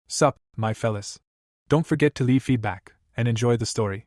Sup, my fellas. Don't forget to leave feedback, and enjoy the story.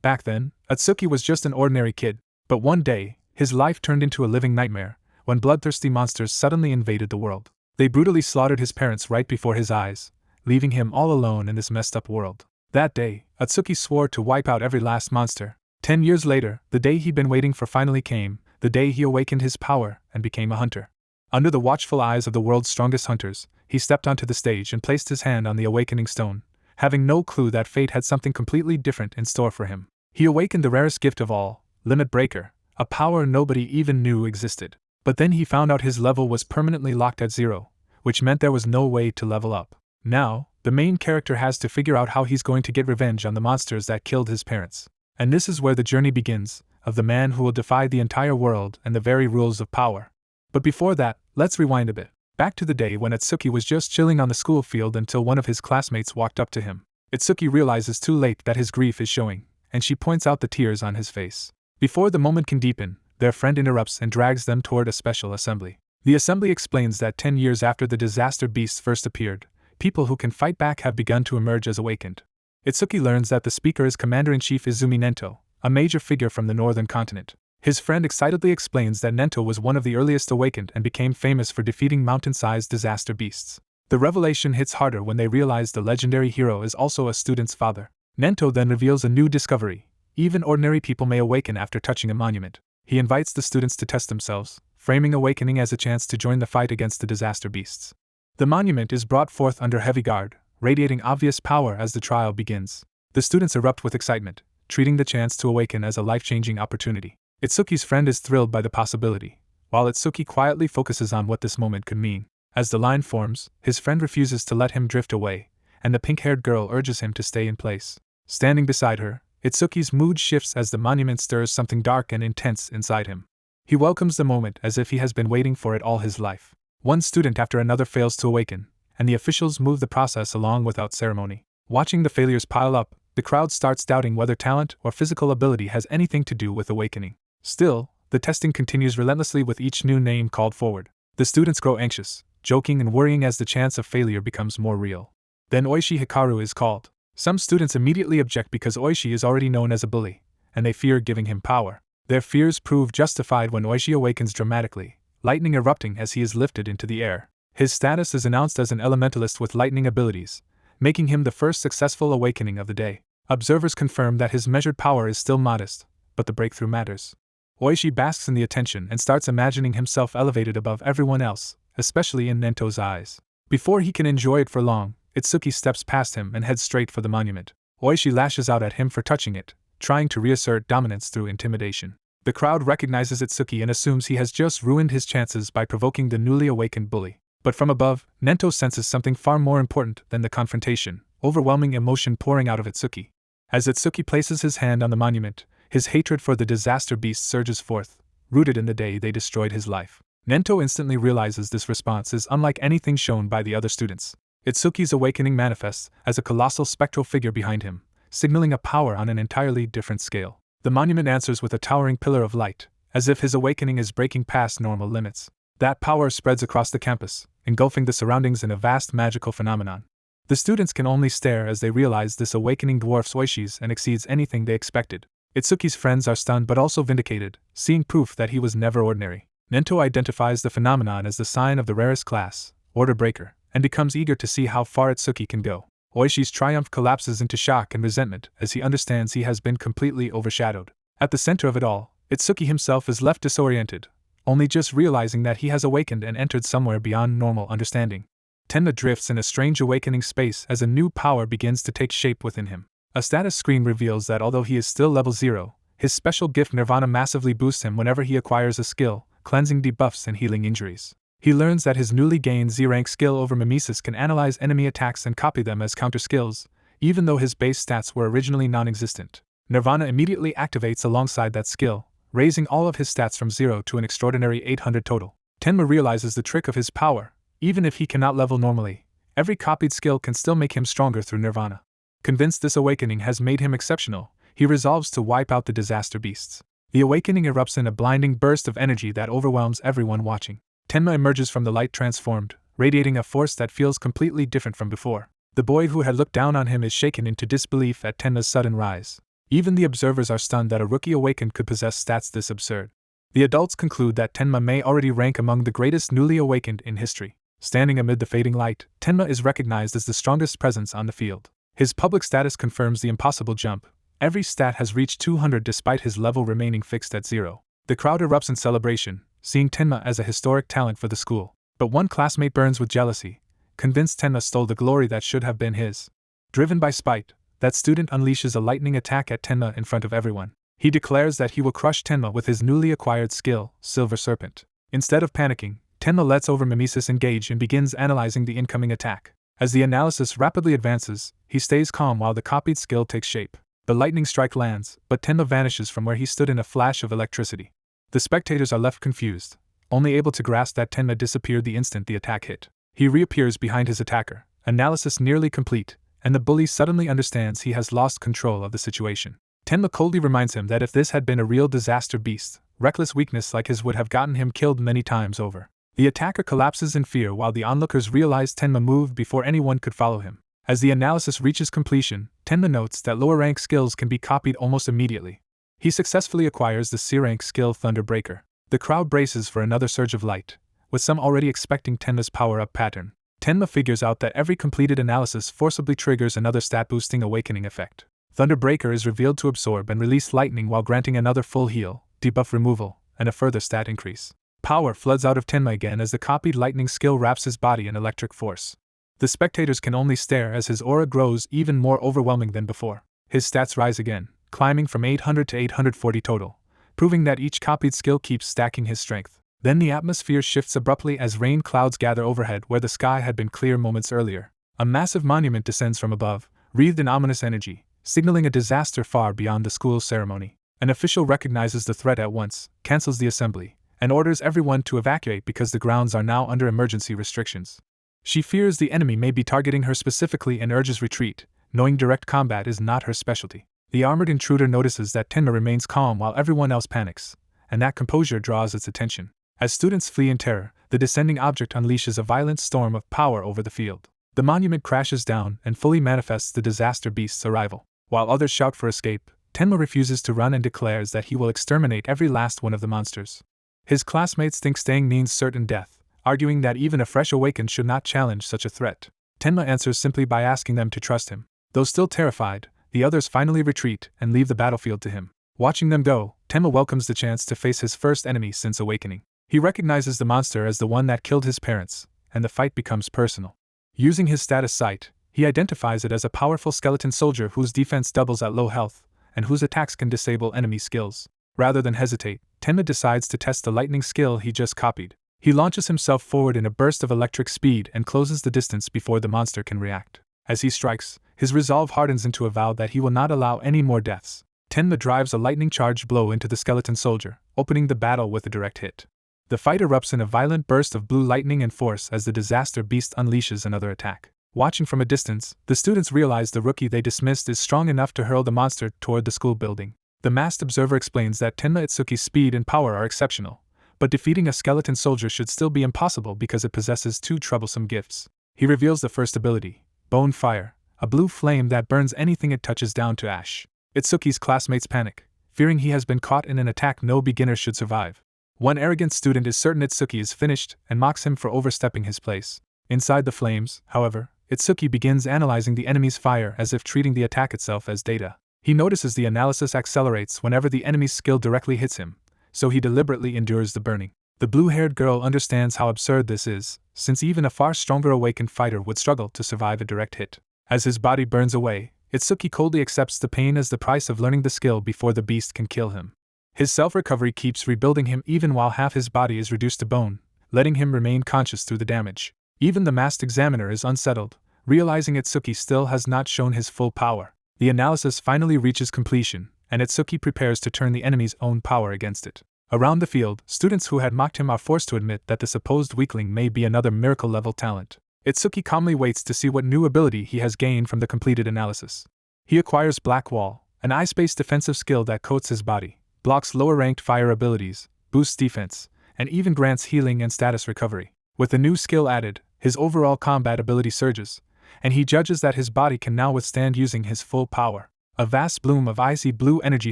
Back then, Atsuki was just an ordinary kid, but one day, his life turned into a living nightmare when bloodthirsty monsters suddenly invaded the world. They brutally slaughtered his parents right before his eyes, leaving him all alone in this messed up world. That day, Atsuki swore to wipe out every last monster. 10 years later, the day he'd been waiting for finally came, the day he awakened his power and became a hunter. Under the watchful eyes of the world's strongest hunters, he stepped onto the stage and placed his hand on the awakening stone, having no clue that fate had something completely different in store for him. He awakened the rarest gift of all, Limit Breaker, a power nobody even knew existed. But then he found out his level was permanently locked at 0, which meant there was no way to level up. Now, the main character has to figure out how he's going to get revenge on the monsters that killed his parents. And this is where the journey begins, of the man who will defy the entire world and the very rules of power. But before that, let's rewind a bit. Back to the day when Atsuki was just chilling on the school field until one of his classmates walked up to him. Atsuki realizes too late that his grief is showing, and she points out the tears on his face. Before the moment can deepen, their friend interrupts and drags them toward a special assembly. The assembly explains that 10 years after the disaster beasts first appeared, people who can fight back have begun to emerge as awakened. Itsuki learns that the speaker is Commander-in-Chief Izumi Nento, a major figure from the northern continent. His friend excitedly explains that Nento was one of the earliest awakened and became famous for defeating mountain-sized disaster beasts. The revelation hits harder when they realize the legendary hero is also a student's father. Nento then reveals a new discovery: even ordinary people may awaken after touching a monument. He invites the students to test themselves, framing awakening as a chance to join the fight against the disaster beasts. The monument is brought forth under heavy guard, radiating obvious power as the trial begins. The students erupt with excitement, treating the chance to awaken as a life-changing opportunity. Itsuki's friend is thrilled by the possibility, while Itsuki quietly focuses on what this moment could mean. As the line forms, his friend refuses to let him drift away, and the pink-haired girl urges him to stay in place. Standing beside her, Itsuki's mood shifts as the monument stirs something dark and intense inside him. He welcomes the moment as if he has been waiting for it all his life. One student after another fails to awaken, and the officials move the process along without ceremony. Watching the failures pile up, the crowd starts doubting whether talent or physical ability has anything to do with awakening. Still, the testing continues relentlessly with each new name called forward. The students grow anxious, joking and worrying as the chance of failure becomes more real. Then Oishi Hikaru is called. Some students immediately object because Oishi is already known as a bully, and they fear giving him power. Their fears prove justified when Oishi awakens dramatically, lightning erupting as he is lifted into the air. His status is announced as an elementalist with lightning abilities, making him the first successful awakening of the day. Observers confirm that his measured power is still modest, but the breakthrough matters. Oishi basks in the attention and starts imagining himself elevated above everyone else, especially in Nento's eyes. Before he can enjoy it for long, Itsuki steps past him and heads straight for the monument. Oishi lashes out at him for touching it, trying to reassert dominance through intimidation. The crowd recognizes Itsuki and assumes he has just ruined his chances by provoking the newly awakened bully. But from above, Nento senses something far more important than the confrontation: overwhelming emotion pouring out of Itsuki. As Itsuki places his hand on the monument, his hatred for the disaster beast surges forth, rooted in the day they destroyed his life. Nento instantly realizes this response is unlike anything shown by the other students. Itsuki's awakening manifests as a colossal spectral figure behind him, signaling a power on an entirely different scale. The monument answers with a towering pillar of light, as if his awakening is breaking past normal limits. That power spreads across the campus, engulfing the surroundings in a vast magical phenomenon. The students can only stare as they realize this awakening dwarfs Oishi's and exceeds anything they expected. Itsuki's friends are stunned but also vindicated, seeing proof that he was never ordinary. Nento identifies the phenomenon as the sign of the rarest class, Order Breaker, and becomes eager to see how far Itsuki can go. Oishi's triumph collapses into shock and resentment as he understands he has been completely overshadowed. At the center of it all, Itsuki himself is left disoriented, only just realizing that he has awakened and entered somewhere beyond normal understanding. Tenma drifts in a strange awakening space as a new power begins to take shape within him. A status screen reveals that although he is still level 0, his special gift Nirvana massively boosts him whenever he acquires a skill, cleansing debuffs and healing injuries. He learns that his newly gained Z-rank skill over Mimesis can analyze enemy attacks and copy them as counter skills, even though his base stats were originally non-existent. Nirvana immediately activates alongside that skill, raising all of his stats from 0 to an extraordinary 800 total. Tenma realizes the trick of his power: even if he cannot level normally, every copied skill can still make him stronger through Nirvana. Convinced this awakening has made him exceptional, he resolves to wipe out the disaster beasts. The awakening erupts in a blinding burst of energy that overwhelms everyone watching. Tenma emerges from the light transformed, radiating a force that feels completely different from before. The boy who had looked down on him is shaken into disbelief at Tenma's sudden rise. Even the observers are stunned that a rookie awakened could possess stats this absurd. The adults conclude that Tenma may already rank among the greatest newly awakened in history. Standing amid the fading light, Tenma is recognized as the strongest presence on the field. His public status confirms the impossible jump. Every stat has reached 200 despite his level remaining fixed at 0. The crowd erupts in celebration, seeing Tenma as a historic talent for the school. But one classmate burns with jealousy, convinced Tenma stole the glory that should have been his. Driven by spite, that student unleashes a lightning attack at Tenma in front of everyone. He declares that he will crush Tenma with his newly acquired skill, Silver Serpent. Instead of panicking, Tenma lets over mimesis engage and begins analyzing the incoming attack. As the analysis rapidly advances, he stays calm while the copied skill takes shape. The lightning strike lands, but Tenma vanishes from where he stood in a flash of electricity. The spectators are left confused, only able to grasp that Tenma disappeared the instant the attack hit. He reappears behind his attacker, analysis nearly complete, and the bully suddenly understands he has lost control of the situation. Tenma coldly reminds him that if this had been a real disaster beast, reckless weakness like his would have gotten him killed many times over. The attacker collapses in fear while the onlookers realize Tenma moved before anyone could follow him. As the analysis reaches completion, Tenma notes that lower-rank skills can be copied almost immediately. He successfully acquires the C-rank skill Thunder Breaker. The crowd braces for another surge of light, with some already expecting Tenma's power-up pattern. Tenma figures out that every completed analysis forcibly triggers another stat-boosting awakening effect. Thunder Breaker is revealed to absorb and release lightning while granting another full heal, debuff removal, and a further stat increase. Power floods out of Tenma again as the copied lightning skill wraps his body in electric force. The spectators can only stare as his aura grows even more overwhelming than before. His stats rise again, climbing from 800 to 840 total, proving that each copied skill keeps stacking his strength. Then the atmosphere shifts abruptly as rain clouds gather overhead where the sky had been clear moments earlier. A massive monument descends from above, wreathed in ominous energy, signaling a disaster far beyond the school's ceremony. An official recognizes the threat at once, cancels the assembly, and orders everyone to evacuate because the grounds are now under emergency restrictions. She fears the enemy may be targeting her specifically and urges retreat, knowing direct combat is not her specialty. The armored intruder notices that Tenma remains calm while everyone else panics, and that composure draws its attention. As students flee in terror, the descending object unleashes a violent storm of power over the field. The monument crashes down and fully manifests the disaster beast's arrival. While others shout for escape, Tenma refuses to run and declares that he will exterminate every last one of the monsters. His classmates think staying means certain death, arguing that even a fresh awakened should not challenge such a threat. Tenma answers simply by asking them to trust him. Though still terrified, the others finally retreat and leave the battlefield to him. Watching them go, Tenma welcomes the chance to face his first enemy since awakening. He recognizes the monster as the one that killed his parents, and the fight becomes personal. Using his status sight, he identifies it as a powerful skeleton soldier whose defense doubles at low health, and whose attacks can disable enemy skills. Rather than hesitate, Tenma decides to test the lightning skill he just copied. He launches himself forward in a burst of electric speed and closes the distance before the monster can react. As he strikes, his resolve hardens into a vow that he will not allow any more deaths. Tenma drives a lightning-charged blow into the skeleton soldier, opening the battle with a direct hit. The fight erupts in a violent burst of blue lightning and force as the disaster beast unleashes another attack. Watching from a distance, the students realize the rookie they dismissed is strong enough to hurl the monster toward the school building. The masked observer explains that Tenma Itsuki's speed and power are exceptional, but defeating a skeleton soldier should still be impossible because it possesses two troublesome gifts. He reveals the first ability, Bone Fire, a blue flame that burns anything it touches down to ash. Itsuki's classmates panic, fearing he has been caught in an attack no beginner should survive. One arrogant student is certain Itsuki is finished and mocks him for overstepping his place. Inside the flames, however, Itsuki begins analyzing the enemy's fire as if treating the attack itself as data. He notices the analysis accelerates whenever the enemy's skill directly hits him, so he deliberately endures the burning. The blue-haired girl understands how absurd this is, since even a far stronger awakened fighter would struggle to survive a direct hit. As his body burns away, Itsuki coldly accepts the pain as the price of learning the skill before the beast can kill him. His self-recovery keeps rebuilding him even while half his body is reduced to bone, letting him remain conscious through the damage. Even the masked examiner is unsettled, realizing Itsuki still has not shown his full power. The analysis finally reaches completion, and Itsuki prepares to turn the enemy's own power against it. Around the field, students who had mocked him are forced to admit that the supposed weakling may be another miracle-level talent. Itsuki calmly waits to see what new ability he has gained from the completed analysis. He acquires Black Wall, an ice-based defensive skill that coats his body, blocks lower-ranked fire abilities, boosts defense, and even grants healing and status recovery. With the new skill added, his overall combat ability surges, and he judges that his body can now withstand using his full power. A vast bloom of icy blue energy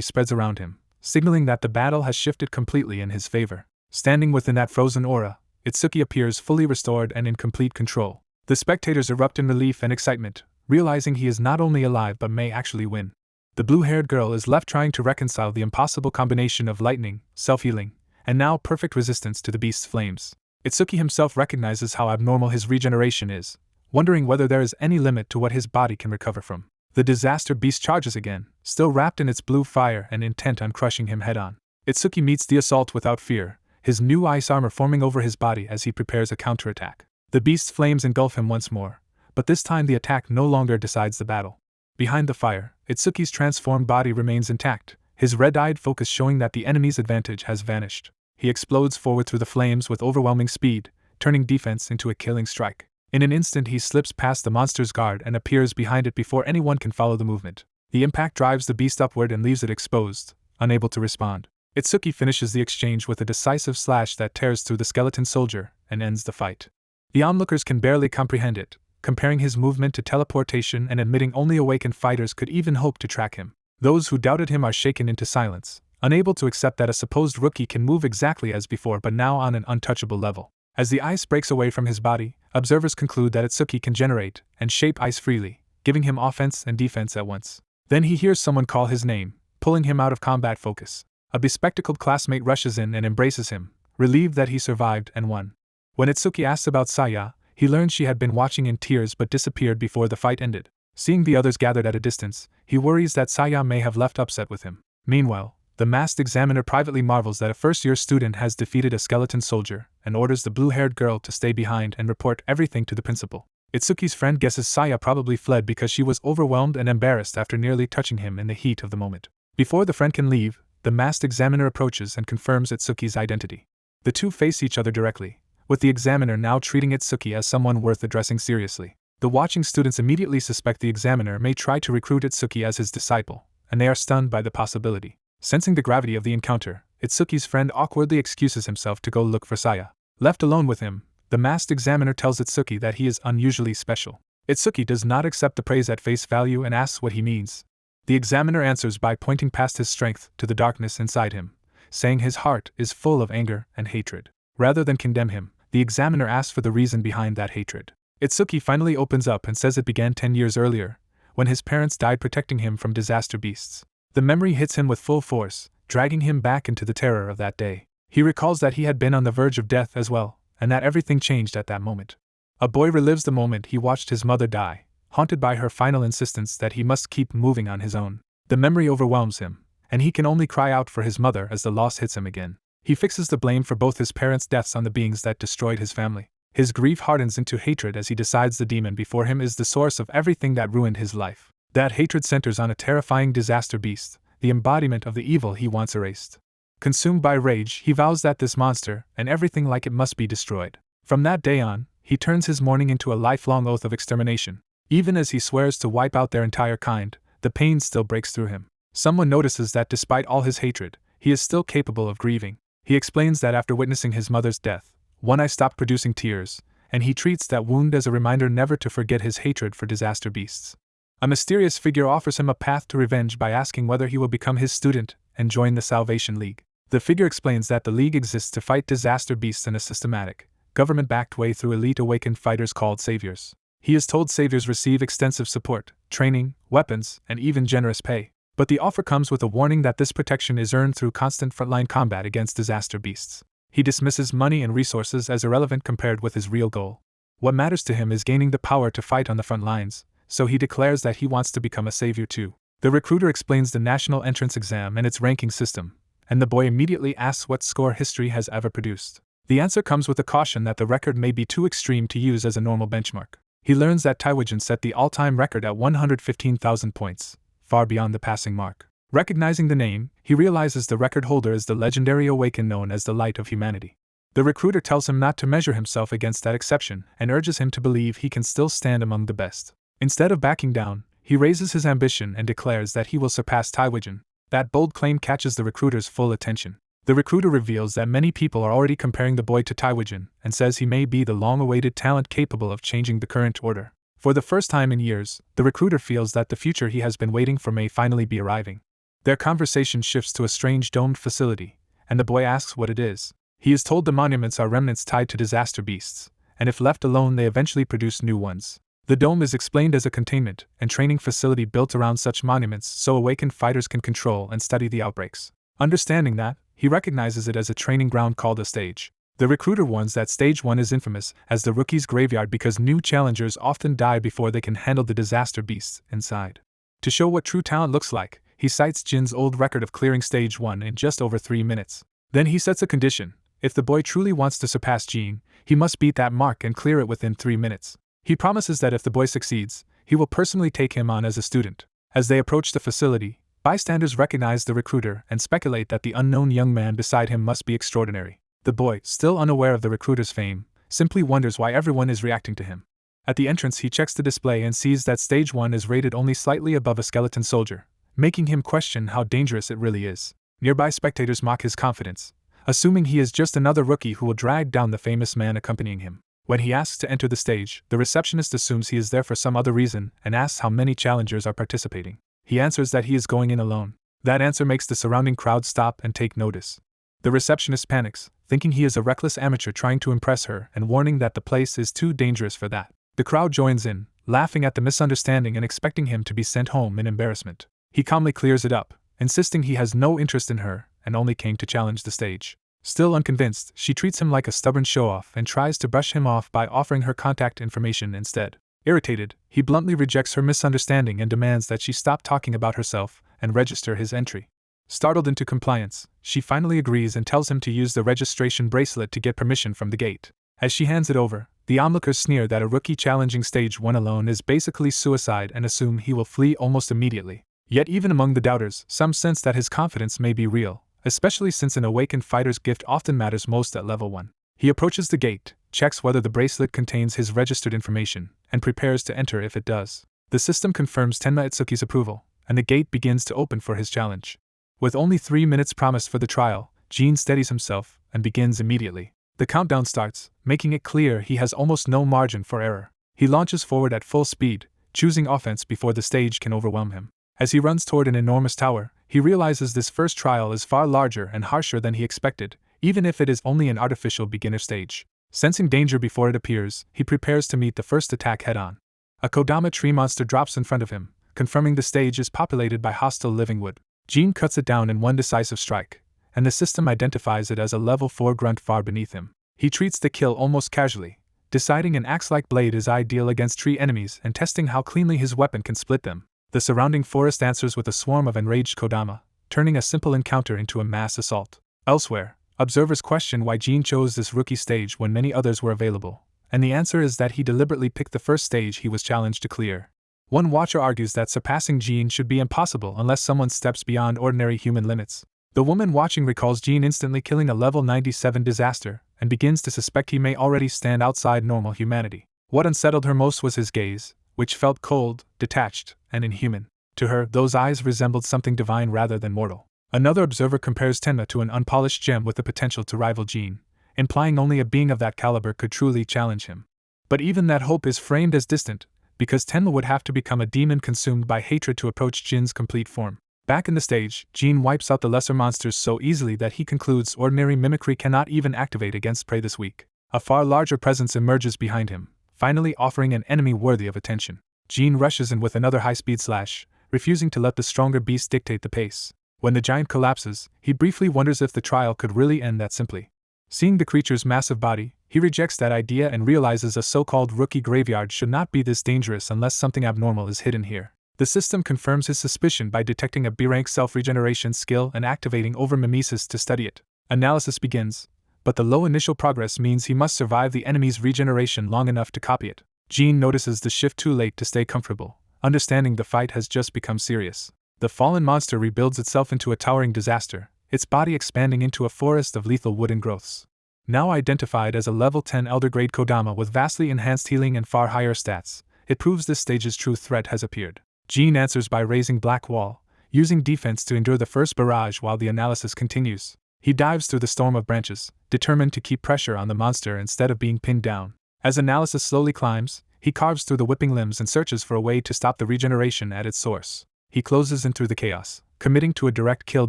spreads around him, signaling that the battle has shifted completely in his favor. Standing within that frozen aura, Itsuki appears fully restored and in complete control. The spectators erupt in relief and excitement, realizing he is not only alive but may actually win. The blue-haired girl is left trying to reconcile the impossible combination of lightning, self-healing, and now perfect resistance to the beast's flames. Itsuki himself recognizes how abnormal his regeneration is, wondering whether there is any limit to what his body can recover from. The disaster beast charges again, still wrapped in its blue fire and intent on crushing him head-on. Itsuki meets the assault without fear, his new ice armor forming over his body as he prepares a counterattack. The beast's flames engulf him once more, but this time the attack no longer decides the battle. Behind the fire, Itsuki's transformed body remains intact, his red-eyed focus showing that the enemy's advantage has vanished. He explodes forward through the flames with overwhelming speed, turning defense into a killing strike. In an instant he slips past the monster's guard and appears behind it before anyone can follow the movement. The impact drives the beast upward and leaves it exposed, unable to respond. Itsuki finishes the exchange with a decisive slash that tears through the skeleton soldier and ends the fight. The onlookers can barely comprehend it, comparing his movement to teleportation and admitting only awakened fighters could even hope to track him. Those who doubted him are shaken into silence, unable to accept that a supposed rookie can move exactly as before but now on an untouchable level. As the ice breaks away from his body, observers conclude that Itsuki can generate and shape ice freely, giving him offense and defense at once. Then he hears someone call his name, pulling him out of combat focus. A bespectacled classmate rushes in and embraces him, relieved that he survived and won. When Itsuki asks about Saya, he learns she had been watching in tears but disappeared before the fight ended. Seeing the others gathered at a distance, he worries that Saya may have left upset with him. Meanwhile, the masked examiner privately marvels that a first-year student has defeated a skeleton soldier and orders the blue-haired girl to stay behind and report everything to the principal. Itsuki's friend guesses Saya probably fled because she was overwhelmed and embarrassed after nearly touching him in the heat of the moment. Before the friend can leave, the masked examiner approaches and confirms Itsuki's identity. The two face each other directly, with the examiner now treating Itsuki as someone worth addressing seriously. The watching students immediately suspect the examiner may try to recruit Itsuki as his disciple, and they are stunned by the possibility. Sensing the gravity of the encounter, Itsuki's friend awkwardly excuses himself to go look for Saya. Left alone with him, the masked examiner tells Itsuki that he is unusually special. Itsuki does not accept the praise at face value and asks what he means. The examiner answers by pointing past his strength to the darkness inside him, saying his heart is full of anger and hatred. Rather than condemn him, the examiner asks for the reason behind that hatred. Itsuki finally opens up and says it began 10 years earlier, when his parents died protecting him from disaster beasts. The memory hits him with full force, dragging him back into the terror of that day. He recalls that he had been on the verge of death as well, and that everything changed at that moment. A boy relives the moment he watched his mother die, haunted by her final insistence that he must keep moving on his own. The memory overwhelms him, and he can only cry out for his mother as the loss hits him again. He fixes the blame for both his parents' deaths on the beings that destroyed his family. His grief hardens into hatred as he decides the demon before him is the source of everything that ruined his life. That hatred centers on a terrifying disaster beast, the embodiment of the evil he once erased. Consumed by rage, he vows that this monster, and everything like it, must be destroyed. From that day on, he turns his mourning into a lifelong oath of extermination. Even as he swears to wipe out their entire kind, the pain still breaks through him. Someone notices that despite all his hatred, he is still capable of grieving. He explains that after witnessing his mother's death, one eye stopped producing tears, and he treats that wound as a reminder never to forget his hatred for disaster beasts. A mysterious figure offers him a path to revenge by asking whether he will become his student and join the Salvation League. The figure explains that the League exists to fight disaster beasts in a systematic, government-backed way through elite awakened fighters called saviors. He is told saviors receive extensive support, training, weapons, and even generous pay. But the offer comes with a warning that this protection is earned through constant frontline combat against disaster beasts. He dismisses money and resources as irrelevant compared with his real goal. What matters to him is gaining the power to fight on the front lines, so he declares that he wants to become a savior too. The recruiter explains the national entrance exam and its ranking system, and the boy immediately asks what score history has ever produced. The answer comes with a caution that the record may be too extreme to use as a normal benchmark. He learns that Taiwajan set the all-time record at 115,000 points, far beyond the passing mark. Recognizing the name, he realizes the record holder is the legendary Awaken known as the Light of Humanity. The recruiter tells him not to measure himself against that exception and urges him to believe he can still stand among the best. Instead of backing down, he raises his ambition and declares that he will surpass Taiwajan. That bold claim catches the recruiter's full attention. The recruiter reveals that many people are already comparing the boy to Taiwijin and says he may be the long-awaited talent capable of changing the current order. For the first time in years, the recruiter feels that the future he has been waiting for may finally be arriving. Their conversation shifts to a strange domed facility, and the boy asks what it is. He is told the monuments are remnants tied to disaster beasts, and if left alone they eventually produce new ones. The dome is explained as a containment and training facility built around such monuments so awakened fighters can control and study the outbreaks. Understanding that, he recognizes it as a training ground called a stage. The recruiter warns that Stage 1 is infamous as the rookie's graveyard because new challengers often die before they can handle the disaster beasts inside. To show what true talent looks like, he cites Jin's old record of clearing Stage 1 in just over 3 minutes. Then he sets a condition: if the boy truly wants to surpass Jin, he must beat that mark and clear it within 3 minutes. He promises that if the boy succeeds, he will personally take him on as a student. As they approach the facility, bystanders recognize the recruiter and speculate that the unknown young man beside him must be extraordinary. The boy, still unaware of the recruiter's fame, simply wonders why everyone is reacting to him. At the entrance he checks the display and sees that Stage 1 is rated only slightly above a skeleton soldier, making him question how dangerous it really is. Nearby spectators mock his confidence, assuming he is just another rookie who will drag down the famous man accompanying him. When he asks to enter the stage, the receptionist assumes he is there for some other reason and asks how many challengers are participating. He answers that he is going in alone. That answer makes the surrounding crowd stop and take notice. The receptionist panics, thinking he is a reckless amateur trying to impress her and warning that the place is too dangerous for that. The crowd joins in, laughing at the misunderstanding and expecting him to be sent home in embarrassment. He calmly clears it up, insisting he has no interest in her and only came to challenge the stage. Still unconvinced, she treats him like a stubborn show-off and tries to brush him off by offering her contact information instead. Irritated, he bluntly rejects her misunderstanding and demands that she stop talking about herself and register his entry. Startled into compliance, she finally agrees and tells him to use the registration bracelet to get permission from the gate. As she hands it over, the onlookers sneer that a rookie challenging Stage 1 alone is basically suicide and assume he will flee almost immediately. Yet even among the doubters, some sense that his confidence may be real, especially since an awakened fighter's gift often matters most at level 1. He approaches the gate, checks whether the bracelet contains his registered information, and prepares to enter if it does. The system confirms Tenma Itsuki's approval, and the gate begins to open for his challenge. With only 3 minutes promised for the trial, Jin steadies himself and begins immediately. The countdown starts, making it clear he has almost no margin for error. He launches forward at full speed, choosing offense before the stage can overwhelm him. As he runs toward an enormous tower, he realizes this first trial is far larger and harsher than he expected, even if it is only an artificial beginner stage. Sensing danger before it appears, he prepares to meet the first attack head-on. A Kodama tree monster drops in front of him, confirming the stage is populated by hostile living wood. Jin cuts it down in one decisive strike, and the system identifies it as a level 4 grunt far beneath him. He treats the kill almost casually, deciding an axe-like blade is ideal against tree enemies and testing how cleanly his weapon can split them. The surrounding forest answers with a swarm of enraged Kodama, turning a simple encounter into a mass assault. Elsewhere, observers question why Jin chose this rookie stage when many others were available, and the answer is that he deliberately picked the first stage he was challenged to clear. One watcher argues that surpassing Jin should be impossible unless someone steps beyond ordinary human limits. The woman watching recalls Jin instantly killing a level 97 disaster, and begins to suspect he may already stand outside normal humanity. What unsettled her most was his gaze, which felt cold, detached, and inhuman. To her, those eyes resembled something divine rather than mortal. Another observer compares Tenma to an unpolished gem with the potential to rival Jin, implying only a being of that caliber could truly challenge him. But even that hope is framed as distant, because Tenma would have to become a demon consumed by hatred to approach Jin's complete form. Back in the stage, Jin wipes out the lesser monsters so easily that he concludes ordinary mimicry cannot even activate against prey this week. A far larger presence emerges behind him, finally offering an enemy worthy of attention. Jin rushes in with another high-speed slash, refusing to let the stronger beast dictate the pace. When the giant collapses, he briefly wonders if the trial could really end that simply. Seeing the creature's massive body, he rejects that idea and realizes a so-called rookie graveyard should not be this dangerous unless something abnormal is hidden here. The system confirms his suspicion by detecting a B-rank self-regeneration skill and activating over-mimesis to study it. Analysis begins, but the low initial progress means he must survive the enemy's regeneration long enough to copy it. Jin notices the shift too late to stay comfortable, understanding the fight has just become serious. The fallen monster rebuilds itself into a towering disaster, its body expanding into a forest of lethal wooden growths. Now identified as a level 10 elder-grade Kodama with vastly enhanced healing and far higher stats, it proves this stage's true threat has appeared. Jin answers by raising Black Wall, using defense to endure the first barrage while the analysis continues. He dives through the storm of branches, determined to keep pressure on the monster instead of being pinned down. As analysis slowly climbs, he carves through the whipping limbs and searches for a way to stop the regeneration at its source. He closes in through the chaos, committing to a direct kill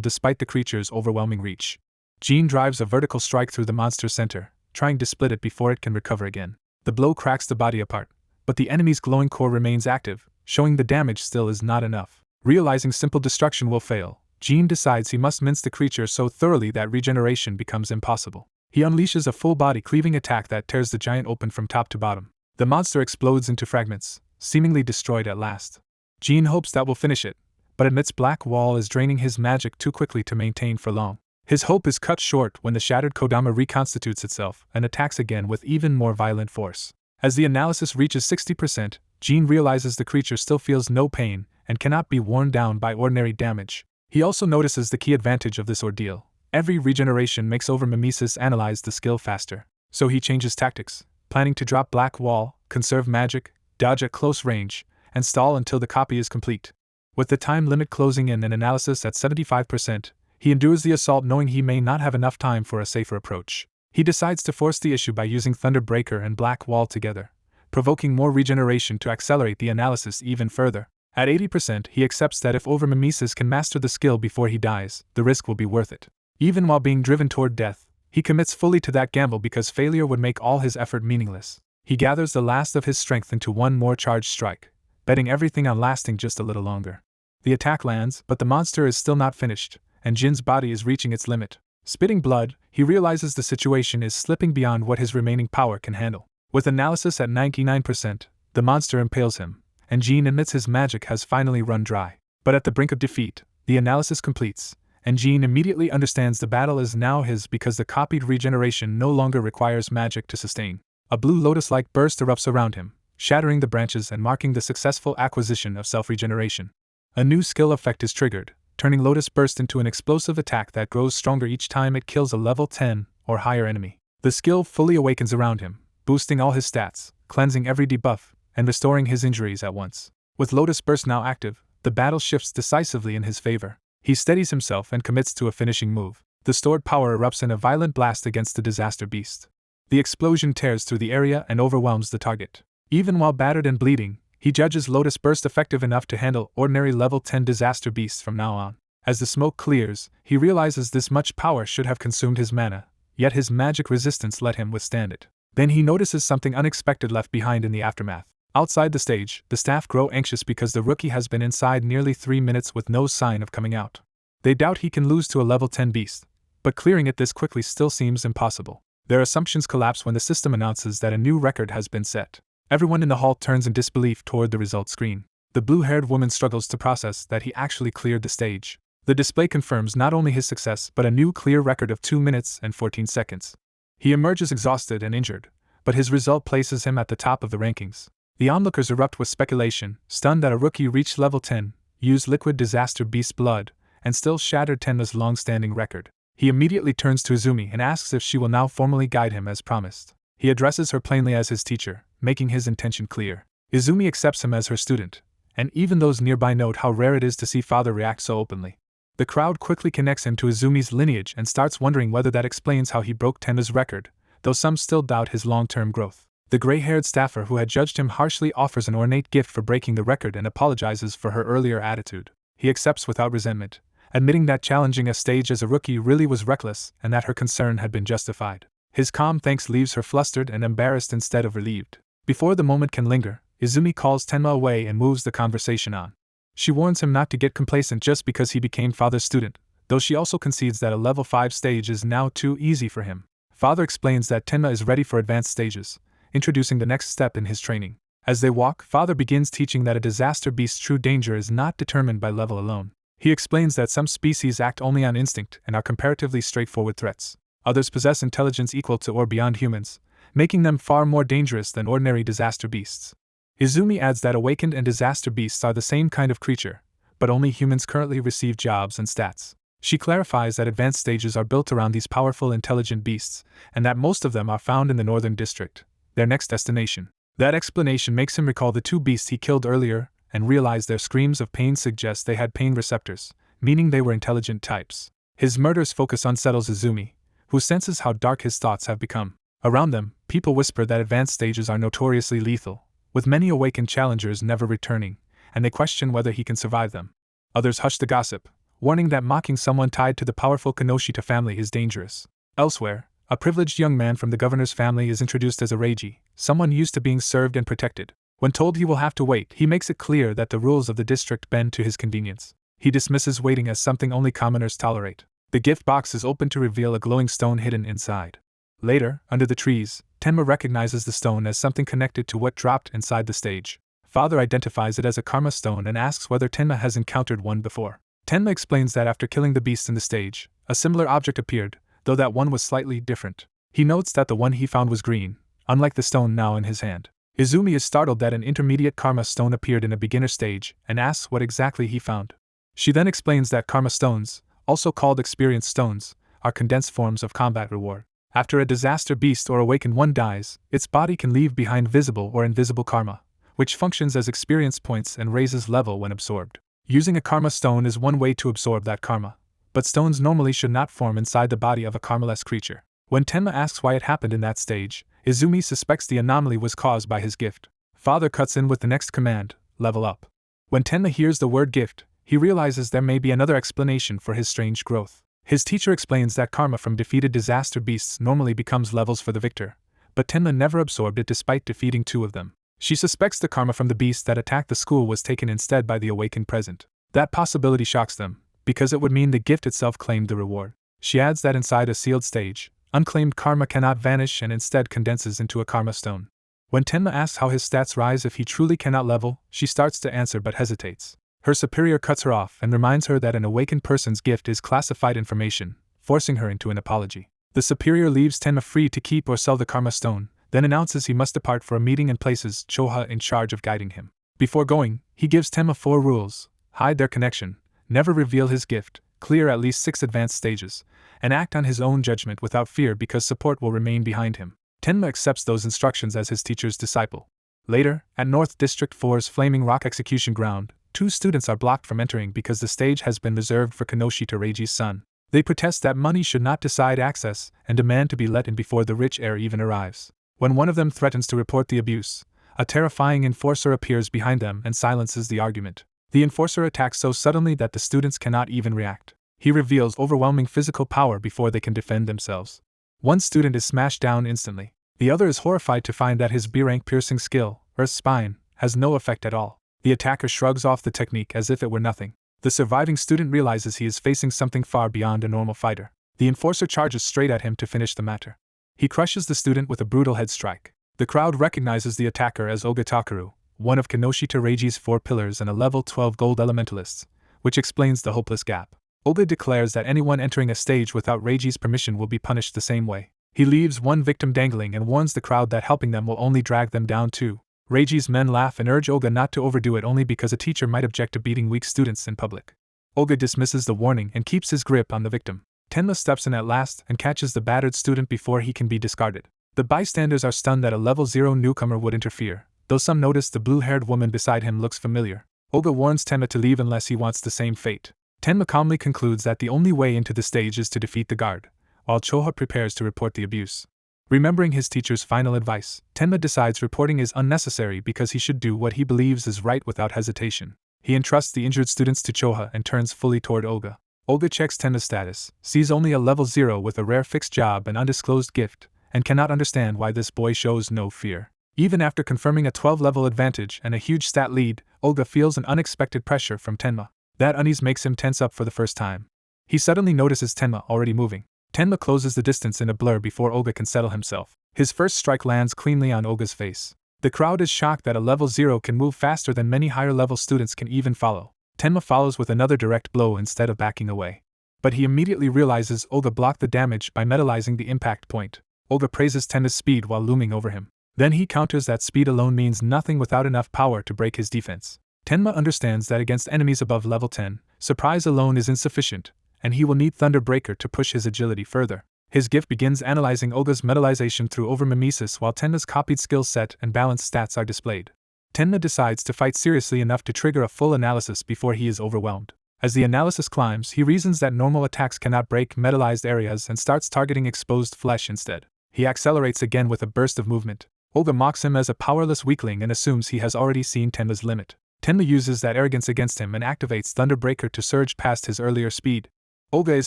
despite the creature's overwhelming reach. Jean drives a vertical strike through the monster's center, trying to split it before it can recover again. The blow cracks the body apart, but the enemy's glowing core remains active, showing the damage still is not enough. Realizing simple destruction will fail, Jean decides he must mince the creature so thoroughly that regeneration becomes impossible. He unleashes a full-body cleaving attack that tears the giant open from top to bottom. The monster explodes into fragments, seemingly destroyed at last. Jean hopes that will finish it, but admits Black Wall is draining his magic too quickly to maintain for long. His hope is cut short when the shattered Kodama reconstitutes itself and attacks again with even more violent force. As the analysis reaches 60%, Jean realizes the creature still feels no pain and cannot be worn down by ordinary damage. He also notices the key advantage of this ordeal. Every regeneration makes Overmimesis analyze the skill faster. So he changes tactics, planning to drop Black Wall, conserve magic, dodge at close range, and stall until the copy is complete. With the time limit closing in and analysis at 75%, he endures the assault knowing he may not have enough time for a safer approach. He decides to force the issue by using Thunder Breaker and Black Wall together, provoking more regeneration to accelerate the analysis even further. At 80%, he accepts that if Overmimesis can master the skill before he dies, the risk will be worth it. Even while being driven toward death, he commits fully to that gamble because failure would make all his effort meaningless. He gathers the last of his strength into one more charged strike, betting everything on lasting just a little longer. The attack lands, but the monster is still not finished, and Jin's body is reaching its limit. Spitting blood, he realizes the situation is slipping beyond what his remaining power can handle. With analysis at 99%, the monster impales him, and Jin admits his magic has finally run dry. But at the brink of defeat, the analysis completes, and Jin immediately understands the battle is now his because the copied regeneration no longer requires magic to sustain. A blue lotus-like burst erupts around him, shattering the branches and marking the successful acquisition of self-regeneration. A new skill effect is triggered, turning Lotus Burst into an explosive attack that grows stronger each time it kills a level 10 or higher enemy. The skill fully awakens around him, boosting all his stats, cleansing every debuff, and restoring his injuries at once. With Lotus Burst now active, the battle shifts decisively in his favor. He steadies himself and commits to a finishing move. The stored power erupts in a violent blast against the disaster beast. The explosion tears through the area and overwhelms the target. Even while battered and bleeding, he judges Lotus Burst effective enough to handle ordinary level 10 disaster beasts from now on. As the smoke clears, he realizes this much power should have consumed his mana, yet his magic resistance let him withstand it. Then he notices something unexpected left behind in the aftermath. Outside the stage, the staff grow anxious because the rookie has been inside nearly 3 minutes with no sign of coming out. They doubt he can lose to a level 10 beast, but clearing it this quickly still seems impossible. Their assumptions collapse when the system announces that a new record has been set. Everyone in the hall turns in disbelief toward the result screen. The blue-haired woman struggles to process that he actually cleared the stage. The display confirms not only his success but a new clear record of 2 minutes and 14 seconds. He emerges exhausted and injured, but his result places him at the top of the rankings. The onlookers erupt with speculation, stunned that a rookie reached level 10, used liquid disaster beast blood, and still shattered Tenma's long-standing record. He immediately turns to Izumi and asks if she will now formally guide him as promised. He addresses her plainly as his teacher, making his intention clear. Izumi accepts him as her student, and even those nearby note how rare it is to see father react so openly. The crowd quickly connects him to Izumi's lineage and starts wondering whether that explains how he broke Tenma's record, though some still doubt his long-term growth. The gray-haired staffer who had judged him harshly offers an ornate gift for breaking the record and apologizes for her earlier attitude. He accepts without resentment, admitting that challenging a stage as a rookie really was reckless and that her concern had been justified. His calm thanks leaves her flustered and embarrassed instead of relieved. Before the moment can linger, Izumi calls Tenma away and moves the conversation on. She warns him not to get complacent just because he became father's student, though she also concedes that a level 5 stage is now too easy for him. Father explains that Tenma is ready for advanced stages, introducing the next step in his training. As they walk, Father begins teaching that a disaster beast's true danger is not determined by level alone. He explains that some species act only on instinct and are comparatively straightforward threats. Others possess intelligence equal to or beyond humans, making them far more dangerous than ordinary disaster beasts. Izumi adds that awakened and disaster beasts are the same kind of creature, but only humans currently receive jobs and stats. She clarifies that advanced stages are built around these powerful intelligent beasts, and that most of them are found in the Northern District, their next destination. That explanation makes him recall the 2 beasts he killed earlier and realize their screams of pain suggest they had pain receptors, meaning they were intelligent types. His murderous focus unsettles Izumi, who senses how dark his thoughts have become. Around them, people whisper that advanced stages are notoriously lethal, with many awakened challengers never returning, and they question whether he can survive them. Others hush the gossip, warning that mocking someone tied to the powerful Kinoshita family is dangerous. Elsewhere, a privileged young man from the governor's family is introduced as a Reiji, someone used to being served and protected. When told he will have to wait, he makes it clear that the rules of the district bend to his convenience. He dismisses waiting as something only commoners tolerate. The gift box is opened to reveal a glowing stone hidden inside. Later, under the trees, Tenma recognizes the stone as something connected to what dropped inside the stage. Father identifies it as a karma stone and asks whether Tenma has encountered one before. Tenma explains that after killing the beast in the stage, a similar object appeared, though that one was slightly different. He notes that the one he found was green, unlike the stone now in his hand. Izumi is startled that an intermediate karma stone appeared in a beginner stage and asks what exactly he found. She then explains that karma stones, also called experience stones, are condensed forms of combat reward. After a disaster beast or awakened one dies, its body can leave behind visible or invisible karma, which functions as experience points and raises level when absorbed. Using a karma stone is one way to absorb that karma, but stones normally should not form inside the body of a karmaless creature. When Tenma asks why it happened in that stage, Izumi suspects the anomaly was caused by his gift. Father cuts in with the next command, level up. When Tenma hears the word gift, he realizes there may be another explanation for his strange growth. His teacher explains that karma from defeated disaster beasts normally becomes levels for the victor, but Tenma never absorbed it despite defeating 2 of them. She suspects the karma from the beast that attacked the school was taken instead by the awakened present. That possibility shocks them, because it would mean the gift itself claimed the reward. She adds that inside a sealed stage, unclaimed karma cannot vanish and instead condenses into a karma stone. When Tenma asks how his stats rise if he truly cannot level, she starts to answer but hesitates. Her superior cuts her off and reminds her that an awakened person's gift is classified information, forcing her into an apology. The superior leaves Tenma free to keep or sell the karma stone, then announces he must depart for a meeting and places Choha in charge of guiding him. Before going, he gives Tenma 4 rules: hide their connection, never reveal his gift, clear at least 6 advanced stages, and act on his own judgment without fear because support will remain behind him. Tenma accepts those instructions as his teacher's disciple. Later, at North District 4's Flaming Rock execution ground, 2 students are blocked from entering because the stage has been reserved for Kinoshita Reiji's son. They protest that money should not decide access and demand to be let in before the rich heir even arrives. When one of them threatens to report the abuse, a terrifying enforcer appears behind them and silences the argument. The enforcer attacks so suddenly that the students cannot even react. He reveals overwhelming physical power before they can defend themselves. One student is smashed down instantly. The other is horrified to find that his B-rank piercing skill, Earth's Spine, has no effect at all. The attacker shrugs off the technique as if it were nothing. The surviving student realizes he is facing something far beyond a normal fighter. The enforcer charges straight at him to finish the matter. He crushes the student with a brutal head strike. The crowd recognizes the attacker as Oga Takeru, one of Kinoshita Reiji's 4 pillars and a level 12 gold elementalist, which explains the hopeless gap. Oga declares that anyone entering a stage without Reiji's permission will be punished the same way. He leaves one victim dangling and warns the crowd that helping them will only drag them down too. Reiji's men laugh and urge Oga not to overdo it only because a teacher might object to beating weak students in public. Oga dismisses the warning and keeps his grip on the victim. Tenma steps in at last and catches the battered student before he can be discarded. The bystanders are stunned that a level 0 newcomer would interfere, though some notice the blue-haired woman beside him looks familiar. Oga warns Tenma to leave unless he wants the same fate. Tenma calmly concludes that the only way into the stage is to defeat the guard, while Choha prepares to report the abuse. Remembering his teacher's final advice, Tenma decides reporting is unnecessary because he should do what he believes is right without hesitation. He entrusts the injured students to Choha and turns fully toward Oga. Oga checks Tenma's status, sees only a level 0 with a rare fixed job and undisclosed gift, and cannot understand why this boy shows no fear. Even after confirming a 12-level advantage and a huge stat lead, Oga feels an unexpected pressure from Tenma. That unease makes him tense up for the first time. He suddenly notices Tenma already moving. Tenma closes the distance in a blur before Oga can settle himself. His first strike lands cleanly on Oga's face. The crowd is shocked that a level 0 can move faster than many higher-level students can even follow. Tenma follows with another direct blow instead of backing away. But he immediately realizes Oga blocked the damage by metalizing the impact point. Oga praises Tenma's speed while looming over him. Then he counters that speed alone means nothing without enough power to break his defense. Tenma understands that against enemies above level 10, surprise alone is insufficient, and he will need Thunderbreaker to push his agility further. His gift begins analyzing Oga's metalization through overmimesis while Tenma's copied skill set and balanced stats are displayed. Tenma decides to fight seriously enough to trigger a full analysis before he is overwhelmed. As the analysis climbs, he reasons that normal attacks cannot break metallized areas and starts targeting exposed flesh instead. He accelerates again with a burst of movement. Olga mocks him as a powerless weakling and assumes he has already seen Tenma's limit. Tenma uses that arrogance against him and activates Thunderbreaker to surge past his earlier speed. Olga is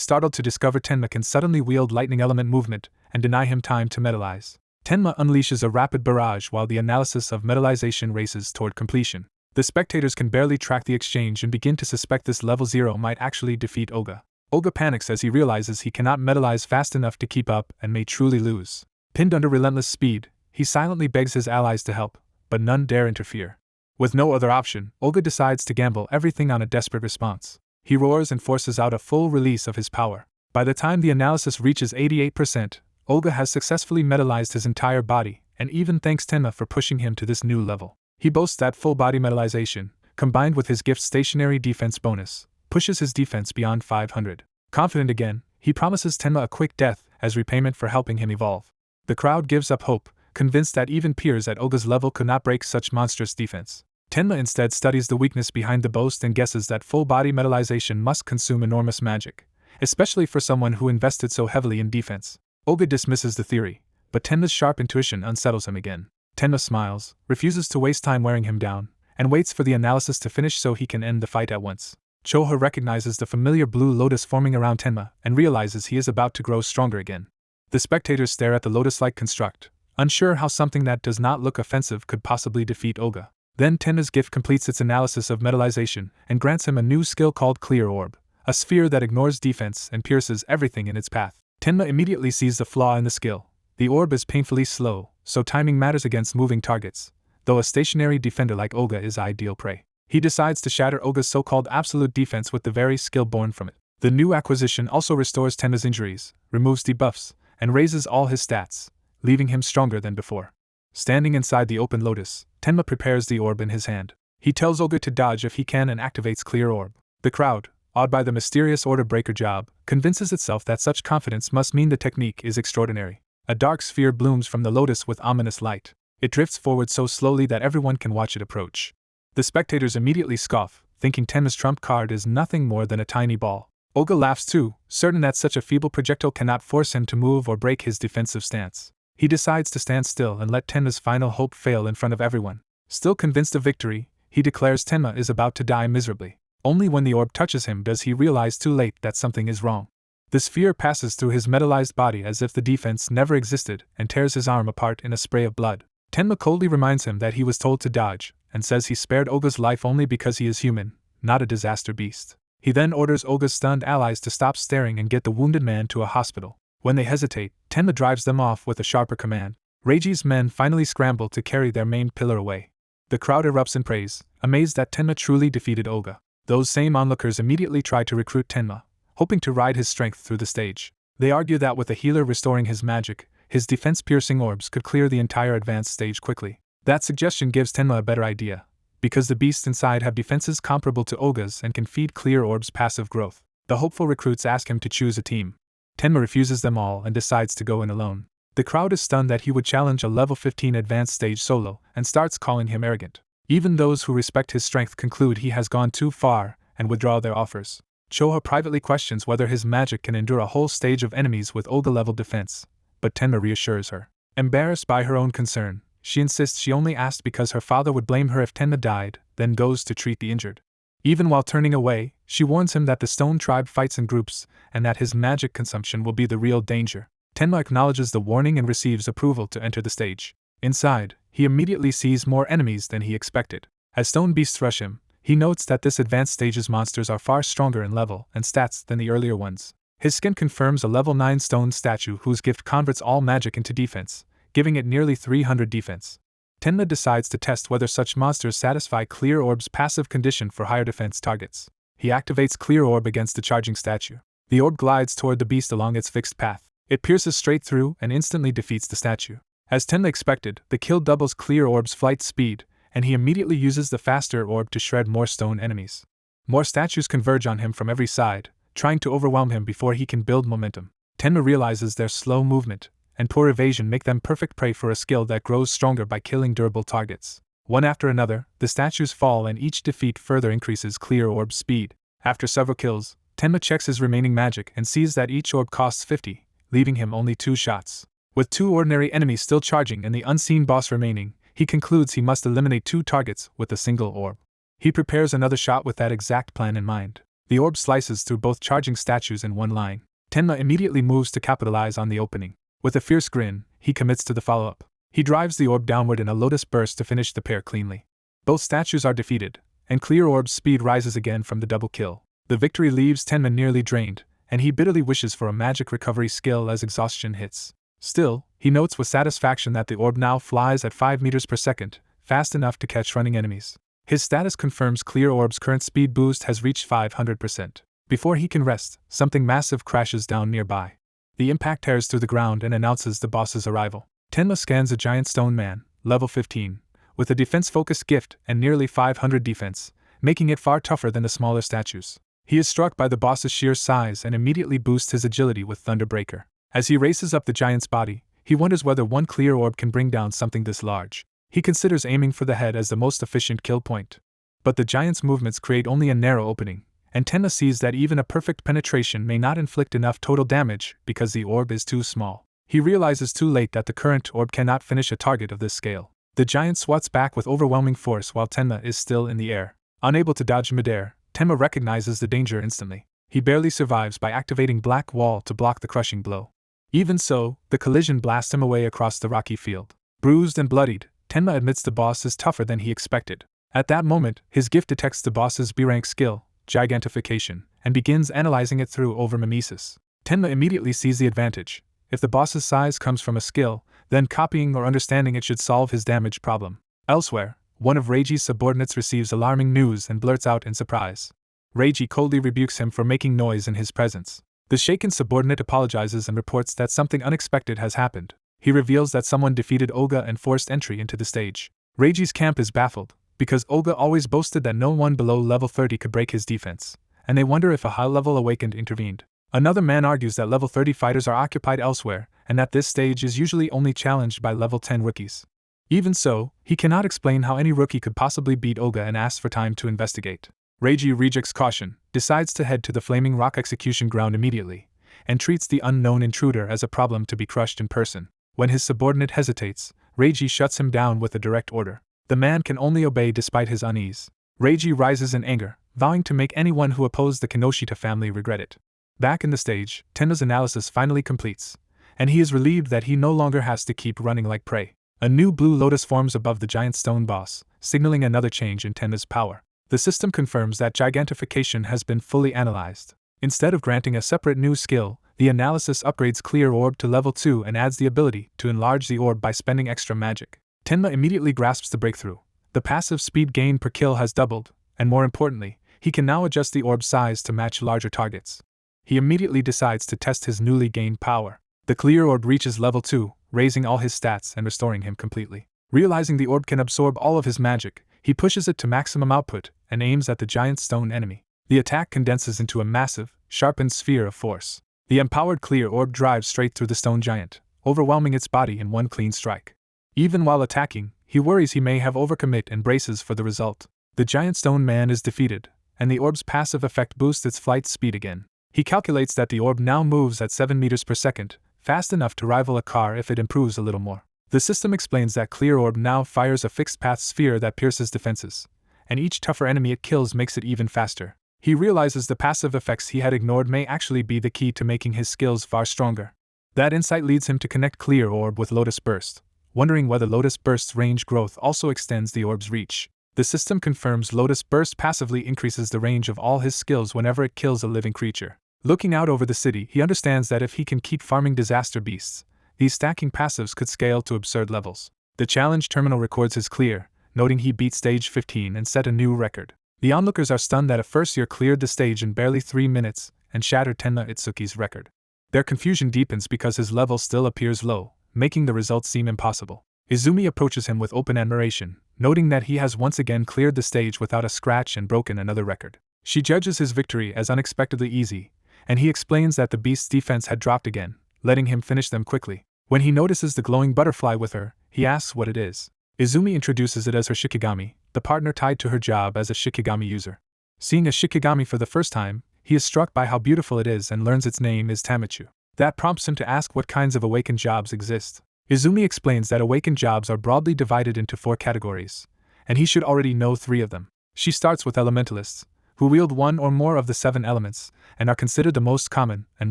startled to discover Tenma can suddenly wield lightning element movement and deny him time to metallize. Tenma unleashes a rapid barrage while the analysis of metallization races toward completion. The spectators can barely track the exchange and begin to suspect this level 0 might actually defeat Olga. Olga panics as he realizes he cannot metallize fast enough to keep up and may truly lose. Pinned under relentless speed, he silently begs his allies to help, but none dare interfere. With no other option, Olga decides to gamble everything on a desperate response. He roars and forces out a full release of his power. By the time the analysis reaches 88%, Olga has successfully metallized his entire body, and even thanks Tenma for pushing him to this new level. He boasts that full-body metallization, combined with his gift's stationary defense bonus, pushes his defense beyond 500. Confident again, he promises Tenma a quick death as repayment for helping him evolve. The crowd gives up hope, convinced that even peers at Olga's level could not break such monstrous defense. Tenma instead studies the weakness behind the boast and guesses that full-body metallization must consume enormous magic, especially for someone who invested so heavily in defense. Olga dismisses the theory, but Tenma's sharp intuition unsettles him again. Tenma smiles, refuses to waste time wearing him down, and waits for the analysis to finish so he can end the fight at once. Choha recognizes the familiar blue lotus forming around Tenma and realizes he is about to grow stronger again. The spectators stare at the lotus-like construct, unsure how something that does not look offensive could possibly defeat Olga. Then Tenma's gift completes its analysis of metallization and grants him a new skill called Clear Orb, a sphere that ignores defense and pierces everything in its path. Tenma immediately sees the flaw in the skill. The orb is painfully slow, so timing matters against moving targets, though a stationary defender like Olga is ideal prey. He decides to shatter Olga's so-called absolute defense with the very skill born from it. The new acquisition also restores Tenma's injuries, removes debuffs, and raises all his stats, leaving him stronger than before. Standing inside the open lotus, Tenma prepares the orb in his hand. He tells Olga to dodge if he can and activates Clear Orb. The crowd, awed by the mysterious order breaker job, convinces itself that such confidence must mean the technique is extraordinary. A dark sphere blooms from the lotus with ominous light. It drifts forward so slowly that everyone can watch it approach. The spectators immediately scoff, thinking Tenma's trump card is nothing more than a tiny ball. Olga laughs too, certain that such a feeble projectile cannot force him to move or break his defensive stance. He decides to stand still and let Tenma's final hope fail in front of everyone. Still convinced of victory, he declares Tenma is about to die miserably. Only when the orb touches him does he realize too late that something is wrong. The sphere passes through his metallized body as if the defense never existed and tears his arm apart in a spray of blood. Tenma coldly reminds him that he was told to dodge, and says he spared Olga's life only because he is human, not a disaster beast. He then orders Olga's stunned allies to stop staring and get the wounded man to a hospital. When they hesitate, Tenma drives them off with a sharper command. Reiji's men finally scramble to carry their maimed pillar away. The crowd erupts in praise, amazed that Tenma truly defeated Olga. Those same onlookers immediately try to recruit Tenma, hoping to ride his strength through the stage. They argue that with a healer restoring his magic, his defense-piercing orbs could clear the entire advanced stage quickly. That suggestion gives Tenma a better idea, because the beasts inside have defenses comparable to Olga's and can feed Clear Orb's passive growth. The hopeful recruits ask him to choose a team. Tenma refuses them all and decides to go in alone. The crowd is stunned that he would challenge a level 15 advanced stage solo and starts calling him arrogant. Even those who respect his strength conclude he has gone too far and withdraw their offers. Choha privately questions whether his magic can endure a whole stage of enemies with Olga-level defense, but Tenma reassures her. Embarrassed by her own concern, she insists she only asked because her father would blame her if Tenma died, then goes to treat the injured. Even while turning away, she warns him that the Stone Tribe fights in groups and that his magic consumption will be the real danger. Tenma acknowledges the warning and receives approval to enter the stage. Inside, he immediately sees more enemies than he expected. As stone beasts rush him, he notes that this advanced stage's monsters are far stronger in level and stats than the earlier ones. His skin confirms a level 9 stone statue whose gift converts all magic into defense, giving it nearly 300 defense. Tenma decides to test whether such monsters satisfy Clear Orb's passive condition for higher defense targets. He activates Clear Orb against the charging statue. The orb glides toward the beast along its fixed path. It pierces straight through and instantly defeats the statue. As Tenma expected, the kill doubles Clear Orb's flight speed, and he immediately uses the faster orb to shred more stone enemies. More statues converge on him from every side, trying to overwhelm him before he can build momentum. Tenma realizes their slow movement and poor evasion make them perfect prey for a skill that grows stronger by killing durable targets. One after another, the statues fall and each defeat further increases Clear Orb's speed. After several kills, Tenma checks his remaining magic and sees that each orb costs 50, leaving him only 2 shots. With 2 ordinary enemies still charging and the unseen boss remaining, he concludes he must eliminate 2 targets with a single orb. He prepares another shot with that exact plan in mind. The orb slices through both charging statues in one line. Tenma immediately moves to capitalize on the opening. With a fierce grin, he commits to the follow-up. He drives the orb downward in a lotus burst to finish the pair cleanly. Both statues are defeated, and Clear Orb's speed rises again from the double kill. The victory leaves Tenma nearly drained, and he bitterly wishes for a magic recovery skill as exhaustion hits. Still, he notes with satisfaction that the orb now flies at 5 meters per second, fast enough to catch running enemies. His status confirms Clear Orb's current speed boost has reached 500%. Before he can rest, something massive crashes down nearby. The impact tears through the ground and announces the boss's arrival. Tenma scans a giant stone man, level 15, with a defense-focused gift and nearly 500 defense, making it far tougher than the smaller statues. He is struck by the boss's sheer size and immediately boosts his agility with Thunderbreaker. As he races up the giant's body, he wonders whether one clear orb can bring down something this large. He considers aiming for the head as the most efficient kill point. But the giant's movements create only a narrow opening, and Tenma sees that even a perfect penetration may not inflict enough total damage because the orb is too small. He realizes too late that the current orb cannot finish a target of this scale. The giant swats back with overwhelming force while Tenma is still in the air. Unable to dodge midair, Tenma recognizes the danger instantly. He barely survives by activating Black Wall to block the crushing blow. Even so, the collision blasts him away across the rocky field. Bruised and bloodied, Tenma admits the boss is tougher than he expected. At that moment, his gift detects the boss's B-rank skill, Gigantification, and begins analyzing it through overmimesis. Tenma immediately sees the advantage. If the boss's size comes from a skill, then copying or understanding it should solve his damage problem. Elsewhere, one of Reiji's subordinates receives alarming news and blurts out in surprise. Reiji coldly rebukes him for making noise in his presence. The shaken subordinate apologizes and reports that something unexpected has happened. He reveals that someone defeated Olga and forced entry into the stage. Reiji's camp is baffled, because Olga always boasted that no one below level 30 could break his defense, and they wonder if a high-level awakened intervened. Another man argues that level 30 fighters are occupied elsewhere, and that this stage is usually only challenged by level 10 rookies. Even so, he cannot explain how any rookie could possibly beat Olga and asks for time to investigate. Reiji rejects caution, decides to head to the Flaming Rock execution ground immediately, and treats the unknown intruder as a problem to be crushed in person. When his subordinate hesitates, Reiji shuts him down with a direct order. The man can only obey despite his unease. Reiji rises in anger, vowing to make anyone who opposed the Kinoshita family regret it. Back in the stage, Tenma's analysis finally completes, and he is relieved that he no longer has to keep running like prey. A new blue lotus forms above the giant stone boss, signaling another change in Tenma's power. The system confirms that Gigantification has been fully analyzed. Instead of granting a separate new skill, the analysis upgrades Clear Orb to level 2 and adds the ability to enlarge the orb by spending extra magic. Tenma immediately grasps the breakthrough. The passive speed gain per kill has doubled, and more importantly, he can now adjust the orb's size to match larger targets. He immediately decides to test his newly gained power. The Clear Orb reaches level 2, raising all his stats and restoring him completely. Realizing the orb can absorb all of his magic, he pushes it to maximum output and aims at the giant stone enemy. The attack condenses into a massive, sharpened sphere of force. The empowered Clear Orb drives straight through the stone giant, overwhelming its body in one clean strike. Even while attacking, he worries he may have overcommit and braces for the result. The giant stone man is defeated, and the orb's passive effect boosts its flight speed again. He calculates that the orb now moves at 7 meters per second, fast enough to rival a car if it improves a little more. The system explains that Clear Orb now fires a fixed-path sphere that pierces defenses, and each tougher enemy it kills makes it even faster. He realizes the passive effects he had ignored may actually be the key to making his skills far stronger. That insight leads him to connect Clear Orb with Lotus Burst, wondering whether Lotus Burst's range growth also extends the orb's reach. The system confirms Lotus Burst passively increases the range of all his skills whenever it kills a living creature. Looking out over the city, he understands that if he can keep farming disaster beasts, these stacking passives could scale to absurd levels. The challenge terminal records his clear, noting he beat stage 15 and set a new record. The onlookers are stunned that a first year cleared the stage in barely 3 minutes and shattered Tenma Itsuki's record. Their confusion deepens because his level still appears low, making the results seem impossible. Izumi approaches him with open admiration, noting that he has once again cleared the stage without a scratch and broken another record. She judges his victory as unexpectedly easy, and he explains that the beast's defense had dropped again, letting him finish them quickly. When he notices the glowing butterfly with her, he asks what it is. Izumi introduces it as her Shikigami, the partner tied to her job as a Shikigami user. Seeing a Shikigami for the first time, he is struck by how beautiful it is and learns its name is Tamachu. That prompts him to ask what kinds of awakened jobs exist. Izumi explains that awakened jobs are broadly divided into 4 categories, and he should already know 3 of them. She starts with elementalists, who wield 1 or more of the 7 elements, and are considered the most common and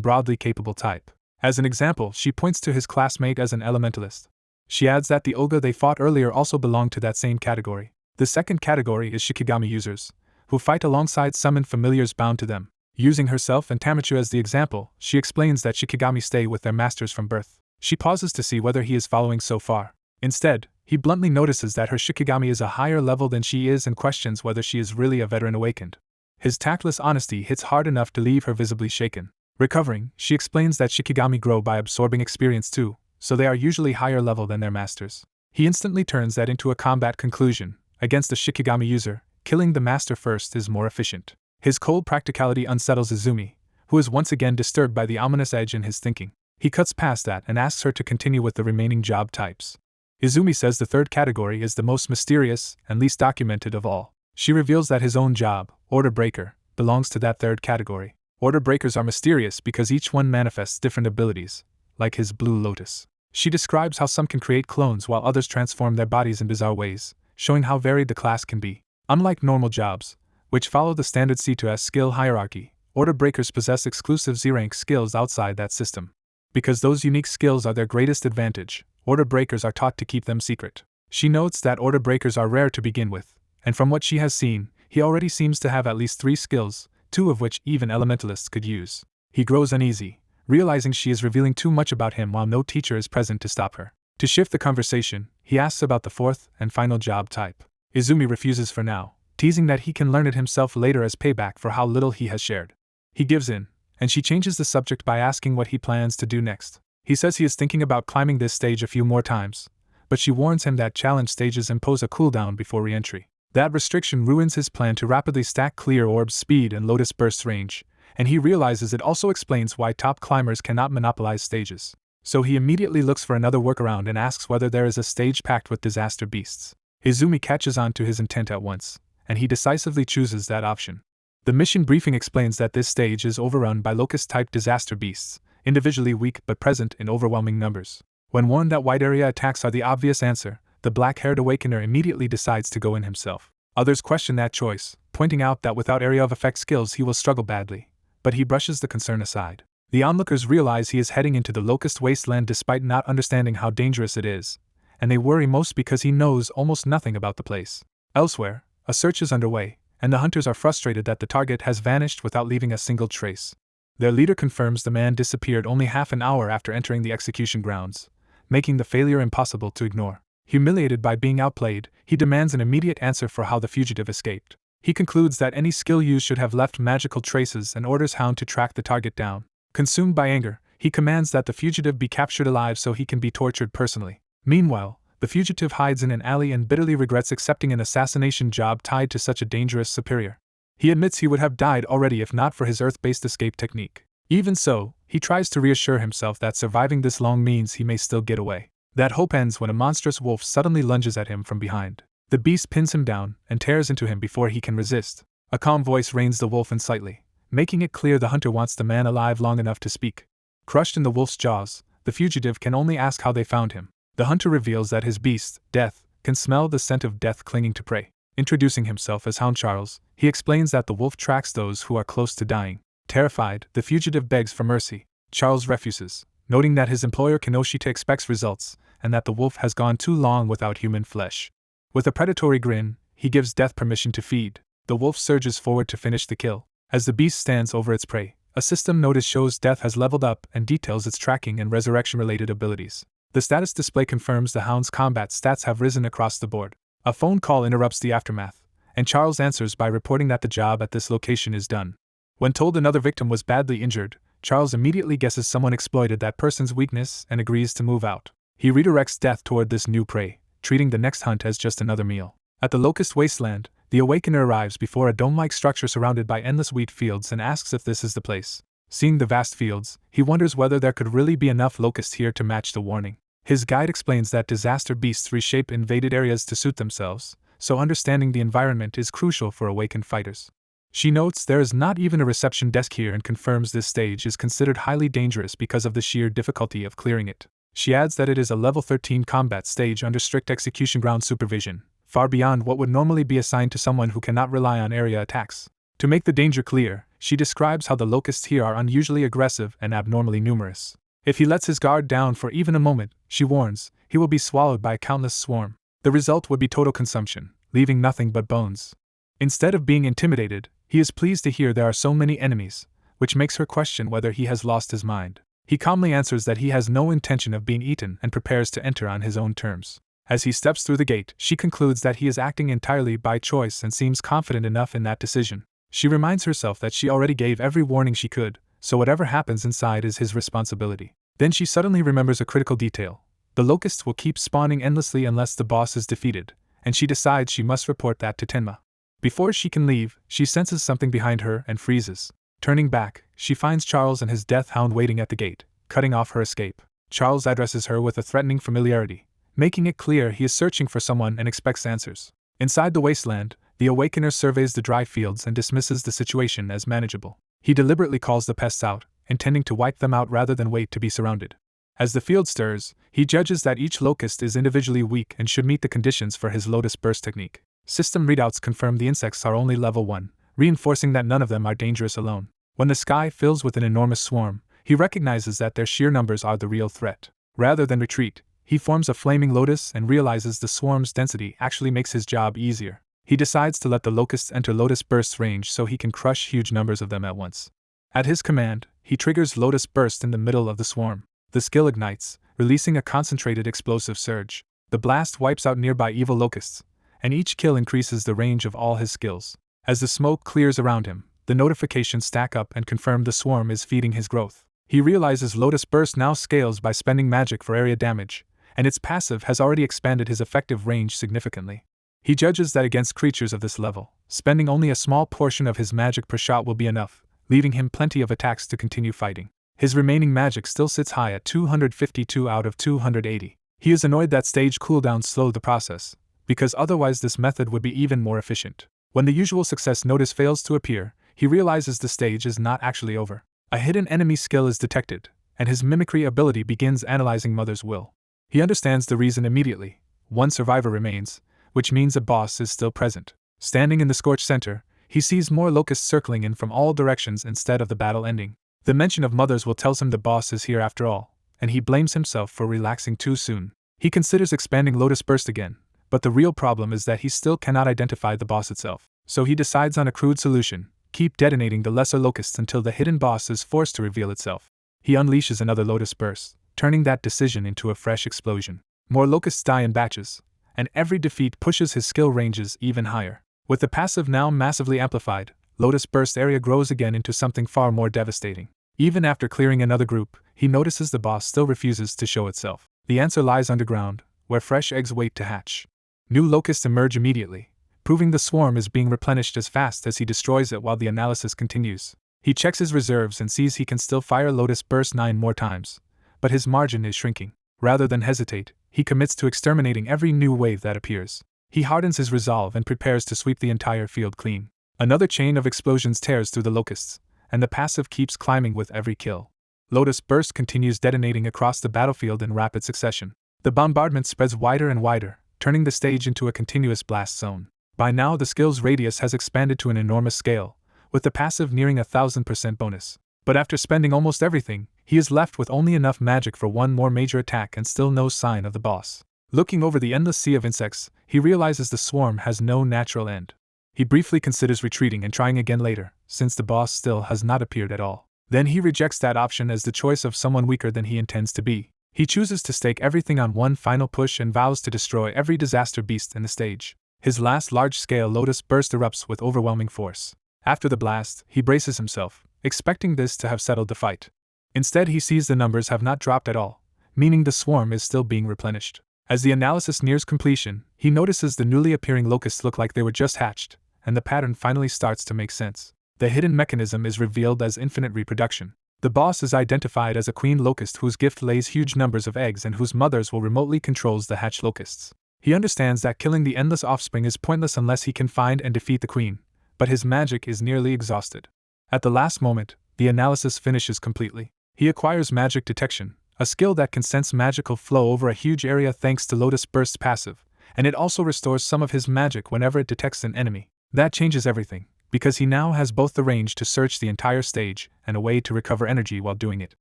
broadly capable type. As an example, she points to his classmate as an elementalist. She adds that the Oga they fought earlier also belonged to that same category. The second category is Shikigami users, who fight alongside summoned familiars bound to them. Using herself and Tamachu as the example, she explains that Shikigami stay with their masters from birth. She pauses to see whether he is following so far. Instead, he bluntly notices that her Shikigami is a higher level than she is and questions whether she is really a veteran awakened. His tactless honesty hits hard enough to leave her visibly shaken. Recovering, she explains that Shikigami grow by absorbing experience too, so they are usually higher level than their masters. He instantly turns that into a combat conclusion. Against a Shikigami user, killing the master first is more efficient. His cold practicality unsettles Izumi, who is once again disturbed by the ominous edge in his thinking. He cuts past that and asks her to continue with the remaining job types. Izumi says the third category is the most mysterious and least documented of all. She reveals that his own job, Order Breaker, belongs to that third category. Order Breakers are mysterious because each one manifests different abilities, like his Blue Lotus. She describes how some can create clones while others transform their bodies in bizarre ways, showing how varied the class can be. Unlike normal jobs, which follow the standard C to S skill hierarchy, Order Breakers possess exclusive Z-rank skills outside that system. Because those unique skills are their greatest advantage, Order Breakers are taught to keep them secret. She notes that Order Breakers are rare to begin with, and from what she has seen, he already seems to have at least 3 skills, 2 of which even elementalists could use. He grows uneasy, realizing she is revealing too much about him while no teacher is present to stop her. To shift the conversation, he asks about the 4th and final job type. Izumi refuses for now, teasing that he can learn it himself later as payback for how little he has shared. He gives in, and she changes the subject by asking what he plans to do next. He says he is thinking about climbing this stage a few more times, but she warns him that challenge stages impose a cooldown before re-entry. That restriction ruins his plan to rapidly stack Clear Orb's speed and Lotus Burst's range, and he realizes it also explains why top climbers cannot monopolize stages. So he immediately looks for another workaround and asks whether there is a stage packed with disaster beasts. Izumi catches on to his intent at once, and he decisively chooses that option. The mission briefing explains that this stage is overrun by locust-type disaster beasts, individually weak but present in overwhelming numbers. When warned that wide area attacks are the obvious answer, the black-haired awakener immediately decides to go in himself. Others question that choice, pointing out that without area of effect skills he will struggle badly, but he brushes the concern aside. The onlookers realize he is heading into the locust wasteland despite not understanding how dangerous it is, and they worry most because he knows almost nothing about the place. Elsewhere, a search is underway, and the hunters are frustrated that the target has vanished without leaving a single trace. Their leader confirms the man disappeared only half an hour after entering the execution grounds, making the failure impossible to ignore. Humiliated by being outplayed, he demands an immediate answer for how the fugitive escaped. He concludes that any skill used should have left magical traces and orders Hound to track the target down. Consumed by anger, he commands that the fugitive be captured alive so he can be tortured personally. Meanwhile, the fugitive hides in an alley and bitterly regrets accepting an assassination job tied to such a dangerous superior. He admits he would have died already if not for his Earth-based escape technique. Even so, he tries to reassure himself that surviving this long means he may still get away. That hope ends when a monstrous wolf suddenly lunges at him from behind. The beast pins him down and tears into him before he can resist. A calm voice reins the wolf in slightly, making it clear the hunter wants the man alive long enough to speak. Crushed in the wolf's jaws, the fugitive can only ask how they found him. The hunter reveals that his beast, Death, can smell the scent of death clinging to prey. Introducing himself as Hound Charles, he explains that the wolf tracks those who are close to dying. Terrified, the fugitive begs for mercy. Charles refuses, noting that his employer Kinoshita expects results, and that the wolf has gone too long without human flesh. With a predatory grin, he gives Death permission to feed. The wolf surges forward to finish the kill. As the beast stands over its prey, a system notice shows Death has leveled up and details its tracking and resurrection-related abilities. The status display confirms the Hound's combat stats have risen across the board. A phone call interrupts the aftermath, and Charles answers by reporting that the job at this location is done. When told another victim was badly injured, Charles immediately guesses someone exploited that person's weakness and agrees to move out. He redirects Death toward this new prey, treating the next hunt as just another meal. At the Locust Wasteland, the Awakener arrives before a dome-like structure surrounded by endless wheat fields and asks if this is the place. Seeing the vast fields, he wonders whether there could really be enough locusts here to match the warning. His guide explains that disaster beasts reshape invaded areas to suit themselves, so understanding the environment is crucial for awakened fighters. She notes there is not even a reception desk here and confirms this stage is considered highly dangerous because of the sheer difficulty of clearing it. She adds that it is a level 13 combat stage under strict execution ground supervision, far beyond what would normally be assigned to someone who cannot rely on area attacks. To make the danger clear, she describes how the locusts here are unusually aggressive and abnormally numerous. If he lets his guard down for even a moment, she warns, he will be swallowed by a countless swarm. The result would be total consumption, leaving nothing but bones. Instead of being intimidated, he is pleased to hear there are so many enemies, which makes her question whether he has lost his mind. He calmly answers that he has no intention of being eaten and prepares to enter on his own terms. As he steps through the gate, she concludes that he is acting entirely by choice and seems confident enough in that decision. She reminds herself that she already gave every warning she could, so whatever happens inside is his responsibility. Then she suddenly remembers a critical detail. The locusts will keep spawning endlessly unless the boss is defeated, and she decides she must report that to Tenma. Before she can leave, she senses something behind her and freezes. Turning back, she finds Charles and his death hound waiting at the gate, cutting off her escape. Charles addresses her with a threatening familiarity, making it clear he is searching for someone and expects answers. Inside the wasteland, the Awakener surveys the dry fields and dismisses the situation as manageable. He deliberately calls the pests out, intending to wipe them out rather than wait to be surrounded. As the field stirs, he judges that each locust is individually weak and should meet the conditions for his Lotus Burst technique. System readouts confirm the insects are only level 1, reinforcing that none of them are dangerous alone. When the sky fills with an enormous swarm, he recognizes that their sheer numbers are the real threat. Rather than retreat, he forms a flaming lotus and realizes the swarm's density actually makes his job easier. He decides to let the locusts enter Lotus Burst's range so he can crush huge numbers of them at once. At his command, he triggers Lotus Burst in the middle of the swarm. The skill ignites, releasing a concentrated explosive surge. The blast wipes out nearby evil locusts, and each kill increases the range of all his skills. As the smoke clears around him, the notifications stack up and confirm the swarm is feeding his growth. He realizes Lotus Burst now scales by spending magic for area damage, and its passive has already expanded his effective range significantly. He judges that against creatures of this level, spending only a small portion of his magic per shot will be enough, leaving him plenty of attacks to continue fighting. His remaining magic still sits high at 252 out of 280. He is annoyed that stage cooldowns slowed the process, because otherwise this method would be even more efficient. When the usual success notice fails to appear, he realizes the stage is not actually over. A hidden enemy skill is detected, and his mimicry ability begins analyzing Mother's will. He understands the reason immediately. One survivor remains, which means a boss is still present. Standing in the scorched center, he sees more locusts circling in from all directions instead of the battle ending. The mention of Mother's will tells him the boss is here after all, and he blames himself for relaxing too soon. He considers expanding Lotus Burst again, but the real problem is that he still cannot identify the boss itself. So he decides on a crude solution: keep detonating the lesser locusts until the hidden boss is forced to reveal itself. He unleashes another Lotus Burst, turning that decision into a fresh explosion. More locusts die in batches, and every defeat pushes his skill ranges even higher. With the passive now massively amplified, Lotus Burst area grows again into something far more devastating. Even after clearing another group, he notices the boss still refuses to show itself. The answer lies underground, where fresh eggs wait to hatch. New locusts emerge immediately, proving the swarm is being replenished as fast as he destroys it while the analysis continues. He checks his reserves and sees he can still fire Lotus Burst 9 more times, but his margin is shrinking. Rather than hesitate, he commits to exterminating every new wave that appears. He hardens his resolve and prepares to sweep the entire field clean. Another chain of explosions tears through the locusts, and the passive keeps climbing with every kill. Lotus Burst continues detonating across the battlefield in rapid succession. The bombardment spreads wider and wider, turning the stage into a continuous blast zone. By now the skill's radius has expanded to an enormous scale, with the passive nearing 1000% bonus. But after spending almost everything, he is left with only enough magic for one more major attack and still no sign of the boss. Looking over the endless sea of insects, he realizes the swarm has no natural end. He briefly considers retreating and trying again later, since the boss still has not appeared at all. Then he rejects that option as the choice of someone weaker than he intends to be. He chooses to stake everything on one final push and vows to destroy every disaster beast in the stage. His last large-scale Lotus Burst erupts with overwhelming force. After the blast, he braces himself, expecting this to have settled the fight. Instead, he sees the numbers have not dropped at all, meaning the swarm is still being replenished. As the analysis nears completion, he notices the newly appearing locusts look like they were just hatched, and the pattern finally starts to make sense. The hidden mechanism is revealed as infinite reproduction. The boss is identified as a queen locust whose gift lays huge numbers of eggs and whose mothers will remotely controls the hatched locusts. He understands that killing the endless offspring is pointless unless he can find and defeat the queen, but his magic is nearly exhausted. At the last moment, the analysis finishes completely. He acquires magic detection, a skill that can sense magical flow over a huge area thanks to Lotus Burst's passive, and it also restores some of his magic whenever it detects an enemy. That changes everything, because he now has both the range to search the entire stage and a way to recover energy while doing it.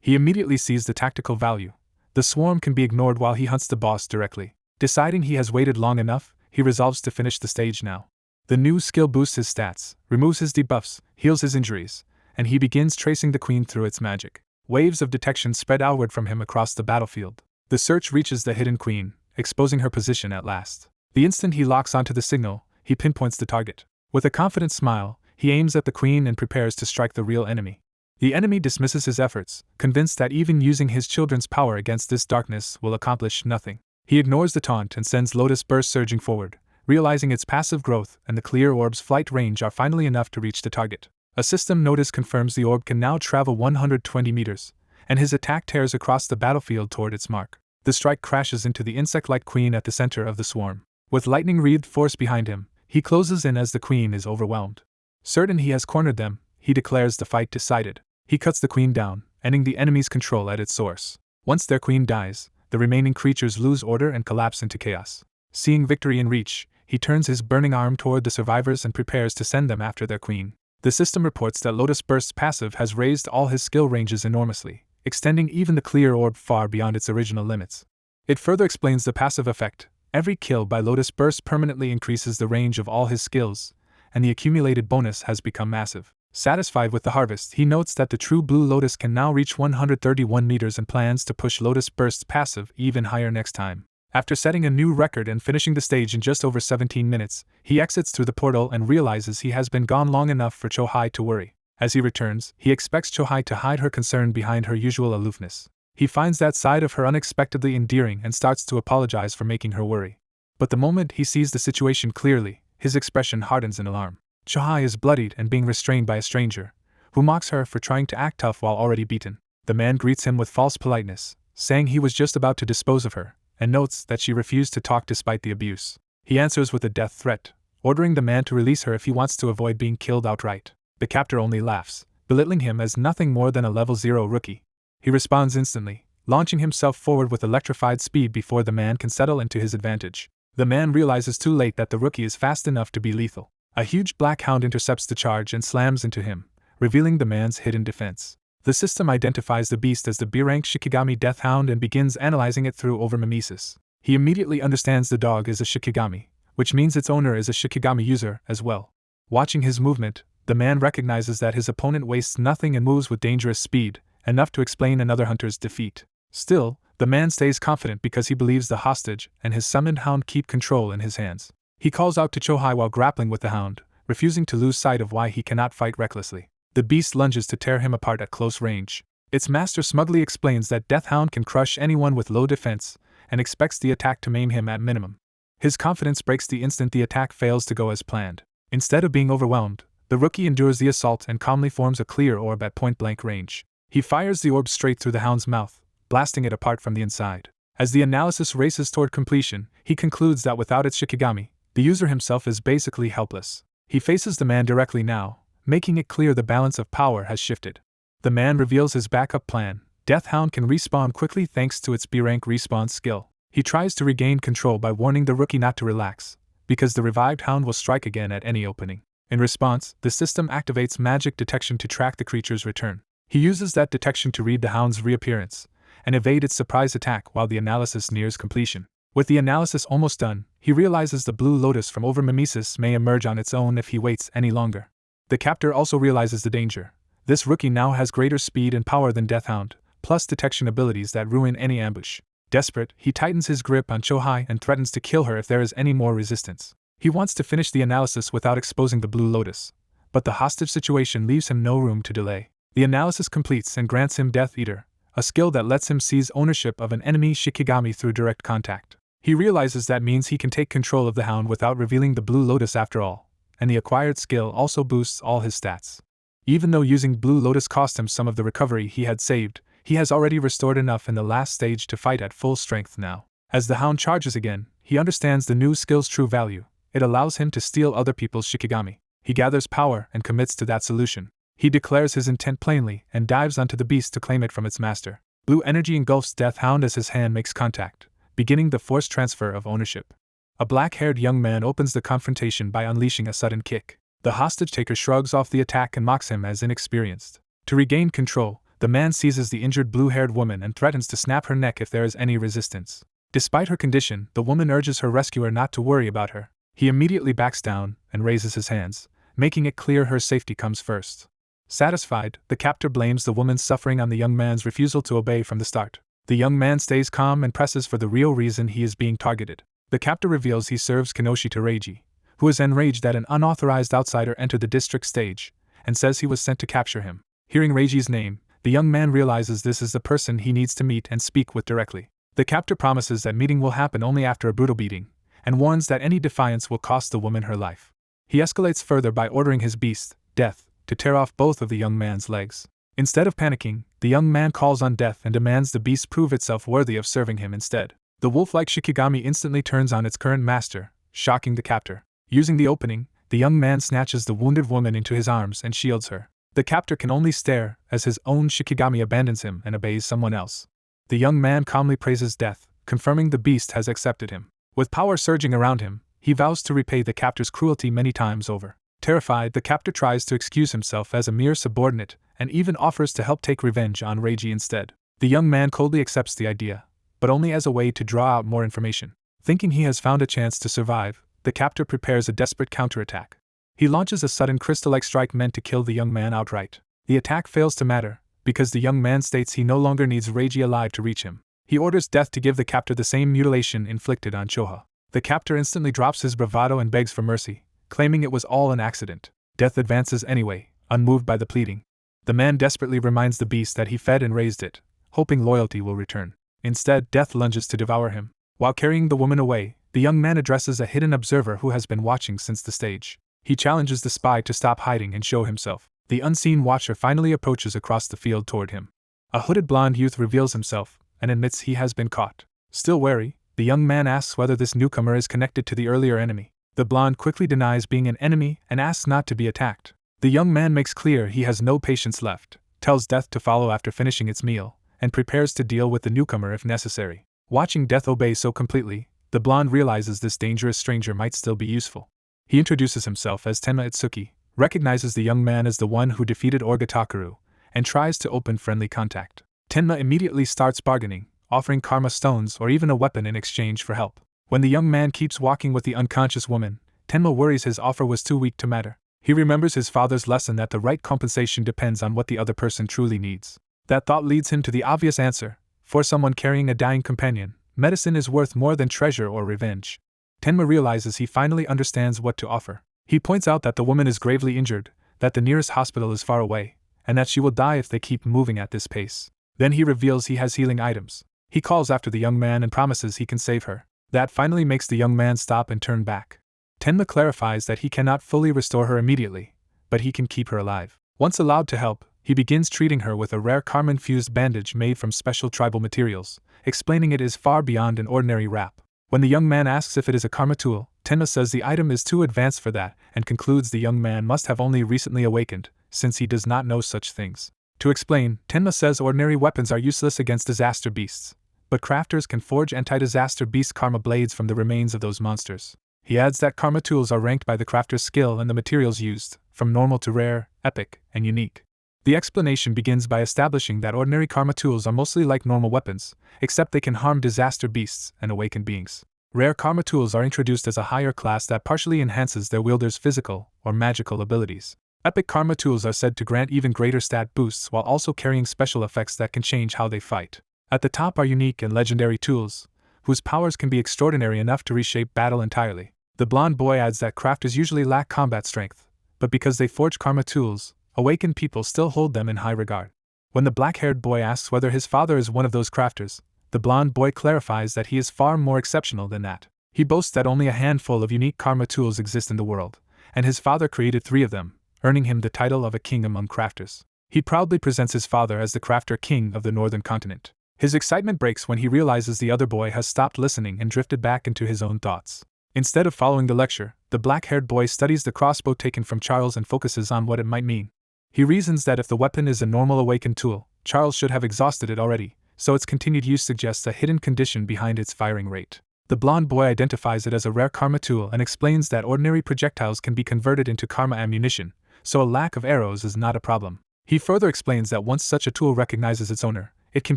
He immediately sees the tactical value. The swarm can be ignored while he hunts the boss directly. Deciding he has waited long enough, he resolves to finish the stage now. The new skill boosts his stats, removes his debuffs, heals his injuries, and he begins tracing the queen through its magic. Waves of detection spread outward from him across the battlefield. The search reaches the hidden queen, exposing her position at last. The instant he locks onto the signal, he pinpoints the target. With a confident smile, he aims at the queen and prepares to strike the real enemy. The enemy dismisses his efforts, convinced that even using his children's power against this darkness will accomplish nothing. He ignores the taunt and sends Lotus Burst surging forward, realizing its passive growth and the clear orb's flight range are finally enough to reach the target. A system notice confirms the orb can now travel 120 meters, and his attack tears across the battlefield toward its mark. The strike crashes into the insect-like queen at the center of the swarm. With lightning-wreathed force behind him, he closes in as the queen is overwhelmed. Certain he has cornered them, he declares the fight decided. He cuts the queen down, ending the enemy's control at its source. Once their queen dies, the remaining creatures lose order and collapse into chaos. Seeing victory in reach, he turns his burning arm toward the survivors and prepares to send them after their queen. The system reports that Lotus Burst's passive has raised all his skill ranges enormously, extending even the clear orb far beyond its original limits. It further explains the passive effect. Every kill by Lotus Burst permanently increases the range of all his skills, and the accumulated bonus has become massive. Satisfied with the harvest, he notes that the true Blue Lotus can now reach 131 meters and plans to push Lotus Burst's passive even higher next time. After setting a new record and finishing the stage in just over 17 minutes, he exits through the portal and realizes he has been gone long enough for Cho-Hai to worry. As he returns, he expects Cho-Hai to hide her concern behind her usual aloofness. He finds that side of her unexpectedly endearing and starts to apologize for making her worry. But the moment he sees the situation clearly, his expression hardens in alarm. Cho-Hai is bloodied and being restrained by a stranger, who mocks her for trying to act tough while already beaten. The man greets him with false politeness, saying he was just about to dispose of her, and notes that she refused to talk despite the abuse. He answers with a death threat, ordering the man to release her if he wants to avoid being killed outright. The captor only laughs, belittling him as nothing more than a level 0 rookie. He responds instantly, launching himself forward with electrified speed before the man can settle into his advantage. The man realizes too late that the rookie is fast enough to be lethal. A huge black hound intercepts the charge and slams into him, revealing the man's hidden defense. The system identifies the beast as the B-rank Shikigami Death Hound and begins analyzing it through overmimesis. He immediately understands the dog is a Shikigami, which means its owner is a Shikigami user as well. Watching his movement, the man recognizes that his opponent wastes nothing and moves with dangerous speed, enough to explain another hunter's defeat. Still, the man stays confident because he believes the hostage and his summoned hound keep control in his hands. He calls out to Cho-Hai while grappling with the hound, refusing to lose sight of why he cannot fight recklessly. The beast lunges to tear him apart at close range. Its master smugly explains that Death Hound can crush anyone with low defense, and expects the attack to maim him at minimum. His confidence breaks the instant the attack fails to go as planned. Instead of being overwhelmed, the rookie endures the assault and calmly forms a clear orb at point-blank range. He fires the orb straight through the hound's mouth, blasting it apart from the inside. As the analysis races toward completion, he concludes that without its Shikigami, the user himself is basically helpless. He faces the man directly now, making it clear the balance of power has shifted. The man reveals his backup plan. Death Hound can respawn quickly thanks to its B-rank respawn skill. He tries to regain control by warning the rookie not to relax, because the revived hound will strike again at any opening. In response, the system activates magic detection to track the creature's return. He uses that detection to read the hound's reappearance, and evade its surprise attack while the analysis nears completion. With the analysis almost done, he realizes the Blue Lotus from overmimesis may emerge on its own if he waits any longer. The captor also realizes the danger. This rookie now has greater speed and power than Death Hound, plus detection abilities that ruin any ambush. Desperate, he tightens his grip on Cho-Hai and threatens to kill her if there is any more resistance. He wants to finish the analysis without exposing the Blue Lotus, but the hostage situation leaves him no room to delay. The analysis completes and grants him Death Eater, a skill that lets him seize ownership of an enemy Shikigami through direct contact. He realizes that means he can take control of the hound without revealing the Blue Lotus after all, and the acquired skill also boosts all his stats. Even though using Blue Lotus cost him some of the recovery he had saved, he has already restored enough in the last stage to fight at full strength now. As the hound charges again, he understands the new skill's true value. It allows him to steal other people's Shikigami. He gathers power and commits to that solution. He declares his intent plainly and dives onto the beast to claim it from its master. Blue energy engulfs Death Hound as his hand makes contact, beginning the forced transfer of ownership. A black-haired young man opens the confrontation by unleashing a sudden kick. The hostage-taker shrugs off the attack and mocks him as inexperienced. To regain control, the man seizes the injured blue-haired woman and threatens to snap her neck if there is any resistance. Despite her condition, the woman urges her rescuer not to worry about her. He immediately backs down and raises his hands, making it clear her safety comes first. Satisfied, the captor blames the woman's suffering on the young man's refusal to obey from the start. The young man stays calm and presses for the real reason he is being targeted. The captor reveals he serves Kenoshi to Reiji, who is enraged that an unauthorized outsider entered the district stage, and says he was sent to capture him. Hearing Reiji's name, the young man realizes this is the person he needs to meet and speak with directly. The captor promises that meeting will happen only after a brutal beating, and warns that any defiance will cost the woman her life. He escalates further by ordering his beast, Death, to tear off both of the young man's legs. Instead of panicking, the young man calls on Death and demands the beast prove itself worthy of serving him instead. The wolf-like Shikigami instantly turns on its current master, shocking the captor. Using the opening, the young man snatches the wounded woman into his arms and shields her. The captor can only stare as his own Shikigami abandons him and obeys someone else. The young man calmly praises Death, confirming the beast has accepted him. With power surging around him, he vows to repay the captor's cruelty many times over. Terrified, the captor tries to excuse himself as a mere subordinate and even offers to help take revenge on Reiji instead. The young man coldly accepts the idea, but only as a way to draw out more information. Thinking he has found a chance to survive, the captor prepares a desperate counterattack. He launches a sudden crystal-like strike meant to kill the young man outright. The attack fails to matter, because the young man states he no longer needs Reiji alive to reach him. He orders Death to give the captor the same mutilation inflicted on Choha. The captor instantly drops his bravado and begs for mercy, claiming it was all an accident. Death advances anyway, unmoved by the pleading. The man desperately reminds the beast that he fed and raised it, hoping loyalty will return. Instead, Death lunges to devour him. While carrying the woman away, the young man addresses a hidden observer who has been watching since the stage. He challenges the spy to stop hiding and show himself. The unseen watcher finally approaches across the field toward him. A hooded blonde youth reveals himself and admits he has been caught. Still wary, the young man asks whether this newcomer is connected to the earlier enemy. The blonde quickly denies being an enemy and asks not to be attacked. The young man makes clear he has no patience left, tells Death to follow after finishing its meal, and prepares to deal with the newcomer if necessary. Watching Death obey so completely, the blonde realizes this dangerous stranger might still be useful. He introduces himself as Tenma Itsuki, recognizes the young man as the one who defeated Orga Takaru, and tries to open friendly contact. Tenma immediately starts bargaining, offering karma stones or even a weapon in exchange for help. When the young man keeps walking with the unconscious woman, Tenma worries his offer was too weak to matter. He remembers his father's lesson that the right compensation depends on what the other person truly needs. That thought leads him to the obvious answer: for someone carrying a dying companion, medicine is worth more than treasure or revenge. Tenma realizes he finally understands what to offer. He points out that the woman is gravely injured, that the nearest hospital is far away, and that she will die if they keep moving at this pace. Then he reveals he has healing items. He calls after the young man and promises he can save her. That finally makes the young man stop and turn back. Tenma clarifies that he cannot fully restore her immediately, but he can keep her alive. Once allowed to help, he begins treating her with a rare karma-infused bandage made from special tribal materials, explaining it is far beyond an ordinary wrap. When the young man asks if it is a karma tool, Tenma says the item is too advanced for that and concludes the young man must have only recently awakened, since he does not know such things. To explain, Tenma says ordinary weapons are useless against disaster beasts, but crafters can forge anti-disaster beast karma blades from the remains of those monsters. He adds that karma tools are ranked by the crafter's skill and the materials used, from normal to rare, epic, and unique. The explanation begins by establishing that ordinary karma tools are mostly like normal weapons, except they can harm disaster beasts and awakened beings. Rare karma tools are introduced as a higher class that partially enhances their wielder's physical or magical abilities. Epic karma tools are said to grant even greater stat boosts while also carrying special effects that can change how they fight. At the top are unique and legendary tools, whose powers can be extraordinary enough to reshape battle entirely. The blonde boy adds that crafters usually lack combat strength, but because they forge karma tools, awakened people still hold them in high regard. When the black-haired boy asks whether his father is one of those crafters, the blonde boy clarifies that he is far more exceptional than that. He boasts that only a handful of unique karma tools exist in the world, and his father created 3 of them, earning him the title of a king among crafters. He proudly presents his father as the crafter king of the northern continent. His excitement breaks when he realizes the other boy has stopped listening and drifted back into his own thoughts. Instead of following the lecture, the black-haired boy studies the crossbow taken from Charles and focuses on what it might mean. He reasons that if the weapon is a normal awakened tool, Charles should have exhausted it already, so its continued use suggests a hidden condition behind its firing rate. The blonde boy identifies it as a rare karma tool and explains that ordinary projectiles can be converted into karma ammunition, so a lack of arrows is not a problem. He further explains that once such a tool recognizes its owner, it can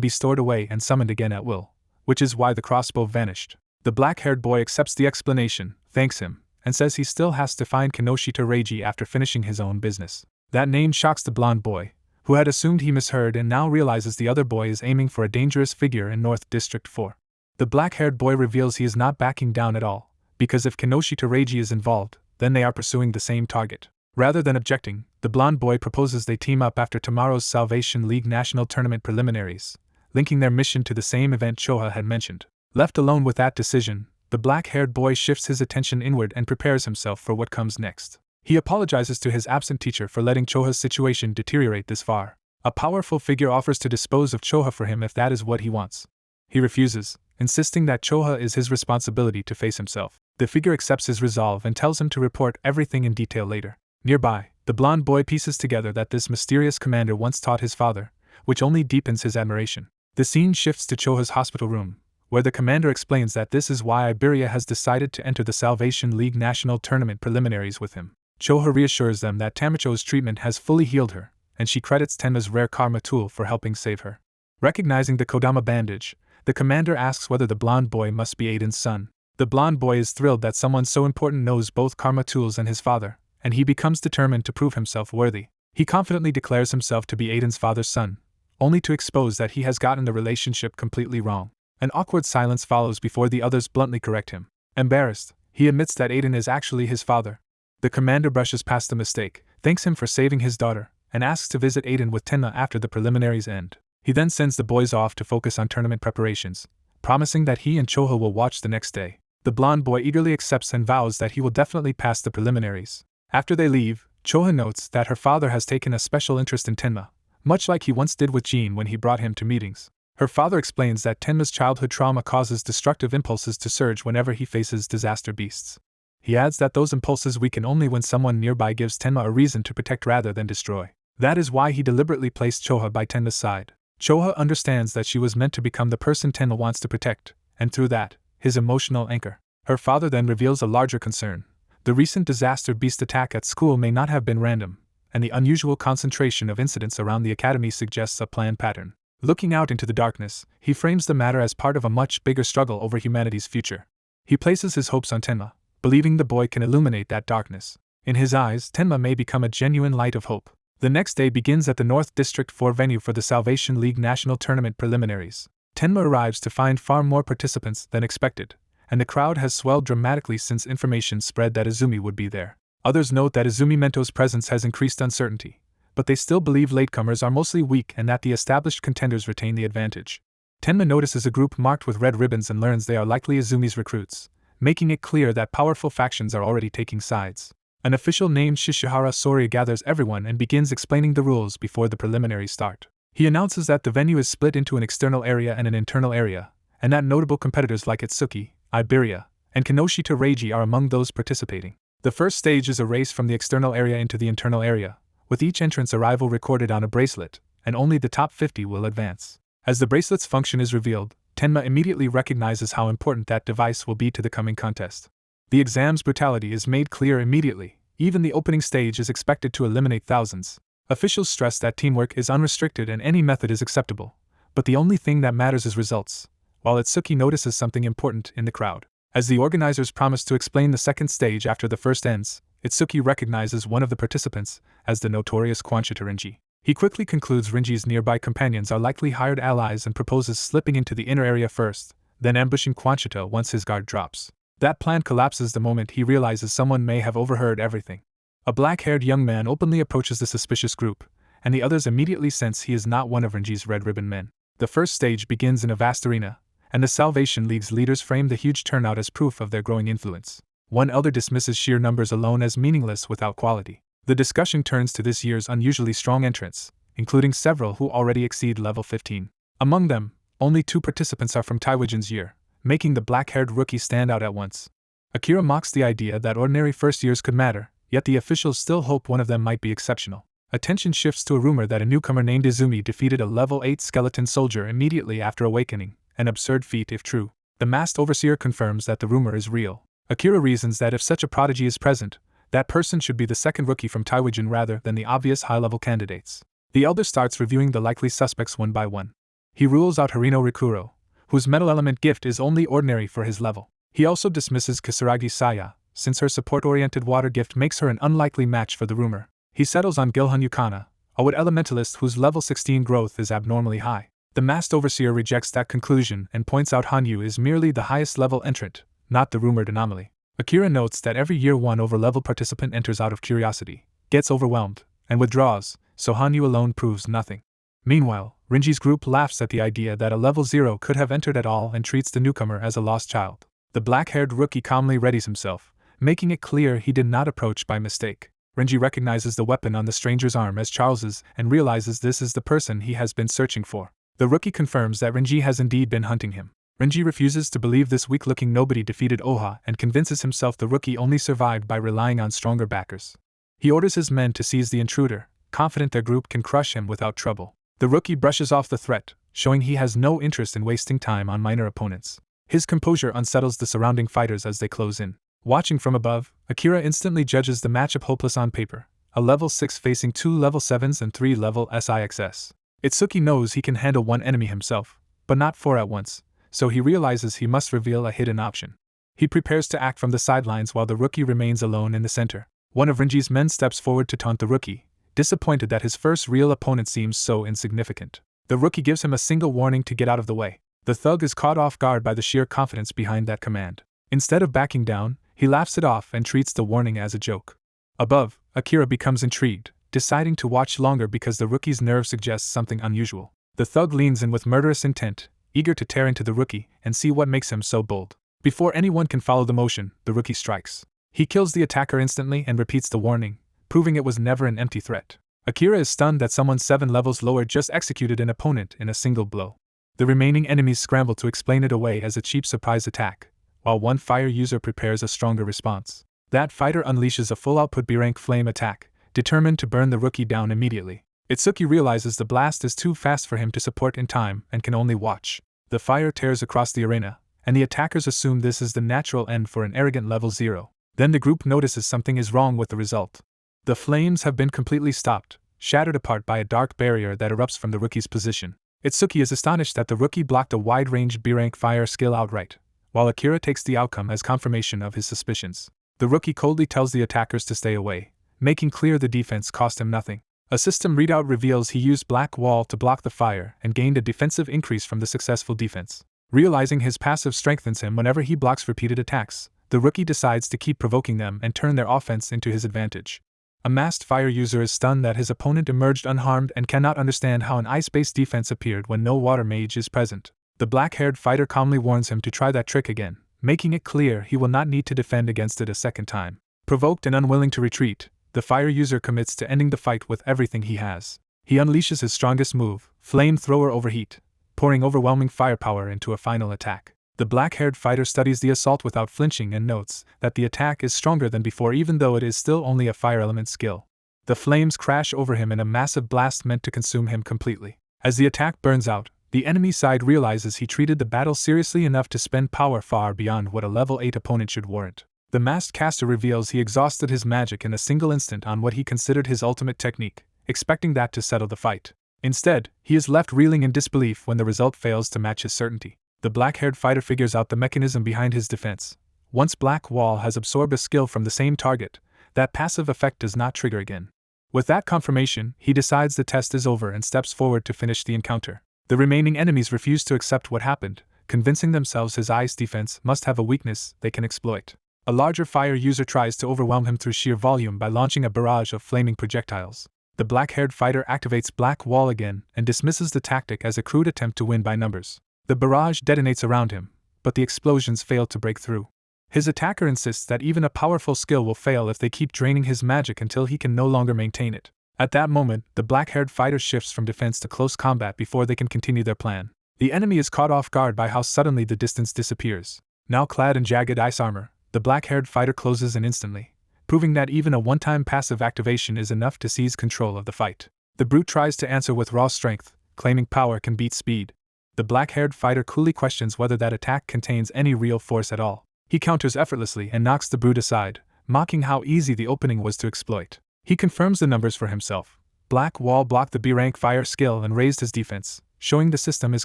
be stored away and summoned again at will, which is why the crossbow vanished. The black-haired boy accepts the explanation, thanks him, and says he still has to find Kinoshita Reiji after finishing his own business. That name shocks the blonde boy, who had assumed he misheard and now realizes the other boy is aiming for a dangerous figure in North District 4. The black-haired boy reveals he is not backing down at all, because if Kinoshita Reiji is involved, then they are pursuing the same target. Rather than objecting, the blonde boy proposes they team up after tomorrow's Salvation League National Tournament preliminaries, linking their mission to the same event Choha had mentioned. Left alone with that decision, the black-haired boy shifts his attention inward and prepares himself for what comes next. He apologizes to his absent teacher for letting Choha's situation deteriorate this far. A powerful figure offers to dispose of Choha for him if that is what he wants. He refuses, insisting that Choha is his responsibility to face himself. The figure accepts his resolve and tells him to report everything in detail later. Nearby, the blonde boy pieces together that this mysterious commander once taught his father, which only deepens his admiration. The scene shifts to Choha's hospital room, where the commander explains that this is why Iberia has decided to enter the Salvation League National Tournament preliminaries with him. Choha reassures them that Tamicho's treatment has fully healed her, and she credits Tenma's rare karma tool for helping save her. Recognizing the Kodama bandage, the commander asks whether the blonde boy must be Aiden's son. The blonde boy is thrilled that someone so important knows both karma tools and his father, and he becomes determined to prove himself worthy. He confidently declares himself to be Aiden's father's son, only to expose that he has gotten the relationship completely wrong. An awkward silence follows before the others bluntly correct him. Embarrassed, he admits that Aiden is actually his father. The commander brushes past the mistake, thanks him for saving his daughter, and asks to visit Aiden with Tenma after the preliminaries end. He then sends the boys off to focus on tournament preparations, promising that he and Choha will watch the next day. The blonde boy eagerly accepts and vows that he will definitely pass the preliminaries. After they leave, Choha notes that her father has taken a special interest in Tenma, much like he once did with Jean when he brought him to meetings. Her father explains that Tenma's childhood trauma causes destructive impulses to surge whenever he faces disaster beasts. He adds that those impulses weaken only when someone nearby gives Tenma a reason to protect rather than destroy. That is why he deliberately placed Choha by Tenma's side. Choha understands that she was meant to become the person Tenma wants to protect, and through that, his emotional anchor. Her father then reveals a larger concern. The recent disaster beast attack at school may not have been random, and the unusual concentration of incidents around the academy suggests a planned pattern. Looking out into the darkness, he frames the matter as part of a much bigger struggle over humanity's future. He places his hopes on Tenma, believing the boy can illuminate that darkness. In his eyes, Tenma may become a genuine light of hope. The next day begins at the North District 4 venue for the Salvation League National Tournament preliminaries. Tenma arrives to find far more participants than expected, and the crowd has swelled dramatically since information spread that Izumi would be there. Others note that Izumi Mento's presence has increased uncertainty, but they still believe latecomers are mostly weak and that the established contenders retain the advantage. Tenma notices a group marked with red ribbons and learns they are likely Izumi's recruits, making it clear that powerful factions are already taking sides. An official named Shishihara Soria gathers everyone and begins explaining the rules before the preliminaries start. He announces that the venue is split into an external area and an internal area, and that notable competitors like Itsuki, Iberia, and Kinoshita Reiji are among those participating. The first stage is a race from the external area into the internal area, with each entrance arrival recorded on a bracelet, and only the top 50 will advance. As the bracelet's function is revealed, Tenma immediately recognizes how important that device will be to the coming contest. The exam's brutality is made clear immediately. Even the opening stage is expected to eliminate thousands. Officials stress that teamwork is unrestricted and any method is acceptable, but the only thing that matters is results, while Itsuki notices something important in the crowd. As the organizers promise to explain the second stage after the first ends, Itsuki recognizes one of the participants as the notorious Quanchita Rinji. He quickly concludes Rinji's nearby companions are likely hired allies and proposes slipping into the inner area first, then ambushing Quanchita once his guard drops. That plan collapses the moment he realizes someone may have overheard everything. A black-haired young man openly approaches the suspicious group, and the others immediately sense he is not one of Rinji's red ribbon men. The first stage begins in a vast arena, and the Salvation League's leaders frame the huge turnout as proof of their growing influence. One elder dismisses sheer numbers alone as meaningless without quality. The discussion turns to this year's unusually strong entrants, including several who already exceed level 15. Among them, only 2 participants are from Taiwijin's year, making the black-haired rookie stand out at once. Akira mocks the idea that ordinary first years could matter, yet the officials still hope one of them might be exceptional. Attention shifts to a rumor that a newcomer named Izumi defeated a level 8 skeleton soldier immediately after awakening, an absurd feat if true. The masked overseer confirms that the rumor is real. Akira reasons that if such a prodigy is present, that person should be the second rookie from Taiwijin rather than the obvious high-level candidates. The elder starts reviewing the likely suspects one by one. He rules out Harino Rikuro, whose metal element gift is only ordinary for his level. He also dismisses Kisaragi Saya, since her support-oriented water gift makes her an unlikely match for the rumor. He settles on Gilhun Yukana, a wood elementalist whose level 16 growth is abnormally high. The masked overseer rejects that conclusion and points out Hanyu is merely the highest level entrant, not the rumored anomaly. Akira notes that every year one over-level participant enters out of curiosity, gets overwhelmed, and withdraws, so Hanyu alone proves nothing. Meanwhile, Rinji's group laughs at the idea that a level 0 could have entered at all and treats the newcomer as a lost child. The black-haired rookie calmly readies himself, making it clear he did not approach by mistake. Rinji recognizes the weapon on the stranger's arm as Charles's and realizes this is the person he has been searching for. The rookie confirms that Rinji has indeed been hunting him. Rinji refuses to believe this weak-looking nobody defeated Oha and convinces himself the rookie only survived by relying on stronger backers. He orders his men to seize the intruder, confident their group can crush him without trouble. The rookie brushes off the threat, showing he has no interest in wasting time on minor opponents. His composure unsettles the surrounding fighters as they close in. Watching from above, Akira instantly judges the matchup hopeless on paper, a level 6 facing 2 level 7s and 3 level SIXS. Itsuki knows he can handle one enemy himself, but not 4 at once, so he realizes he must reveal a hidden option. He prepares to act from the sidelines while the rookie remains alone in the center. One of Rinji's men steps forward to taunt the rookie, disappointed that his first real opponent seems so insignificant. The rookie gives him a single warning to get out of the way. The thug is caught off guard by the sheer confidence behind that command. Instead of backing down, he laughs it off and treats the warning as a joke. Above, Akira becomes intrigued, deciding to watch longer because the rookie's nerve suggests something unusual. The thug leans in with murderous intent, eager to tear into the rookie and see what makes him so bold. Before anyone can follow the motion, the rookie strikes. He kills the attacker instantly and repeats the warning, proving it was never an empty threat. Akira is stunned that someone 7 levels lower just executed an opponent in a single blow. The remaining enemies scramble to explain it away as a cheap surprise attack, while one fire user prepares a stronger response. That fighter unleashes a full-output B-rank flame attack, determined to burn the rookie down immediately. Itsuki realizes the blast is too fast for him to support in time and can only watch. The fire tears across the arena, and the attackers assume this is the natural end for an arrogant level 0. Then the group notices something is wrong with the result. The flames have been completely stopped, shattered apart by a dark barrier that erupts from the rookie's position. Itsuki is astonished that the rookie blocked a wide-range B-rank fire skill outright, while Akira takes the outcome as confirmation of his suspicions. The rookie coldly tells the attackers to stay away, making clear the defense cost him nothing. A system readout reveals he used Black Wall to block the fire and gained a defensive increase from the successful defense. Realizing his passive strengthens him whenever he blocks repeated attacks, the rookie decides to keep provoking them and turn their offense into his advantage. A masked fire user is stunned that his opponent emerged unharmed and cannot understand how an ice-based defense appeared when no water mage is present. The black-haired fighter calmly warns him to try that trick again, making it clear he will not need to defend against it a second time. Provoked and unwilling to retreat, the fire user commits to ending the fight with everything he has. He unleashes his strongest move, Flamethrower Overheat, pouring overwhelming firepower into a final attack. The black-haired fighter studies the assault without flinching and notes that the attack is stronger than before even though it is still only a fire element skill. The flames crash over him in a massive blast meant to consume him completely. As the attack burns out, the enemy side realizes he treated the battle seriously enough to spend power far beyond what a level 8 opponent should warrant. The masked caster reveals he exhausted his magic in a single instant on what he considered his ultimate technique, expecting that to settle the fight. Instead, he is left reeling in disbelief when the result fails to match his certainty. The black-haired fighter figures out the mechanism behind his defense. Once Black Wall has absorbed a skill from the same target, that passive effect does not trigger again. With that confirmation, he decides the test is over and steps forward to finish the encounter. The remaining enemies refuse to accept what happened, convincing themselves his ice defense must have a weakness they can exploit. A larger fire user tries to overwhelm him through sheer volume by launching a barrage of flaming projectiles. The black-haired fighter activates Black Wall again and dismisses the tactic as a crude attempt to win by numbers. The barrage detonates around him, but the explosions fail to break through. His attacker insists that even a powerful skill will fail if they keep draining his magic until he can no longer maintain it. At that moment, the black-haired fighter shifts from defense to close combat before they can continue their plan. The enemy is caught off guard by how suddenly the distance disappears. Now clad in jagged ice armor, The black-haired fighter closes in instantly, proving that even a one-time passive activation is enough to seize control of the fight. The brute tries to answer with raw strength, claiming power can beat speed. The black-haired fighter coolly questions whether that attack contains any real force at all. He counters effortlessly and knocks the brute aside, mocking how easy the opening was to exploit. He confirms the numbers for himself. Black Wall blocked the B-rank fire skill and raised his defense, showing the system is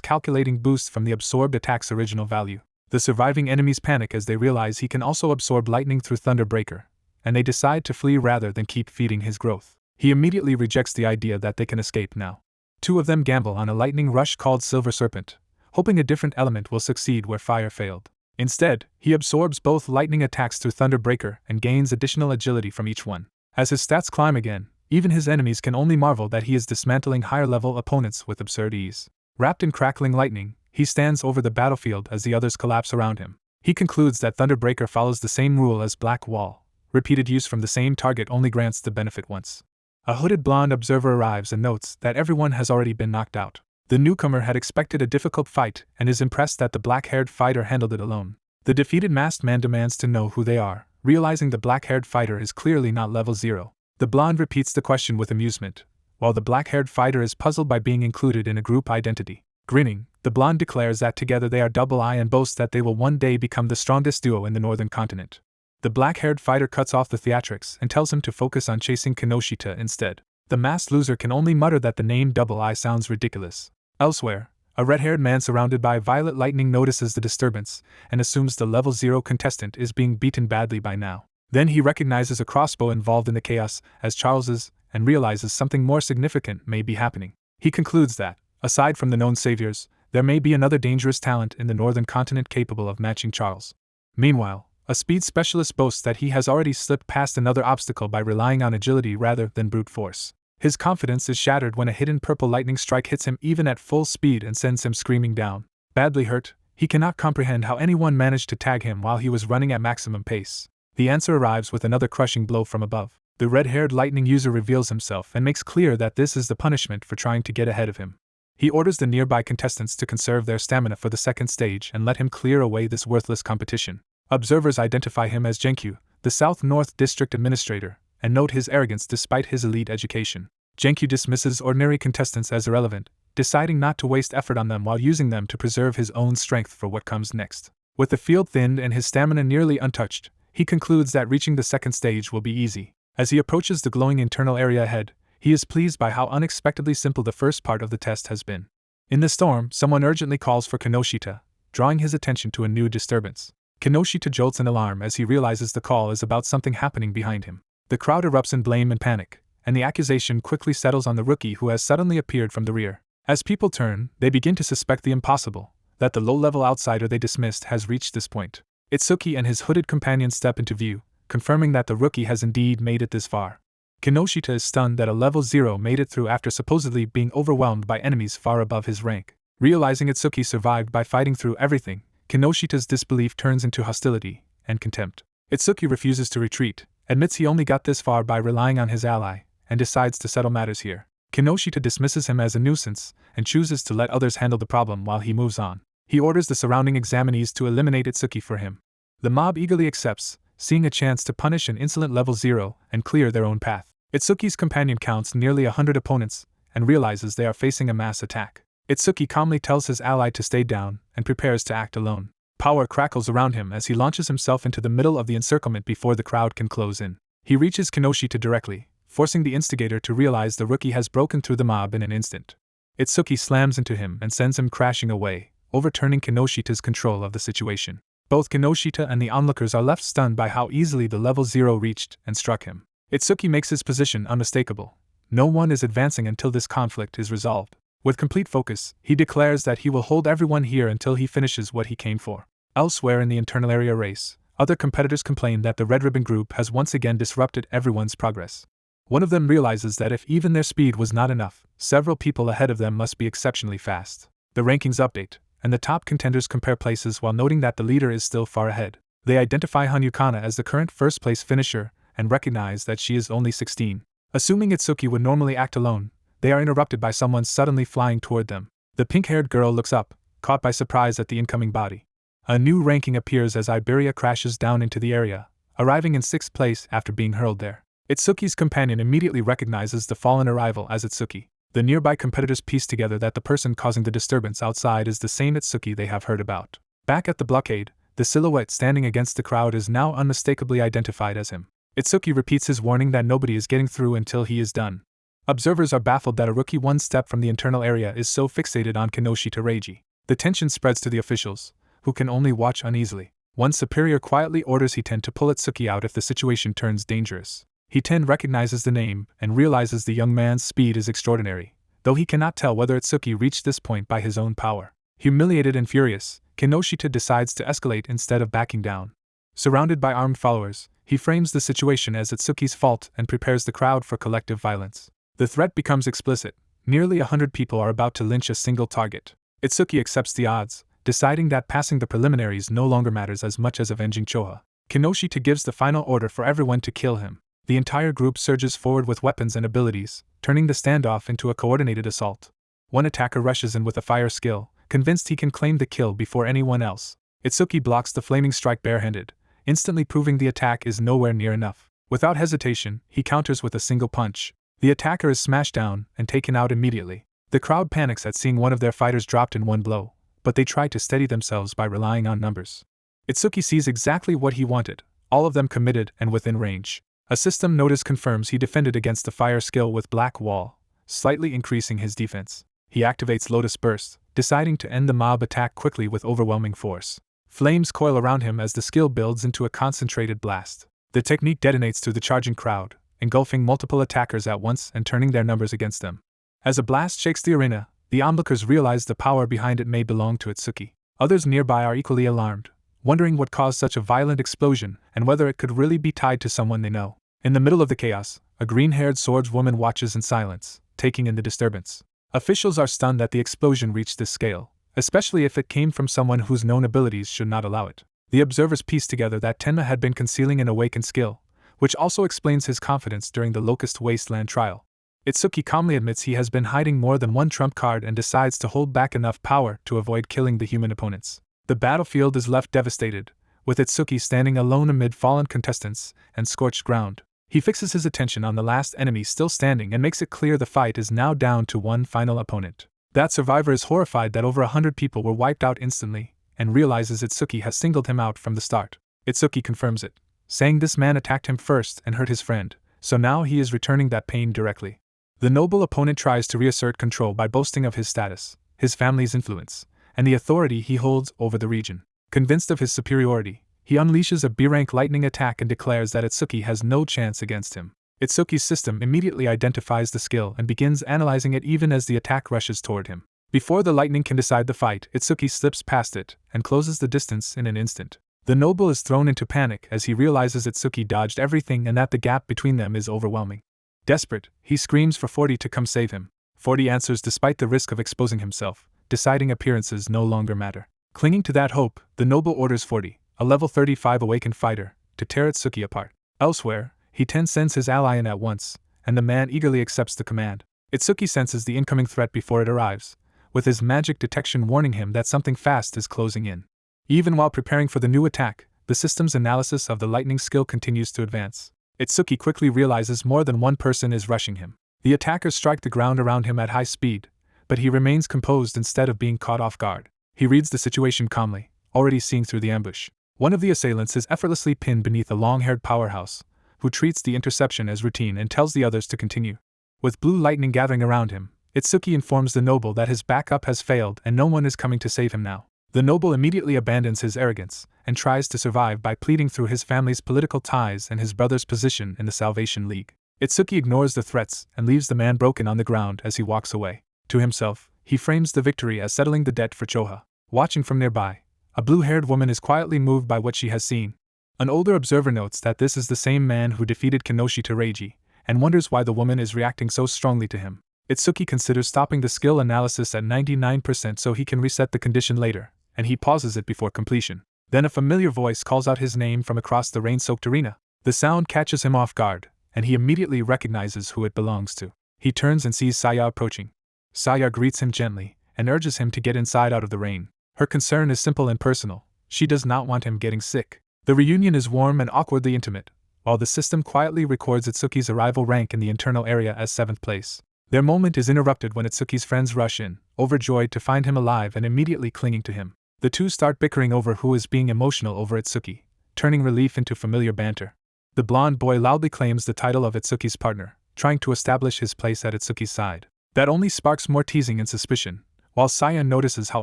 calculating boosts from the absorbed attack's original value. The surviving enemies panic as they realize he can also absorb lightning through Thunderbreaker, and they decide to flee rather than keep feeding his growth. He immediately rejects the idea that they can escape now. Two of them gamble on a lightning rush called Silver Serpent, hoping a different element will succeed where fire failed. Instead, he absorbs both lightning attacks through Thunderbreaker and gains additional agility from each one. As his stats climb again, even his enemies can only marvel that he is dismantling higher-level opponents with absurd ease. Wrapped in crackling lightning, he stands over the battlefield as the others collapse around him. He concludes that Thunderbreaker follows the same rule as Black Wall. Repeated use from the same target only grants the benefit once. A hooded blonde observer arrives and notes that everyone has already been knocked out. The newcomer had expected a difficult fight and is impressed that the black-haired fighter handled it alone. The defeated masked man demands to know who they are, realizing the black-haired fighter is clearly not level 0. The blonde repeats the question with amusement, while the black-haired fighter is puzzled by being included in a group identity. Grinning, the blonde declares that together they are Double I and boasts that they will one day become the strongest duo in the northern continent. The black-haired fighter cuts off the theatrics and tells him to focus on chasing Kinoshita instead. The masked loser can only mutter that the name Double I sounds ridiculous. Elsewhere, a red-haired man surrounded by violet lightning notices the disturbance and assumes the level 0 contestant is being beaten badly by now. Then he recognizes a crossbow involved in the chaos as Charles's and realizes something more significant may be happening. He concludes that, aside from the known saviors, there may be another dangerous talent in the northern continent capable of matching Charles. Meanwhile, a speed specialist boasts that he has already slipped past another obstacle by relying on agility rather than brute force. His confidence is shattered when a hidden purple lightning strike hits him even at full speed and sends him screaming down. Badly hurt, he cannot comprehend how anyone managed to tag him while he was running at maximum pace. The answer arrives with another crushing blow from above. The red-haired lightning user reveals himself and makes clear that this is the punishment for trying to get ahead of him. He orders the nearby contestants to conserve their stamina for the second stage and let him clear away this worthless competition. Observers identify him as Genkyu, the South North District Administrator, and note his arrogance despite his elite education. Genkyu dismisses ordinary contestants as irrelevant, deciding not to waste effort on them while using them to preserve his own strength for what comes next. With the field thinned and his stamina nearly untouched, he concludes that reaching the second stage will be easy. As he approaches the glowing internal area ahead, he is pleased by how unexpectedly simple the first part of the test has been. In the storm, someone urgently calls for Kinoshita, drawing his attention to a new disturbance. Kinoshita jolts in alarm as he realizes the call is about something happening behind him. The crowd erupts in blame and panic, and the accusation quickly settles on the rookie who has suddenly appeared from the rear. As people turn, they begin to suspect the impossible, that the low-level outsider they dismissed has reached this point. Itsuki and his hooded companion step into view, confirming that the rookie has indeed made it this far. Kinoshita is stunned that a level 0 made it through after supposedly being overwhelmed by enemies far above his rank. Realizing Itsuki survived by fighting through everything, Kinoshita's disbelief turns into hostility and contempt. Itsuki refuses to retreat, admits he only got this far by relying on his ally, and decides to settle matters here. Kinoshita dismisses him as a nuisance and chooses to let others handle the problem while he moves on. He orders the surrounding examinees to eliminate Itsuki for him. The mob eagerly accepts, seeing a chance to punish an insolent level 0 and clear their own path. Itsuki's companion counts nearly 100 opponents and realizes they are facing a mass attack. Itsuki calmly tells his ally to stay down and prepares to act alone. Power crackles around him as he launches himself into the middle of the encirclement before the crowd can close in. He reaches Kinoshita directly, forcing the instigator to realize the rookie has broken through the mob in an instant. Itsuki slams into him and sends him crashing away, overturning Kinoshita's control of the situation. Both Kinoshita and the onlookers are left stunned by how easily the level 0 reached and struck him. Itsuki makes his position unmistakable. No one is advancing until this conflict is resolved. With complete focus, he declares that he will hold everyone here until he finishes what he came for. Elsewhere in the internal area race, other competitors complain that the Red Ribbon Group has once again disrupted everyone's progress. One of them realizes that if even their speed was not enough, several people ahead of them must be exceptionally fast. The rankings update, and the top contenders compare places while noting that the leader is still far ahead. They identify Hanyukana as the current first-place finisher and recognize that she is only 16. Assuming Itsuki would normally act alone, they are interrupted by someone suddenly flying toward them. The pink-haired girl looks up, caught by surprise at the incoming body. A new ranking appears as Iberia crashes down into the area, arriving in 6th place after being hurled there. Itsuki's companion immediately recognizes the fallen arrival as Itsuki. The nearby competitors piece together that the person causing the disturbance outside is the same Itsuki they have heard about. Back at the blockade, the silhouette standing against the crowd is now unmistakably identified as him. Itsuki repeats his warning that nobody is getting through until he is done. Observers are baffled that a rookie one step from the internal area is so fixated on Kinoshita Reiji. The tension spreads to the officials, who can only watch uneasily. One superior quietly orders Hiten to pull Itsuki out if the situation turns dangerous. Hiten recognizes the name and realizes the young man's speed is extraordinary, though he cannot tell whether Itsuki reached this point by his own power. Humiliated and furious, Kinoshita decides to escalate instead of backing down. Surrounded by armed followers, he frames the situation as Itsuki's fault and prepares the crowd for collective violence. The threat becomes explicit. Nearly 100 people are about to lynch a single target. Itsuki accepts the odds, deciding that passing the preliminaries no longer matters as much as avenging Choha. Kinoshita gives the final order for everyone to kill him. The entire group surges forward with weapons and abilities, turning the standoff into a coordinated assault. One attacker rushes in with a fire skill, convinced he can claim the kill before anyone else. Itsuki blocks the flaming strike barehanded, instantly proving the attack is nowhere near enough. Without hesitation, he counters with a single punch. The attacker is smashed down and taken out immediately. The crowd panics at seeing one of their fighters dropped in one blow, but they try to steady themselves by relying on numbers. Itsuki sees exactly what he wanted, all of them committed and within range. A system notice confirms he defended against the fire skill with Black Wall, slightly increasing his defense. He activates Lotus Burst, deciding to end the mob attack quickly with overwhelming force. Flames coil around him as the skill builds into a concentrated blast. The technique detonates through the charging crowd, engulfing multiple attackers at once and turning their numbers against them. As a blast shakes the arena, the onlookers realize the power behind it may belong to Itsuki. Others nearby are equally alarmed, wondering what caused such a violent explosion and whether it could really be tied to someone they know. In the middle of the chaos, a green-haired swordswoman watches in silence, taking in the disturbance. Officials are stunned that the explosion reached this scale, especially if it came from someone whose known abilities should not allow it. The observers piece together that Tenma had been concealing an awakened skill, which also explains his confidence during the Locust Wasteland trial. Itsuki calmly admits he has been hiding more than one trump card and decides to hold back enough power to avoid killing the human opponents. The battlefield is left devastated, with Itsuki standing alone amid fallen contestants and scorched ground. He fixes his attention on the last enemy still standing and makes it clear the fight is now down to one final opponent. That survivor is horrified that over 100 people were wiped out instantly, and realizes Itsuki has singled him out from the start. Itsuki confirms it, saying this man attacked him first and hurt his friend, so now he is returning that pain directly. The noble opponent tries to reassert control by boasting of his status, his family's influence, and the authority he holds over the region. Convinced of his superiority, he unleashes a B-rank lightning attack and declares that Itsuki has no chance against him. Itsuki's system immediately identifies the skill and begins analyzing it even as the attack rushes toward him. Before the lightning can decide the fight, Itsuki slips past it and closes the distance in an instant. The noble is thrown into panic as he realizes Itsuki dodged everything and that the gap between them is overwhelming. Desperate, he screams for 40 to come save him. 40 answers despite the risk of exposing himself, deciding appearances no longer matter. Clinging to that hope, the noble orders 40, a level 35 awakened fighter, to tear Itsuki apart. Elsewhere, Hiten sends his ally in at once, and the man eagerly accepts the command. Itsuki senses the incoming threat before it arrives, with his magic detection warning him that something fast is closing in. Even while preparing for the new attack, the system's analysis of the lightning skill continues to advance. Itsuki quickly realizes more than one person is rushing him. The attackers strike the ground around him at high speed, but he remains composed instead of being caught off guard. He reads the situation calmly, already seeing through the ambush. One of the assailants is effortlessly pinned beneath a long-haired powerhouse, who treats the interception as routine and tells the others to continue. With blue lightning gathering around him, Itsuki informs the noble that his backup has failed and no one is coming to save him now. The noble immediately abandons his arrogance and tries to survive by pleading through his family's political ties and his brother's position in the Salvation League. Itsuki ignores the threats and leaves the man broken on the ground as he walks away. To himself, he frames the victory as settling the debt for Choha. Watching from nearby, a blue-haired woman is quietly moved by what she has seen. An older observer notes that this is the same man who defeated Kinoshita Reiji, and wonders why the woman is reacting so strongly to him. Itsuki considers stopping the skill analysis at 99% so he can reset the condition later, and he pauses it before completion. Then a familiar voice calls out his name from across the rain-soaked arena. The sound catches him off guard, and he immediately recognizes who it belongs to. He turns and sees Saya approaching. Saya greets him gently, and urges him to get inside out of the rain. Her concern is simple and personal. She does not want him getting sick. The reunion is warm and awkwardly intimate, while the system quietly records Itsuki's arrival rank in the internal area as 7th place. Their moment is interrupted when Itsuki's friends rush in, overjoyed to find him alive and immediately clinging to him. The two start bickering over who is being emotional over Itsuki, turning relief into familiar banter. The blonde boy loudly claims the title of Itsuki's partner, trying to establish his place at Itsuki's side. That only sparks more teasing and suspicion, while Saya notices how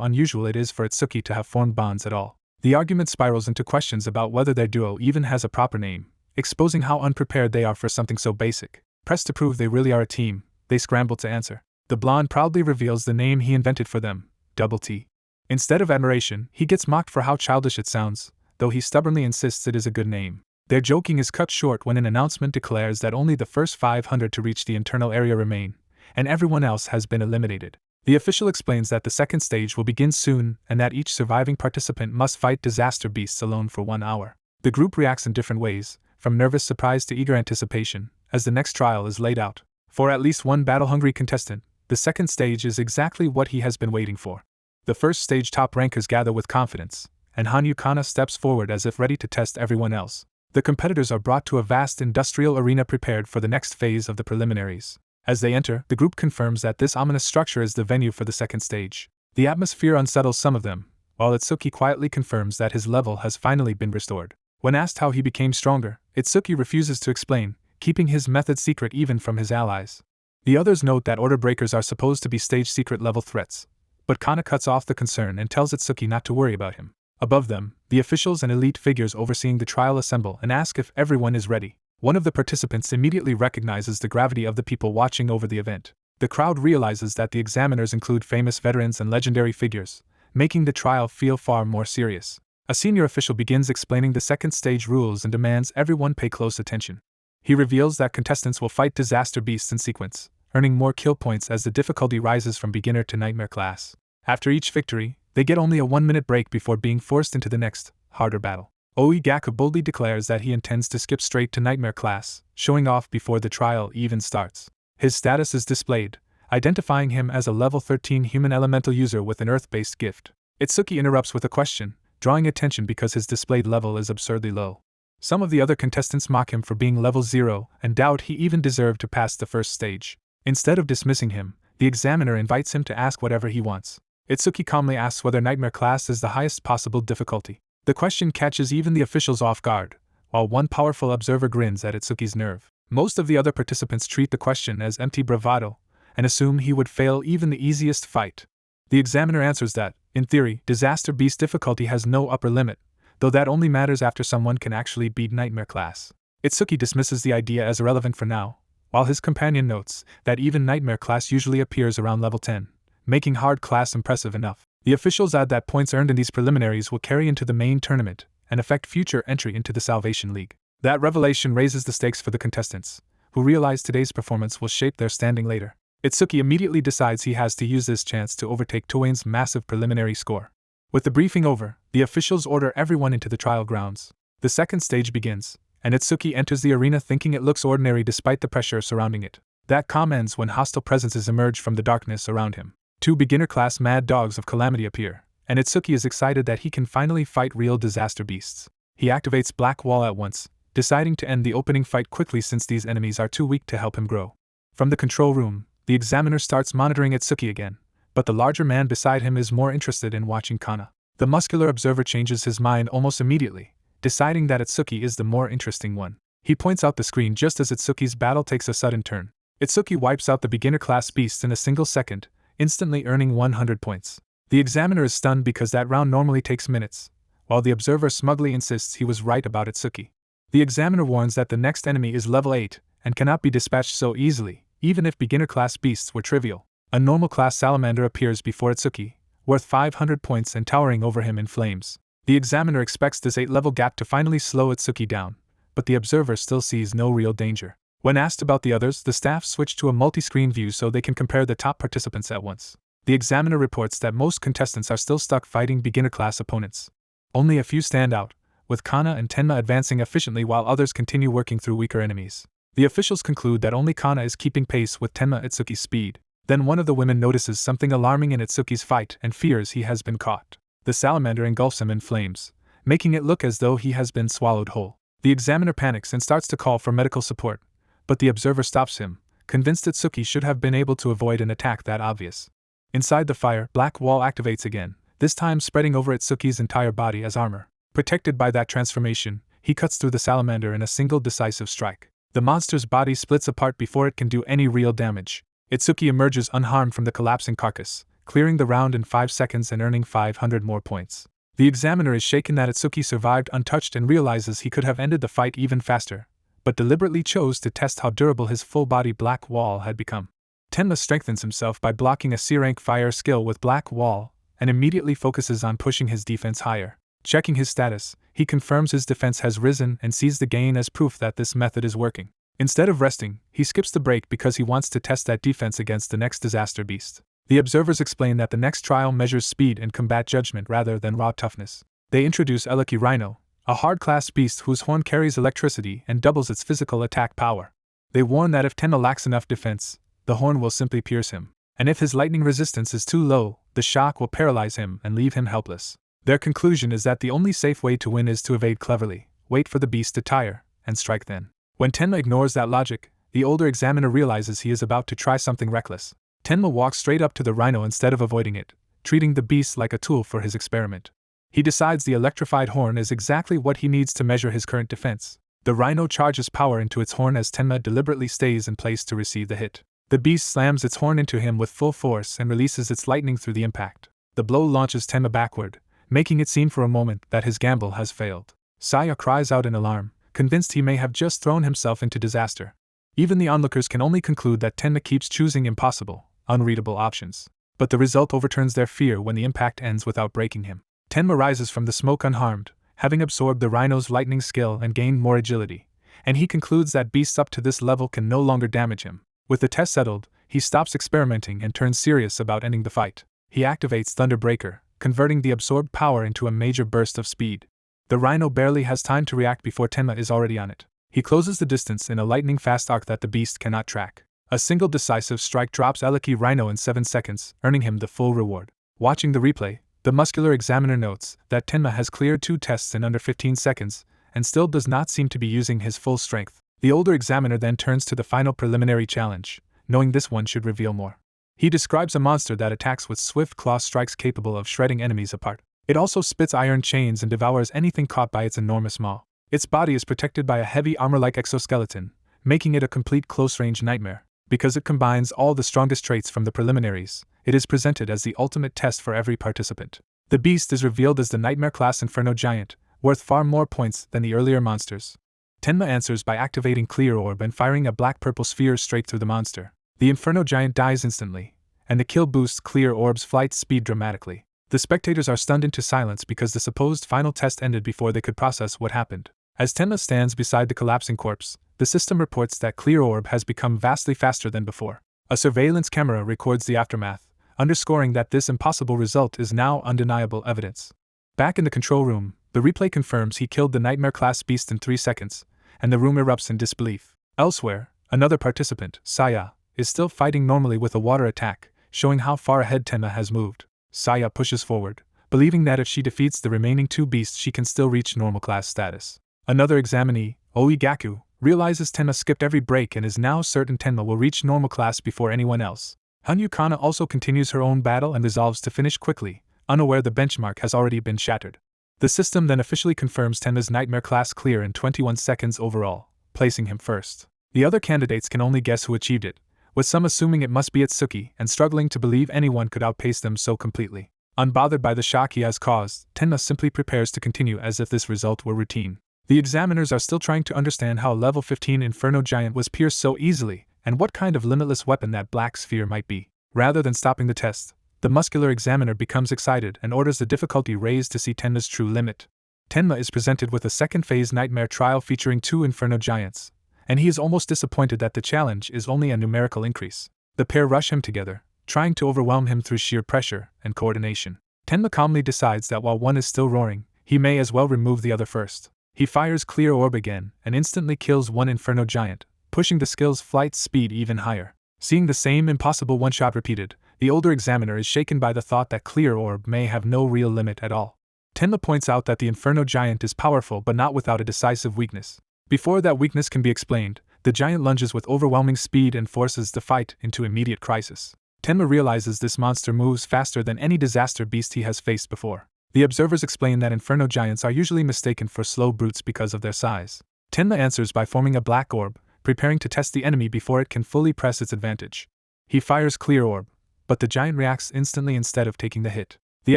unusual it is for Itsuki to have formed bonds at all. The argument spirals into questions about whether their duo even has a proper name, exposing how unprepared they are for something so basic. Pressed to prove they really are a team, they scramble to answer. The blonde proudly reveals the name he invented for them, Double T. Instead of admiration, he gets mocked for how childish it sounds, though he stubbornly insists it is a good name. Their joking is cut short when an announcement declares that only the first 500 to reach the internal area remain, and everyone else has been eliminated. The official explains that the second stage will begin soon and that each surviving participant must fight disaster beasts alone for 1 hour. The group reacts in different ways, from nervous surprise to eager anticipation, as the next trial is laid out. For at least one battle-hungry contestant, the second stage is exactly what he has been waiting for. The first stage top rankers gather with confidence, and Hanyu Kana steps forward as if ready to test everyone else. The competitors are brought to a vast industrial arena prepared for the next phase of the preliminaries. As they enter, the group confirms that this ominous structure is the venue for the second stage. The atmosphere unsettles some of them, while Itsuki quietly confirms that his level has finally been restored. When asked how he became stronger, Itsuki refuses to explain, keeping his method secret even from his allies. The others note that order breakers are supposed to be stage secret level threats, but Kana cuts off the concern and tells Itsuki not to worry about him. Above them, the officials and elite figures overseeing the trial assemble and ask if everyone is ready. One of the participants immediately recognizes the gravity of the people watching over the event. The crowd realizes that the examiners include famous veterans and legendary figures, making the trial feel far more serious. A senior official begins explaining the second stage rules and demands everyone pay close attention. He reveals that contestants will fight disaster beasts in sequence, earning more kill points as the difficulty rises from beginner to nightmare class. After each victory, they get only a 1-minute break before being forced into the next, harder battle. Oigaku boldly declares that he intends to skip straight to nightmare class, showing off before the trial even starts. His status is displayed, identifying him as a level 13 human elemental user with an earth-based gift. Itsuki interrupts with a question, drawing attention because his displayed level is absurdly low. Some of the other contestants mock him for being level 0 and doubt he even deserved to pass the first stage. Instead of dismissing him, the examiner invites him to ask whatever he wants. Itsuki calmly asks whether nightmare class is the highest possible difficulty. The question catches even the officials off guard, while one powerful observer grins at Itsuki's nerve. Most of the other participants treat the question as empty bravado, and assume he would fail even the easiest fight. The examiner answers that, in theory, Disaster Beast difficulty has no upper limit, though that only matters after someone can actually beat nightmare class. Itsuki dismisses the idea as irrelevant for now, while his companion notes that even nightmare class usually appears around level 10, making hard class impressive enough. The officials add that points earned in these preliminaries will carry into the main tournament and affect future entry into the Salvation League. That revelation raises the stakes for the contestants, who realize today's performance will shape their standing later. Itsuki immediately decides he has to use this chance to overtake Toein's massive preliminary score. With the briefing over, the officials order everyone into the trial grounds. The second stage begins, and Itsuki enters the arena thinking it looks ordinary despite the pressure surrounding it. That calm ends when hostile presences emerge from the darkness around him. 2 beginner-class mad dogs of calamity appear, and Itsuki is excited that he can finally fight real disaster beasts. He activates Black Wall at once, deciding to end the opening fight quickly since these enemies are too weak to help him grow. From the control room, the examiner starts monitoring Itsuki again, but the larger man beside him is more interested in watching Kana. The muscular observer changes his mind almost immediately, deciding that Itsuki is the more interesting one. He points out the screen just as Itsuki's battle takes a sudden turn. Itsuki wipes out the beginner-class beasts in a single second, instantly earning 100 points. The examiner is stunned because that round normally takes minutes, while the observer smugly insists he was right about Itsuki. The examiner warns that the next enemy is level 8 and cannot be dispatched so easily, even if beginner-class beasts were trivial. A normal-class salamander appears before Itsuki, worth 500 points and towering over him in flames. The examiner expects this 8-level gap to finally slow Itsuki down, but the observer still sees no real danger. When asked about the others, the staff switch to a multi-screen view so they can compare the top participants at once. The examiner reports that most contestants are still stuck fighting beginner-class opponents. Only a few stand out, with Kana and Tenma advancing efficiently while others continue working through weaker enemies. The officials conclude that only Kana is keeping pace with Tenma Itsuki's speed. Then one of the women notices something alarming in Itsuki's fight and fears he has been caught. The salamander engulfs him in flames, making it look as though he has been swallowed whole. The examiner panics and starts to call for medical support, but the observer stops him, convinced that Suki should have been able to avoid an attack that obvious. Inside the fire, Black Wall activates again, this time spreading over Itsuki's entire body as armor. Protected by that transformation, he cuts through the salamander in a single decisive strike. The monster's body splits apart before it can do any real damage. Itsuki emerges unharmed from the collapsing carcass, clearing the round in 5 seconds and earning 500 more points. The examiner is shaken that Itsuki survived untouched and realizes he could have ended the fight even faster, but deliberately chose to test how durable his full-body Black Wall had become. Tenma strengthens himself by blocking a C-rank fire skill with Black Wall, and immediately focuses on pushing his defense higher. Checking his status, he confirms his defense has risen and sees the gain as proof that this method is working. Instead of resting, he skips the break because he wants to test that defense against the next disaster beast. The observers explain that the next trial measures speed and combat judgment rather than raw toughness. They introduce Eliki Rhino, a hard-class beast whose horn carries electricity and doubles its physical attack power. They warn that if Tenma lacks enough defense, the horn will simply pierce him, and if his lightning resistance is too low, the shock will paralyze him and leave him helpless. Their conclusion is that the only safe way to win is to evade cleverly, wait for the beast to tire, and strike then. When Tenma ignores that logic, the older examiner realizes he is about to try something reckless. Tenma walks straight up to the rhino instead of avoiding it, treating the beast like a tool for his experiment. He decides the electrified horn is exactly what he needs to measure his current defense. The rhino charges power into its horn as Tenma deliberately stays in place to receive the hit. The beast slams its horn into him with full force and releases its lightning through the impact. The blow launches Tenma backward, making it seem for a moment that his gamble has failed. Saya cries out in alarm, convinced he may have just thrown himself into disaster. Even the onlookers can only conclude that Tenma keeps choosing impossible, unreadable options. But the result overturns their fear when the impact ends without breaking him. Tenma rises from the smoke unharmed, having absorbed the rhino's lightning skill and gained more agility, and he concludes that beasts up to this level can no longer damage him. With the test settled, he stops experimenting and turns serious about ending the fight. He activates Thunderbreaker, converting the absorbed power into a major burst of speed. The rhino barely has time to react before Tenma is already on it. He closes the distance in a lightning-fast arc that the beast cannot track. A single decisive strike drops Eliki Rhino in 7 seconds, earning him the full reward. Watching the replay, the muscular examiner notes that Tenma has cleared 2 tests in under 15 seconds, and still does not seem to be using his full strength. The older examiner then turns to the final preliminary challenge, knowing this one should reveal more. He describes a monster that attacks with swift claw strikes capable of shredding enemies apart. It also spits iron chains and devours anything caught by its enormous maw. Its body is protected by a heavy armor-like exoskeleton, making it a complete close-range nightmare. Because it combines all the strongest traits from the preliminaries, it is presented as the ultimate test for every participant. The beast is revealed as the Nightmare-class Inferno Giant, worth far more points than the earlier monsters. Tenma answers by activating Clear Orb and firing a black-purple sphere straight through the monster. The Inferno Giant dies instantly, and the kill boosts Clear Orb's flight speed dramatically. The spectators are stunned into silence because the supposed final test ended before they could process what happened. As Tenma stands beside the collapsing corpse, the system reports that Clear Orb has become vastly faster than before. A surveillance camera records the aftermath, underscoring that this impossible result is now undeniable evidence. Back in the control room, the replay confirms he killed the Nightmare-class beast in 3 seconds, and the room erupts in disbelief. Elsewhere, another participant, Saya, is still fighting normally with a water attack, showing how far ahead Tenma has moved. Saya pushes forward, believing that if she defeats the remaining 2 beasts she can still reach normal class status. Another examinee, Oigaku, realizes Tenma skipped every break and is now certain Tenma will reach normal class before anyone else. Hanyu Kana also continues her own battle and resolves to finish quickly, unaware the benchmark has already been shattered. The system then officially confirms Tenma's Nightmare class clear in 21 seconds overall, placing him first. The other candidates can only guess who achieved it, with some assuming it must be Itsuki and struggling to believe anyone could outpace them so completely. Unbothered by the shock he has caused, Tenma simply prepares to continue as if this result were routine. The examiners are still trying to understand how a level 15 Inferno Giant was pierced so easily, and what kind of limitless weapon that black sphere might be. Rather than stopping the test, the muscular examiner becomes excited and orders the difficulty raised to see Tenma's true limit. Tenma is presented with a second-phase nightmare trial featuring 2 Inferno Giants, and he is almost disappointed that the challenge is only a numerical increase. The pair rush him together, trying to overwhelm him through sheer pressure and coordination. Tenma calmly decides that while one is still roaring, he may as well remove the other first. He fires Clear Orb again and instantly kills 1 Inferno Giant, pushing the skill's flight speed even higher. Seeing the same impossible one-shot repeated, The older examiner is shaken by the thought that clear orb may have no real limit at all. Tenma points out that the Inferno Giant is powerful but not without a decisive weakness. Before that weakness can be explained, the giant lunges with overwhelming speed and forces the fight into immediate crisis. Tenma realizes this monster moves faster than any disaster beast he has faced before. The observers explain that Inferno Giants are usually mistaken for slow brutes because of their size. Tenma answers by forming a black orb, preparing to test the enemy before it can fully press its advantage. He fires Clear Orb, but the giant reacts instantly instead of taking the hit. The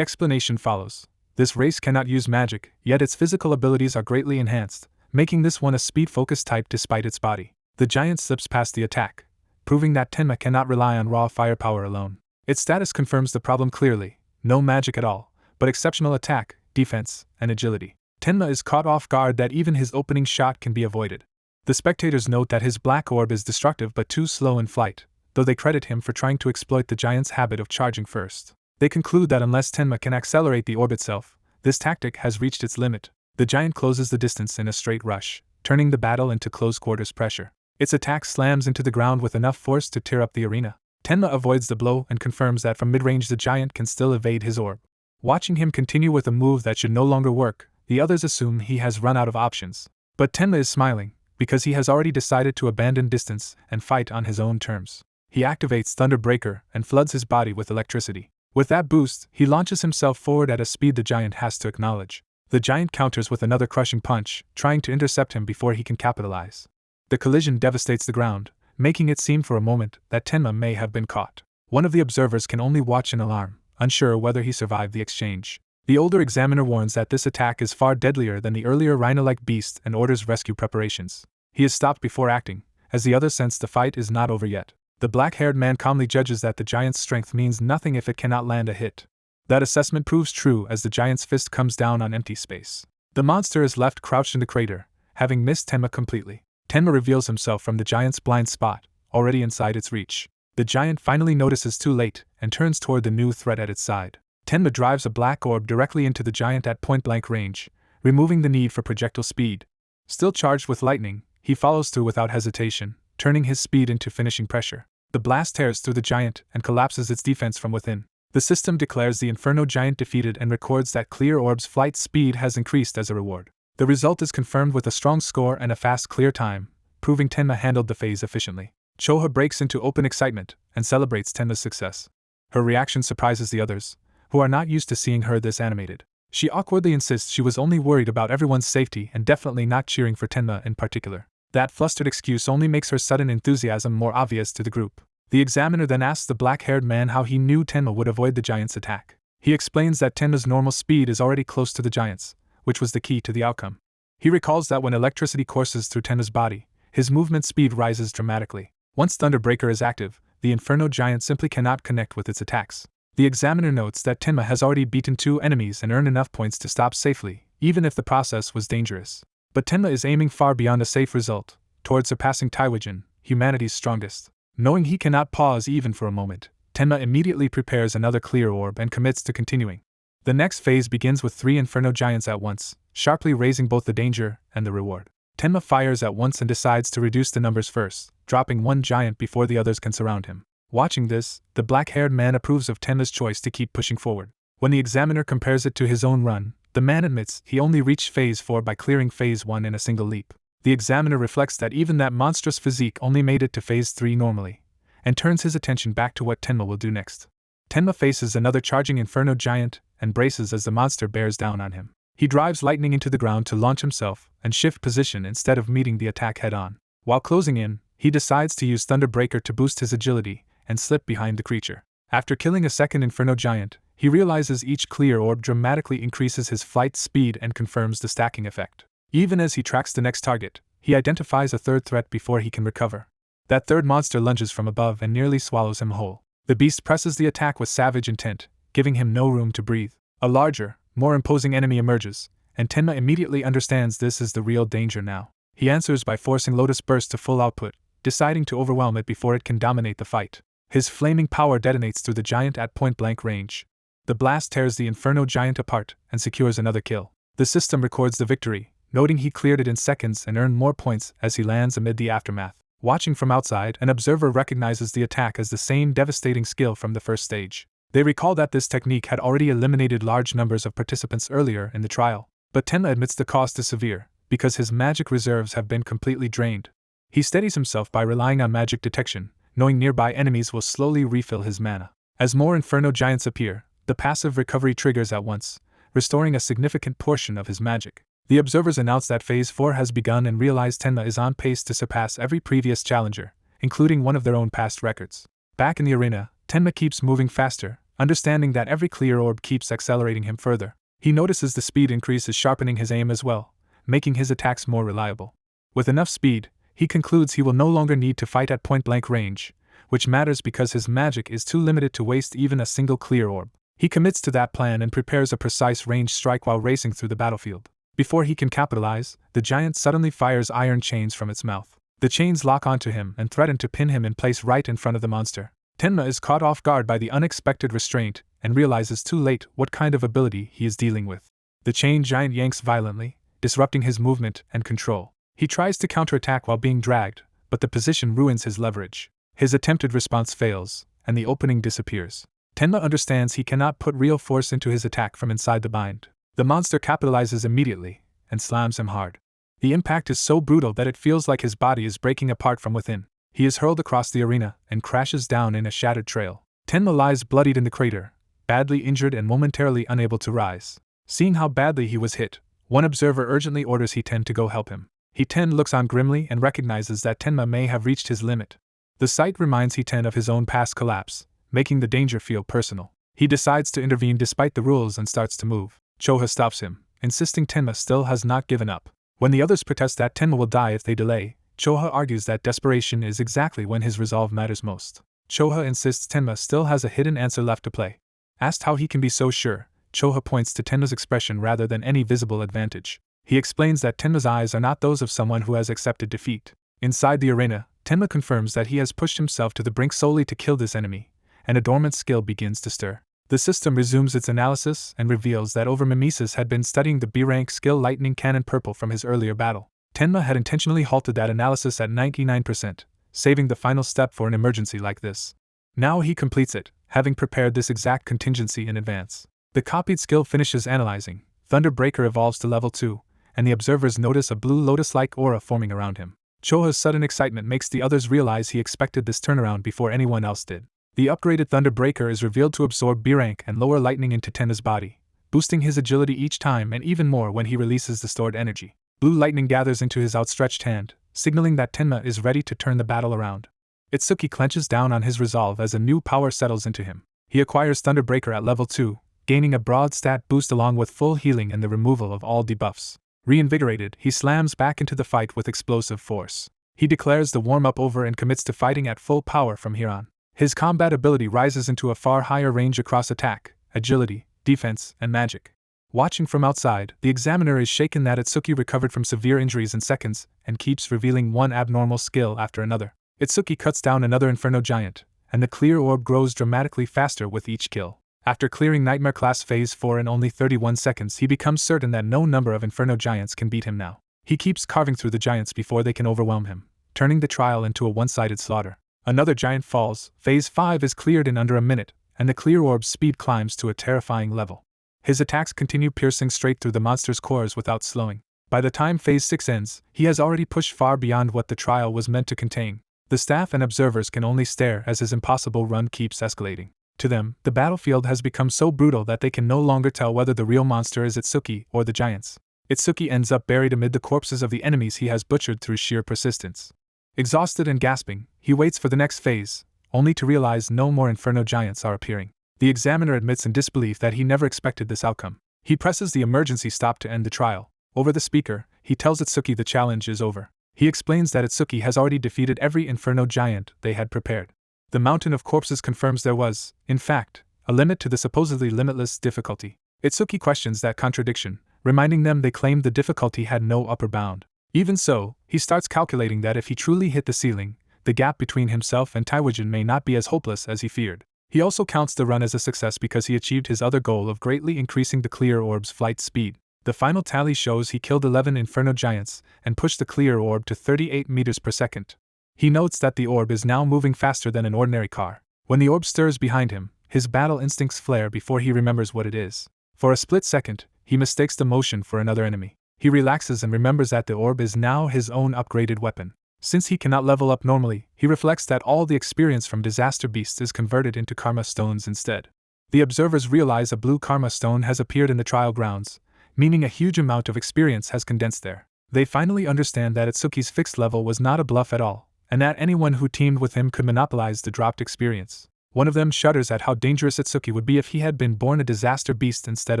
explanation follows. This race cannot use magic, yet its physical abilities are greatly enhanced, making this one a speed-focused type despite its body. The giant slips past the attack, proving that Tenma cannot rely on raw firepower alone. Its status confirms the problem clearly: no magic at all, but exceptional attack, defense, and agility. Tenma is caught off guard that even his opening shot can be avoided. The spectators note that his black orb is destructive but too slow in flight, though they credit him for trying to exploit the giant's habit of charging first. They conclude that unless Tenma can accelerate the orb itself, this tactic has reached its limit. The giant closes the distance in a straight rush, turning the battle into close-quarters pressure. Its attack slams into the ground with enough force to tear up the arena. Tenma avoids the blow and confirms that from mid-range the giant can still evade his orb. Watching him continue with a move that should no longer work, the others assume he has run out of options. But Tenma is smiling, because he has already decided to abandon distance and fight on his own terms. He activates Thunder Breaker and floods his body with electricity. With that boost, he launches himself forward at a speed the giant has to acknowledge. The giant counters with another crushing punch, trying to intercept him before he can capitalize. The collision devastates the ground, making it seem for a moment that Tenma may have been caught. One of the observers can only watch in alarm, unsure whether he survived the exchange. The older examiner warns that this attack is far deadlier than the earlier rhino-like beast and orders rescue preparations. He is stopped before acting, as the others sense the fight is not over yet. The black-haired man calmly judges that the giant's strength means nothing if it cannot land a hit. That assessment proves true as the giant's fist comes down on empty space. The monster is left crouched in the crater, having missed Tenma completely. Tenma reveals himself from the giant's blind spot, already inside its reach. The giant finally notices too late and turns toward the new threat at its side. Tenma drives a black orb directly into the giant at point-blank range, removing the need for projectile speed. Still charged with lightning, he follows through without hesitation, turning his speed into finishing pressure. The blast tears through the giant and collapses its defense from within. The system declares the Inferno Giant defeated and records that Clear Orb's flight speed has increased as a reward. The result is confirmed with a strong score and a fast clear time, proving Tenma handled the phase efficiently. Choha breaks into open excitement and celebrates Tenma's success. Her reaction surprises the others, who are not used to seeing her this animated. She awkwardly insists she was only worried about everyone's safety and definitely not cheering for Tenma in particular. That flustered excuse only makes her sudden enthusiasm more obvious to the group. The examiner then asks the black-haired man how he knew Tenma would avoid the giant's attack. He explains that Tenma's normal speed is already close to the giant's, which was the key to the outcome. He recalls that when electricity courses through Tenma's body, his movement speed rises dramatically. Once Thunder Breaker is active, the Inferno Giant simply cannot connect with its attacks. The examiner notes that Tenma has already beaten 2 enemies and earned enough points to stop safely, even if the process was dangerous. But Tenma is aiming far beyond a safe result, towards surpassing Taiwijin, humanity's strongest. Knowing he cannot pause even for a moment, Tenma immediately prepares another clear orb and commits to continuing. The next phase begins with 3 Inferno Giants at once, sharply raising both the danger and the reward. Tenma fires at once and decides to reduce the numbers first, dropping 1 giant before the others can surround him. Watching this, the black-haired man approves of Tenma's choice to keep pushing forward. When the examiner compares it to his own run, the man admits he only reached Phase 4 by clearing Phase 1 in a single leap. The examiner reflects that even that monstrous physique only made it to Phase 3 normally, and turns his attention back to what Tenma will do next. Tenma faces another charging Inferno Giant and braces as the monster bears down on him. He drives lightning into the ground to launch himself and shift position instead of meeting the attack head-on. While closing in, he decides to use Thunder Breaker to boost his agility and slip behind the creature. After killing a second Inferno Giant, he realizes each clear orb dramatically increases his flight speed and confirms the stacking effect. Even as he tracks the next target, he identifies a third threat before he can recover. That third monster lunges from above and nearly swallows him whole. The beast presses the attack with savage intent, giving him no room to breathe. A larger, more imposing enemy emerges, and Tenma immediately understands this is the real danger now. He answers by forcing Lotus Burst to full output, deciding to overwhelm it before it can dominate the fight. His flaming power detonates through the giant at point-blank range. The blast tears the Inferno Giant apart and secures another kill. The system records the victory, noting he cleared it in seconds and earned more points as he lands amid the aftermath. Watching from outside, an observer recognizes the attack as the same devastating skill from the first stage. They recall that this technique had already eliminated large numbers of participants earlier in the trial, but Tenma admits the cost is severe, because his magic reserves have been completely drained. He steadies himself by relying on magic detection, knowing nearby enemies will slowly refill his mana. As more Inferno Giants appear, the passive recovery triggers at once, restoring a significant portion of his magic. The observers announce that Phase 4 has begun and realize Tenma is on pace to surpass every previous challenger, including one of their own past records. Back in the arena, Tenma keeps moving faster, understanding that every clear orb keeps accelerating him further. He notices the speed increase is sharpening his aim as well, making his attacks more reliable. With enough speed, he concludes he will no longer need to fight at point-blank range, which matters because his magic is too limited to waste even a single clear orb. He commits to that plan and prepares a precise ranged strike while racing through the battlefield. Before he can capitalize, the giant suddenly fires iron chains from its mouth. The chains lock onto him and threaten to pin him in place right in front of the monster. Tenma is caught off guard by the unexpected restraint and realizes too late what kind of ability he is dealing with. The chain giant yanks violently, disrupting his movement and control. He tries to counterattack while being dragged, but the position ruins his leverage. His attempted response fails, and the opening disappears. Tenma understands he cannot put real force into his attack from inside the bind. The monster capitalizes immediately, and slams him hard. The impact is so brutal that it feels like his body is breaking apart from within. He is hurled across the arena, and crashes down in a shattered trail. Tenma lies bloodied in the crater, badly injured and momentarily unable to rise. Seeing how badly he was hit, one observer urgently orders He-Ten to go help him. He-Ten looks on grimly and recognizes that Tenma may have reached his limit. The sight reminds He-Ten of his own past collapse, making the danger feel personal. He decides to intervene despite the rules and starts to move. Choha stops him, insisting Tenma still has not given up. When the others protest that Tenma will die if they delay, Choha argues that desperation is exactly when his resolve matters most. Choha insists Tenma still has a hidden answer left to play. Asked how he can be so sure, Choha points to Tenma's expression rather than any visible advantage. He explains that Tenma's eyes are not those of someone who has accepted defeat. Inside the arena, Tenma confirms that he has pushed himself to the brink solely to kill this enemy, and a dormant skill begins to stir. The system resumes its analysis and reveals that Mimesis had been studying the B-rank skill Lightning Cannon Purple from his earlier battle. Tenma had intentionally halted that analysis at 99%, saving the final step for an emergency like this. Now he completes it, having prepared this exact contingency in advance. The copied skill finishes analyzing, Thunderbreaker evolves to level 2, and the observers notice a blue lotus-like aura forming around him. Choha's sudden excitement makes the others realize he expected this turnaround before anyone else did. The upgraded Thunderbreaker is revealed to absorb B-rank and lower lightning into Tenma's body, boosting his agility each time and even more when he releases the stored energy. Blue lightning gathers into his outstretched hand, signaling that Tenma is ready to turn the battle around. Itsuki clenches down on his resolve as a new power settles into him. He acquires Thunderbreaker at level 2, gaining a broad stat boost along with full healing and the removal of all debuffs. Reinvigorated, he slams back into the fight with explosive force. He declares the warm-up over and commits to fighting at full power from here on. His combat ability rises into a far higher range across attack, agility, defense, and magic. Watching from outside, the examiner is shaken that Itsuki recovered from severe injuries in seconds and keeps revealing one abnormal skill after another. Itsuki cuts down another Inferno Giant, and the clear orb grows dramatically faster with each kill. After clearing Nightmare Class Phase 4 in only 31 seconds, he becomes certain that no number of Inferno Giants can beat him now. He keeps carving through the giants before they can overwhelm him, turning the trial into a one-sided slaughter. Another giant falls, Phase 5 is cleared in under a minute, and the clear orb's speed climbs to a terrifying level. His attacks continue piercing straight through the monster's cores without slowing. By the time Phase 6 ends, he has already pushed far beyond what the trial was meant to contain. The staff and observers can only stare as his impossible run keeps escalating. To them, the battlefield has become so brutal that they can no longer tell whether the real monster is Itsuki or the giants. Itsuki ends up buried amid the corpses of the enemies he has butchered through sheer persistence. Exhausted and gasping, he waits for the next phase, only to realize no more Inferno Giants are appearing. The examiner admits in disbelief that he never expected this outcome. He presses the emergency stop to end the trial. Over the speaker, he tells Itsuki the challenge is over. He explains that Itsuki has already defeated every Inferno Giant they had prepared. The mountain of corpses confirms there was, in fact, a limit to the supposedly limitless difficulty. Itsuki questions that contradiction, reminding them they claimed the difficulty had no upper bound. Even so, he starts calculating that if he truly hit the ceiling, the gap between himself and Taiwajin may not be as hopeless as he feared. He also counts the run as a success because he achieved his other goal of greatly increasing the clear orb's flight speed. The final tally shows he killed 11 Inferno Giants and pushed the clear orb to 38 meters per second. He notes that the orb is now moving faster than an ordinary car. When the orb stirs behind him, his battle instincts flare before he remembers what it is. For a split second, he mistakes the motion for another enemy. He relaxes and remembers that the orb is now his own upgraded weapon. Since he cannot level up normally, he reflects that all the experience from Disaster Beasts is converted into Karma Stones instead. The observers realize a blue Karma Stone has appeared in the trial grounds, meaning a huge amount of experience has condensed there. They finally understand that Itsuki's fixed level was not a bluff at all, and that anyone who teamed with him could monopolize the dropped experience. One of them shudders at how dangerous Itsuki would be if he had been born a disaster beast instead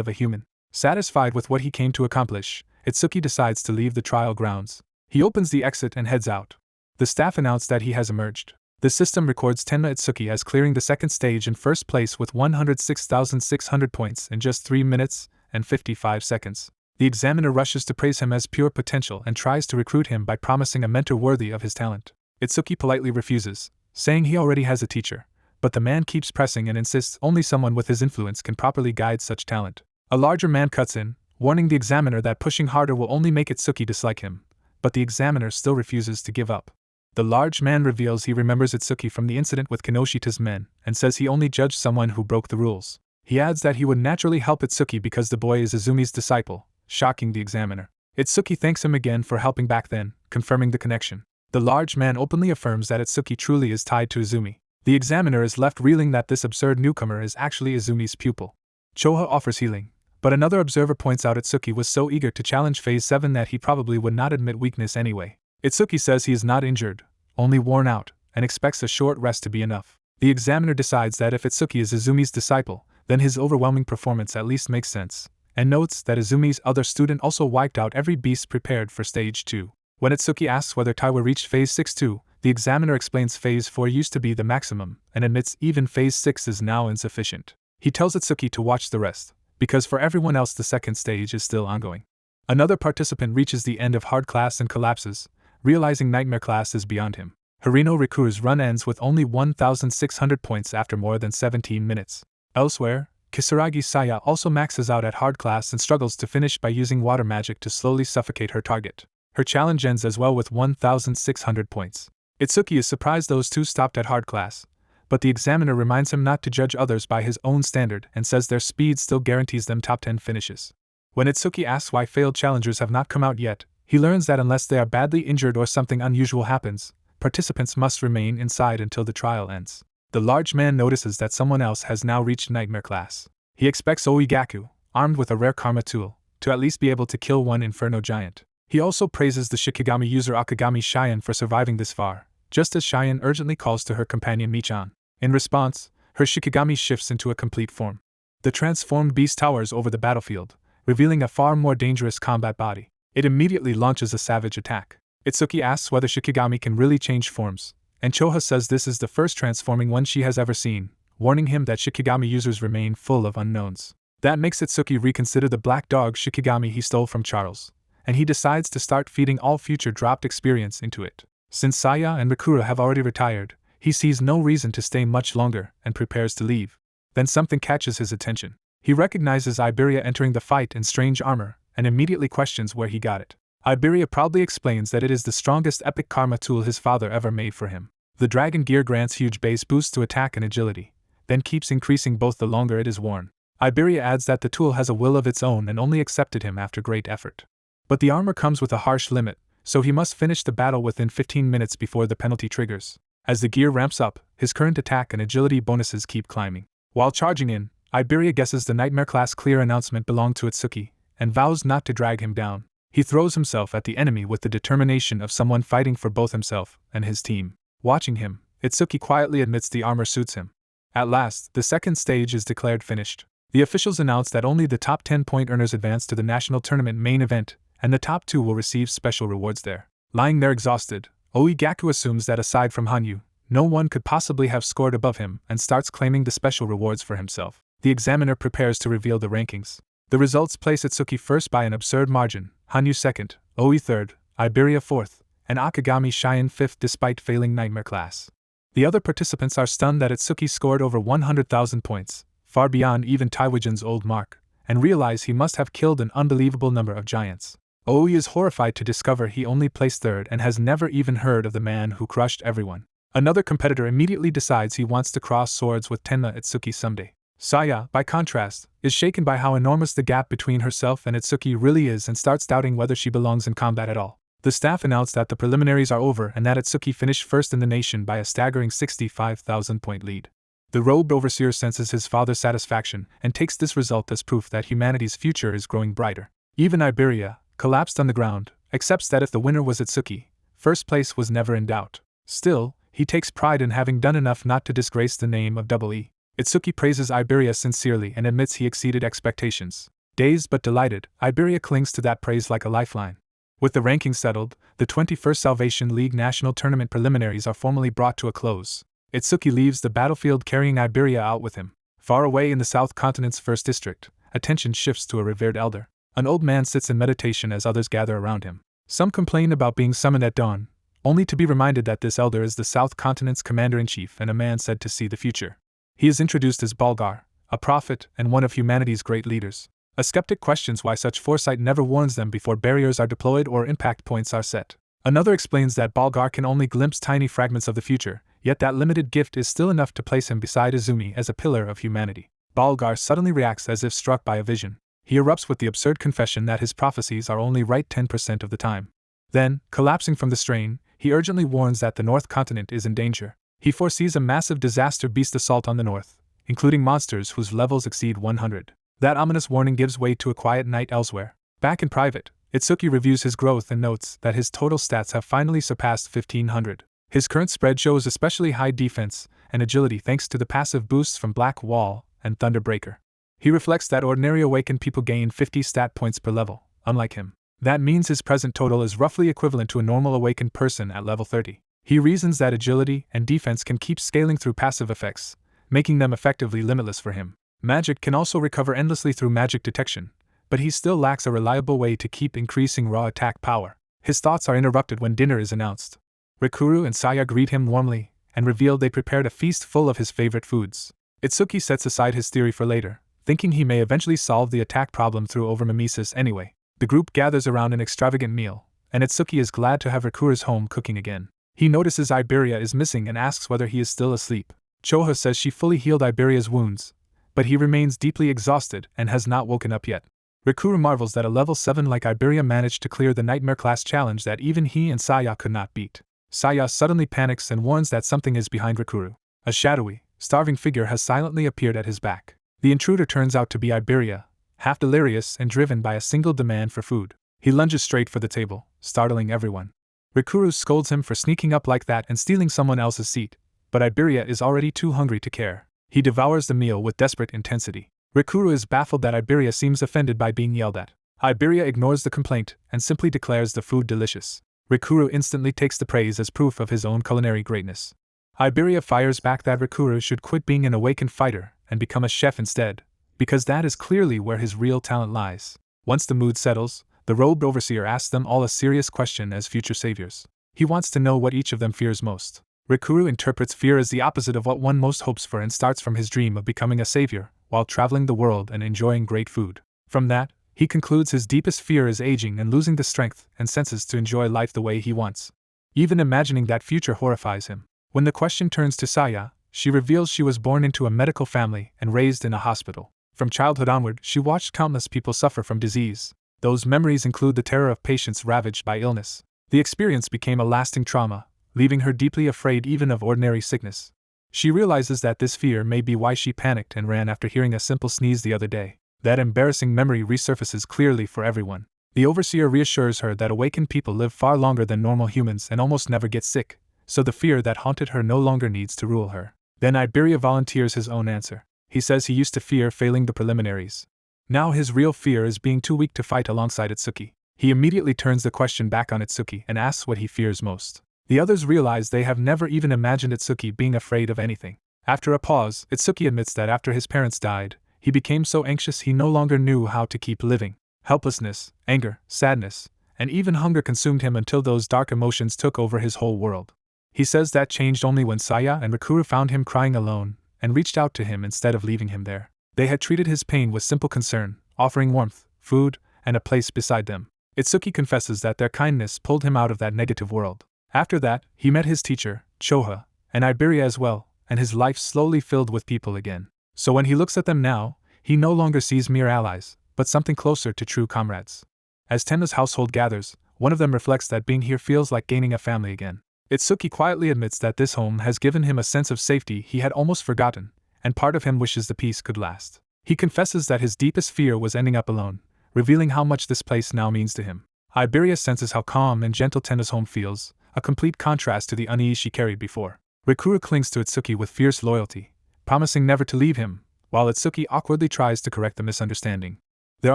of a human. Satisfied with what he came to accomplish, Itsuki decides to leave the trial grounds. He opens the exit and heads out. The staff announce that he has emerged. The system records Tenma Itsuki as clearing the second stage in first place with 106,600 points in just 3 minutes and 55 seconds. The examiner rushes to praise him as pure potential and tries to recruit him by promising a mentor worthy of his talent. Itsuki politely refuses, saying he already has a teacher, but the man keeps pressing and insists only someone with his influence can properly guide such talent. A larger man cuts in, warning the examiner that pushing harder will only make Itsuki dislike him, but the examiner still refuses to give up. The large man reveals he remembers Itsuki from the incident with Kinoshita's men and says he only judged someone who broke the rules. He adds that he would naturally help Itsuki because the boy is Izumi's disciple, shocking the examiner. Itsuki thanks him again for helping back then, confirming the connection. The large man openly affirms that Itsuki truly is tied to Izumi. The examiner is left reeling that this absurd newcomer is actually Izumi's pupil. Choha offers healing, but another observer points out Itsuki was so eager to challenge Phase 7 that he probably would not admit weakness anyway. Itsuki says he is not injured, only worn out, and expects a short rest to be enough. The examiner decides that if Itsuki is Izumi's disciple, then his overwhelming performance at least makes sense, and notes that Izumi's other student also wiped out every beast prepared for Stage 2. When Itsuki asks whether Taiwa reached Phase 6 too, the examiner explains Phase 4 used to be the maximum, and admits even Phase 6 is now insufficient. He tells Itsuki to watch the rest, because for everyone else the second stage is still ongoing. Another participant reaches the end of hard class and collapses, realizing nightmare class is beyond him. Harino Rikuru's run ends with only 1,600 points after more than 17 minutes. Elsewhere, Kisaragi Saya also maxes out at hard class and struggles to finish by using water magic to slowly suffocate her target. Her challenge ends as well with 1,600 points. Itsuki is surprised those two stopped at hard class, but the examiner reminds him not to judge others by his own standard and says their speed still guarantees them top 10 finishes. When Itsuki asks why failed challengers have not come out yet, he learns that unless they are badly injured or something unusual happens, participants must remain inside until the trial ends. The large man notices that someone else has now reached nightmare class. He expects Oigaku, armed with a rare karma tool, to at least be able to kill one inferno giant. He also praises the Shikigami user Akagami Cheyenne for surviving this far, just as Cheyenne urgently calls to her companion Michan. In response, her Shikigami shifts into a complete form. The transformed beast towers over the battlefield, revealing a far more dangerous combat body. It immediately launches a savage attack. Itsuki asks whether Shikigami can really change forms, and Choha says this is the first transforming one she has ever seen, warning him that Shikigami users remain full of unknowns. That makes Itsuki reconsider the black dog Shikigami he stole from Charles, and he decides to start feeding all future dropped experience into it. Since Saya and Rikura have already retired, he sees no reason to stay much longer and prepares to leave. Then something catches his attention. He recognizes Iberia entering the fight in strange armor, and immediately questions where he got it. Iberia proudly explains that it is the strongest epic karma tool his father ever made for him. The dragon gear grants huge base boosts to attack and agility, then keeps increasing both the longer it is worn. Iberia adds that the tool has a will of its own and only accepted him after great effort. But the armor comes with a harsh limit, so he must finish the battle within 15 minutes before the penalty triggers. As the gear ramps up, his current attack and agility bonuses keep climbing. While charging in, Iberia guesses the Nightmare class clear announcement belonged to Itsuki, and vows not to drag him down. He throws himself at the enemy with the determination of someone fighting for both himself and his team. Watching him, Itsuki quietly admits the armor suits him. At last, the second stage is declared finished. The officials announce that only the top 10 point earners advance to the national tournament main event, and the top 2 will receive special rewards there. Lying there exhausted, Oigaku assumes that aside from Hanyu, no one could possibly have scored above him and starts claiming the special rewards for himself. The examiner prepares to reveal the rankings. The results place Itsuki first by an absurd margin, Hanyu second, Oi third, Iberia fourth, and Akagami Cheyenne fifth despite failing Nightmare class. The other participants are stunned that Itsuki scored over 100,000 points, far beyond even Taiwijin's old mark, and realize he must have killed an unbelievable number of giants. Aoi is horrified to discover he only placed third and has never even heard of the man who crushed everyone. Another competitor immediately decides he wants to cross swords with Tenma Itsuki someday. Saya, by contrast, is shaken by how enormous the gap between herself and Itsuki really is and starts doubting whether she belongs in combat at all. The staff announce that the preliminaries are over and that Itsuki finished first in the nation by a staggering 65,000-point lead. The robed overseer senses his father's satisfaction and takes this result as proof that humanity's future is growing brighter. Even Iberia, collapsed on the ground, accepts that if the winner was Itsuki, first place was never in doubt. Still, he takes pride in having done enough not to disgrace the name of EE. Itsuki praises Iberia sincerely and admits he exceeded expectations. Dazed but delighted, Iberia clings to that praise like a lifeline. With the rankings settled, the 21st Salvation League National Tournament preliminaries are formally brought to a close. Itsuki leaves the battlefield carrying Iberia out with him. Far away in the South Continent's 1st District, attention shifts to a revered elder. An old man sits in meditation as others gather around him. Some complain about being summoned at dawn, only to be reminded that this elder is the South Continent's commander-in-chief and a man said to see the future. He is introduced as Balgar, a prophet and one of humanity's great leaders. A skeptic questions why such foresight never warns them before barriers are deployed or impact points are set. Another explains that Balgar can only glimpse tiny fragments of the future, yet that limited gift is still enough to place him beside Izumi as a pillar of humanity. Balgar suddenly reacts as if struck by a vision. He erupts with the absurd confession that his prophecies are only right 10% of the time. Then, collapsing from the strain, he urgently warns that the North Continent is in danger. He foresees a massive disaster beast assault on the North, including monsters whose levels exceed 100. That ominous warning gives way to a quiet night elsewhere. Back in private, Itsuki reviews his growth and notes that his total stats have finally surpassed 1500. His current spread shows especially high defense and agility thanks to the passive boosts from Black Wall and Thunderbreaker. He reflects that ordinary awakened people gain 50 stat points per level, unlike him. That means his present total is roughly equivalent to a normal awakened person at level 30. He reasons that agility and defense can keep scaling through passive effects, making them effectively limitless for him. Magic can also recover endlessly through magic detection, but he still lacks a reliable way to keep increasing raw attack power. His thoughts are interrupted when dinner is announced. Rikuru and Saya greet him warmly and reveal they prepared a feast full of his favorite foods. Itsuki sets aside his theory for later, thinking he may eventually solve the attack problem through overmimesis anyway. The group gathers around an extravagant meal, and Itsuki is glad to have Rikuru's home cooking again. He notices Iberia is missing and asks whether he is still asleep. Choha says she fully healed Iberia's wounds, but he remains deeply exhausted and has not woken up yet. Rikuru marvels that a level 7 like Iberia managed to clear the Nightmare class challenge that even he and Saya could not beat. Saya suddenly panics and warns that something is behind Rikuru. A shadowy, starving figure has silently appeared at his back. The intruder turns out to be Iberia, half delirious and driven by a single demand for food. He lunges straight for the table, startling everyone. Rikuru scolds him for sneaking up like that and stealing someone else's seat, but Iberia is already too hungry to care. He devours the meal with desperate intensity. Rikuru is baffled that Iberia seems offended by being yelled at. Iberia ignores the complaint and simply declares the food delicious. Rikuru instantly takes the praise as proof of his own culinary greatness. Iberia fires back that Rikuru should quit being an awakened fighter and become a chef instead, because that is clearly where his real talent lies. Once the mood settles, the robed overseer asks them all a serious question as future saviors. He wants to know what each of them fears most. Rikuru interprets fear as the opposite of what one most hopes for and starts from his dream of becoming a savior, while traveling the world and enjoying great food. From that, he concludes his deepest fear is aging and losing the strength and senses to enjoy life the way he wants. Even imagining that future horrifies him. When the question turns to Saya, she reveals she was born into a medical family and raised in a hospital. From childhood onward, she watched countless people suffer from disease. Those memories include the terror of patients ravaged by illness. The experience became a lasting trauma, leaving her deeply afraid even of ordinary sickness. She realizes that this fear may be why she panicked and ran after hearing a simple sneeze the other day. That embarrassing memory resurfaces clearly for everyone. The overseer reassures her that awakened people live far longer than normal humans and almost never get sick, so the fear that haunted her no longer needs to rule her. Then Iberia volunteers his own answer. He says he used to fear failing the preliminaries. Now his real fear is being too weak to fight alongside Itsuki. He immediately turns the question back on Itsuki and asks what he fears most. The others realize they have never even imagined Itsuki being afraid of anything. After a pause, Itsuki admits that after his parents died, he became so anxious he no longer knew how to keep living. Helplessness, anger, sadness, and even hunger consumed him until those dark emotions took over his whole world. He says that changed only when Saya and Rikuru found him crying alone and reached out to him instead of leaving him there. They had treated his pain with simple concern, offering warmth, food, and a place beside them. Itsuki confesses that their kindness pulled him out of that negative world. After that, he met his teacher, Choha, and Iberia as well, and his life slowly filled with people again. So when he looks at them now, he no longer sees mere allies, but something closer to true comrades. As Tenma's household gathers, one of them reflects that being here feels like gaining a family again. Itsuki quietly admits that this home has given him a sense of safety he had almost forgotten, and part of him wishes the peace could last. He confesses that his deepest fear was ending up alone, revealing how much this place now means to him. Iberia senses how calm and gentle Tenma's home feels, a complete contrast to the unease she carried before. Rikuru clings to Itsuki with fierce loyalty, promising never to leave him, while Itsuki awkwardly tries to correct the misunderstanding. Their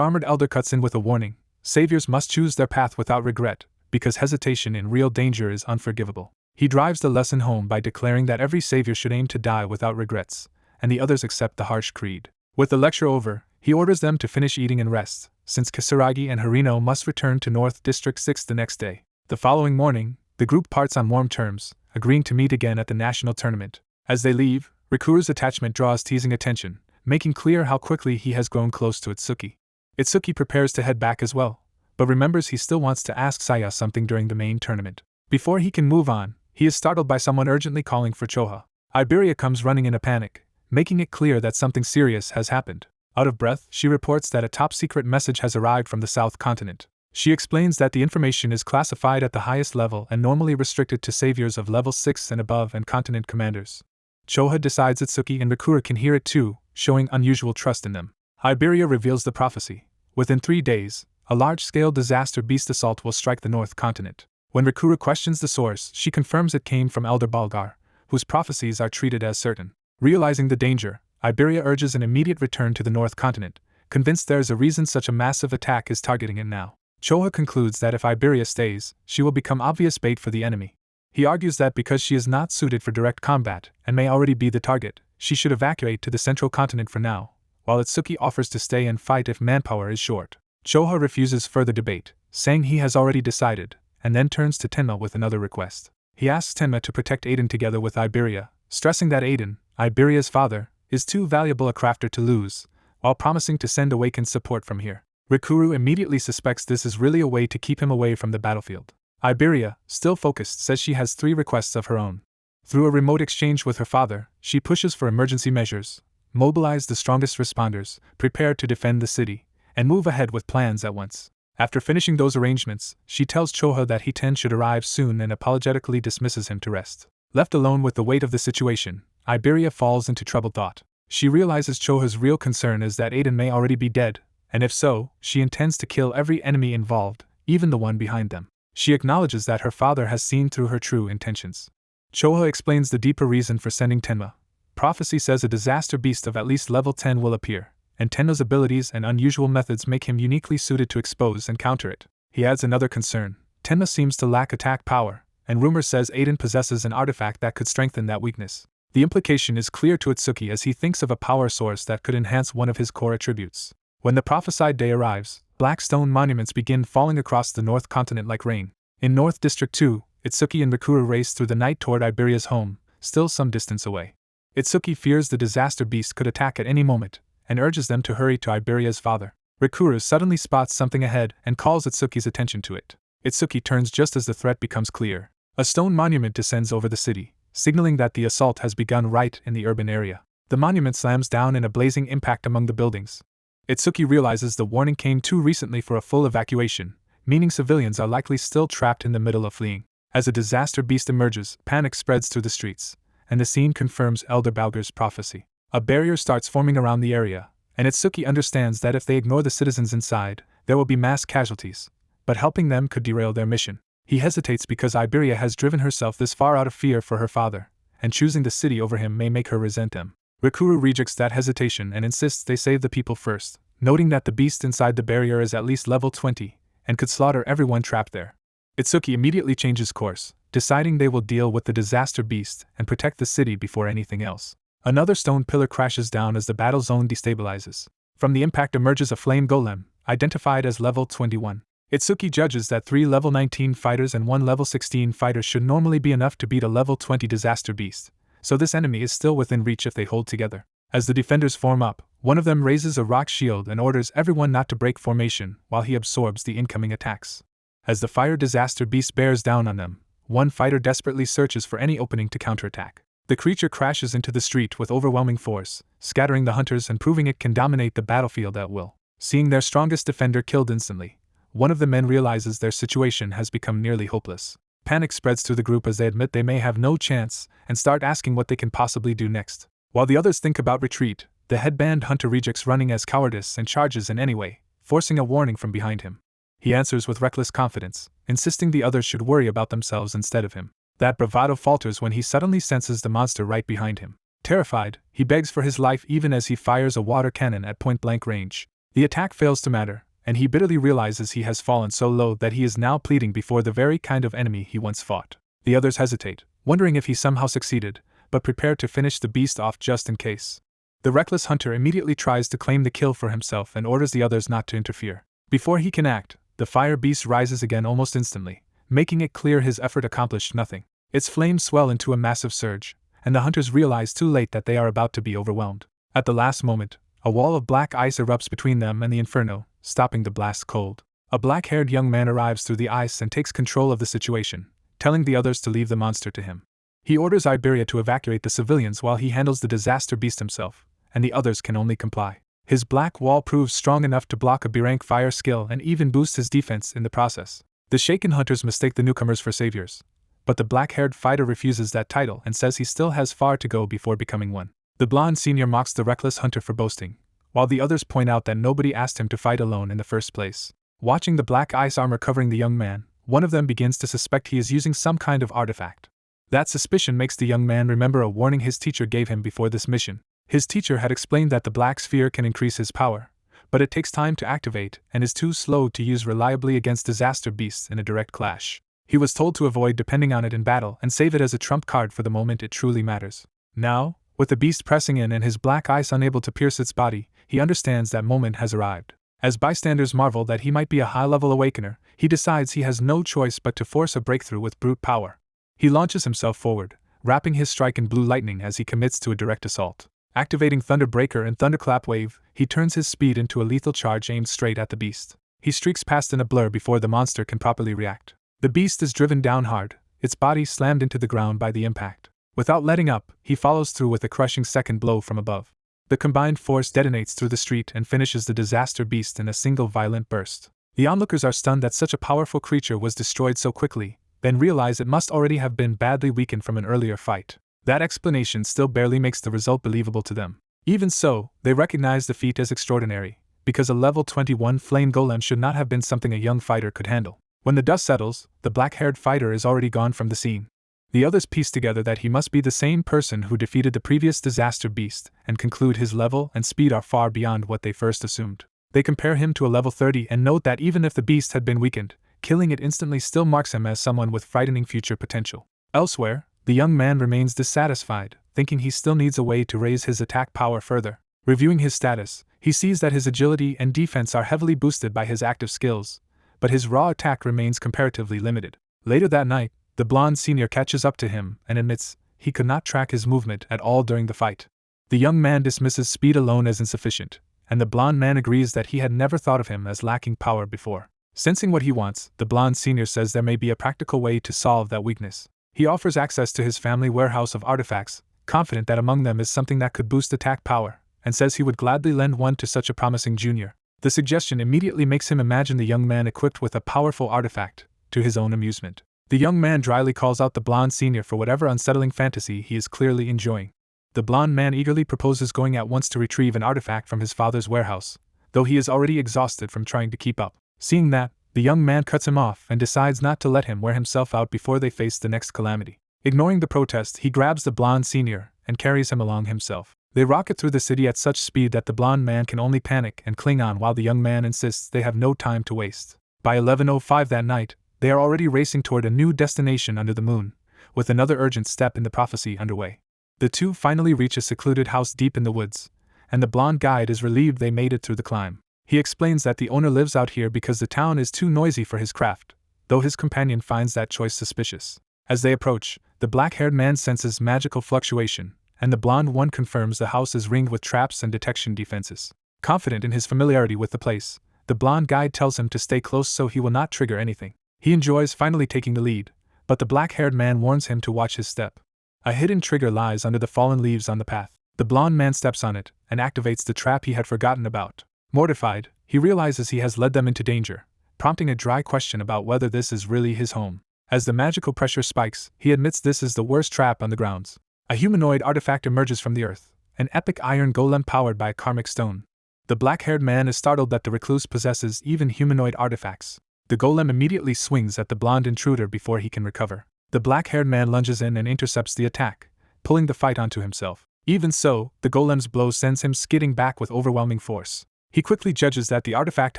armored elder cuts in with a warning: saviors must choose their path without regret, because hesitation in real danger is unforgivable. He drives the lesson home by declaring that every savior should aim to die without regrets, and the others accept the harsh creed. With the lecture over, he orders them to finish eating and rest, since Kisaragi and Harino must return to North District 6 the next day. The following morning, the group parts on warm terms, agreeing to meet again at the national tournament. As they leave, Rikuru's attachment draws teasing attention, making clear how quickly he has grown close to Itsuki. Itsuki prepares to head back as well, but remembers he still wants to ask Saya something during the main tournament. Before he can move on, he is startled by someone urgently calling for Choha. Iberia comes running in a panic, making it clear that something serious has happened. Out of breath, she reports that a top-secret message has arrived from the South Continent. She explains that the information is classified at the highest level and normally restricted to saviors of level 6 and above and continent commanders. Choha decides Itsuki and Rikuru can hear it too, showing unusual trust in them. Iberia reveals the prophecy. Within 3 days, a large-scale disaster beast assault will strike the North Continent. When Rikuru questions the source, she confirms it came from Elder Balgar, whose prophecies are treated as certain. Realizing the danger, Iberia urges an immediate return to the North Continent, convinced there is a reason such a massive attack is targeting it now. Choha concludes that if Iberia stays, she will become obvious bait for the enemy. He argues that because she is not suited for direct combat and may already be the target, she should evacuate to the Central Continent for now, while Itsuki offers to stay and fight if manpower is short. Choha refuses further debate, saying he has already decided, and then turns to Tenma with another request. He asks Tenma to protect Aiden together with Iberia, stressing that Aiden, Iberia's father, is too valuable a crafter to lose, while promising to send awakened support from here. Rikuru immediately suspects this is really a way to keep him away from the battlefield. Iberia, still focused, says she has 3 requests of her own. Through a remote exchange with her father, she pushes for emergency measures, mobilize the strongest responders, prepare to defend the city, and move ahead with plans at once. After finishing those arrangements, she tells Choha that Hiten should arrive soon and apologetically dismisses him to rest. Left alone with the weight of the situation, Iberia falls into troubled thought. She realizes Choha's real concern is that Aiden may already be dead, and if so, she intends to kill every enemy involved, even the one behind them. She acknowledges that her father has seen through her true intentions. Choha explains the deeper reason for sending Tenma. Prophecy says a disaster beast of at least level 10 will appear, and Tenma's abilities and unusual methods make him uniquely suited to expose and counter it. He adds another concern: Tenma seems to lack attack power, and rumor says Aiden possesses an artifact that could strengthen that weakness. The implication is clear to Itsuki as he thinks of a power source that could enhance one of his core attributes. When the prophesied day arrives, black stone monuments begin falling across the North Continent like rain. In North District 2, Itsuki and Rikuru race through the night toward Iberia's home, still some distance away. Itsuki fears the disaster beast could attack at any moment, and urges them to hurry to Iberia's father. Rikuru suddenly spots something ahead and calls Itsuki's attention to it. Itsuki turns just as the threat becomes clear. A stone monument descends over the city, signaling that the assault has begun right in the urban area. The monument slams down in a blazing impact among the buildings. Itsuki realizes the warning came too recently for a full evacuation, meaning civilians are likely still trapped in the middle of fleeing. As a disaster beast emerges, panic spreads through the streets, and the scene confirms Elder Balgar's prophecy. A barrier starts forming around the area, and Itsuki understands that if they ignore the citizens inside, there will be mass casualties, but helping them could derail their mission. He hesitates because Iberia has driven herself this far out of fear for her father, and choosing the city over him may make her resent them. Rikuru rejects that hesitation and insists they save the people first, noting that the beast inside the barrier is at least level 20, and could slaughter everyone trapped there. Itsuki immediately changes course, deciding they will deal with the disaster beast and protect the city before anything else. Another stone pillar crashes down as the battle zone destabilizes. From the impact emerges a flame golem, identified as level 21. Itsuki judges that 3 level 19 fighters and 1 level 16 fighter should normally be enough to beat a level 20 disaster beast, so this enemy is still within reach if they hold together. As the defenders form up, One of them raises a rock shield and orders everyone not to break formation while he absorbs the incoming attacks. As the fire disaster beast bears down on them, one fighter desperately searches for any opening to counterattack. The creature crashes into the street with overwhelming force, scattering the hunters and proving it can dominate the battlefield at will. Seeing their strongest defender killed instantly, one of the men realizes their situation has become nearly hopeless. Panic spreads through the group as they admit they may have no chance and start asking what they can possibly do next. While the others think about retreat, the headband hunter rejects running as cowardice and charges in any way, forcing a warning from behind him. He answers with reckless confidence, insisting the others should worry about themselves instead of him. That bravado falters when he suddenly senses the monster right behind him. Terrified, he begs for his life even as he fires a water cannon at point-blank range. The attack fails to matter, and he bitterly realizes he has fallen so low that he is now pleading before the very kind of enemy he once fought. The others hesitate, wondering if he somehow succeeded, but prepare to finish the beast off just in case. The reckless hunter immediately tries to claim the kill for himself and orders the others not to interfere. Before he can act, the fire beast rises again almost instantly, making it clear his effort accomplished nothing. Its flames swell into a massive surge, and the hunters realize too late that they are about to be overwhelmed. At the last moment, a wall of black ice erupts between them and the inferno, stopping the blast cold. A black-haired young man arrives through the ice and takes control of the situation, telling the others to leave the monster to him. He orders Iberia to evacuate the civilians while he handles the disaster beast himself, and the others can only comply. His black wall proves strong enough to block a B-rank fire skill and even boost his defense in the process. The shaken hunters mistake the newcomers for saviors, but the black-haired fighter refuses that title and says he still has far to go before becoming one. The blonde senior mocks the reckless hunter for boasting, while the others point out that nobody asked him to fight alone in the first place. Watching the black ice armor covering the young man, one of them begins to suspect he is using some kind of artifact. That suspicion makes the young man remember a warning his teacher gave him before this mission. His teacher had explained that the black sphere can increase his power, but it takes time to activate and is too slow to use reliably against disaster beasts in a direct clash. He was told to avoid depending on it in battle and save it as a trump card for the moment it truly matters. Now, with the beast pressing in and his black ice unable to pierce its body, he understands that moment has arrived. As bystanders marvel that he might be a high-level awakener, he decides he has no choice but to force a breakthrough with brute power. He launches himself forward, wrapping his strike in blue lightning as he commits to a direct assault. Activating Thunderbreaker and Thunderclap Wave, he turns his speed into a lethal charge aimed straight at the beast. He streaks past in a blur before the monster can properly react. The beast is driven down hard, its body slammed into the ground by the impact. Without letting up, he follows through with a crushing second blow from above. The combined force detonates through the street and finishes the disaster beast in a single violent burst. The onlookers are stunned that such a powerful creature was destroyed so quickly, then realize it must already have been badly weakened from an earlier fight. That explanation still barely makes the result believable to them. Even so, they recognize the feat as extraordinary, because a level 21 flame golem should not have been something a young fighter could handle. When the dust settles, the black-haired fighter is already gone from the scene. The others piece together that he must be the same person who defeated the previous disaster beast, and conclude his level and speed are far beyond what they first assumed. They compare him to a level 30 and note that even if the beast had been weakened, killing it instantly still marks him as someone with frightening future potential. Elsewhere, the young man remains dissatisfied, thinking he still needs a way to raise his attack power further. Reviewing his status, he sees that his agility and defense are heavily boosted by his active skills, but his raw attack remains comparatively limited. Later that night, the blonde senior catches up to him and admits he could not track his movement at all during the fight. The young man dismisses speed alone as insufficient, and the blonde man agrees that he had never thought of him as lacking power before. Sensing what he wants, the blonde senior says there may be a practical way to solve that weakness. He offers access to his family warehouse of artifacts, confident that among them is something that could boost attack power, and says he would gladly lend one to such a promising junior. The suggestion immediately makes him imagine the young man equipped with a powerful artifact, to his own amusement. The young man dryly calls out the blonde senior for whatever unsettling fantasy he is clearly enjoying. The blonde man eagerly proposes going at once to retrieve an artifact from his father's warehouse, though he is already exhausted from trying to keep up. Seeing that, the young man cuts him off and decides not to let him wear himself out before they face the next calamity. Ignoring the protest, he grabs the blonde senior and carries him along himself. They rocket through the city at such speed that the blonde man can only panic and cling on while the young man insists they have no time to waste. By 11:05 that night, they are already racing toward a new destination under the moon, with another urgent step in the prophecy underway. The two finally reach a secluded house deep in the woods, and the blonde guide is relieved they made it through the climb. He explains that the owner lives out here because the town is too noisy for his craft, though his companion finds that choice suspicious. As they approach, the black-haired man senses magical fluctuation, and the blonde one confirms the house is ringed with traps and detection defenses. Confident in his familiarity with the place, the blonde guide tells him to stay close so he will not trigger anything. He enjoys finally taking the lead, but the black-haired man warns him to watch his step. A hidden trigger lies under the fallen leaves on the path. The blonde man steps on it and activates the trap he had forgotten about. Mortified, he realizes he has led them into danger, prompting a dry question about whether this is really his home. As the magical pressure spikes, he admits this is the worst trap on the grounds. A humanoid artifact emerges from the earth, an epic iron golem powered by a karmic stone. The black-haired man is startled that the recluse possesses even humanoid artifacts. The golem immediately swings at the blonde intruder before he can recover. The black-haired man lunges in and intercepts the attack, pulling the fight onto himself. Even so, the golem's blow sends him skidding back with overwhelming force. He quickly judges that the artifact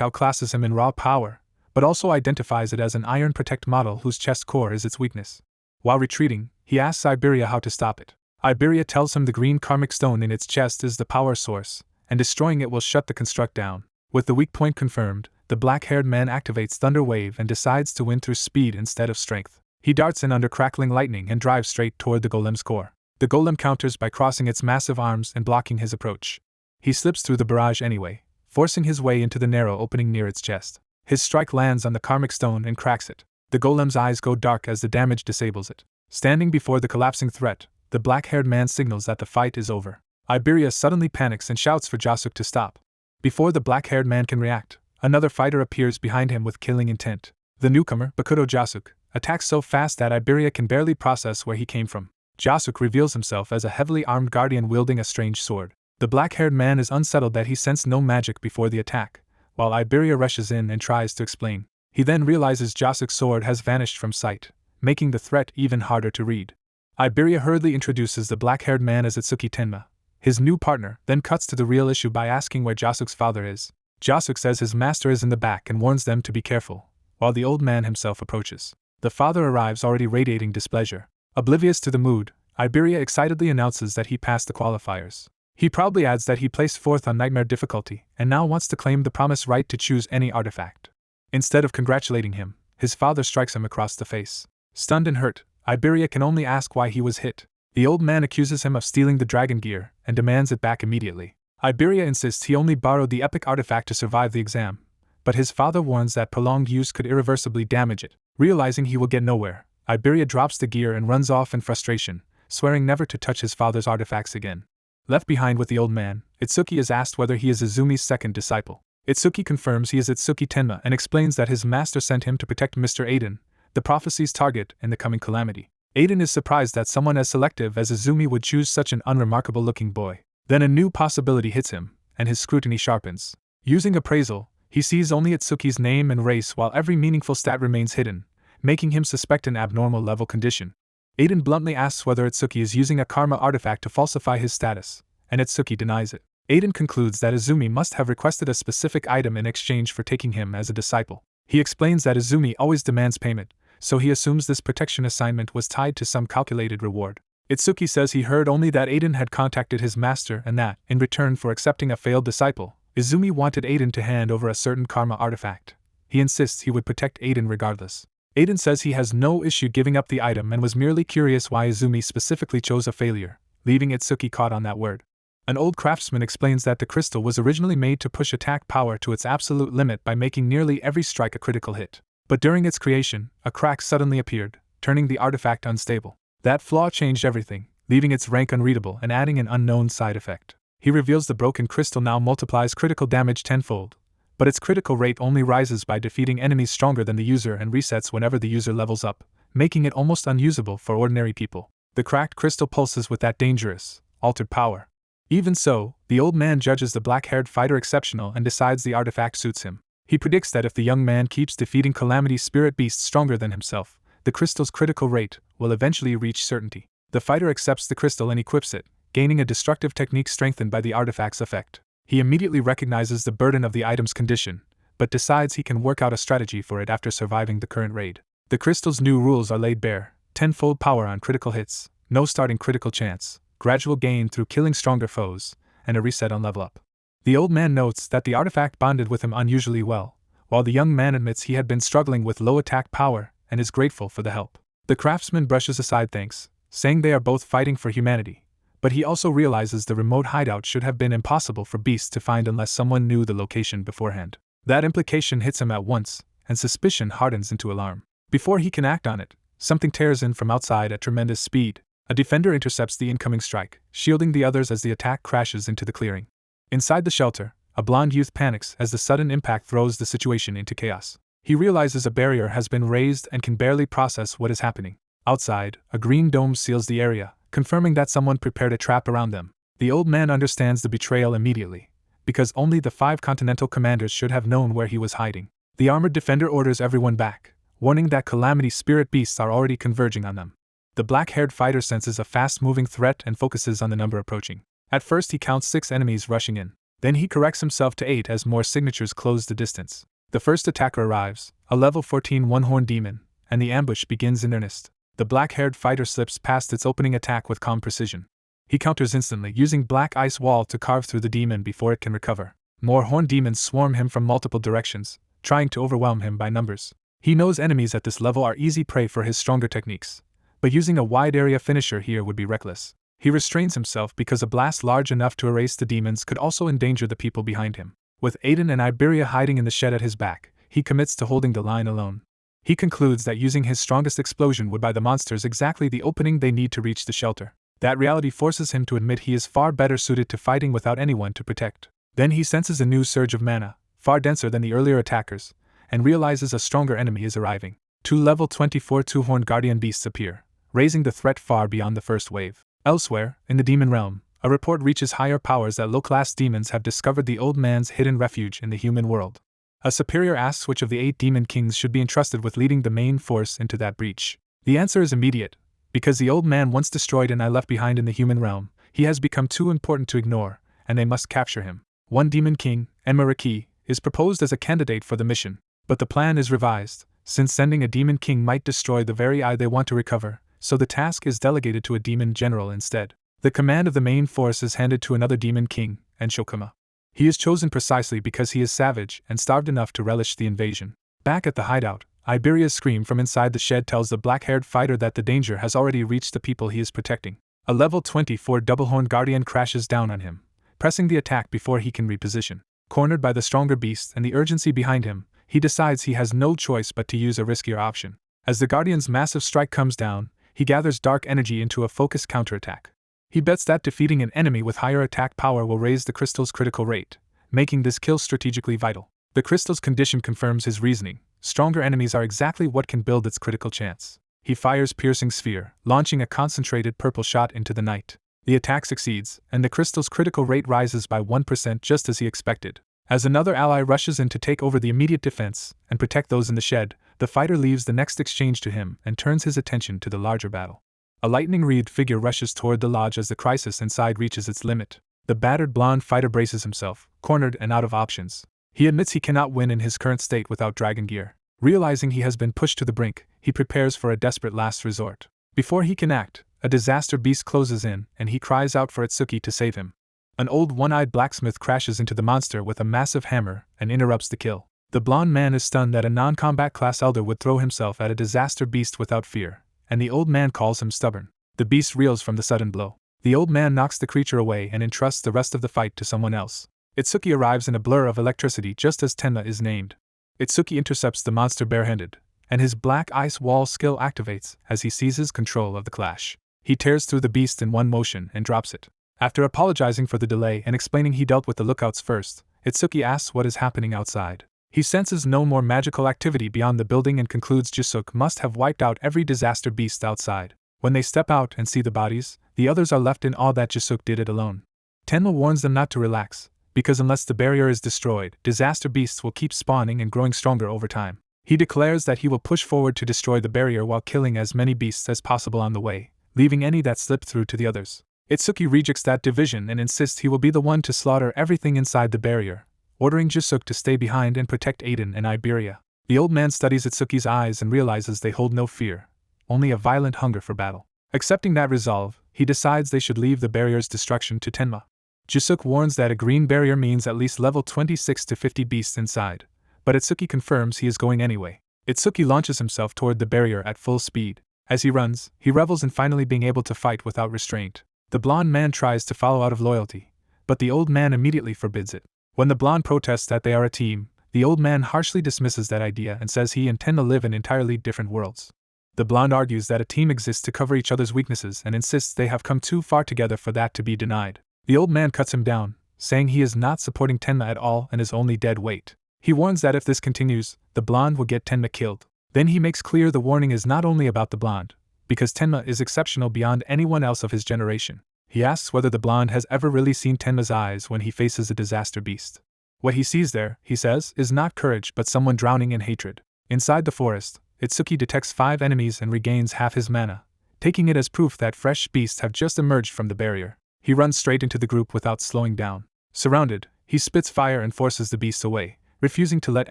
outclasses him in raw power, but also identifies it as an iron protect model whose chest core is its weakness. While retreating, he asks Iberia how to stop it. Iberia tells him the green karmic stone in its chest is the power source, and destroying it will shut the construct down. With the weak point confirmed, the black-haired man activates Thunder Wave and decides to win through speed instead of strength. He darts in under crackling lightning and drives straight toward the golem's core. The golem counters by crossing its massive arms and blocking his approach. He slips through the barrage anyway, forcing his way into the narrow opening near its chest. His strike lands on the karmic stone and cracks it. The golem's eyes go dark as the damage disables it. Standing before the collapsing threat, the black-haired man signals that the fight is over. Iberia suddenly panics and shouts for Jasuk to stop. Before the black-haired man can react, another fighter appears behind him with killing intent. The newcomer, Bakuto Jasuk, attacks so fast that Iberia can barely process where he came from. Jasuk reveals himself as a heavily armed guardian wielding a strange sword. The black-haired man is unsettled that he sensed no magic before the attack, while Iberia rushes in and tries to explain. He then realizes Jasuk's sword has vanished from sight, making the threat even harder to read. Iberia hurriedly introduces the black-haired man as Itsuki Tenma, his new partner, then cuts to the real issue by asking where Jasuk's father is. Jasuk says his master is in the back and warns them to be careful, while the old man himself approaches. The father arrives already radiating displeasure. Oblivious to the mood, Iberia excitedly announces that he passed the qualifiers. He proudly adds that he placed fourth on Nightmare difficulty and now wants to claim the promised right to choose any artifact. Instead of congratulating him, his father strikes him across the face. Stunned and hurt, Iberia can only ask why he was hit. The old man accuses him of stealing the dragon gear and demands it back immediately. Iberia insists he only borrowed the epic artifact to survive the exam, but his father warns that prolonged use could irreversibly damage it. Realizing he will get nowhere, Iberia drops the gear and runs off in frustration, swearing never to touch his father's artifacts again. Left behind with the old man, Itsuki is asked whether he is Izumi's second disciple. Itsuki confirms he is Itsuki Tenma and explains that his master sent him to protect Mr. Aiden, the prophecy's target in the coming calamity. Aiden is surprised that someone as selective as Izumi would choose such an unremarkable-looking boy. Then a new possibility hits him, and his scrutiny sharpens. Using appraisal, he sees only Itsuki's name and race while every meaningful stat remains hidden, making him suspect an abnormal level condition. Aiden bluntly asks whether Itsuki is using a karma artifact to falsify his status, and Itsuki denies it. Aiden concludes that Izumi must have requested a specific item in exchange for taking him as a disciple. He explains that Izumi always demands payment, so he assumes this protection assignment was tied to some calculated reward. Itsuki says he heard only that Aiden had contacted his master and that, in return for accepting a failed disciple, Izumi wanted Aiden to hand over a certain karma artifact. He insists he would protect Aiden regardless. Aiden says he has no issue giving up the item and was merely curious why Izumi specifically chose a failure, leaving Itsuki caught on that word. An old craftsman explains that the crystal was originally made to push attack power to its absolute limit by making nearly every strike a critical hit. But during its creation, a crack suddenly appeared, turning the artifact unstable. That flaw changed everything, leaving its rank unreadable and adding an unknown side effect. He reveals the broken crystal now multiplies critical damage tenfold, but its critical rate only rises by defeating enemies stronger than the user and resets whenever the user levels up, making it almost unusable for ordinary people. The cracked crystal pulses with that dangerous, altered power. Even so, the old man judges the black-haired fighter exceptional and decides the artifact suits him. He predicts that if the young man keeps defeating Calamity's spirit beasts stronger than himself, the crystal's critical rate will eventually reach certainty. The fighter accepts the crystal and equips it, gaining a destructive technique strengthened by the artifact's effect. He immediately recognizes the burden of the item's condition, but decides he can work out a strategy for it after surviving the current raid. The crystal's new rules are laid bare: tenfold power on critical hits, no starting critical chance, gradual gain through killing stronger foes, and a reset on level up. The old man notes that the artifact bonded with him unusually well, while the young man admits he had been struggling with low attack power and is grateful for the help. The craftsman brushes aside thanks, saying they are both fighting for humanity, but he also realizes the remote hideout should have been impossible for beasts to find unless someone knew the location beforehand. That implication hits him at once, and suspicion hardens into alarm. Before he can act on it, something tears in from outside at tremendous speed. A defender intercepts the incoming strike, shielding the others as the attack crashes into the clearing. Inside the shelter, a blonde youth panics as the sudden impact throws the situation into chaos. He realizes a barrier has been raised and can barely process what is happening. Outside, a green dome seals the area, confirming that someone prepared a trap around them. The old man understands the betrayal immediately, because only the 5 continental commanders should have known where he was hiding. The armored defender orders everyone back, warning that calamity spirit beasts are already converging on them. The black-haired fighter senses a fast-moving threat and focuses on the number approaching. At first he counts 6 enemies rushing in. Then he corrects himself to 8 as more signatures close the distance. The first attacker arrives, a level 14 one-horned demon, and the ambush begins in earnest. The black-haired fighter slips past its opening attack with calm precision. He counters instantly, using black ice wall to carve through the demon before it can recover. More horned demons swarm him from multiple directions, trying to overwhelm him by numbers. He knows enemies at this level are easy prey for his stronger techniques, but using a wide-area finisher here would be reckless. He restrains himself because a blast large enough to erase the demons could also endanger the people behind him. With Aiden and Iberia hiding in the shed at his back, he commits to holding the line alone. He concludes that using his strongest explosion would buy the monsters exactly the opening they need to reach the shelter. That reality forces him to admit he is far better suited to fighting without anyone to protect. Then he senses a new surge of mana, far denser than the earlier attackers, and realizes a stronger enemy is arriving. 2 level 24 two-horned guardian beasts appear, raising the threat far beyond the first wave. Elsewhere, in the demon realm, a report reaches higher powers that low-class demons have discovered the old man's hidden refuge in the human world. A superior asks which of the 8 demon kings should be entrusted with leading the main force into that breach. The answer is immediate. Because the old man once destroyed and I left behind in the human realm, he has become too important to ignore, and they must capture him. One demon king, Enmaraki, is proposed as a candidate for the mission, but the plan is revised, since sending a demon king might destroy the very eye they want to recover, so the task is delegated to a demon general instead. The command of the main force is handed to another demon king, Enshokuma. He is chosen precisely because he is savage and starved enough to relish the invasion. Back at the hideout, Iberia's scream from inside the shed tells the black-haired fighter that the danger has already reached the people he is protecting. A level 24 double-horned guardian crashes down on him, pressing the attack before he can reposition. Cornered by the stronger beast and the urgency behind him, he decides he has no choice but to use a riskier option. As the guardian's massive strike comes down, he gathers dark energy into a focused counterattack. He bets that defeating an enemy with higher attack power will raise the crystal's critical rate, making this kill strategically vital. The crystal's condition confirms his reasoning. Stronger enemies are exactly what can build its critical chance. He fires Piercing Sphere, launching a concentrated purple shot into the night. The attack succeeds, and the crystal's critical rate rises by 1% just as he expected. As another ally rushes in to take over the immediate defense and protect those in the shed, the fighter leaves the next exchange to him and turns his attention to the larger battle. A lightning-wreathed figure rushes toward the lodge as the crisis inside reaches its limit. The battered blonde fighter braces himself, cornered and out of options. He admits he cannot win in his current state without dragon gear. Realizing he has been pushed to the brink, he prepares for a desperate last resort. Before he can act, a disaster beast closes in, and he cries out for Itsuki to save him. An old one-eyed blacksmith crashes into the monster with a massive hammer and interrupts the kill. The blonde man is stunned that a non-combat class elder would throw himself at a disaster beast without fear, and the old man calls him stubborn. The beast reels from the sudden blow. The old man knocks the creature away and entrusts the rest of the fight to someone else. Itsuki arrives in a blur of electricity just as Tenma is named. Itsuki intercepts the monster barehanded, and his black ice wall skill activates as he seizes control of the clash. He tears through the beast in one motion and drops it. After apologizing for the delay and explaining he dealt with the lookouts first, Itsuki asks what is happening outside. He senses no more magical activity beyond the building and concludes Jisuk must have wiped out every disaster beast outside. When they step out and see the bodies, the others are left in awe that Jisuk did it alone. Tenma warns them not to relax, because unless the barrier is destroyed, disaster beasts will keep spawning and growing stronger over time. He declares that he will push forward to destroy the barrier while killing as many beasts as possible on the way, leaving any that slip through to the others. Itsuki rejects that division and insists he will be the one to slaughter everything inside the barrier, ordering Jisuk to stay behind and protect Aiden and Iberia. The old man studies Itsuki's eyes and realizes they hold no fear, only a violent hunger for battle. Accepting that resolve, he decides they should leave the barrier's destruction to Tenma. Jisuk warns that a green barrier means at least level 26 to 50 beasts inside, but Itsuki confirms he is going anyway. Itsuki launches himself toward the barrier at full speed. As he runs, he revels in finally being able to fight without restraint. The blonde man tries to follow out of loyalty, but the old man immediately forbids it. When the blonde protests that they are a team, the old man harshly dismisses that idea and says he intends to live in entirely different worlds. The blonde argues that a team exists to cover each other's weaknesses and insists they have come too far together for that to be denied. The old man cuts him down, saying he is not supporting Tenma at all and is only dead weight. He warns that if this continues, the blonde will get Tenma killed. Then he makes clear the warning is not only about the blonde, because Tenma is exceptional beyond anyone else of his generation. He asks whether the blonde has ever really seen Tenma's eyes when he faces a disaster beast. What he sees there, he says, is not courage but someone drowning in hatred. Inside the forest, Itsuki detects 5 enemies and regains half his mana, taking it as proof that fresh beasts have just emerged from the barrier. He runs straight into the group without slowing down. Surrounded, he spits fire and forces the beasts away, refusing to let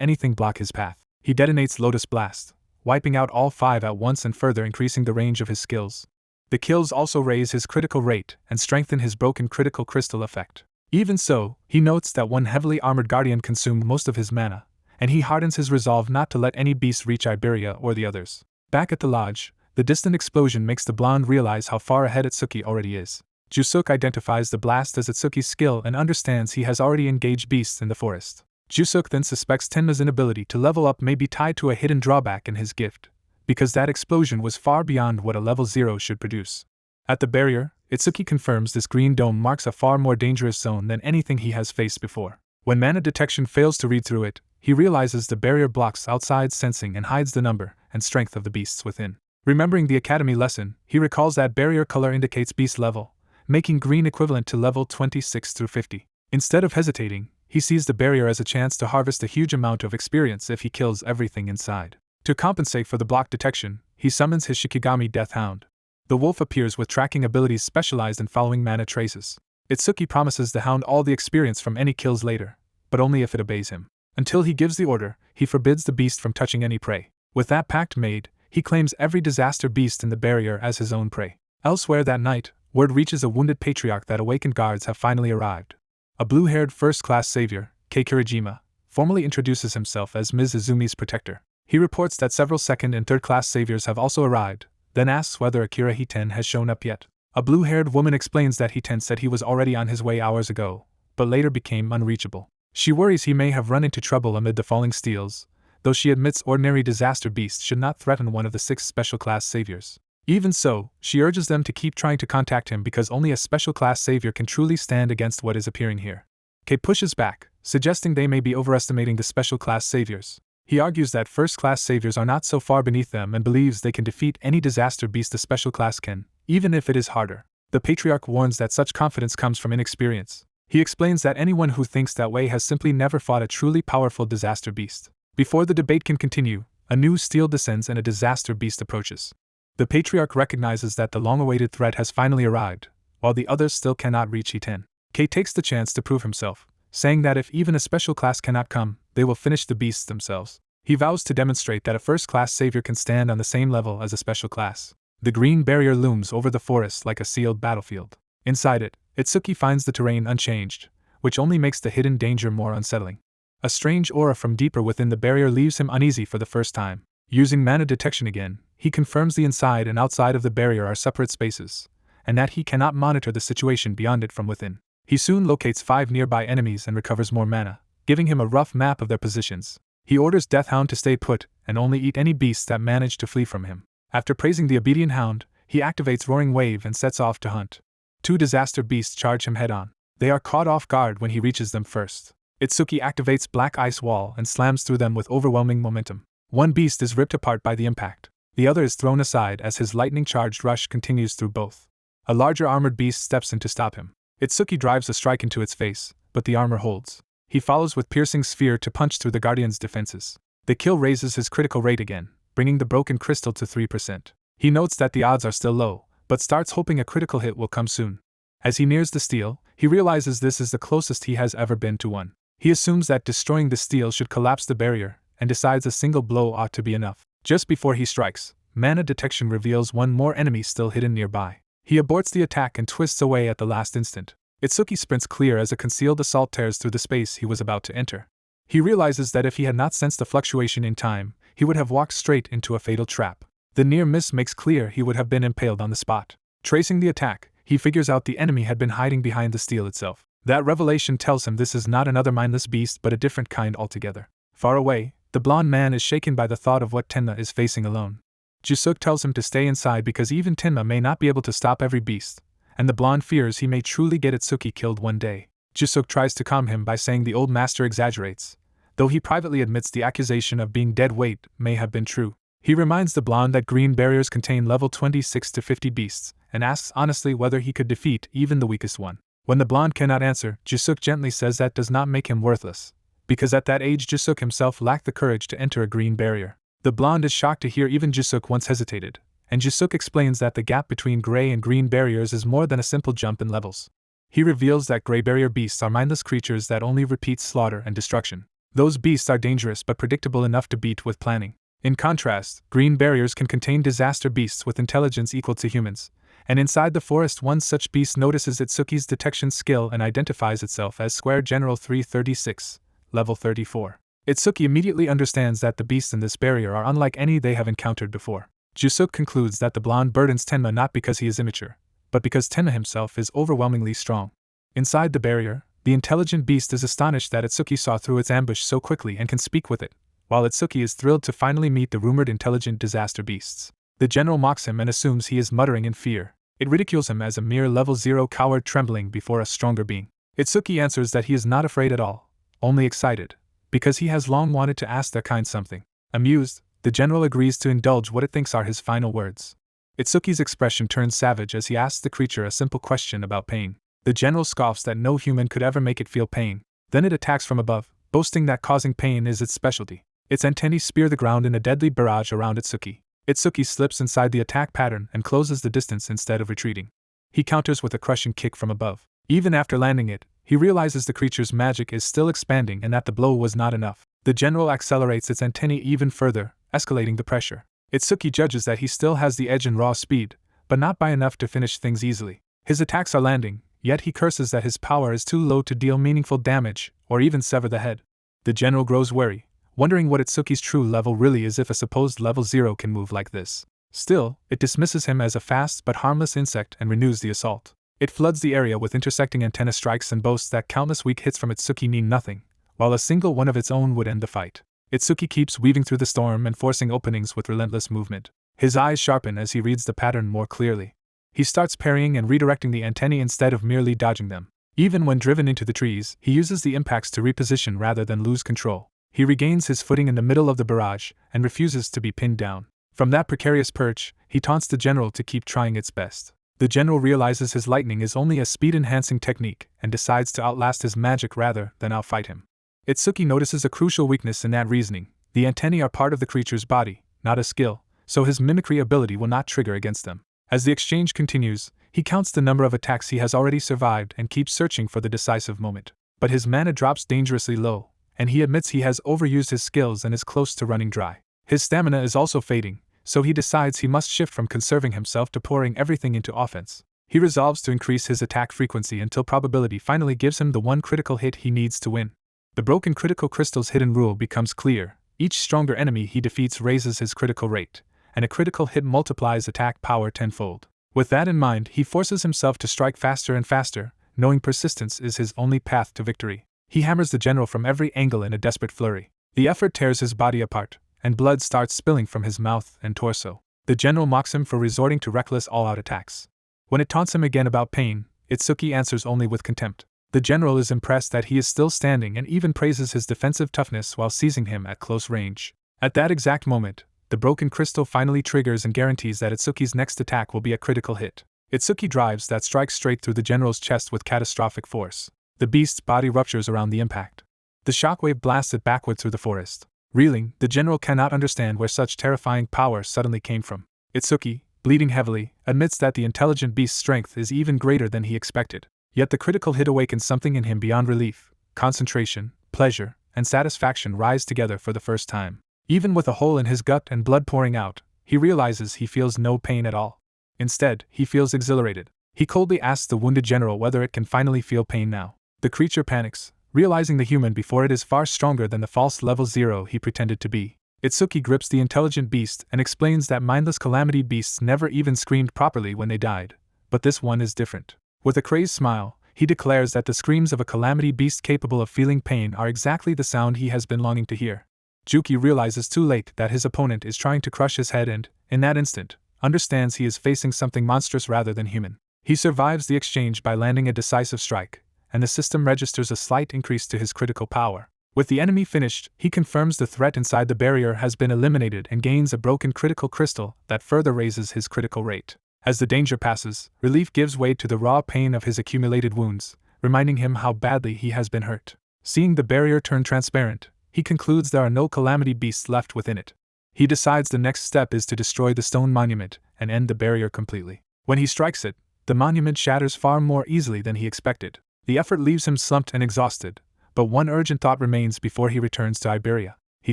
anything block his path. He detonates Lotus Blast, wiping out all 5 at once and further increasing the range of his skills. The kills also raise his critical rate and strengthen his broken critical crystal effect. Even so, he notes that one heavily armored guardian consumed most of his mana, and he hardens his resolve not to let any beast reach Iberia or the others. Back at the lodge, the distant explosion makes the blonde realize how far ahead Itsuki already is. Jusuk identifies the blast as Itsuki's skill and understands he has already engaged beasts in the forest. Jusuk then suspects Tenma's inability to level up may be tied to a hidden drawback in his gift, because that explosion was far beyond what a level 0 should produce. At the barrier, Itsuki confirms this green dome marks a far more dangerous zone than anything he has faced before. When mana detection fails to read through it, he realizes the barrier blocks outside sensing and hides the number and strength of the beasts within. Remembering the academy lesson, he recalls that barrier color indicates beast level, making green equivalent to level 26 through 50. Instead of hesitating, he sees the barrier as a chance to harvest a huge amount of experience if he kills everything inside. To compensate for the block detection, he summons his Shikigami Death Hound. The wolf appears with tracking abilities specialized in following mana traces. Itsuki promises the hound all the experience from any kills later, but only if it obeys him. Until he gives the order, he forbids the beast from touching any prey. With that pact made, he claims every disaster beast in the barrier as his own prey. Elsewhere that night, word reaches a wounded patriarch that awakened guards have finally arrived. A blue-haired first-class savior, Kei Kurijima, formally introduces himself as Ms. Izumi's protector. He reports that several second- and third-class saviors have also arrived, then asks whether Akira Hiten has shown up yet. A blue-haired woman explains that Hiten said he was already on his way hours ago, but later became unreachable. She worries he may have run into trouble amid the falling steels, though she admits ordinary disaster beasts should not threaten one of the 6 special-class saviors. Even so, she urges them to keep trying to contact him because only a special-class savior can truly stand against what is appearing here. Kei pushes back, suggesting they may be overestimating the special-class saviors. He argues that first-class saviors are not so far beneath them and believes they can defeat any disaster beast a special class can, even if it is harder. The patriarch warns that such confidence comes from inexperience. He explains that anyone who thinks that way has simply never fought a truly powerful disaster beast. Before the debate can continue, a new steel descends and a disaster beast approaches. The patriarch recognizes that the long-awaited threat has finally arrived, while the others still cannot reach Hiten. Kei takes the chance to prove himself, saying that if even a special class cannot come, they will finish the beasts themselves. He vows to demonstrate that a first-class savior can stand on the same level as a special class. The green barrier looms over the forest like a sealed battlefield. Inside it, Itsuki finds the terrain unchanged, which only makes the hidden danger more unsettling. A strange aura from deeper within the barrier leaves him uneasy for the first time. Using mana detection again, he confirms the inside and outside of the barrier are separate spaces, and that he cannot monitor the situation beyond it from within. He soon locates 5 nearby enemies and recovers more mana, giving him a rough map of their positions. He orders Deathhound to stay put and only eat any beasts that manage to flee from him. After praising the obedient hound, he activates Roaring Wave and sets off to hunt. 2 disaster beasts charge him head-on. They are caught off guard when he reaches them first. Itsuki activates Black Ice Wall and slams through them with overwhelming momentum. One beast is ripped apart by the impact. The other is thrown aside as his lightning-charged rush continues through both. A larger armored beast steps in to stop him. Itsuki drives a strike into its face, but the armor holds. He follows with Piercing Sphere to punch through the Guardian's defenses. The kill raises his critical rate again, bringing the broken crystal to 3%. He notes that the odds are still low, but starts hoping a critical hit will come soon. As he nears the steel, he realizes this is the closest he has ever been to one. He assumes that destroying the steel should collapse the barrier, and decides a single blow ought to be enough. Just before he strikes, mana detection reveals one more enemy still hidden nearby. He aborts the attack and twists away at the last instant. Itsuki sprints clear as a concealed assault tears through the space he was about to enter. He realizes that if he had not sensed the fluctuation in time, he would have walked straight into a fatal trap. The near miss makes clear he would have been impaled on the spot. Tracing the attack, he figures out the enemy had been hiding behind the steel itself. That revelation tells him this is not another mindless beast but a different kind altogether. Far away, the blonde man is shaken by the thought of what Tenma is facing alone. Jusuk tells him to stay inside because even Tenma may not be able to stop every beast, and the blonde fears he may truly get Itsuki killed one day. Jusuk tries to calm him by saying the old master exaggerates, though he privately admits the accusation of being dead weight may have been true. He reminds the blonde that green barriers contain level 26 to 50 beasts, and asks honestly whether he could defeat even the weakest one. When the blonde cannot answer, Jusuk gently says that does not make him worthless, because at that age Jusuk himself lacked the courage to enter a green barrier. The blonde is shocked to hear even Jusuk once hesitated, and Jusuk explains that the gap between gray and green barriers is more than a simple jump in levels. He reveals that gray barrier beasts are mindless creatures that only repeat slaughter and destruction. Those beasts are dangerous but predictable enough to beat with planning. In contrast, green barriers can contain disaster beasts with intelligence equal to humans, and inside the forest one such beast notices Itsuki's detection skill and identifies itself as Square General 336, level 34. Itsuki immediately understands that the beasts in this barrier are unlike any they have encountered before. Jusuk concludes that the blonde burdens Tenma not because he is immature, but because Tenma himself is overwhelmingly strong. Inside the barrier, the intelligent beast is astonished that Itsuki saw through its ambush so quickly and can speak with it, while Itsuki is thrilled to finally meet the rumored intelligent disaster beasts. The general mocks him and assumes he is muttering in fear. It ridicules him as a mere level 0 coward trembling before a stronger being. Itsuki answers that he is not afraid at all, only excited, because he has long wanted to ask their kind something. Amused, the general agrees to indulge what it thinks are his final words. Itsuki's expression turns savage as he asks the creature a simple question about pain. The general scoffs that no human could ever make it feel pain. Then it attacks from above, boasting that causing pain is its specialty. Its antennae spear the ground in a deadly barrage around Itsuki. Itsuki slips inside the attack pattern and closes the distance instead of retreating. He counters with a crushing kick from above. Even after landing it, he realizes the creature's magic is still expanding and that the blow was not enough. The general accelerates its antennae even further, escalating the pressure. Itsuki judges that he still has the edge in raw speed, but not by enough to finish things easily. His attacks are landing, yet he curses that his power is too low to deal meaningful damage, or even sever the head. The general grows wary, wondering what Itsuki's true level really is if a supposed level 0 can move like this. Still, it dismisses him as a fast but harmless insect and renews the assault. It floods the area with intersecting antenna strikes and boasts that countless weak hits from Itsuki mean nothing, while a single one of its own would end the fight. Itsuki keeps weaving through the storm and forcing openings with relentless movement. His eyes sharpen as he reads the pattern more clearly. He starts parrying and redirecting the antennae instead of merely dodging them. Even when driven into the trees, he uses the impacts to reposition rather than lose control. He regains his footing in the middle of the barrage and refuses to be pinned down. From that precarious perch, he taunts the general to keep trying its best. The general realizes his lightning is only a speed-enhancing technique and decides to outlast his magic rather than outfight him. Itsuki notices a crucial weakness in that reasoning. The antennae are part of the creature's body, not a skill, so his mimicry ability will not trigger against them. As the exchange continues, he counts the number of attacks he has already survived and keeps searching for the decisive moment. But his mana drops dangerously low, and he admits he has overused his skills and is close to running dry. His stamina is also fading, so he decides he must shift from conserving himself to pouring everything into offense. He resolves to increase his attack frequency until probability finally gives him the one critical hit he needs to win. The broken critical crystal's hidden rule becomes clear. Each stronger enemy he defeats raises his critical rate, and a critical hit multiplies attack power tenfold. With that in mind, he forces himself to strike faster and faster, knowing persistence is his only path to victory. He hammers the general from every angle in a desperate flurry. The effort tears his body apart, and blood starts spilling from his mouth and torso. The general mocks him for resorting to reckless all-out attacks. When it taunts him again about pain, Itsuki answers only with contempt. The general is impressed that he is still standing and even praises his defensive toughness while seizing him at close range. At that exact moment, the broken crystal finally triggers and guarantees that Itsuki's next attack will be a critical hit. Itsuki drives that strike straight through the general's chest with catastrophic force. The beast's body ruptures around the impact. The shockwave blasted backward through the forest. Reeling, the general cannot understand where such terrifying power suddenly came from. Itsuki, bleeding heavily, admits that the intelligent beast's strength is even greater than he expected. Yet the critical hit awakens something in him beyond relief. Concentration, pleasure, and satisfaction rise together for the first time. Even with a hole in his gut and blood pouring out, he realizes he feels no pain at all. Instead, he feels exhilarated. He coldly asks the wounded general whether it can finally feel pain now. The creature panics, realizing the human before it is far stronger than the false level 0 he pretended to be. Itsuki grips the intelligent beast and explains that mindless calamity beasts never even screamed properly when they died, but this one is different. With a crazed smile, he declares that the screams of a calamity beast capable of feeling pain are exactly the sound he has been longing to hear. Juki realizes too late that his opponent is trying to crush his head and, in that instant, understands he is facing something monstrous rather than human. He survives the exchange by landing a decisive strike, and the system registers a slight increase to his critical power. With the enemy finished, he confirms the threat inside the barrier has been eliminated and gains a broken critical crystal that further raises his critical rate. As the danger passes, relief gives way to the raw pain of his accumulated wounds, reminding him how badly he has been hurt. Seeing the barrier turn transparent, he concludes there are no calamity beasts left within it. He decides the next step is to destroy the stone monument and end the barrier completely. When he strikes it, the monument shatters far more easily than he expected. The effort leaves him slumped and exhausted, but one urgent thought remains before he returns to Iberia. He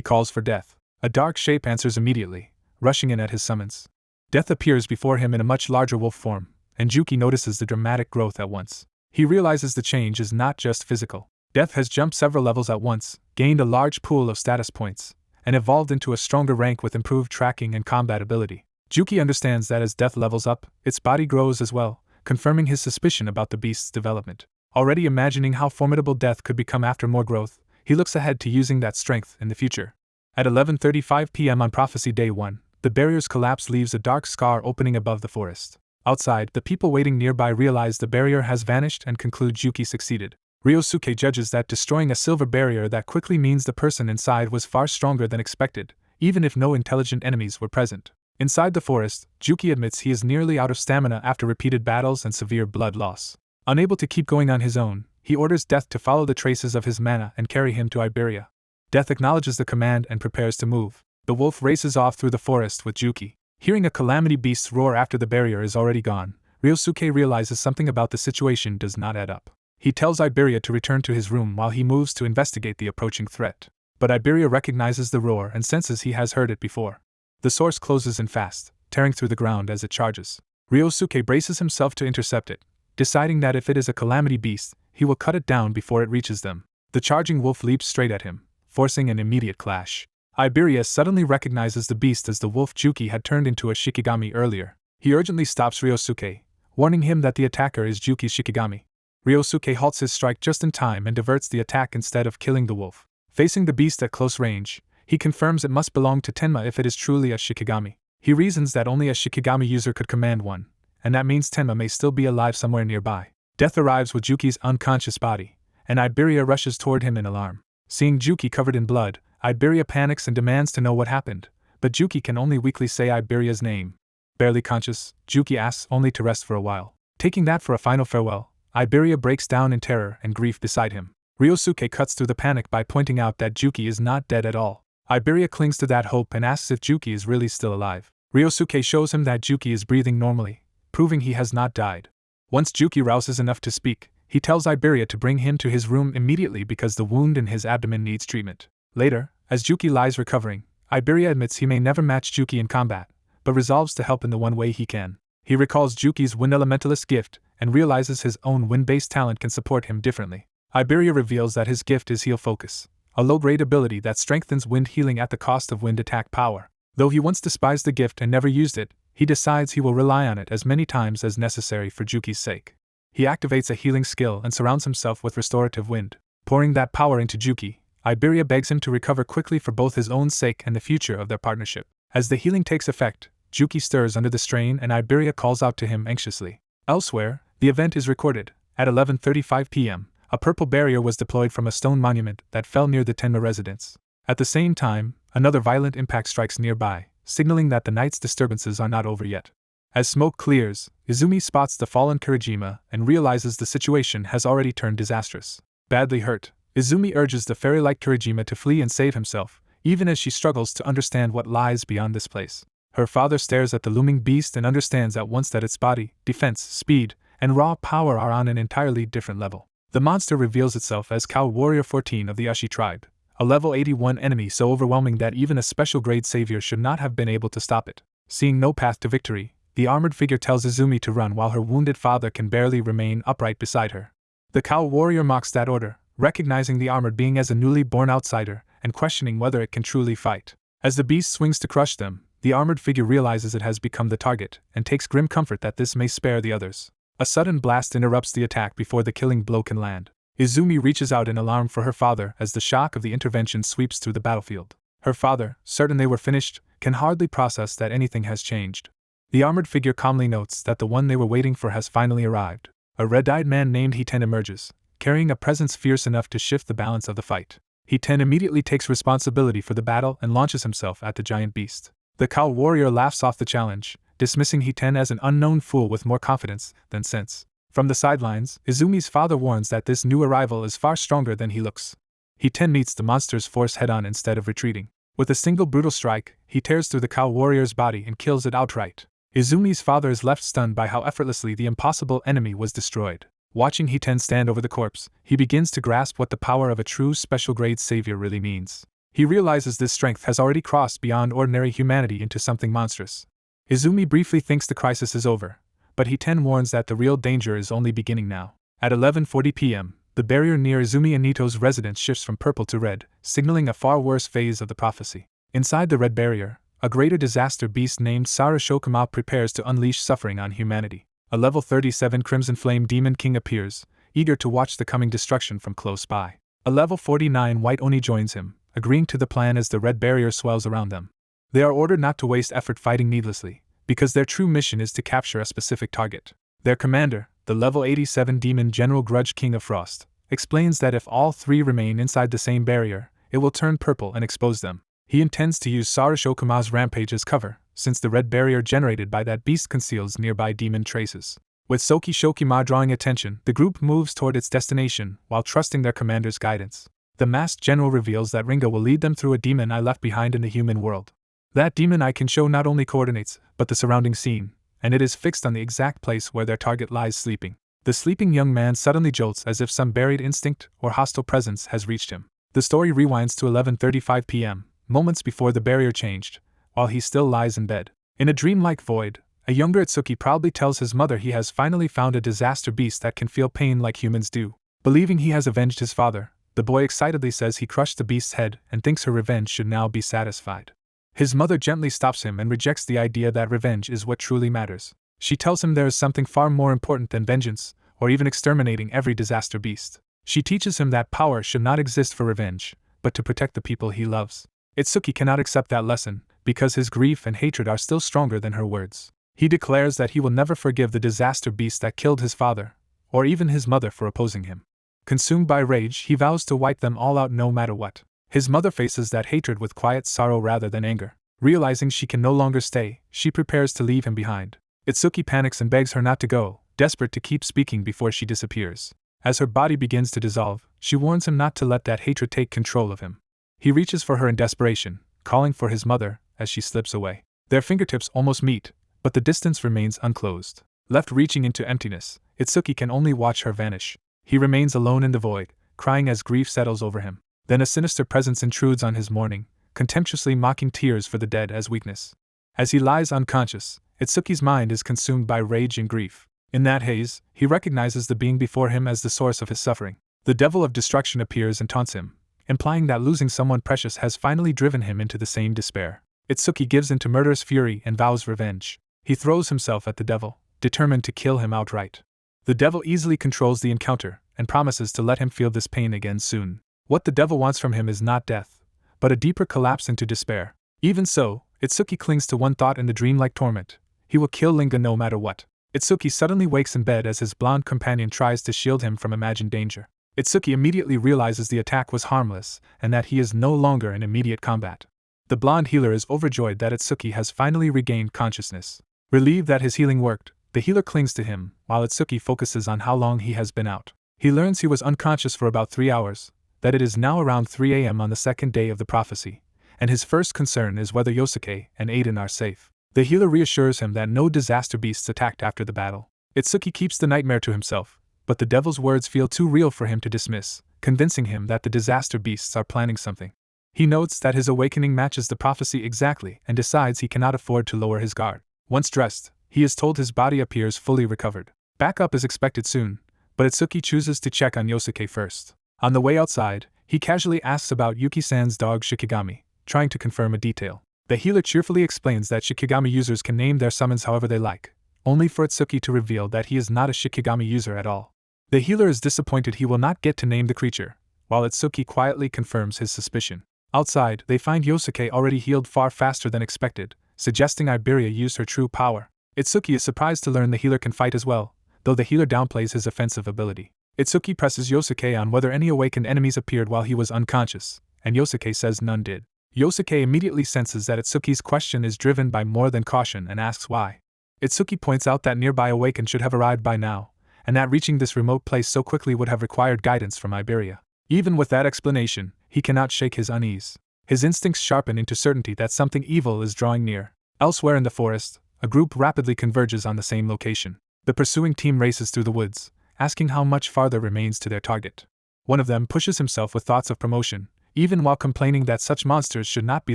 calls for Death. A dark shape answers immediately, rushing in at his summons. Death appears before him in a much larger wolf form, and Juki notices the dramatic growth at once. He realizes the change is not just physical. Death has jumped several levels at once, gained a large pool of status points, and evolved into a stronger rank with improved tracking and combat ability. Juki understands that as Death levels up, its body grows as well, confirming his suspicion about the beast's development. Already imagining how formidable Death could become after more growth, he looks ahead to using that strength in the future. At 11:35 p.m. on Prophecy Day 1, the barrier's collapse leaves a dark scar opening above the forest. Outside, the people waiting nearby realize the barrier has vanished and conclude Juki succeeded. Ryosuke judges that destroying a silver barrier that quickly means the person inside was far stronger than expected, even if no intelligent enemies were present. Inside the forest, Juki admits he is nearly out of stamina after repeated battles and severe blood loss. Unable to keep going on his own, he orders Death to follow the traces of his mana and carry him to Iberia. Death acknowledges the command and prepares to move. The wolf races off through the forest with Juki. Hearing a calamity beast's roar after the barrier is already gone, Ryosuke realizes something about the situation does not add up. He tells Iberia to return to his room while he moves to investigate the approaching threat. But Iberia recognizes the roar and senses he has heard it before. The source closes in fast, tearing through the ground as it charges. Ryosuke braces himself to intercept it, deciding that if it is a calamity beast, he will cut it down before it reaches them. The charging wolf leaps straight at him, forcing an immediate clash. Iberia suddenly recognizes the beast as the wolf Juki had turned into a Shikigami earlier. He urgently stops Ryosuke, warning him that the attacker is Juki's Shikigami. Ryosuke halts his strike just in time and diverts the attack instead of killing the wolf. Facing the beast at close range, he confirms it must belong to Tenma if it is truly a Shikigami. He reasons that only a Shikigami user could command one, and that means Tenma may still be alive somewhere nearby. Death arrives with Juki's unconscious body, and Iberia rushes toward him in alarm. Seeing Juki covered in blood, Iberia panics and demands to know what happened, but Juki can only weakly say Iberia's name. Barely conscious, Juki asks only to rest for a while. Taking that for a final farewell, Iberia breaks down in terror and grief beside him. Ryosuke cuts through the panic by pointing out that Juki is not dead at all. Iberia clings to that hope and asks if Juki is really still alive. Ryosuke shows him that Juki is breathing normally, proving he has not died. Once Juki rouses enough to speak, he tells Iberia to bring him to his room immediately because the wound in his abdomen needs treatment. Later, as Juki lies recovering, Iberia admits he may never match Juki in combat, but resolves to help in the one way he can. He recalls Juki's Wind Elementalist gift and realizes his own wind-based talent can support him differently. Iberia reveals that his gift is Heal Focus, a low-grade ability that strengthens wind healing at the cost of wind attack power. Though he once despised the gift and never used it, he decides he will rely on it as many times as necessary for Juki's sake. He activates a healing skill and surrounds himself with restorative wind. Pouring that power into Juki, Iberia begs him to recover quickly for both his own sake and the future of their partnership. As the healing takes effect, Juki stirs under the strain and Iberia calls out to him anxiously. Elsewhere, the event is recorded. At 11:35 p.m., a purple barrier was deployed from a stone monument that fell near the Tenma residence. At the same time, another violent impact strikes nearby, signaling that the night's disturbances are not over yet. As smoke clears, Izumi spots the fallen Kurajima and realizes the situation has already turned disastrous. Badly hurt, Izumi urges the fairy-like Kurajima to flee and save himself, even as she struggles to understand what lies beyond this place. Her father stares at the looming beast and understands at once that its body, defense, speed, and raw power are on an entirely different level. The monster reveals itself as Cow Warrior 14 of the Ashi tribe, a level 81 enemy so overwhelming that even a special-grade savior should not have been able to stop it. Seeing no path to victory, the armored figure tells Izumi to run while her wounded father can barely remain upright beside her. The Cow Warrior mocks that order, recognizing the armored being as a newly born outsider and questioning whether it can truly fight. As the beast swings to crush them, the armored figure realizes it has become the target and takes grim comfort that this may spare the others. A sudden blast interrupts the attack before the killing blow can land. Izumi reaches out in alarm for her father as the shock of the intervention sweeps through the battlefield. Her father, certain they were finished, can hardly process that anything has changed. The armored figure calmly notes that the one they were waiting for has finally arrived. A red-eyed man named Hiten emerges, carrying a presence fierce enough to shift the balance of the fight. Hiten immediately takes responsibility for the battle and launches himself at the giant beast. The cow warrior laughs off the challenge, dismissing Hiten as an unknown fool with more confidence than sense. From the sidelines, Izumi's father warns that this new arrival is far stronger than he looks. Hiten meets the monster's force head-on instead of retreating. With a single brutal strike, he tears through the cow warrior's body and kills it outright. Izumi's father is left stunned by how effortlessly the impossible enemy was destroyed. Watching Hiten stand over the corpse, he begins to grasp what the power of a true special-grade savior really means. He realizes this strength has already crossed beyond ordinary humanity into something monstrous. Izumi briefly thinks the crisis is over, but Hiten warns that the real danger is only beginning now. At 11:40 p.m., the barrier near Izumi and Nito's residence shifts from purple to red, signaling a far worse phase of the prophecy. Inside the red barrier, a greater disaster beast named Sarashokuma prepares to unleash suffering on humanity. A level 37 Crimson Flame Demon King appears, eager to watch the coming destruction from close by. A level 49 White Oni joins him, agreeing to the plan as the red barrier swells around them. They are ordered not to waste effort fighting needlessly, because their true mission is to capture a specific target. Their commander, the level 87 Demon General Grudge King of Frost, explains that if all three remain inside the same barrier, it will turn purple and expose them. He intends to use Sarashokuma's rampage as cover, since the red barrier generated by that beast conceals nearby demon traces. With Soki Shokima drawing attention, the group moves toward its destination while trusting their commander's guidance. The masked general reveals that Ringo will lead them through a demon eye left behind in the human world. That demon eye can show not only coordinates, but the surrounding scene, and it is fixed on the exact place where their target lies sleeping. The sleeping young man suddenly jolts as if some buried instinct or hostile presence has reached him. The story rewinds to 11:35 p.m., moments before the barrier changed, while he still lies in bed. In a dreamlike void, a younger Itsuki proudly tells his mother he has finally found a disaster beast that can feel pain like humans do. Believing he has avenged his father, the boy excitedly says he crushed the beast's head and thinks her revenge should now be satisfied. His mother gently stops him and rejects the idea that revenge is what truly matters. She tells him there is something far more important than vengeance, or even exterminating every disaster beast. She teaches him that power should not exist for revenge, but to protect the people he loves. Itsuki cannot accept that lesson, because his grief and hatred are still stronger than her words. He declares that he will never forgive the disaster beast that killed his father, or even his mother for opposing him. Consumed by rage, he vows to wipe them all out no matter what. His mother faces that hatred with quiet sorrow rather than anger. Realizing she can no longer stay, she prepares to leave him behind. Itsuki panics and begs her not to go, desperate to keep speaking before she disappears. As her body begins to dissolve, she warns him not to let that hatred take control of him. He reaches for her in desperation, calling for his mother as she slips away. Their fingertips almost meet, but the distance remains unclosed. Left reaching into emptiness, Itsuki can only watch her vanish. He remains alone in the void, crying as grief settles over him. Then a sinister presence intrudes on his mourning, contemptuously mocking tears for the dead as weakness. As he lies unconscious, Itsuki's mind is consumed by rage and grief. In that haze, he recognizes the being before him as the source of his suffering. The devil of destruction appears and taunts him, implying that losing someone precious has finally driven him into the same despair. Itsuki gives in to murderous fury and vows revenge. He throws himself at the devil, determined to kill him outright. The devil easily controls the encounter, and promises to let him feel this pain again soon. What the devil wants from him is not death, but a deeper collapse into despair. Even so, Itsuki clings to one thought in the dreamlike torment: he will kill Linga no matter what. Itsuki suddenly wakes in bed as his blonde companion tries to shield him from imagined danger. Itsuki immediately realizes the attack was harmless, and that he is no longer in immediate combat. The blonde healer is overjoyed that Itsuki has finally regained consciousness. Relieved that his healing worked, the healer clings to him, while Itsuki focuses on how long he has been out. He learns he was unconscious for about 3 hours, that it is now around 3 a.m. on the second day of the prophecy, and his first concern is whether Yosuke and Aiden are safe. The healer reassures him that no disaster beasts attacked after the battle. Itsuki keeps the nightmare to himself, but the devil's words feel too real for him to dismiss, convincing him that the disaster beasts are planning something. He notes that his awakening matches the prophecy exactly and decides he cannot afford to lower his guard. Once dressed, he is told his body appears fully recovered. Backup is expected soon, but Itsuki chooses to check on Yosuke first. On the way outside, he casually asks about Yuki-san's dog Shikigami, trying to confirm a detail. The healer cheerfully explains that Shikigami users can name their summons however they like, only for Itsuki to reveal that he is not a Shikigami user at all. The healer is disappointed he will not get to name the creature, while Itsuki quietly confirms his suspicion. Outside, they find Yosuke already healed far faster than expected, suggesting Iberia used her true power. Itsuki is surprised to learn the healer can fight as well, though the healer downplays his offensive ability. Itsuki presses Yosuke on whether any awakened enemies appeared while he was unconscious, and Yosuke says none did. Yosuke immediately senses that Itsuki's question is driven by more than caution and asks why. Itsuki points out that nearby awakened should have arrived by now, and that reaching this remote place so quickly would have required guidance from Iberia. Even with that explanation, he cannot shake his unease. His instincts sharpen into certainty that something evil is drawing near. Elsewhere in the forest, a group rapidly converges on the same location. The pursuing team races through the woods, asking how much farther remains to their target. One of them pushes himself with thoughts of promotion, even while complaining that such monsters should not be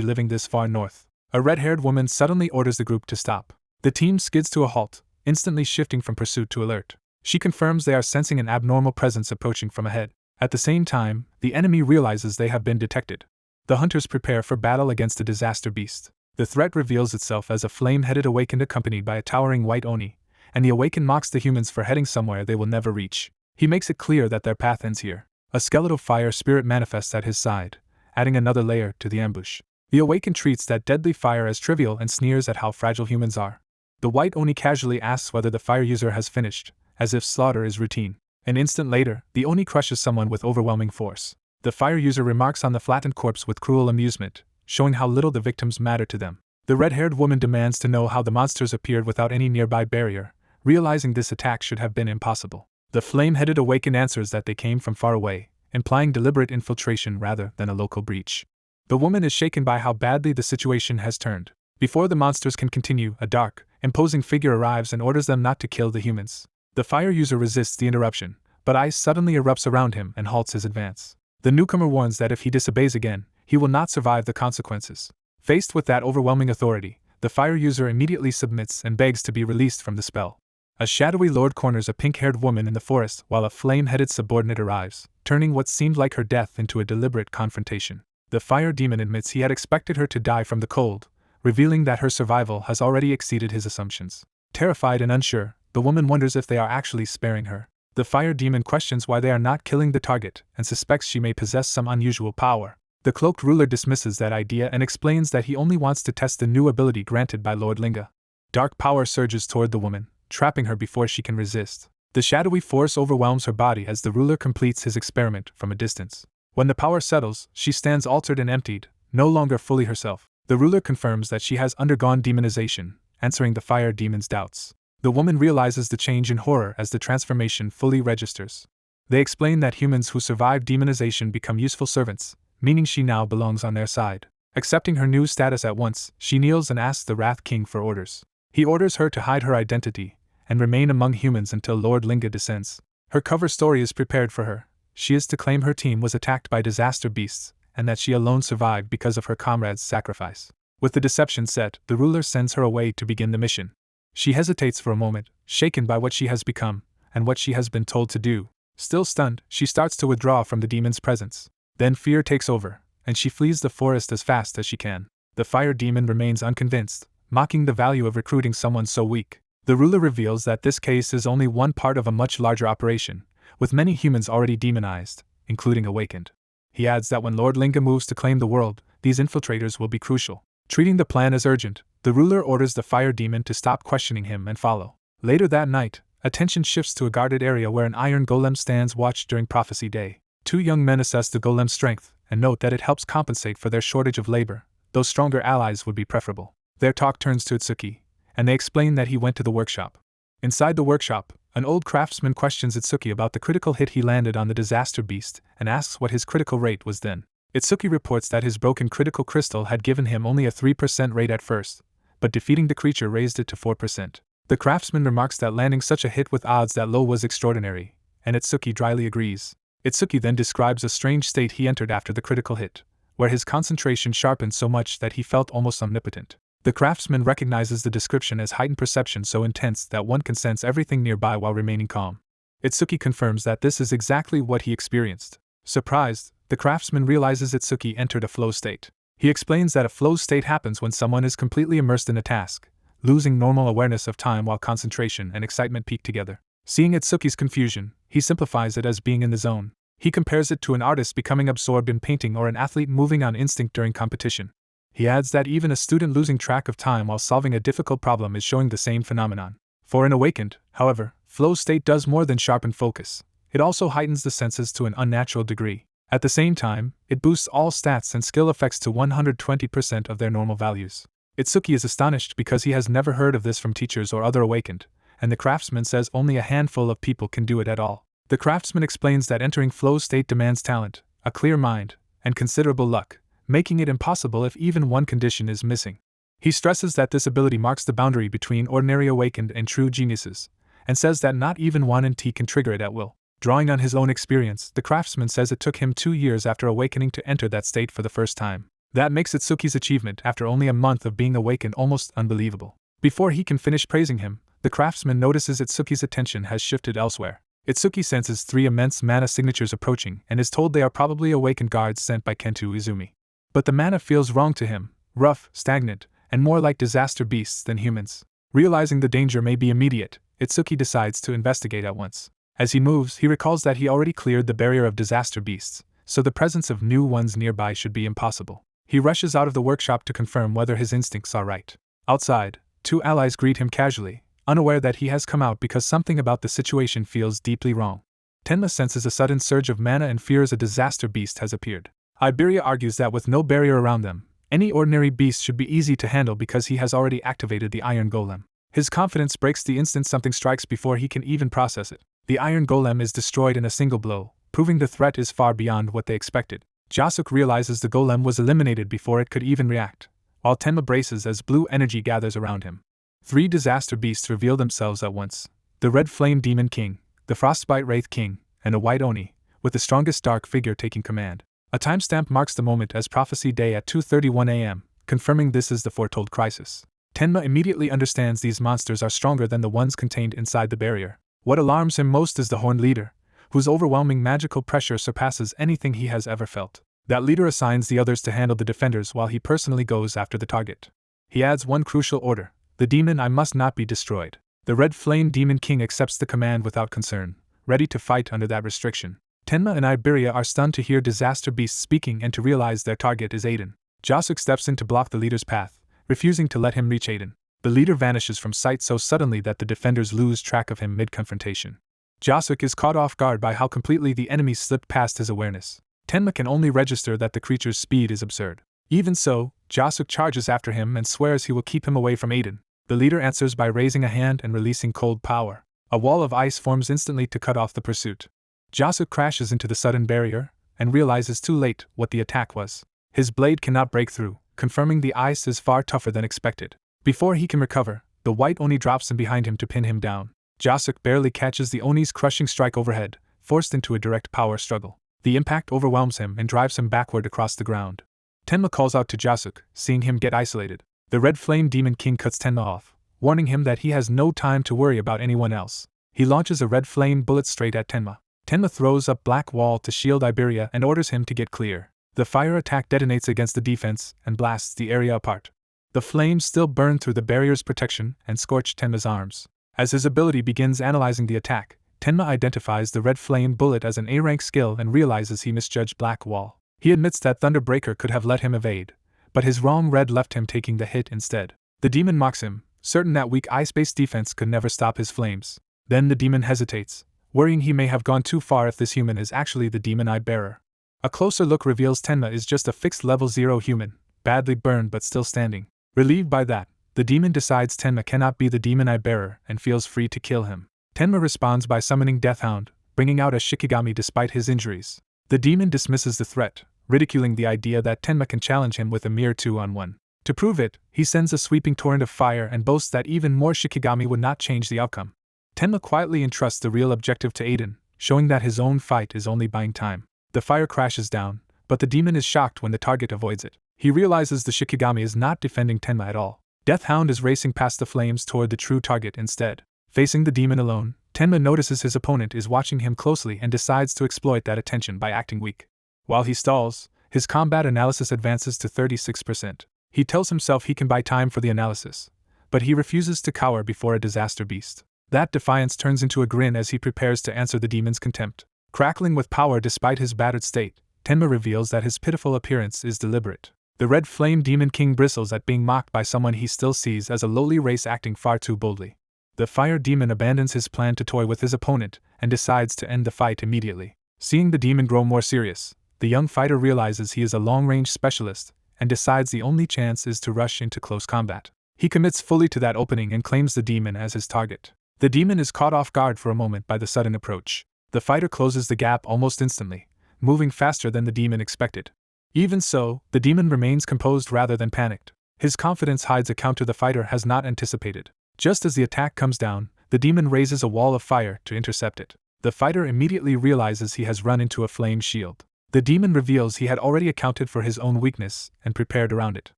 living this far north. A red-haired woman suddenly orders the group to stop. The team skids to a halt, instantly shifting from pursuit to alert. She confirms they are sensing an abnormal presence approaching from ahead. At the same time, the enemy realizes they have been detected. The hunters prepare for battle against the disaster beast. The threat reveals itself as a flame-headed awakened accompanied by a towering white oni, and the awakened mocks the humans for heading somewhere they will never reach. He makes it clear that their path ends here. A skeletal fire spirit manifests at his side, adding another layer to the ambush. The awakened treats that deadly fire as trivial and sneers at how fragile humans are. The white oni casually asks whether the fire user has finished, as if slaughter is routine. An instant later, the oni crushes someone with overwhelming force. The fire user remarks on the flattened corpse with cruel amusement, showing how little the victims matter to them. The red-haired woman demands to know how the monsters appeared without any nearby barrier, realizing this attack should have been impossible. The flame-headed awakened answers that they came from far away, implying deliberate infiltration rather than a local breach. The woman is shaken by how badly the situation has turned. Before the monsters can continue, a dark, imposing figure arrives and orders them not to kill the humans. The fire user resists the interruption, but ice suddenly erupts around him and halts his advance. The newcomer warns that if he disobeys again, he will not survive the consequences. Faced with that overwhelming authority, the fire user immediately submits and begs to be released from the spell. A shadowy lord corners a pink-haired woman in the forest while a flame-headed subordinate arrives, turning what seemed like her death into a deliberate confrontation. The fire demon admits he had expected her to die from the cold, revealing that her survival has already exceeded his assumptions. Terrified and unsure, the woman wonders if they are actually sparing her. The fire demon questions why they are not killing the target and suspects she may possess some unusual power. The cloaked ruler dismisses that idea and explains that he only wants to test the new ability granted by Lord Linga. Dark power surges toward the woman, trapping her before she can resist. The shadowy force overwhelms her body as the ruler completes his experiment from a distance. When the power settles, she stands altered and emptied, no longer fully herself. The ruler confirms that she has undergone demonization, answering the fire demon's doubts. The woman realizes the change in horror as the transformation fully registers. They explain that humans who survive demonization become useful servants, meaning she now belongs on their side. Accepting her new status at once, she kneels and asks the Wrath King for orders. He orders her to hide her identity and remain among humans until Lord Linga descends. Her cover story is prepared for her. She is to claim her team was attacked by disaster beasts, and that she alone survived because of her comrades' sacrifice. With the deception set, the ruler sends her away to begin the mission. She hesitates for a moment, shaken by what she has become, and what she has been told to do. Still stunned, she starts to withdraw from the demon's presence. Then fear takes over, and she flees the forest as fast as she can. The fire demon remains unconvinced, mocking the value of recruiting someone so weak. The ruler reveals that this case is only one part of a much larger operation, with many humans already demonized, including awakened. He adds that when Lord Linga moves to claim the world, these infiltrators will be crucial. Treating the plan as urgent, the ruler orders the fire demon to stop questioning him and follow. Later that night, attention shifts to a guarded area where an iron golem stands watch during Prophecy Day. Two young men assess the golem's strength and note that it helps compensate for their shortage of labor, though stronger allies would be preferable. Their talk turns to Itsuki, and they explain that he went to the workshop. Inside the workshop, an old craftsman questions Itsuki about the critical hit he landed on the disaster beast and asks what his critical rate was then. Itsuki reports that his broken critical crystal had given him only a 3% rate at first, but defeating the creature raised it to 4%. The craftsman remarks that landing such a hit with odds that low was extraordinary, and Itsuki dryly agrees. Itsuki then describes a strange state he entered after the critical hit, where his concentration sharpened so much that he felt almost omnipotent. The craftsman recognizes the description as heightened perception so intense that one can sense everything nearby while remaining calm. Itsuki confirms that this is exactly what he experienced. Surprised, the craftsman realizes Itsuki entered a flow state. He explains that a flow state happens when someone is completely immersed in a task, losing normal awareness of time while concentration and excitement peak together. Seeing Itsuki's confusion, he simplifies it as being in the zone. He compares it to an artist becoming absorbed in painting or an athlete moving on instinct during competition. He adds that even a student losing track of time while solving a difficult problem is showing the same phenomenon. For an awakened, however, flow state does more than sharpen focus. It also heightens the senses to an unnatural degree. At the same time, it boosts all stats and skill effects to 120% of their normal values. Itsuki is astonished because he has never heard of this from teachers or other awakened, and the craftsman says only a handful of people can do it at all. The craftsman explains that entering flow state demands talent, a clear mind, and considerable luck, making it impossible if even one condition is missing. He stresses that this ability marks the boundary between ordinary awakened and true geniuses, and says that not even one NT can trigger it at will. Drawing on his own experience, the craftsman says it took him 2 years after awakening to enter that state for the first time. That makes Itsuki's achievement after only a month of being awakened almost unbelievable. Before he can finish praising him, the craftsman notices Itsuki's attention has shifted elsewhere. Itsuki senses 3 immense mana signatures approaching and is told they are probably awakened guards sent by Kento Izumi. But the mana feels wrong to him, rough, stagnant, and more like disaster beasts than humans. Realizing the danger may be immediate, Itsuki decides to investigate at once. As he moves, he recalls that he already cleared the barrier of disaster beasts, so the presence of new ones nearby should be impossible. He rushes out of the workshop to confirm whether his instincts are right. Outside, 2 allies greet him casually, unaware that he has come out because something about the situation feels deeply wrong. Tenma senses a sudden surge of mana and fears a disaster beast has appeared. Iberia argues that with no barrier around them, any ordinary beast should be easy to handle because he has already activated the Iron Golem. His confidence breaks the instant something strikes before he can even process it. The Iron Golem is destroyed in a single blow, proving the threat is far beyond what they expected. Jasuk realizes the golem was eliminated before it could even react, while Tenma braces as blue energy gathers around him. 3 disaster beasts reveal themselves at once: the Red Flame Demon King, the Frostbite Wraith King, and a White Oni, with the strongest dark figure taking command. A timestamp marks the moment as Prophecy Day at 2:31 a.m., confirming this is the foretold crisis. Tenma immediately understands these monsters are stronger than the ones contained inside the barrier. What alarms him most is the Horned Leader, whose overwhelming magical pressure surpasses anything he has ever felt. That leader assigns the others to handle the defenders while he personally goes after the target. He adds one crucial order: the demon eye must not be destroyed. The Red Flame Demon King accepts the command without concern, ready to fight under that restriction. Tenma and Iberia are stunned to hear Disaster Beast speaking and to realize their target is Aiden. Jasuk steps in to block the leader's path, refusing to let him reach Aiden. The leader vanishes from sight so suddenly that the defenders lose track of him mid-confrontation. Jasuk is caught off guard by how completely the enemy slipped past his awareness. Tenma can only register that the creature's speed is absurd. Even so, Jasuk charges after him and swears he will keep him away from Aiden. The leader answers by raising a hand and releasing cold power. A wall of ice forms instantly to cut off the pursuit. Jasuk crashes into the sudden barrier, and realizes too late what the attack was. His blade cannot break through, confirming the ice is far tougher than expected. Before he can recover, the White Oni drops in behind him to pin him down. Jasuk barely catches the Oni's crushing strike overhead, forced into a direct power struggle. The impact overwhelms him and drives him backward across the ground. Tenma calls out to Jasuk, seeing him get isolated. The Red Flame Demon King cuts Tenma off, warning him that he has no time to worry about anyone else. He launches a red flame bullet straight at Tenma. Tenma throws up black wall to shield Iberia and orders him to get clear. The fire attack detonates against the defense and blasts the area apart. The flames still burn through the barrier's protection and scorch Tenma's arms. As his ability begins analyzing the attack, Tenma identifies the red flame bullet as an A-rank skill and realizes he misjudged Black Wall. He admits that Thunderbreaker could have let him evade, but his wrong red left him taking the hit instead. The demon mocks him, certain that weak ice-based defense could never stop his flames. Then the demon hesitates, worrying he may have gone too far if this human is actually the demon eye bearer. A closer look reveals Tenma is just a fixed level 0 human, badly burned but still standing. Relieved by that, the demon decides Tenma cannot be the demon eye bearer and feels free to kill him. Tenma responds by summoning Deathhound, bringing out a Shikigami despite his injuries. The demon dismisses the threat, ridiculing the idea that Tenma can challenge him with a mere 2-on-1. To prove it, he sends a sweeping torrent of fire and boasts that even more Shikigami would not change the outcome. Tenma quietly entrusts the real objective to Aiden, showing that his own fight is only buying time. The fire crashes down, but the demon is shocked when the target avoids it. He realizes the Shikigami is not defending Tenma at all. Deathhound is racing past the flames toward the true target instead. Facing the demon alone, Tenma notices his opponent is watching him closely and decides to exploit that attention by acting weak. While he stalls, His combat analysis advances to 36%. He tells himself he can buy time for the analysis, but he refuses to cower before a disaster beast. That defiance turns into a grin as he prepares to answer the demon's contempt. Crackling with power despite his battered state, Tenma reveals that his pitiful appearance is deliberate. The red flame demon king bristles at being mocked by someone he still sees as a lowly race acting far too boldly. The fire demon abandons his plan to toy with his opponent and decides to end the fight immediately. Seeing the demon grow more serious, the young fighter realizes he is a long-range specialist and decides the only chance is to rush into close combat. He commits fully to that opening and claims the demon as his target. The demon is caught off guard for a moment by the sudden approach. The fighter closes the gap almost instantly, moving faster than the demon expected. Even so, the demon remains composed rather than panicked. His confidence hides a counter the fighter has not anticipated. Just as the attack comes down, the demon raises a wall of fire to intercept it. The fighter immediately realizes he has run into a flame shield. The demon reveals he had already accounted for his own weakness and prepared around it.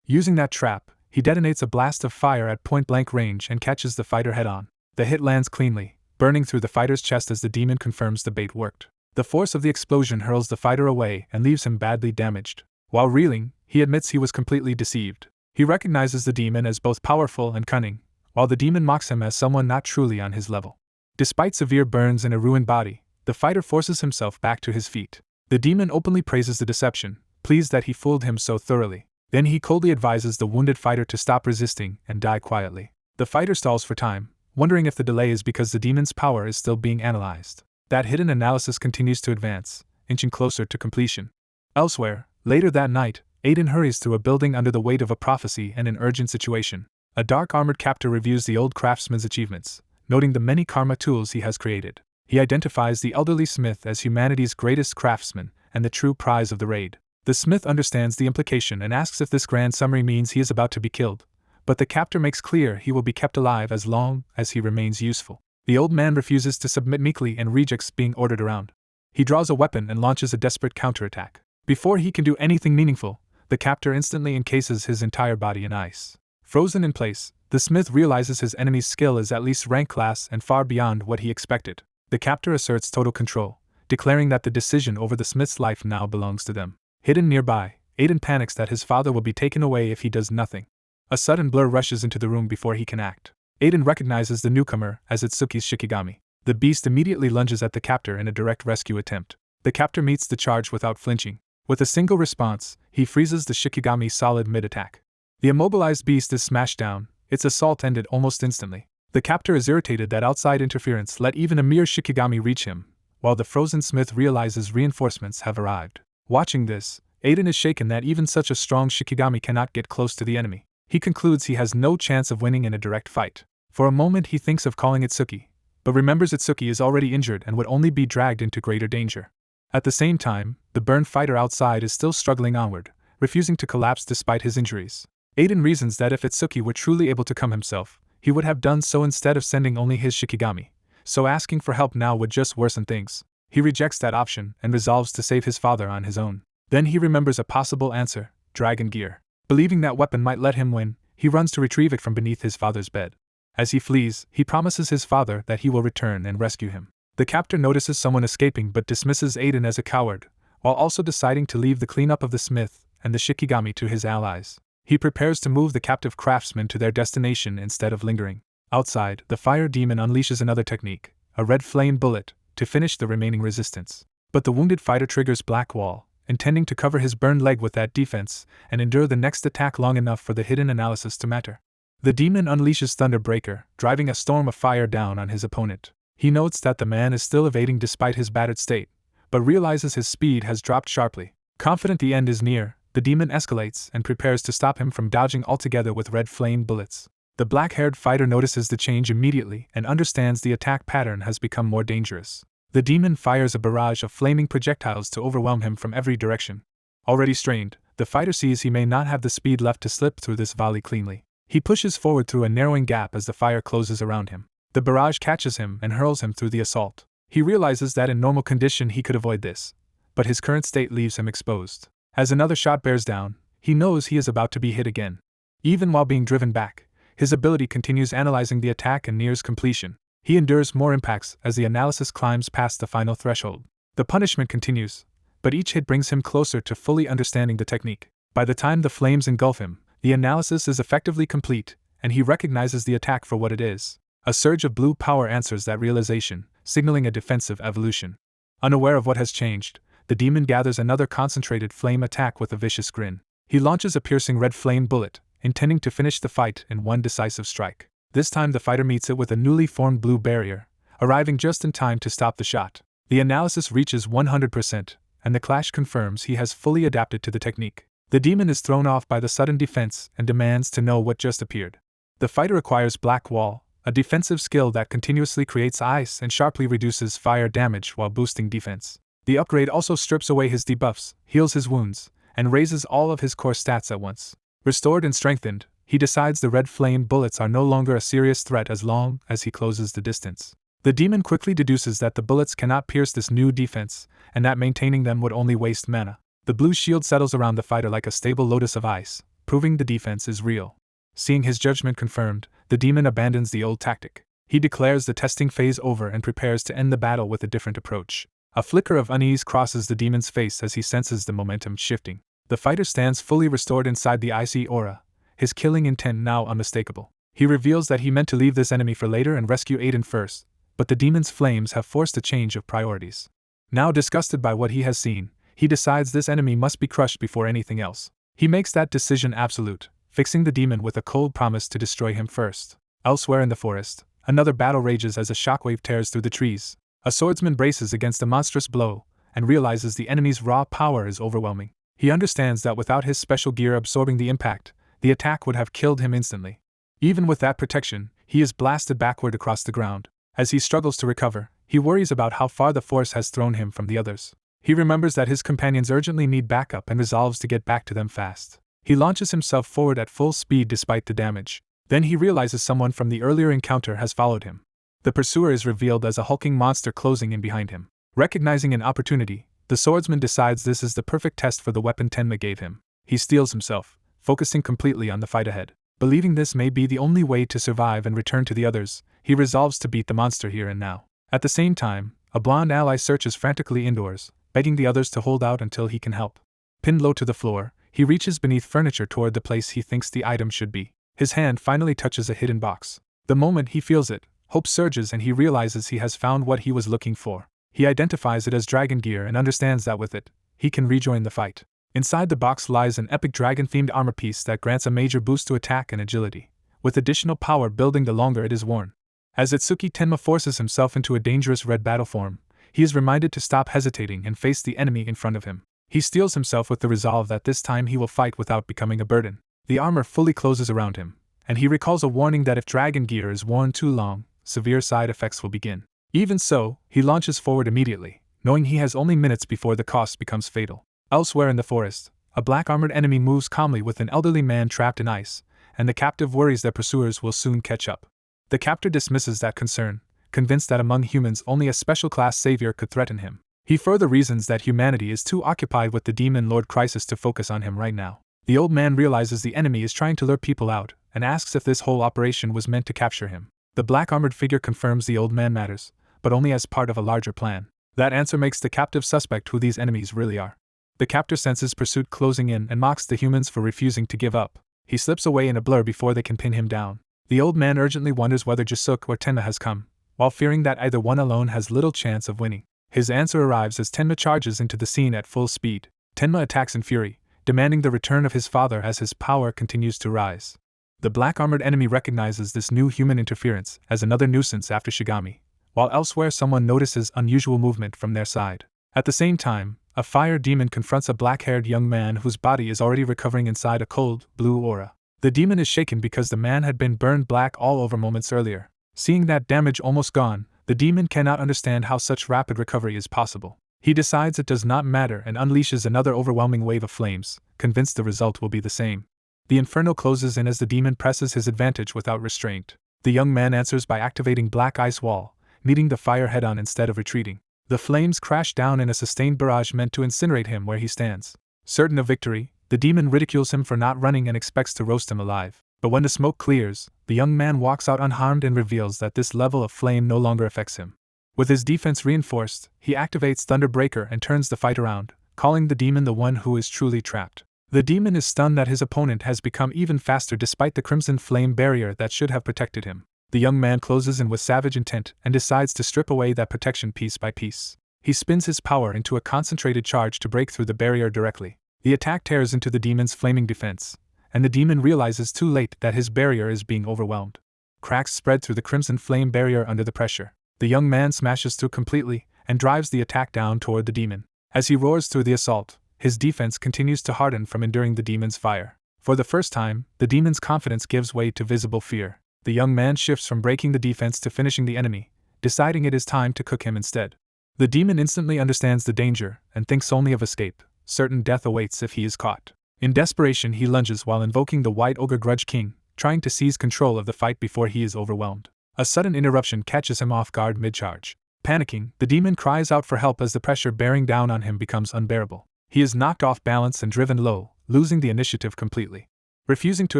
Using that trap, he detonates a blast of fire at point-blank range and catches the fighter head-on. The hit lands cleanly, burning through the fighter's chest as the demon confirms the bait worked. The force of the explosion hurls the fighter away and leaves him badly damaged. While reeling, he admits he was completely deceived. He recognizes the demon as both powerful and cunning, while the demon mocks him as someone not truly on his level. Despite severe burns and a ruined body, the fighter forces himself back to his feet. The demon openly praises the deception, pleased that he fooled him so thoroughly. Then he coldly advises the wounded fighter to stop resisting and die quietly. The fighter stalls for time, wondering if the delay is because the demon's power is still being analyzed. That hidden analysis continues to advance, inching closer to completion. Elsewhere, later that night, Aiden hurries through a building under the weight of a prophecy and an urgent situation. A dark-armored captor reviews the old craftsman's achievements, noting the many karma tools he has created. He identifies the elderly smith as humanity's greatest craftsman and the true prize of the raid. The smith understands the implication and asks if this grand summary means he is about to be killed, but the captor makes clear he will be kept alive as long as he remains useful. The old man refuses to submit meekly and rejects being ordered around. He draws a weapon and launches a desperate counterattack. Before he can do anything meaningful, the captor instantly encases his entire body in ice. Frozen in place, the smith realizes his enemy's skill is at least rank class and far beyond what he expected. The captor asserts total control, declaring that the decision over the smith's life now belongs to them. Hidden nearby, Aiden panics that his father will be taken away if he does nothing. A sudden blur rushes into the room before he can act. Aiden recognizes the newcomer as Itsuki's Shikigami. The beast immediately lunges at the captor in a direct rescue attempt. The captor meets the charge without flinching. With a single response, he freezes the Shikigami solid mid-attack. The immobilized beast is smashed down, its assault ended almost instantly. The captor is irritated that outside interference let even a mere Shikigami reach him, while the frozen smith realizes reinforcements have arrived. Watching this, Aiden is shaken that even such a strong Shikigami cannot get close to the enemy. He concludes he has no chance of winning in a direct fight. For a moment he thinks of calling Itsuki, but remembers Itsuki is already injured and would only be dragged into greater danger. At the same time, the burned fighter outside is still struggling onward, refusing to collapse despite his injuries. Aiden reasons that if Itsuki were truly able to come himself, he would have done so instead of sending only his Shikigami, so asking for help now would just worsen things. He rejects that option and resolves to save his father on his own. Then he remembers a possible answer, dragon gear. Believing that weapon might let him win, he runs to retrieve it from beneath his father's bed. As he flees, he promises his father that he will return and rescue him. The captor notices someone escaping but dismisses Aiden as a coward, while also deciding to leave the cleanup of the smith and the Shikigami to his allies. He prepares to move the captive craftsmen to their destination instead of lingering. Outside, the fire demon unleashes another technique, a red flame bullet, to finish the remaining resistance. But the wounded fighter triggers Black Wall, intending to cover his burned leg with that defense and endure the next attack long enough for the hidden analysis to matter. The demon unleashes Thunderbreaker, driving a storm of fire down on his opponent. He notes that the man is still evading despite his battered state, but realizes his speed has dropped sharply. Confident the end is near, the demon escalates and prepares to stop him from dodging altogether with red flame bullets. The black-haired fighter notices the change immediately and understands the attack pattern has become more dangerous. The demon fires a barrage of flaming projectiles to overwhelm him from every direction. Already strained, the fighter sees he may not have the speed left to slip through this volley cleanly. He pushes forward through a narrowing gap as the fire closes around him. The barrage catches him and hurls him through the assault. He realizes that in normal condition he could avoid this, but his current state leaves him exposed. As another shot bears down, he knows he is about to be hit again. Even while being driven back, his ability continues analyzing the attack and nears completion. He endures more impacts as the analysis climbs past the final threshold. The punishment continues, but each hit brings him closer to fully understanding the technique. By the time the flames engulf him, the analysis is effectively complete, and he recognizes the attack for what it is. A surge of blue power answers that realization, signaling a defensive evolution. Unaware of what has changed, the demon gathers another concentrated flame attack with a vicious grin. He launches a piercing red flame bullet, intending to finish the fight in one decisive strike. This time the fighter meets it with a newly formed blue barrier, arriving just in time to stop the shot. The analysis reaches 100%, and the clash confirms he has fully adapted to the technique. The demon is thrown off by the sudden defense and demands to know what just appeared. The fighter acquires Black Wall, a defensive skill that continuously creates ice and sharply reduces fire damage while boosting defense. The upgrade also strips away his debuffs, heals his wounds, and raises all of his core stats at once. Restored and strengthened, he decides the red flame bullets are no longer a serious threat as long as he closes the distance. The demon quickly deduces that the bullets cannot pierce this new defense, and that maintaining them would only waste mana. The blue shield settles around the fighter like a stable lotus of ice, proving the defense is real. Seeing his judgment confirmed, the demon abandons the old tactic. He declares the testing phase over and prepares to end the battle with a different approach. A flicker of unease crosses the demon's face as he senses the momentum shifting. The fighter stands fully restored inside the icy aura, his killing intent now unmistakable. He reveals that he meant to leave this enemy for later and rescue Aiden first, but the demon's flames have forced a change of priorities. Now disgusted by what he has seen, he decides this enemy must be crushed before anything else. He makes that decision absolute, fixing the demon with a cold promise to destroy him first. Elsewhere in the forest, another battle rages as a shockwave tears through the trees. A swordsman braces against a monstrous blow, and realizes the enemy's raw power is overwhelming. He understands that without his special gear absorbing the impact, the attack would have killed him instantly. Even with that protection, he is blasted backward across the ground. As he struggles to recover, he worries about how far the force has thrown him from the others. He remembers that his companions urgently need backup and resolves to get back to them fast. He launches himself forward at full speed despite the damage. Then he realizes someone from the earlier encounter has followed him. The pursuer is revealed as a hulking monster closing in behind him. Recognizing an opportunity, the swordsman decides this is the perfect test for the weapon Tenma gave him. He steels himself, focusing completely on the fight ahead. Believing this may be the only way to survive and return to the others, he resolves to beat the monster here and now. At the same time, a blonde ally searches frantically indoors, begging the others to hold out until he can help. Pinned low to the floor, he reaches beneath furniture toward the place he thinks the item should be. His hand finally touches a hidden box. The moment he feels it, hope surges and he realizes he has found what he was looking for. He identifies it as dragon gear and understands that with it, he can rejoin the fight. Inside the box lies an epic dragon-themed armor piece that grants a major boost to attack and agility, with additional power building the longer it is worn. As Itsuki Tenma forces himself into a dangerous red battle form, he is reminded to stop hesitating and face the enemy in front of him. He steels himself with the resolve that this time he will fight without becoming a burden. The armor fully closes around him, and he recalls a warning that if dragon gear is worn too long, severe side effects will begin. Even so, he launches forward immediately, knowing he has only minutes before the cost becomes fatal. Elsewhere in the forest, a black-armored enemy moves calmly with an elderly man trapped in ice, and the captive worries that pursuers will soon catch up. The captor dismisses that concern, convinced that among humans only a special-class savior could threaten him. He further reasons that humanity is too occupied with the demon lord crisis to focus on him right now. The old man realizes the enemy is trying to lure people out, and asks if this whole operation was meant to capture him. The black-armored figure confirms the old man matters, but only as part of a larger plan. That answer makes the captive suspect who these enemies really are. The captor senses pursuit closing in and mocks the humans for refusing to give up. He slips away in a blur before they can pin him down. The old man urgently wonders whether Jisuk or Tenma has come, while fearing that either one alone has little chance of winning. His answer arrives as Tenma charges into the scene at full speed. Tenma attacks in fury, demanding the return of his father as his power continues to rise. The black-armored enemy recognizes this new human interference as another nuisance after Shigami, while elsewhere someone notices unusual movement from their side. At the same time, a fire demon confronts a black-haired young man whose body is already recovering inside a cold, blue aura. The demon is shaken because the man had been burned black all over moments earlier. Seeing that damage almost gone, the demon cannot understand how such rapid recovery is possible. He decides it does not matter and unleashes another overwhelming wave of flames, convinced the result will be the same. The inferno closes in as the demon presses his advantage without restraint. The young man answers by activating Black Ice Wall, meeting the fire head-on instead of retreating. The flames crash down in a sustained barrage meant to incinerate him where he stands. Certain of victory, the demon ridicules him for not running and expects to roast him alive. But when the smoke clears, the young man walks out unharmed and reveals that this level of flame no longer affects him. With his defense reinforced, he activates Thunder Breaker and turns the fight around, calling the demon the one who is truly trapped. The demon is stunned that his opponent has become even faster despite the crimson flame barrier that should have protected him. The young man closes in with savage intent and decides to strip away that protection piece by piece. He spins his power into a concentrated charge to break through the barrier directly. The attack tears into the demon's flaming defense, and the demon realizes too late that his barrier is being overwhelmed. Cracks spread through the crimson flame barrier under the pressure. The young man smashes through completely and drives the attack down toward the demon. As he roars through the assault, his defense continues to harden from enduring the demon's fire. For the first time, the demon's confidence gives way to visible fear. The young man shifts from breaking the defense to finishing the enemy, deciding it is time to cook him instead. The demon instantly understands the danger and thinks only of escape. Certain death awaits if he is caught. In desperation, he lunges while invoking the White Ogre Grudge King, trying to seize control of the fight before he is overwhelmed. A sudden interruption catches him off guard mid-charge. Panicking, the demon cries out for help as the pressure bearing down on him becomes unbearable. He is knocked off balance and driven low, losing the initiative completely. Refusing to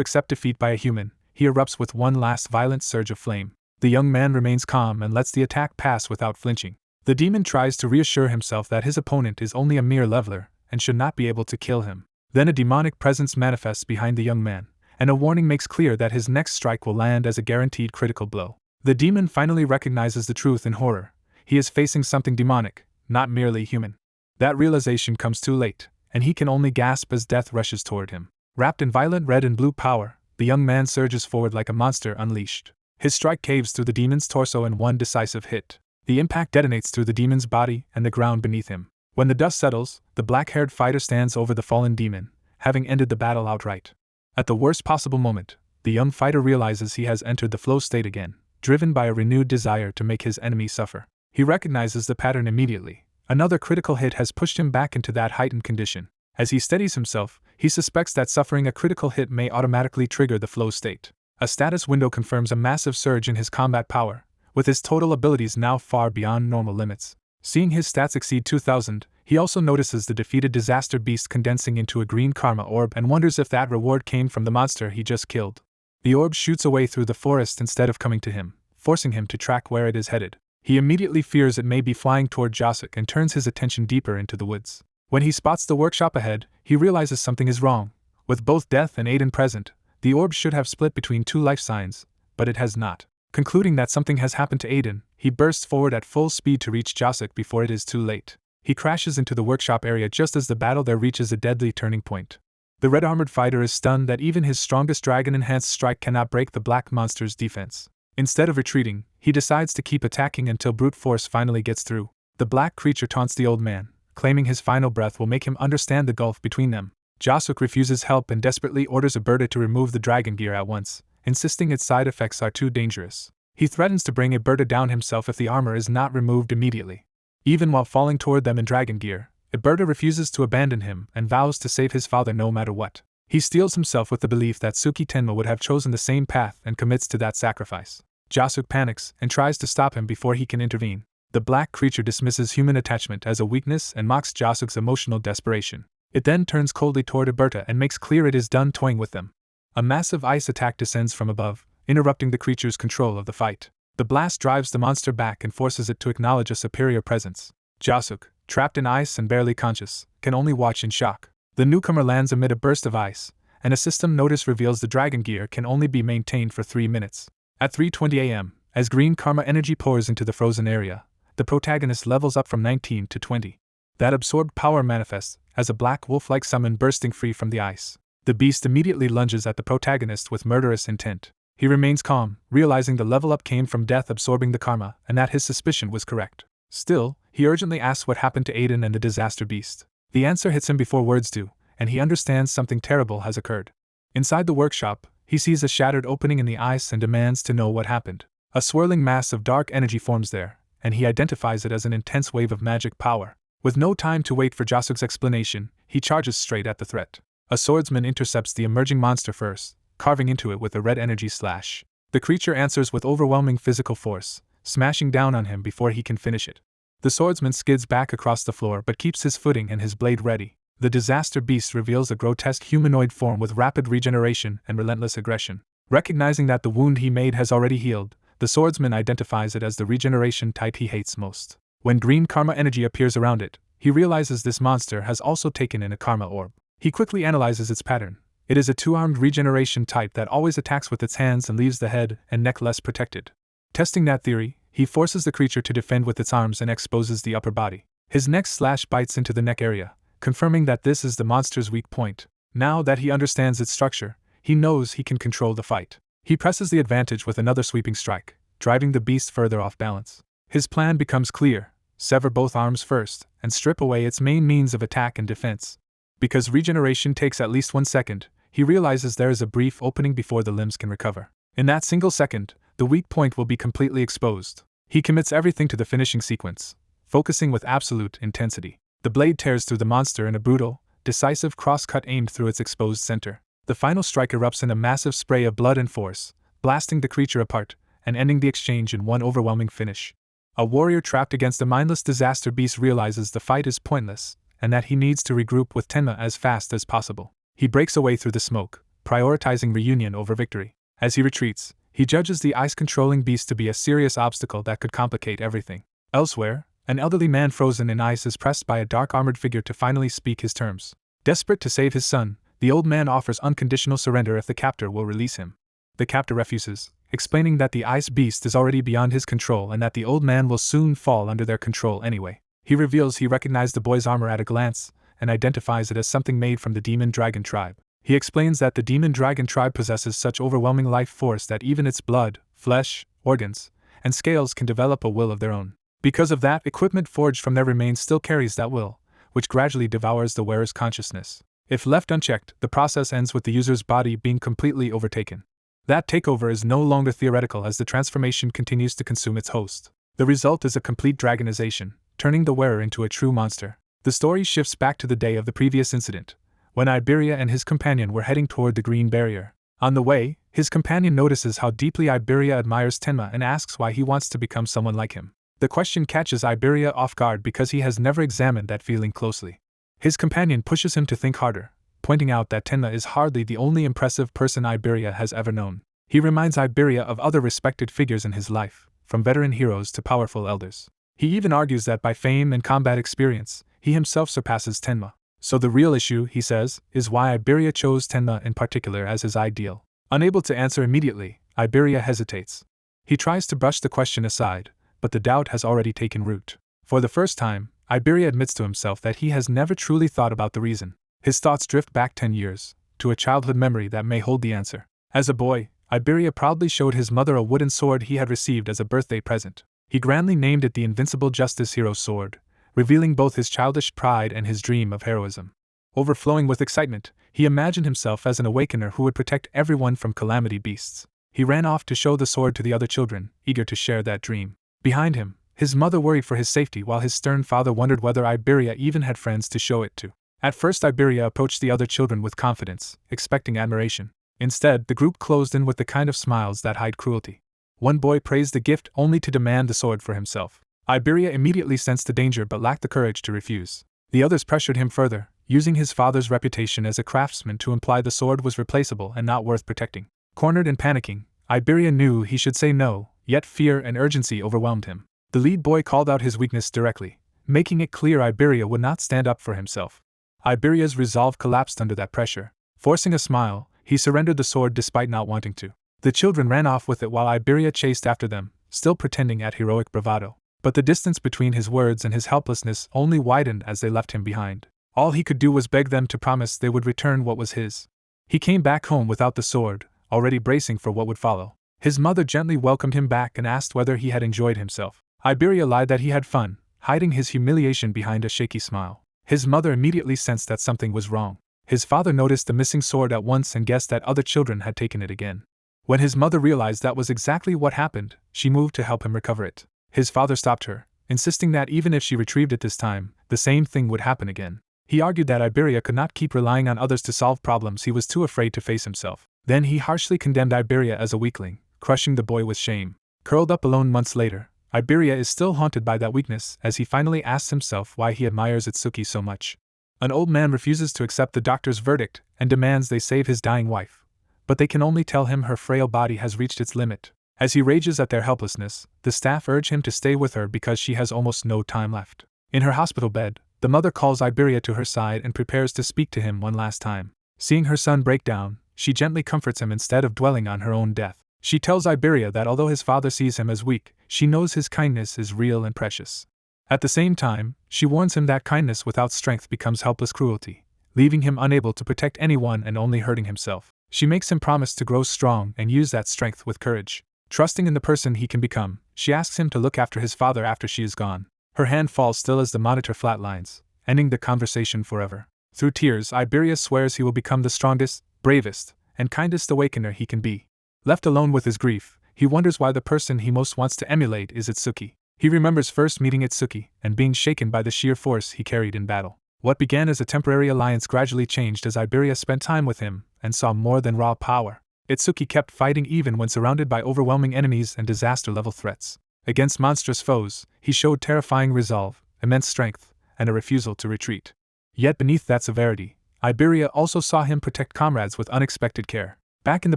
accept defeat by a human, he erupts with one last violent surge of flame. The young man remains calm and lets the attack pass without flinching. The demon tries to reassure himself that his opponent is only a mere leveler and should not be able to kill him. Then a demonic presence manifests behind the young man, and a warning makes clear that his next strike will land as a guaranteed critical blow. The demon finally recognizes the truth in horror. He is facing something demonic, not merely human. That realization comes too late, and he can only gasp as death rushes toward him. Wrapped in violent red and blue power, the young man surges forward like a monster unleashed. His strike caves through the demon's torso in one decisive hit. The impact detonates through the demon's body and the ground beneath him. When the dust settles, the black-haired fighter stands over the fallen demon, having ended the battle outright. At the worst possible moment, the young fighter realizes he has entered the flow state again, driven by a renewed desire to make his enemy suffer. He recognizes the pattern immediately. Another critical hit has pushed him back into that heightened condition. As he steadies himself, he suspects that suffering a critical hit may automatically trigger the flow state. A status window confirms a massive surge in his combat power, with his total abilities now far beyond normal limits. Seeing his stats exceed 2,000, he also notices the defeated disaster beast condensing into a green karma orb and wonders if that reward came from the monster he just killed. The orb shoots away through the forest instead of coming to him, forcing him to track where it is headed. He immediately fears it may be flying toward Josuk and turns his attention deeper into the woods. When he spots the workshop ahead, he realizes something is wrong. With both Death and Aiden present, the orb should have split between two life signs, but it has not. Concluding that something has happened to Aiden, he bursts forward at full speed to reach Josuk before it is too late. He crashes into the workshop area just as the battle there reaches a deadly turning point. The red-armored fighter is stunned that even his strongest dragon-enhanced strike cannot break the black monster's defense. Instead of retreating, he decides to keep attacking until brute force finally gets through. The black creature taunts the old man, claiming his final breath will make him understand the gulf between them. Josuk refuses help and desperately orders Aberta to remove the dragon gear at once, insisting its side effects are too dangerous. He threatens to bring Aberta down himself if the armor is not removed immediately. Even while falling toward them in dragon gear, Aberta refuses to abandon him and vows to save his father no matter what. He steels himself with the belief that Suki Tenma would have chosen the same path and commits to that sacrifice. Josuk panics and tries to stop him before he can intervene. The black creature dismisses human attachment as a weakness and mocks Josuk's emotional desperation. It then turns coldly toward Aberta and makes clear it is done toying with them. A massive ice attack descends from above, interrupting the creature's control of the fight. The blast drives the monster back and forces it to acknowledge a superior presence. Josuk, trapped in ice and barely conscious, can only watch in shock. The newcomer lands amid a burst of ice, and a system notice reveals the dragon gear can only be maintained for 3 minutes. At 3:20 a.m., as green karma energy pours into the frozen area, the protagonist levels up from 19 to 20. That absorbed power manifests as a black wolf-like summon bursting free from the ice. The beast immediately lunges at the protagonist with murderous intent. He remains calm, realizing the level up came from death absorbing the karma and that his suspicion was correct. Still, he urgently asks what happened to Aiden and the disaster beast. The answer hits him before words do, and he understands something terrible has occurred. Inside the workshop, he sees a shattered opening in the ice and demands to know what happened. A swirling mass of dark energy forms there, and he identifies it as an intense wave of magic power. With no time to wait for Josuk's explanation, he charges straight at the threat. A swordsman intercepts the emerging monster first, carving into it with a red energy slash. The creature answers with overwhelming physical force, smashing down on him before he can finish it. The swordsman skids back across the floor but keeps his footing and his blade ready. The disaster beast reveals a grotesque humanoid form with rapid regeneration and relentless aggression. Recognizing that the wound he made has already healed, the swordsman identifies it as the regeneration type he hates most. When green karma energy appears around it, he realizes this monster has also taken in a karma orb. He quickly analyzes its pattern. It is a two-armed regeneration type that always attacks with its hands and leaves the head and neck less protected. Testing that theory, he forces the creature to defend with its arms and exposes the upper body. His next slash bites into the neck area, confirming that this is the monster's weak point. Now that he understands its structure, he knows he can control the fight. He presses the advantage with another sweeping strike, driving the beast further off balance. His plan becomes clear: sever both arms first, and strip away its main means of attack and defense. Because regeneration takes at least 1 second, he realizes there is a brief opening before the limbs can recover. In that single second, the weak point will be completely exposed. He commits everything to the finishing sequence, focusing with absolute intensity. The blade tears through the monster in a brutal, decisive cross-cut aimed through its exposed center. The final strike erupts in a massive spray of blood and force, blasting the creature apart, and ending the exchange in one overwhelming finish. A warrior trapped against a mindless disaster beast realizes the fight is pointless, and that he needs to regroup with Tenma as fast as possible. He breaks away through the smoke, prioritizing reunion over victory. As he retreats, he judges the ice-controlling beast to be a serious obstacle that could complicate everything. Elsewhere, an elderly man frozen in ice is pressed by a dark-armored figure to finally speak his terms. Desperate to save his son, the old man offers unconditional surrender if the captor will release him. The captor refuses, explaining that the ice beast is already beyond his control and that the old man will soon fall under their control anyway. He reveals he recognized the boy's armor at a glance, and identifies it as something made from the demon dragon tribe. He explains that the demon dragon tribe possesses such overwhelming life force that even its blood, flesh, organs, and scales can develop a will of their own. Because of that, equipment forged from their remains still carries that will, which gradually devours the wearer's consciousness. If left unchecked, the process ends with the user's body being completely overtaken. That takeover is no longer theoretical as the transformation continues to consume its host. The result is a complete dragonization, turning the wearer into a true monster. The story shifts back to the day of the previous incident, when Iberia and his companion were heading toward the Green Barrier. On the way, his companion notices how deeply Iberia admires Tenma and asks why he wants to become someone like him. The question catches Iberia off guard because he has never examined that feeling closely. His companion pushes him to think harder, pointing out that Tenma is hardly the only impressive person Iberia has ever known. He reminds Iberia of other respected figures in his life, from veteran heroes to powerful elders. He even argues that by fame and combat experience, he himself surpasses Tenma. So the real issue, he says, is why Iberia chose Tenma in particular as his ideal. Unable to answer immediately, Iberia hesitates. He tries to brush the question aside, but the doubt has already taken root. For the first time, Iberia admits to himself that he has never truly thought about the reason. His thoughts drift back 10 years, to a childhood memory that may hold the answer. As a boy, Iberia proudly showed his mother a wooden sword he had received as a birthday present. He grandly named it the Invincible Justice Hero Sword, revealing both his childish pride and his dream of heroism. Overflowing with excitement, he imagined himself as an awakener who would protect everyone from calamity beasts. He ran off to show the sword to the other children, eager to share that dream. Behind him, his mother worried for his safety while his stern father wondered whether Iberia even had friends to show it to. At first, Iberia approached the other children with confidence, expecting admiration. Instead, the group closed in with the kind of smiles that hide cruelty. One boy praised the gift only to demand the sword for himself. Iberia immediately sensed the danger but lacked the courage to refuse. The others pressured him further, using his father's reputation as a craftsman to imply the sword was replaceable and not worth protecting. Cornered and panicking, Iberia knew he should say no, yet fear and urgency overwhelmed him. The lead boy called out his weakness directly, making it clear Iberia would not stand up for himself. Iberia's resolve collapsed under that pressure. Forcing a smile, he surrendered the sword despite not wanting to. The children ran off with it while Iberia chased after them, still pretending at heroic bravado. But the distance between his words and his helplessness only widened as they left him behind. All he could do was beg them to promise they would return what was his. He came back home without the sword, already bracing for what would follow. His mother gently welcomed him back and asked whether he had enjoyed himself. Iberia lied that he had fun, hiding his humiliation behind a shaky smile. His mother immediately sensed that something was wrong. His father noticed the missing sword at once and guessed that other children had taken it again. When his mother realized that was exactly what happened, she moved to help him recover it. His father stopped her, insisting that even if she retrieved it this time, the same thing would happen again. He argued that Iberia could not keep relying on others to solve problems he was too afraid to face himself. Then he harshly condemned Iberia as a weakling, crushing the boy with shame. Curled up alone months later, Iberia is still haunted by that weakness as he finally asks himself why he admires Itsuki so much. An old man refuses to accept the doctor's verdict and demands they save his dying wife, but they can only tell him her frail body has reached its limit. As he rages at their helplessness, the staff urge him to stay with her because she has almost no time left. In her hospital bed, The mother calls Iberia to her side and prepares to speak to him one last time. Seeing her son break down, she gently comforts him instead of dwelling on her own death. She tells Iberia that although his father sees him as weak, she knows his kindness is real and precious. At the same time, she warns him that kindness without strength becomes helpless cruelty, leaving him unable to protect anyone and only hurting himself. She makes him promise to grow strong and use that strength with courage. Trusting in the person he can become, she asks him to look after his father after she is gone. Her hand falls still as the monitor flatlines, ending the conversation forever. Through tears, Iberia swears he will become the strongest, bravest, and kindest awakener he can be. Left alone with his grief, he wonders why the person he most wants to emulate is Itsuki. He remembers first meeting Itsuki and being shaken by the sheer force he carried in battle. What began as a temporary alliance gradually changed as Iberia spent time with him and saw more than raw power. Itsuki kept fighting even when surrounded by overwhelming enemies and disaster-level threats. Against monstrous foes, he showed terrifying resolve, immense strength, and a refusal to retreat. Yet beneath that severity, Iberia also saw him protect comrades with unexpected care. Back in the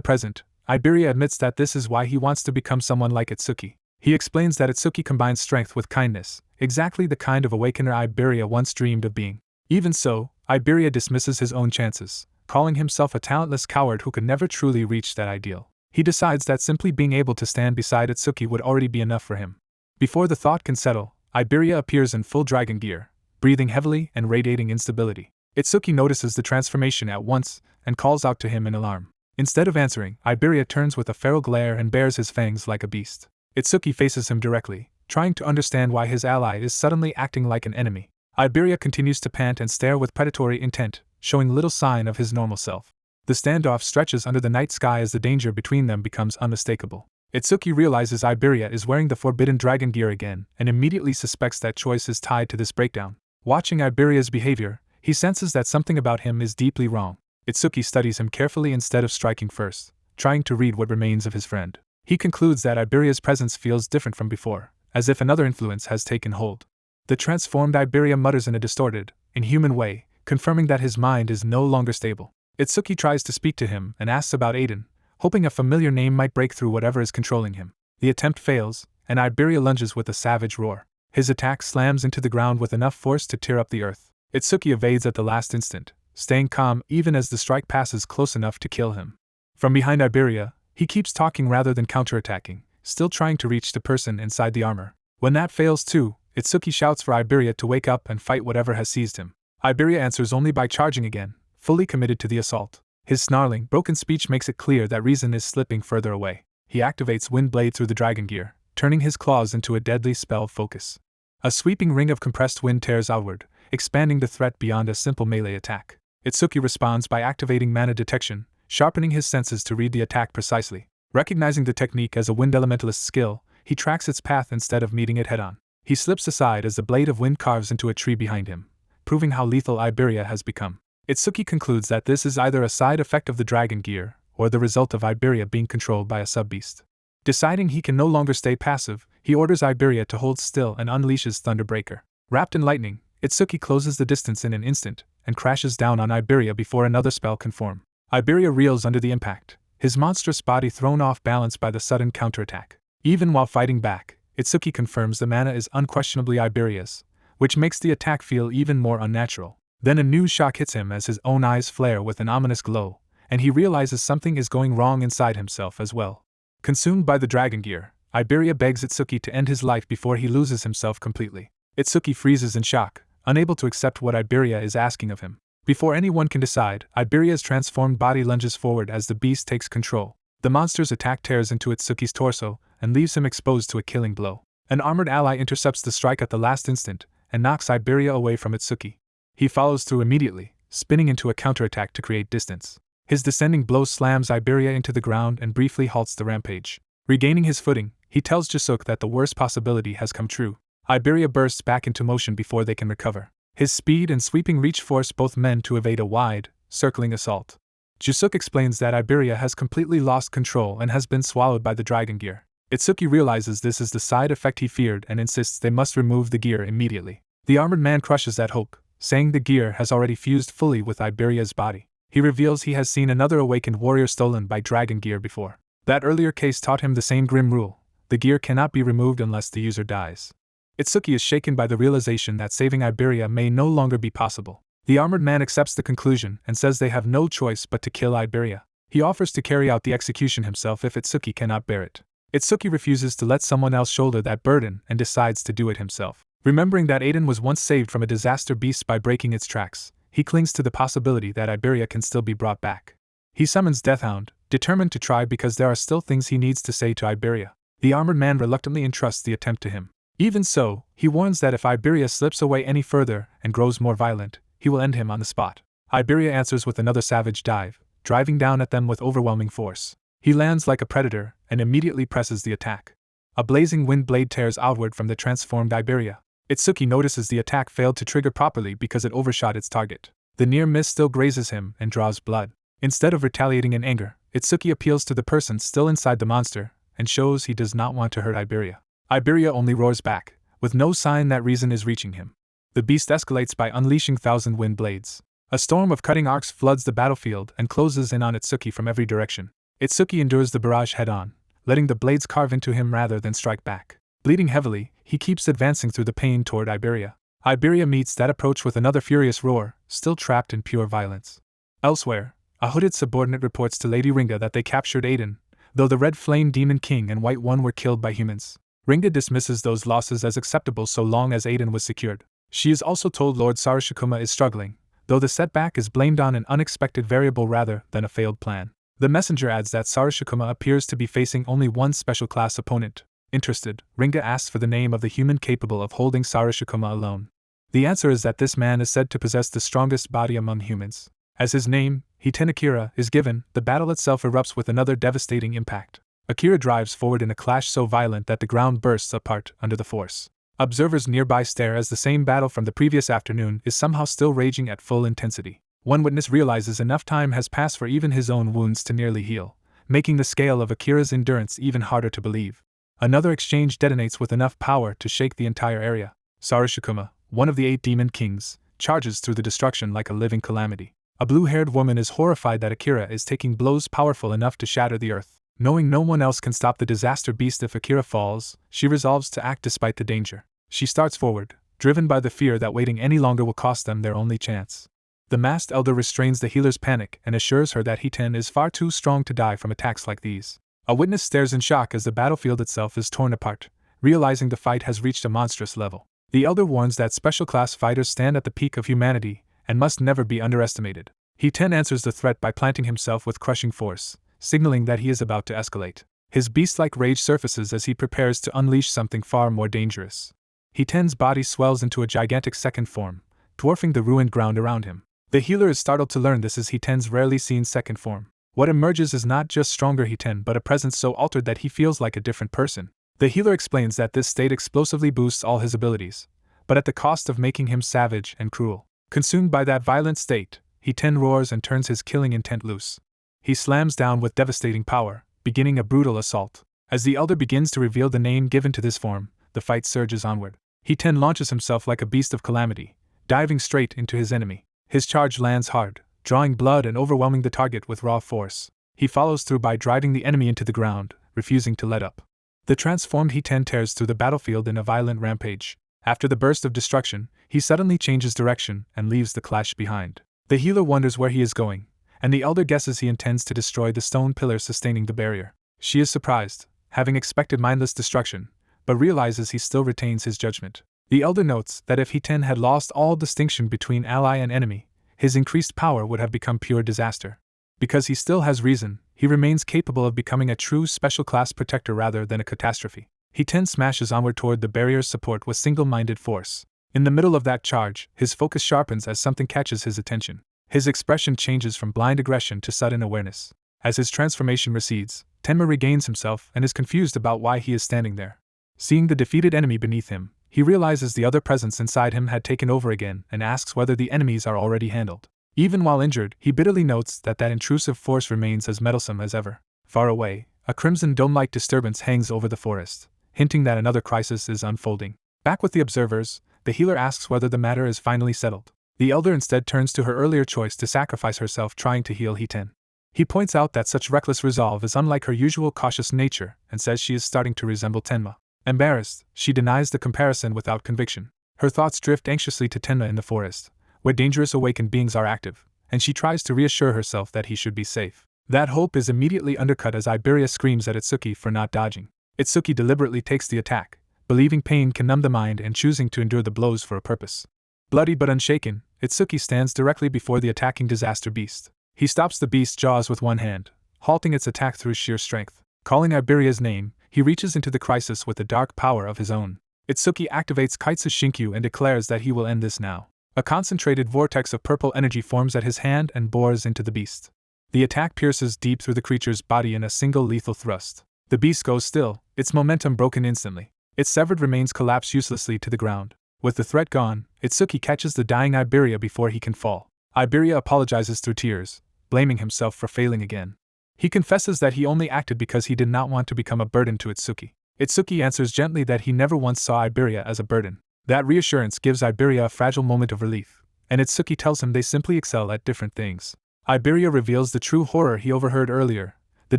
present, Iberia admits that this is why he wants to become someone like Itsuki. He explains that Itsuki combines strength with kindness, exactly the kind of awakener Iberia once dreamed of being. Even so, Iberia dismisses his own chances, calling himself a talentless coward who could never truly reach that ideal. He decides that simply being able to stand beside Itsuki would already be enough for him. Before the thought can settle, Iberia appears in full dragon gear, breathing heavily and radiating instability. Itsuki notices the transformation at once and calls out to him in alarm. Instead of answering, Iberia turns with a feral glare and bares his fangs like a beast. Itsuki faces him directly, trying to understand why his ally is suddenly acting like an enemy. Iberia continues to pant and stare with predatory intent, showing little sign of his normal self. The standoff stretches under the night sky as the danger between them becomes unmistakable. Itsuki realizes Iberia is wearing the forbidden dragon gear again and immediately suspects that choice is tied to this breakdown. Watching Iberia's behavior, he senses that something about him is deeply wrong. Itsuki studies him carefully instead of striking first, trying to read what remains of his friend. He concludes that Iberia's presence feels different from before, as if another influence has taken hold. The transformed Iberia mutters in a distorted, inhuman way, confirming that his mind is no longer stable. Itsuki tries to speak to him and asks about Aiden, hoping a familiar name might break through whatever is controlling him. The attempt fails, and Iberia lunges with a savage roar. His attack slams into the ground with enough force to tear up the earth. Itsuki evades at the last instant, staying calm even as the strike passes close enough to kill him. From behind Iberia, he keeps talking rather than counterattacking, still trying to reach the person inside the armor. When that fails too, Itsuki shouts for Iberia to wake up and fight whatever has seized him. Iberia answers only by charging again, fully committed to the assault. His snarling, broken speech makes it clear that reason is slipping further away. He activates Wind Blade through the dragon gear, turning his claws into a deadly spell focus. A sweeping ring of compressed wind tears outward, expanding the threat beyond a simple melee attack. Itsuki responds by activating mana detection, sharpening his senses to read the attack precisely. Recognizing the technique as a wind elementalist's skill, he tracks its path instead of meeting it head-on. He slips aside as the blade of wind carves into a tree behind him, proving how lethal Iberia has become. Itsuki concludes that this is either a side effect of the dragon gear, or the result of Iberia being controlled by a sub-beast. Deciding he can no longer stay passive, he orders Iberia to hold still and unleashes Thunderbreaker. Wrapped in lightning, Itsuki closes the distance in an instant, and crashes down on Iberia before another spell can form. Iberia reels under the impact, his monstrous body thrown off balance by the sudden counterattack. Even while fighting back, Itsuki confirms the mana is unquestionably Iberia's, which makes the attack feel even more unnatural. Then a new shock hits him as his own eyes flare with an ominous glow, and he realizes something is going wrong inside himself as well. Consumed by the dragon gear, Iberia begs Itsuki to end his life before he loses himself completely. Itsuki freezes in shock, unable to accept what Iberia is asking of him. Before anyone can decide, Iberia's transformed body lunges forward as the beast takes control. The monster's attack tears into Itsuki's torso and leaves him exposed to a killing blow. An armored ally intercepts the strike at the last instant and knocks Iberia away from Itsuki. He follows through immediately, spinning into a counterattack to create distance. His descending blow slams Iberia into the ground and briefly halts the rampage. Regaining his footing, he tells Jusuk that the worst possibility has come true. Iberia bursts back into motion before they can recover. His speed and sweeping reach force both men to evade a wide, circling assault. Jusuk explains that Iberia has completely lost control and has been swallowed by the dragon gear. Itsuki realizes this is the side effect he feared and insists they must remove the gear immediately. The armored man crushes that hope, saying the gear has already fused fully with Iberia's body. He reveals he has seen another awakened warrior stolen by dragon gear before. That earlier case taught him the same grim rule: the gear cannot be removed unless the user dies. Itsuki is shaken by the realization that saving Iberia may no longer be possible. The armored man accepts the conclusion and says they have no choice but to kill Iberia. He offers to carry out the execution himself if Itsuki cannot bear it. Itsuki refuses to let someone else shoulder that burden and decides to do it himself. Remembering that Aiden was once saved from a disaster beast by breaking its tracks, he clings to the possibility that Iberia can still be brought back. He summons Deathhound, determined to try because there are still things he needs to say to Iberia. The armored man reluctantly entrusts the attempt to him. Even so, he warns that if Iberia slips away any further and grows more violent, he will end him on the spot. Iberia answers with another savage dive, driving down at them with overwhelming force. He lands like a predator and immediately presses the attack. A blazing wind blade tears outward from the transformed Iberia. Itsuki notices the attack failed to trigger properly because it overshot its target. The near miss still grazes him and draws blood. Instead of retaliating in anger, Itsuki appeals to the person still inside the monster and shows he does not want to hurt Iberia. Iberia only roars back, with no sign that reason is reaching him. The beast escalates by unleashing 1,000 wind blades. A storm of cutting arcs floods the battlefield and closes in on Itsuki from every direction. Itsuki endures the barrage head-on, letting the blades carve into him rather than strike back. Bleeding heavily, he keeps advancing through the pain toward Iberia. Iberia meets that approach with another furious roar, still trapped in pure violence. Elsewhere, a hooded subordinate reports to Lady Ringa that they captured Aiden, though the Red Flame Demon King and White One were killed by humans. Ringa dismisses those losses as acceptable so long as Aiden was secured. She is also told Lord Sarashikuma is struggling, though the setback is blamed on an unexpected variable rather than a failed plan. The messenger adds that Sarashikuma appears to be facing only one special class opponent. Interested, Ringa asks for the name of the human capable of holding Sarashikuma alone. The answer is that this man is said to possess the strongest body among humans. As his name, Hiten Akira, is given, the battle itself erupts with another devastating impact. Akira drives forward in a clash so violent that the ground bursts apart under the force. Observers nearby stare as the same battle from the previous afternoon is somehow still raging at full intensity. One witness realizes enough time has passed for even his own wounds to nearly heal, making the scale of Akira's endurance even harder to believe. Another exchange detonates with enough power to shake the entire area. Sarashikuma, one of the 8 demon kings, charges through the destruction like a living calamity. A blue-haired woman is horrified that Akira is taking blows powerful enough to shatter the earth. Knowing no one else can stop the disaster beast if Akira falls, she resolves to act despite the danger. She starts forward, driven by the fear that waiting any longer will cost them their only chance. The masked elder restrains the healer's panic and assures her that Hiten is far too strong to die from attacks like these. A witness stares in shock as the battlefield itself is torn apart, realizing the fight has reached a monstrous level. The elder warns that special class fighters stand at the peak of humanity and must never be underestimated. Hiten answers the threat by planting himself with crushing force, signaling that he is about to escalate. His beast-like rage surfaces as he prepares to unleash something far more dangerous. Hiten's body swells into a gigantic second form, dwarfing the ruined ground around him. The healer is startled to learn this is Hiten's rarely seen second form. What emerges is not just stronger Hiten but a presence so altered that he feels like a different person. The healer explains that this state explosively boosts all his abilities, but at the cost of making him savage and cruel. Consumed by that violent state, Hiten roars and turns his killing intent loose. He slams down with devastating power, beginning a brutal assault. As the elder begins to reveal the name given to this form, the fight surges onward. Hiten launches himself like a beast of calamity, diving straight into his enemy. His charge lands hard, drawing blood and overwhelming the target with raw force. He follows through by driving the enemy into the ground, refusing to let up. The transformed Hiten tears through the battlefield in a violent rampage. After the burst of destruction, he suddenly changes direction and leaves the clash behind. The healer wonders where he is going, and the elder guesses he intends to destroy the stone pillar sustaining the barrier. She is surprised, having expected mindless destruction, but realizes he still retains his judgment. The elder notes that if Hiten had lost all distinction between ally and enemy, his increased power would have become pure disaster. Because he still has reason, he remains capable of becoming a true special class protector rather than a catastrophe. Hiten smashes onward toward the barrier's support with single-minded force. In the middle of that charge, his focus sharpens as something catches his attention. His expression changes from blind aggression to sudden awareness. As his transformation recedes, Tenma regains himself and is confused about why he is standing there. Seeing the defeated enemy beneath him, he realizes the other presence inside him had taken over again and asks whether the enemies are already handled. Even while injured, he bitterly notes that intrusive force remains as meddlesome as ever. Far away, a crimson dome-like disturbance hangs over the forest, hinting that another crisis is unfolding. Back with the observers, the healer asks whether the matter is finally settled. The elder instead turns to her earlier choice to sacrifice herself trying to heal Hiten. He points out that such reckless resolve is unlike her usual cautious nature and says she is starting to resemble Tenma. Embarrassed, she denies the comparison without conviction. Her thoughts drift anxiously to Tenma in the forest, where dangerous awakened beings are active, and she tries to reassure herself that he should be safe. That hope is immediately undercut as Iberia screams at Itsuki for not dodging. Itsuki deliberately takes the attack, believing pain can numb the mind and choosing to endure the blows for a purpose. Bloody but unshaken, Itsuki stands directly before the attacking disaster beast. He stops the beast's jaws with one hand, halting its attack through sheer strength. Calling Iberia's name, he reaches into the crisis with a dark power of his own. Itsuki activates Kaitsu Shinkyu and declares that he will end this now. A concentrated vortex of purple energy forms at his hand and bores into the beast. The attack pierces deep through the creature's body in a single lethal thrust. The beast goes still, its momentum broken instantly. Its severed remains collapse uselessly to the ground. With the threat gone, Itsuki catches the dying Iberia before he can fall. Iberia apologizes through tears, blaming himself for failing again. He confesses that he only acted because he did not want to become a burden to Itsuki. Itsuki answers gently that he never once saw Iberia as a burden. That reassurance gives Iberia a fragile moment of relief, and Itsuki tells him they simply excel at different things. Iberia reveals the true horror he overheard earlier. The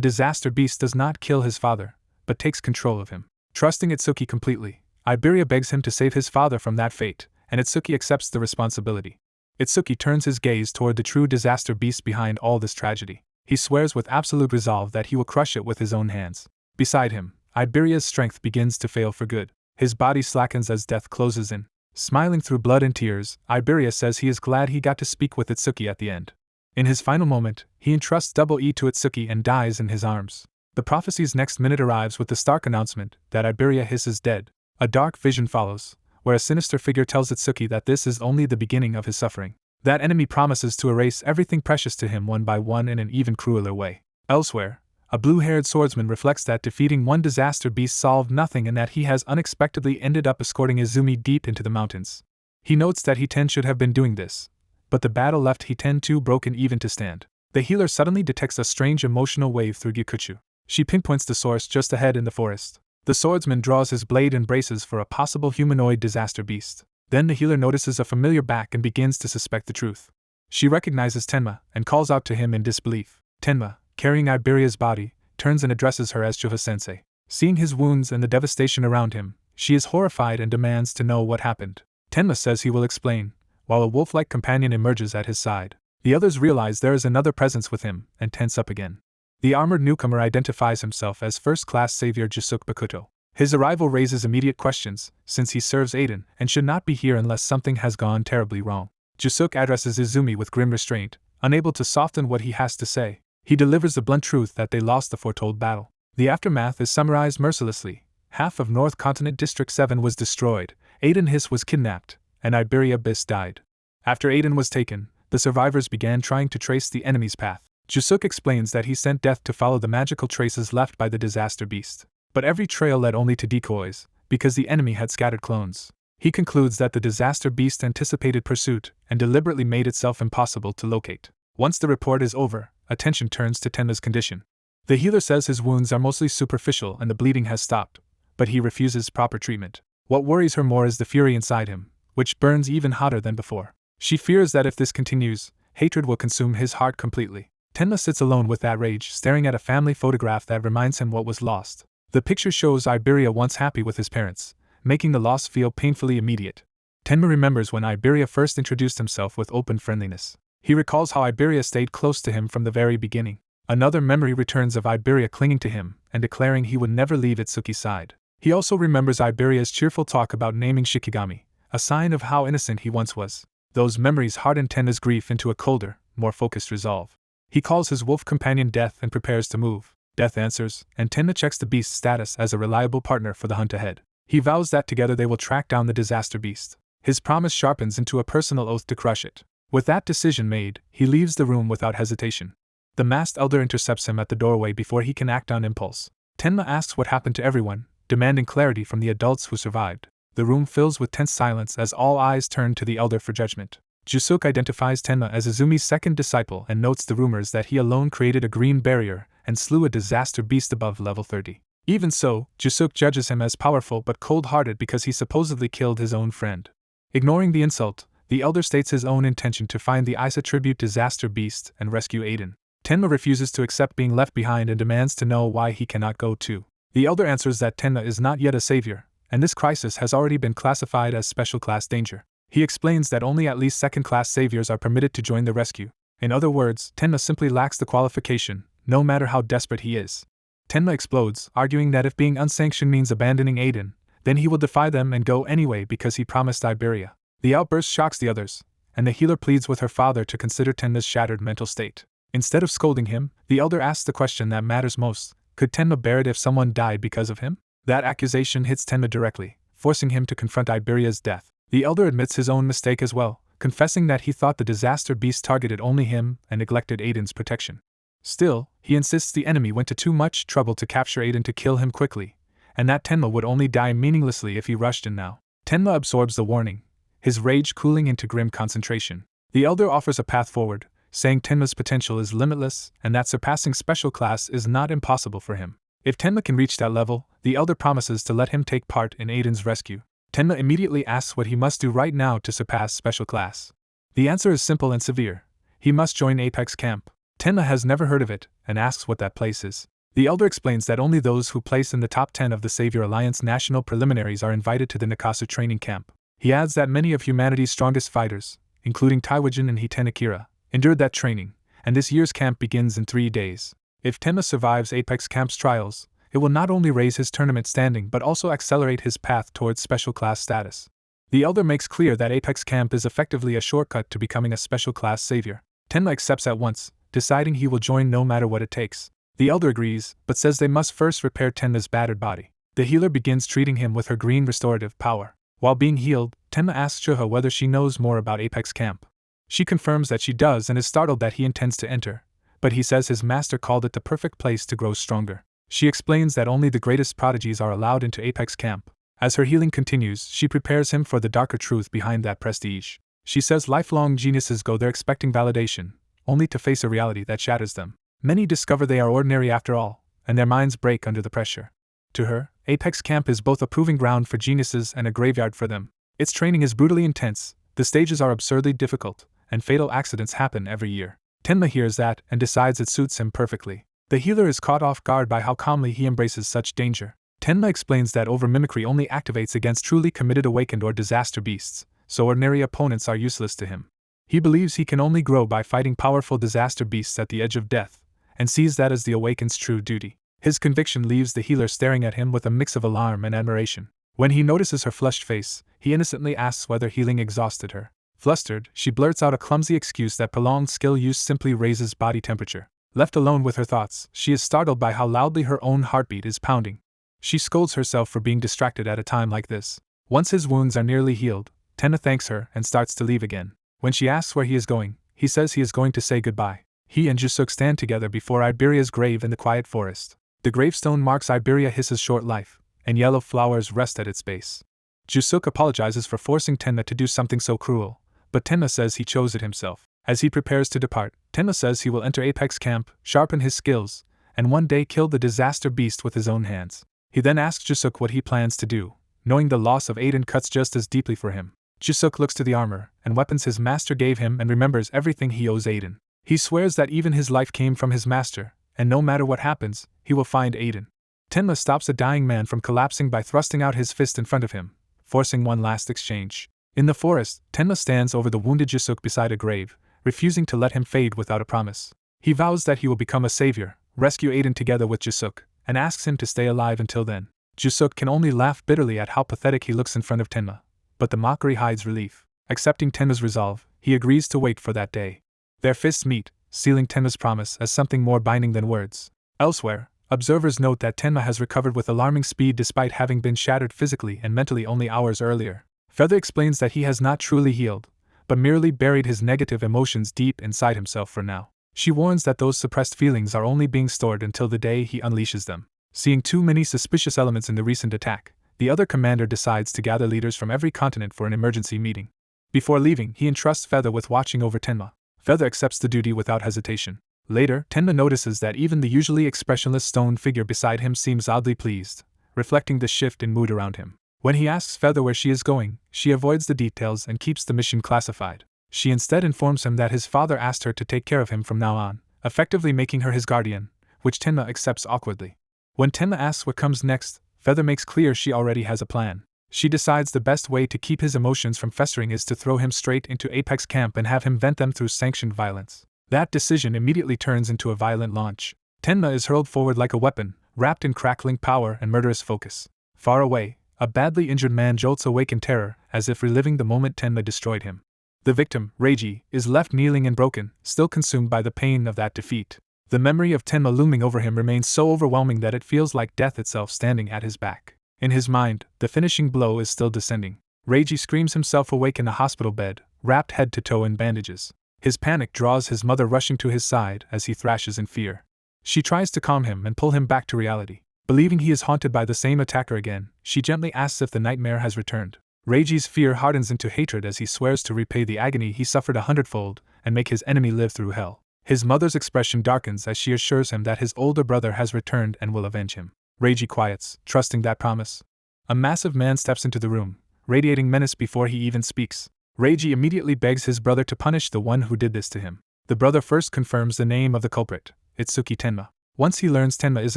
disaster beast does not kill his father, but takes control of him. Trusting Itsuki completely, Iberia begs him to save his father from that fate, and Itsuki accepts the responsibility. Itsuki turns his gaze toward the true disaster beast behind all this tragedy. He swears with absolute resolve that he will crush it with his own hands. Beside him, Iberia's strength begins to fail for good. His body slackens as death closes in. Smiling through blood and tears, Iberia says he is glad he got to speak with Itsuki at the end. In his final moment, he entrusts Double E to Itsuki and dies in his arms. The prophecy's next minute arrives with the stark announcement that Iberia is dead. A dark vision follows, where a sinister figure tells Itsuki that this is only the beginning of his suffering. That enemy promises to erase everything precious to him one by one in an even crueler way. Elsewhere, a blue-haired swordsman reflects that defeating one disaster beast solved nothing and that he has unexpectedly ended up escorting Izumi deep into the mountains. He notes that Hiten should have been doing this, but the battle left Hiten too broken even to stand. The healer suddenly detects a strange emotional wave through Gyukuchu. She pinpoints the source just ahead in the forest. The swordsman draws his blade and braces for a possible humanoid disaster beast. Then the healer notices a familiar back and begins to suspect the truth. She recognizes Tenma and calls out to him in disbelief. Tenma, carrying Iberia's body, turns and addresses her as Chuha-sensei. Seeing his wounds and the devastation around him, she is horrified and demands to know what happened. Tenma says he will explain, while a wolf-like companion emerges at his side. The others realize there is another presence with him and tense up again. The armored newcomer identifies himself as first-class savior Jusuk Bakuto. His arrival raises immediate questions, since he serves Aiden and should not be here unless something has gone terribly wrong. Jusuk addresses Izumi with grim restraint, unable to soften what he has to say. He delivers the blunt truth that they lost the foretold battle. The aftermath is summarized mercilessly. Half of North Continent District 7 was destroyed, Aiden Hiss was kidnapped, and Iberia Biss died. After Aiden was taken, the survivors began trying to trace the enemy's path. Jusuk explains that he sent Death to follow the magical traces left by the disaster beast. But every trail led only to decoys, because the enemy had scattered clones. He concludes that the disaster beast anticipated pursuit and deliberately made itself impossible to locate. Once the report is over, attention turns to Tenma's condition. The healer says his wounds are mostly superficial and the bleeding has stopped, but he refuses proper treatment. What worries her more is the fury inside him, which burns even hotter than before. She fears that if this continues, hatred will consume his heart completely. Tenma sits alone with that rage, staring at a family photograph that reminds him what was lost. The picture shows Iberia once happy with his parents, making the loss feel painfully immediate. Tenma remembers when Iberia first introduced himself with open friendliness. He recalls how Iberia stayed close to him from the very beginning. Another memory returns of Iberia clinging to him and declaring he would never leave Itsuki's side. He also remembers Iberia's cheerful talk about naming Shikigami, a sign of how innocent he once was. Those memories harden Tenma's grief into a colder, more focused resolve. He calls his wolf companion Death and prepares to move. Death answers, and Tenma checks the beast's status as a reliable partner for the hunt ahead. He vows that together they will track down the disaster beast. His promise sharpens into a personal oath to crush it. With that decision made, he leaves the room without hesitation. The masked elder intercepts him at the doorway before he can act on impulse. Tenma asks what happened to everyone, demanding clarity from the adults who survived. The room fills with tense silence as all eyes turn to the elder for judgment. Jusuk identifies Tenma as Izumi's second disciple and notes the rumors that he alone created a green barrier and slew a disaster beast above level 30. Even so, Jusuk judges him as powerful but cold-hearted because he supposedly killed his own friend. Ignoring the insult, the elder states his own intention to find the Isa tribute disaster beast and rescue Aiden. Tenma refuses to accept being left behind and demands to know why he cannot go too. The elder answers that Tenma is not yet a savior, and this crisis has already been classified as special class danger. He explains that only at least second-class saviors are permitted to join the rescue. In other words, Tenma simply lacks the qualification, no matter how desperate he is. Tenma explodes, arguing that if being unsanctioned means abandoning Aiden, then he will defy them and go anyway because he promised Iberia. The outburst shocks the others, and the healer pleads with her father to consider Tenma's shattered mental state. Instead of scolding him, the elder asks the question that matters most: could Tenma bear it if someone died because of him? That accusation hits Tenma directly, forcing him to confront Iberia's death. The elder admits his own mistake as well, confessing that he thought the disaster beast targeted only him and neglected Aiden's protection. Still, he insists the enemy went to too much trouble to capture Aiden to kill him quickly, and that Tenma would only die meaninglessly if he rushed in now. Tenma absorbs the warning, his rage cooling into grim concentration. The elder offers a path forward, saying Tenma's potential is limitless and that surpassing special class is not impossible for him. If Tenma can reach that level, the elder promises to let him take part in Aiden's rescue. Tenma immediately asks what he must do right now to surpass special class. The answer is simple and severe. He must join Apex Camp. Tenma has never heard of it and asks what that place is. The elder explains that only those who place in the top 10 of the Savior Alliance national preliminaries are invited to the Nakasu training camp. He adds that many of humanity's strongest fighters, including Taiwajin and Hiten Akira, endured that training, and this year's camp begins in 3 days. If Tenma survives Apex Camp's trials, it will not only raise his tournament standing but also accelerate his path towards special class status. The elder makes clear that Apex Camp is effectively a shortcut to becoming a special class savior. Tenma accepts at once, deciding he will join no matter what it takes. The elder agrees, but says they must first repair Tenma's battered body. The healer begins treating him with her green restorative power. While being healed, Tenma asks Chuha whether she knows more about Apex Camp. She confirms that she does and is startled that he intends to enter, but he says his master called it the perfect place to grow stronger. She explains that only the greatest prodigies are allowed into Apex Camp. As her healing continues, she prepares him for the darker truth behind that prestige. She says lifelong geniuses go there expecting validation, only to face a reality that shatters them. Many discover they are ordinary after all, and their minds break under the pressure. To her, Apex Camp is both a proving ground for geniuses and a graveyard for them. Its training is brutally intense, the stages are absurdly difficult, and fatal accidents happen every year. Tenma hears that and decides it suits him perfectly. The healer is caught off guard by how calmly he embraces such danger. Tenma explains that over-mimicry only activates against truly committed awakened or disaster beasts, so ordinary opponents are useless to him. He believes he can only grow by fighting powerful disaster beasts at the edge of death, and sees that as the awakened's true duty. His conviction leaves the healer staring at him with a mix of alarm and admiration. When he notices her flushed face, he innocently asks whether healing exhausted her. Flustered, she blurts out a clumsy excuse that prolonged skill use simply raises body temperature. Left alone with her thoughts, she is startled by how loudly her own heartbeat is pounding. She scolds herself for being distracted at a time like this. Once his wounds are nearly healed, Tenma thanks her and starts to leave again. When she asks where he is going, he says he is going to say goodbye. He and Jusuk stand together before Iberia's grave in the quiet forest. The gravestone marks Iberia Hiss's short life, and yellow flowers rest at its base. Jusuk apologizes for forcing Tenma to do something so cruel, but Tenma says he chose it himself. As he prepares to depart, Tenma says he will enter Apex Camp, sharpen his skills, and one day kill the disaster beast with his own hands. He then asks Jusuk what he plans to do, knowing the loss of Aiden cuts just as deeply for him. Jusuk looks to the armor and weapons his master gave him and remembers everything he owes Aiden. He swears that even his life came from his master, and no matter what happens, he will find Aiden. Tenma stops a dying man from collapsing by thrusting out his fist in front of him, forcing one last exchange. In the forest, Tenma stands over the wounded Jusuk beside a grave, refusing to let him fade without a promise. He vows that he will become a savior, rescue Aiden together with Jusuk, and asks him to stay alive until then. Jusuk can only laugh bitterly at how pathetic he looks in front of Tenma, but the mockery hides relief. Accepting Tenma's resolve, he agrees to wait for that day. Their fists meet, sealing Tenma's promise as something more binding than words. Elsewhere, observers note that Tenma has recovered with alarming speed despite having been shattered physically and mentally only hours earlier. Feather explains that he has not truly healed, but merely buried his negative emotions deep inside himself for now. She warns that those suppressed feelings are only being stored until the day he unleashes them. Seeing too many suspicious elements in the recent attack, the other commander decides to gather leaders from every continent for an emergency meeting. Before leaving, he entrusts Feather with watching over Tenma. Feather accepts the duty without hesitation. Later, Tenma notices that even the usually expressionless stone figure beside him seems oddly pleased, reflecting the shift in mood around him. When he asks Feather where she is going, she avoids the details and keeps the mission classified. She instead informs him that his father asked her to take care of him from now on, effectively making her his guardian, which Tenma accepts awkwardly. When Tenma asks what comes next, Feather makes clear she already has a plan. She decides the best way to keep his emotions from festering is to throw him straight into Apex Camp and have him vent them through sanctioned violence. That decision immediately turns into a violent launch. Tenma is hurled forward like a weapon, wrapped in crackling power and murderous focus. Far away, a badly injured man jolts awake in terror, as if reliving the moment Tenma destroyed him. The victim, Reiji, is left kneeling and broken, still consumed by the pain of that defeat. The memory of Tenma looming over him remains so overwhelming that it feels like death itself standing at his back. In his mind, the finishing blow is still descending. Reiji screams himself awake in a hospital bed, wrapped head to toe in bandages. His panic draws his mother rushing to his side as he thrashes in fear. She tries to calm him and pull him back to reality. Believing he is haunted by the same attacker again, she gently asks if the nightmare has returned. Reiji's fear hardens into hatred as he swears to repay the agony he suffered 100-fold and make his enemy live through hell. His mother's expression darkens as she assures him that his older brother has returned and will avenge him. Reiji quiets, trusting that promise. A massive man steps into the room, radiating menace before he even speaks. Reiji immediately begs his brother to punish the one who did this to him. The brother first confirms the name of the culprit, Itsuki Tenma. Once he learns Tenma is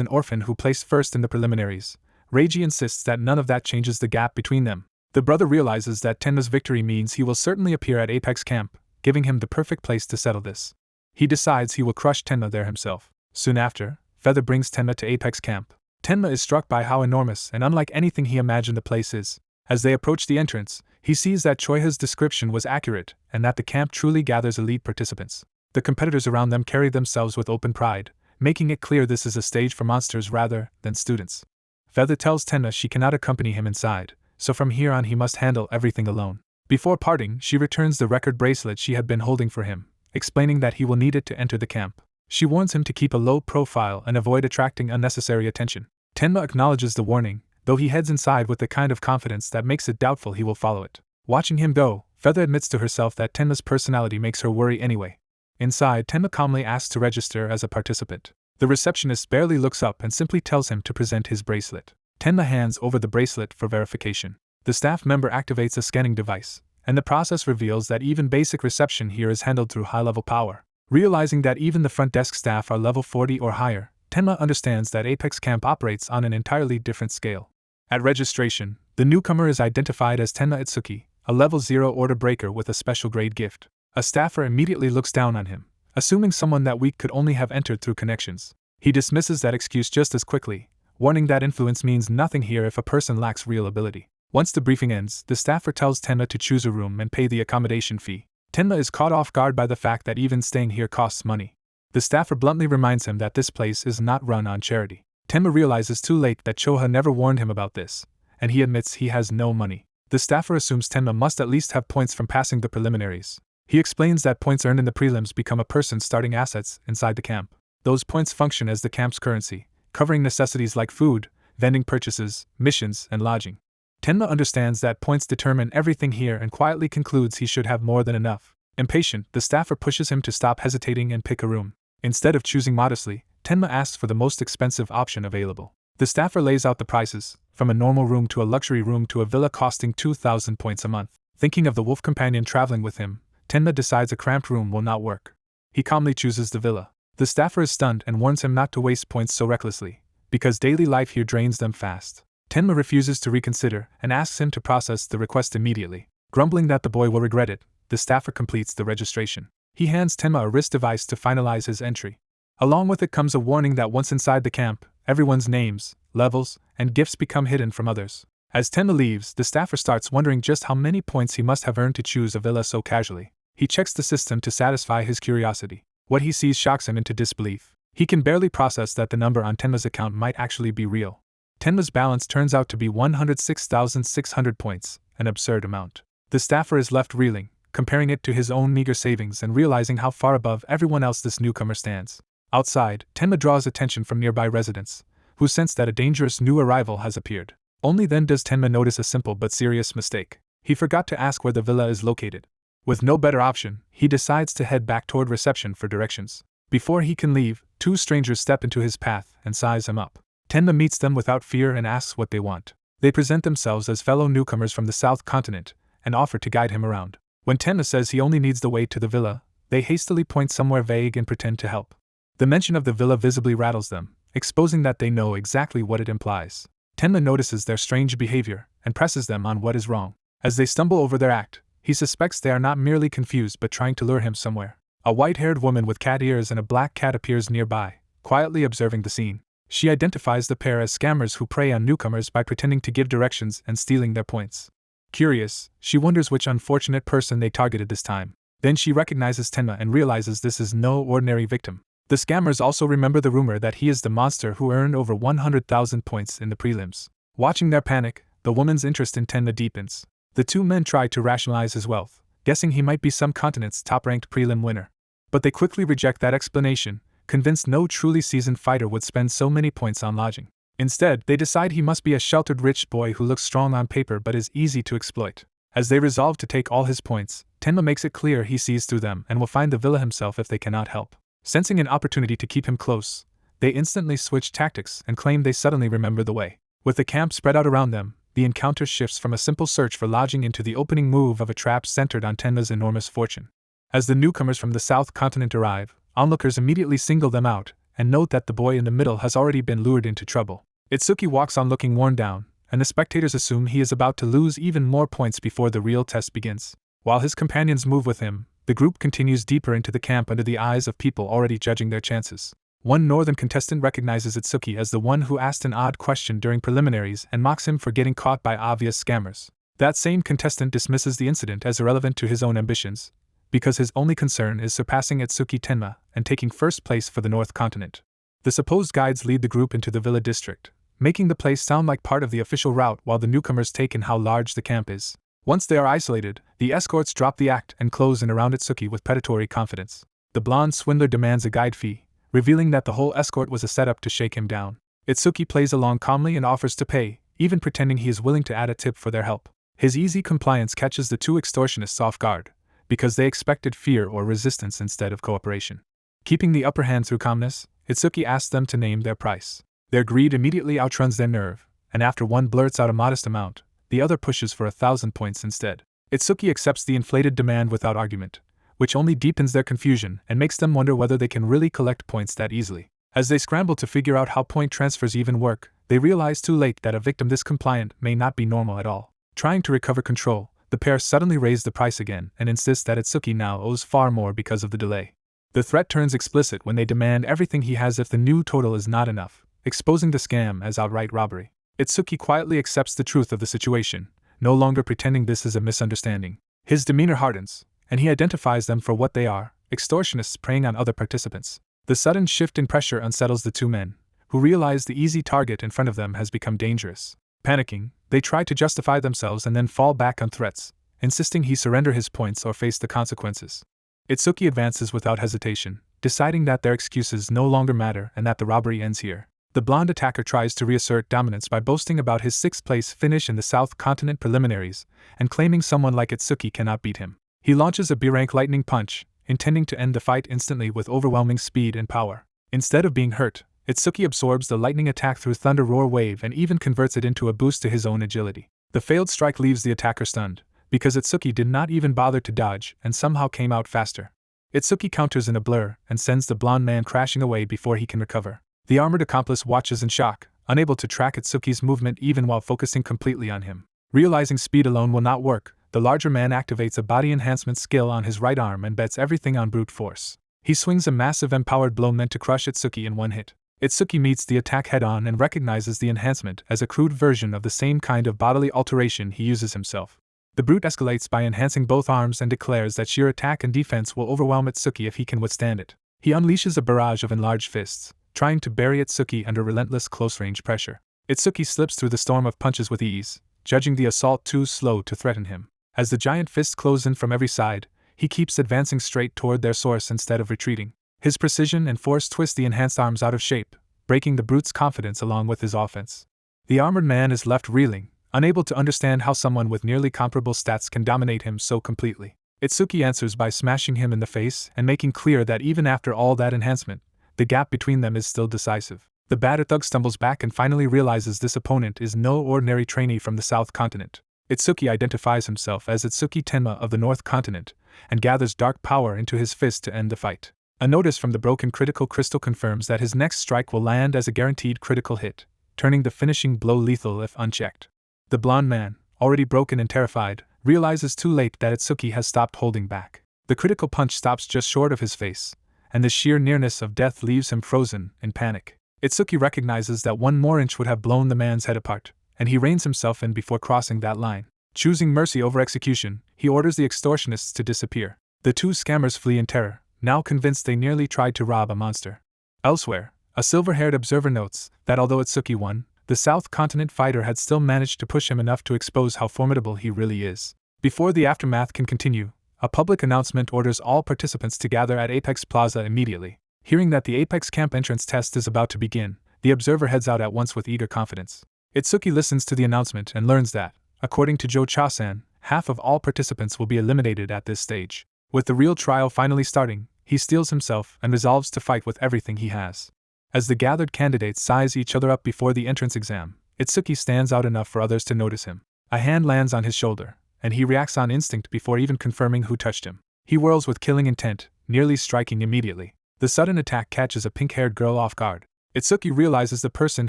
an orphan who placed first in the preliminaries, Reiji insists that none of that changes the gap between them. The brother realizes that Tenma's victory means he will certainly appear at Apex Camp, giving him the perfect place to settle this. He decides he will crush Tenma there himself. Soon after, Feather brings Tenma to Apex Camp. Tenma is struck by how enormous and unlike anything he imagined the place is. As they approach the entrance, he sees that Choiha's description was accurate and that the camp truly gathers elite participants. The competitors around them carry themselves with open pride, making it clear this is a stage for monsters rather than students. Feather tells Tenma she cannot accompany him inside, so from here on he must handle everything alone. Before parting, she returns the record bracelet she had been holding for him, explaining that he will need it to enter the camp. She warns him to keep a low profile and avoid attracting unnecessary attention. Tenma acknowledges the warning, though he heads inside with the kind of confidence that makes it doubtful he will follow it. Watching him go, Feather admits to herself that Tenma's personality makes her worry anyway. Inside, Tenma calmly asks to register as a participant. The receptionist barely looks up and simply tells him to present his bracelet. Tenma hands over the bracelet for verification. The staff member activates a scanning device, and the process reveals that even basic reception here is handled through high-level power. Realizing that even the front desk staff are level 40 or higher, Tenma understands that Apex Camp operates on an entirely different scale. At registration, the newcomer is identified as Tenma Itsuki, a level 0 order breaker with a special grade gift. A staffer immediately looks down on him, assuming someone that weak could only have entered through connections. He dismisses that excuse just as quickly, warning that influence means nothing here if a person lacks real ability. Once the briefing ends, the staffer tells Tenma to choose a room and pay the accommodation fee. Tenma is caught off guard by the fact that even staying here costs money. The staffer bluntly reminds him that this place is not run on charity. Tenma realizes too late that Choiha never warned him about this, and he admits he has no money. The staffer assumes Tenma must at least have points from passing the preliminaries. He explains that points earned in the prelims become a person's starting assets inside the camp. Those points function as the camp's currency, covering necessities like food, vending purchases, missions, and lodging. Tenma understands that points determine everything here and quietly concludes he should have more than enough. Impatient, the staffer pushes him to stop hesitating and pick a room. Instead of choosing modestly, Tenma asks for the most expensive option available. The staffer lays out the prices, from a normal room to a luxury room to a villa costing 2,000 points a month. Thinking of the wolf companion traveling with him, Tenma decides a cramped room will not work. He calmly chooses the villa. The staffer is stunned and warns him not to waste points so recklessly, because daily life here drains them fast. Tenma refuses to reconsider and asks him to process the request immediately. Grumbling that the boy will regret it, the staffer completes the registration. He hands Tenma a wrist device to finalize his entry. Along with it comes a warning that once inside the camp, everyone's names, levels, and gifts become hidden from others. As Tenma leaves, the staffer starts wondering just how many points he must have earned to choose a villa so casually. He checks the system to satisfy his curiosity. What he sees shocks him into disbelief. He can barely process that the number on Tenma's account might actually be real. Tenma's balance turns out to be 106,600 points, an absurd amount. The staffer is left reeling, comparing it to his own meager savings and realizing how far above everyone else this newcomer stands. Outside, Tenma draws attention from nearby residents, who sense that a dangerous new arrival has appeared. Only then does Tenma notice a simple but serious mistake. He forgot to ask where the villa is located. With no better option, he decides to head back toward reception for directions. Before he can leave, two strangers step into his path and size him up. Tenma meets them without fear and asks what they want. They present themselves as fellow newcomers from the South Continent and offer to guide him around. When Tenma says he only needs the way to the villa, they hastily point somewhere vague and pretend to help. The mention of the villa visibly rattles them, exposing that they know exactly what it implies. Tenma notices their strange behavior and presses them on what is wrong. As they stumble over their act, he suspects they are not merely confused but trying to lure him somewhere. A white-haired woman with cat ears and a black cat appears nearby, quietly observing the scene. She identifies the pair as scammers who prey on newcomers by pretending to give directions and stealing their points. Curious, she wonders which unfortunate person they targeted this time. Then she recognizes Tenma and realizes this is no ordinary victim. The scammers also remember the rumor that he is the monster who earned over 100,000 points in the prelims. Watching their panic, the woman's interest in Tenma deepens. The two men try to rationalize his wealth, guessing he might be some continent's top-ranked prelim winner. But they quickly reject that explanation, convinced no truly seasoned fighter would spend so many points on lodging. Instead, they decide he must be a sheltered rich boy who looks strong on paper but is easy to exploit. As they resolve to take all his points, Tenma makes it clear he sees through them and will find the villa himself if they cannot help. Sensing an opportunity to keep him close, they instantly switch tactics and claim they suddenly remember the way. With the camp spread out around them, the encounter shifts from a simple search for lodging into the opening move of a trap centered on Tenma's enormous fortune. As the newcomers from the South Continent arrive, onlookers immediately single them out and note that the boy in the middle has already been lured into trouble. Itsuki walks on looking worn down, and the spectators assume he is about to lose even more points before the real test begins. While his companions move with him, the group continues deeper into the camp under the eyes of people already judging their chances. One northern contestant recognizes Itsuki as the one who asked an odd question during preliminaries and mocks him for getting caught by obvious scammers. That same contestant dismisses the incident as irrelevant to his own ambitions, because his only concern is surpassing Itsuki Tenma and taking first place for the North Continent. The supposed guides lead the group into the villa district, making the place sound like part of the official route while the newcomers take in how large the camp is. Once they are isolated, the escorts drop the act and close in around Itsuki with predatory confidence. The blonde swindler demands a guide fee, revealing that the whole escort was a setup to shake him down. Itsuki plays along calmly and offers to pay, even pretending he is willing to add a tip for their help. His easy compliance catches the two extortionists off guard, because they expected fear or resistance instead of cooperation. Keeping the upper hand through calmness, Itsuki asks them to name their price. Their greed immediately outruns their nerve, and after one blurts out a modest amount, the other pushes for 1,000 points instead. Itsuki accepts the inflated demand without argument, which only deepens their confusion and makes them wonder whether they can really collect points that easily. As they scramble to figure out how point transfers even work, they realize too late that a victim this compliant may not be normal at all. Trying to recover control, the pair suddenly raise the price again and insist that Itsuki now owes far more because of the delay. The threat turns explicit when they demand everything he has if the new total is not enough, exposing the scam as outright robbery. Itsuki quietly accepts the truth of the situation, no longer pretending this is a misunderstanding. His demeanor hardens, and he identifies them for what they are, extortionists preying on other participants. The sudden shift in pressure unsettles the two men, who realize the easy target in front of them has become dangerous. Panicking, they try to justify themselves and then fall back on threats, insisting he surrender his points or face the consequences. Itsuki advances without hesitation, deciding that their excuses no longer matter and that the robbery ends here. The blonde attacker tries to reassert dominance by boasting about his 6th-place finish in the South Continent preliminaries and claiming someone like Itsuki cannot beat him. He launches a B-rank lightning punch, intending to end the fight instantly with overwhelming speed and power. Instead of being hurt, Itsuki absorbs the lightning attack through Thunder Roar Wave and even converts it into a boost to his own agility. The failed strike leaves the attacker stunned, because Itsuki did not even bother to dodge and somehow came out faster. Itsuki counters in a blur and sends the blonde man crashing away before he can recover. The armored accomplice watches in shock, unable to track Itsuki's movement even while focusing completely on him. Realizing speed alone will not work, the larger man activates a body enhancement skill on his right arm and bets everything on brute force. He swings a massive empowered blow meant to crush Itsuki in one hit. Itsuki meets the attack head-on and recognizes the enhancement as a crude version of the same kind of bodily alteration he uses himself. The brute escalates by enhancing both arms and declares that sheer attack and defense will overwhelm Itsuki if he can withstand it. He unleashes a barrage of enlarged fists, trying to bury Itsuki under relentless close-range pressure. Itsuki slips through the storm of punches with ease, judging the assault too slow to threaten him. As the giant fists close in from every side, he keeps advancing straight toward their source instead of retreating. His precision and force twist the enhanced arms out of shape, breaking the brute's confidence along with his offense. The armored man is left reeling, unable to understand how someone with nearly comparable stats can dominate him so completely. Itsuki answers by smashing him in the face and making clear that even after all that enhancement, the gap between them is still decisive. The battered thug stumbles back and finally realizes this opponent is no ordinary trainee from the South Continent. Itsuki identifies himself as Itsuki Tenma of the North Continent, and gathers dark power into his fist to end the fight. A notice from the broken critical crystal confirms that his next strike will land as a guaranteed critical hit, turning the finishing blow lethal if unchecked. The blonde man, already broken and terrified, realizes too late that Itsuki has stopped holding back. The critical punch stops just short of his face, and the sheer nearness of death leaves him frozen in panic. Itsuki recognizes that one more inch would have blown the man's head apart, and he reins himself in before crossing that line. Choosing mercy over execution, he orders the extortionists to disappear. The two scammers flee in terror, now convinced they nearly tried to rob a monster. Elsewhere, a silver-haired observer notes that although Itsuki won, the South Continent fighter had still managed to push him enough to expose how formidable he really is. Before the aftermath can continue, a public announcement orders all participants to gather at Apex Plaza immediately. Hearing that the Apex Camp entrance test is about to begin, the observer heads out at once with eager confidence. Itsuki listens to the announcement and learns that, according to Joe Cha-san, half of all participants will be eliminated at this stage. With the real trial finally starting, he steels himself and resolves to fight with everything he has. As the gathered candidates size each other up before the entrance exam, Itsuki stands out enough for others to notice him. A hand lands on his shoulder, and he reacts on instinct before even confirming who touched him. He whirls with killing intent, nearly striking immediately. The sudden attack catches a pink-haired girl off guard. Itsuki realizes the person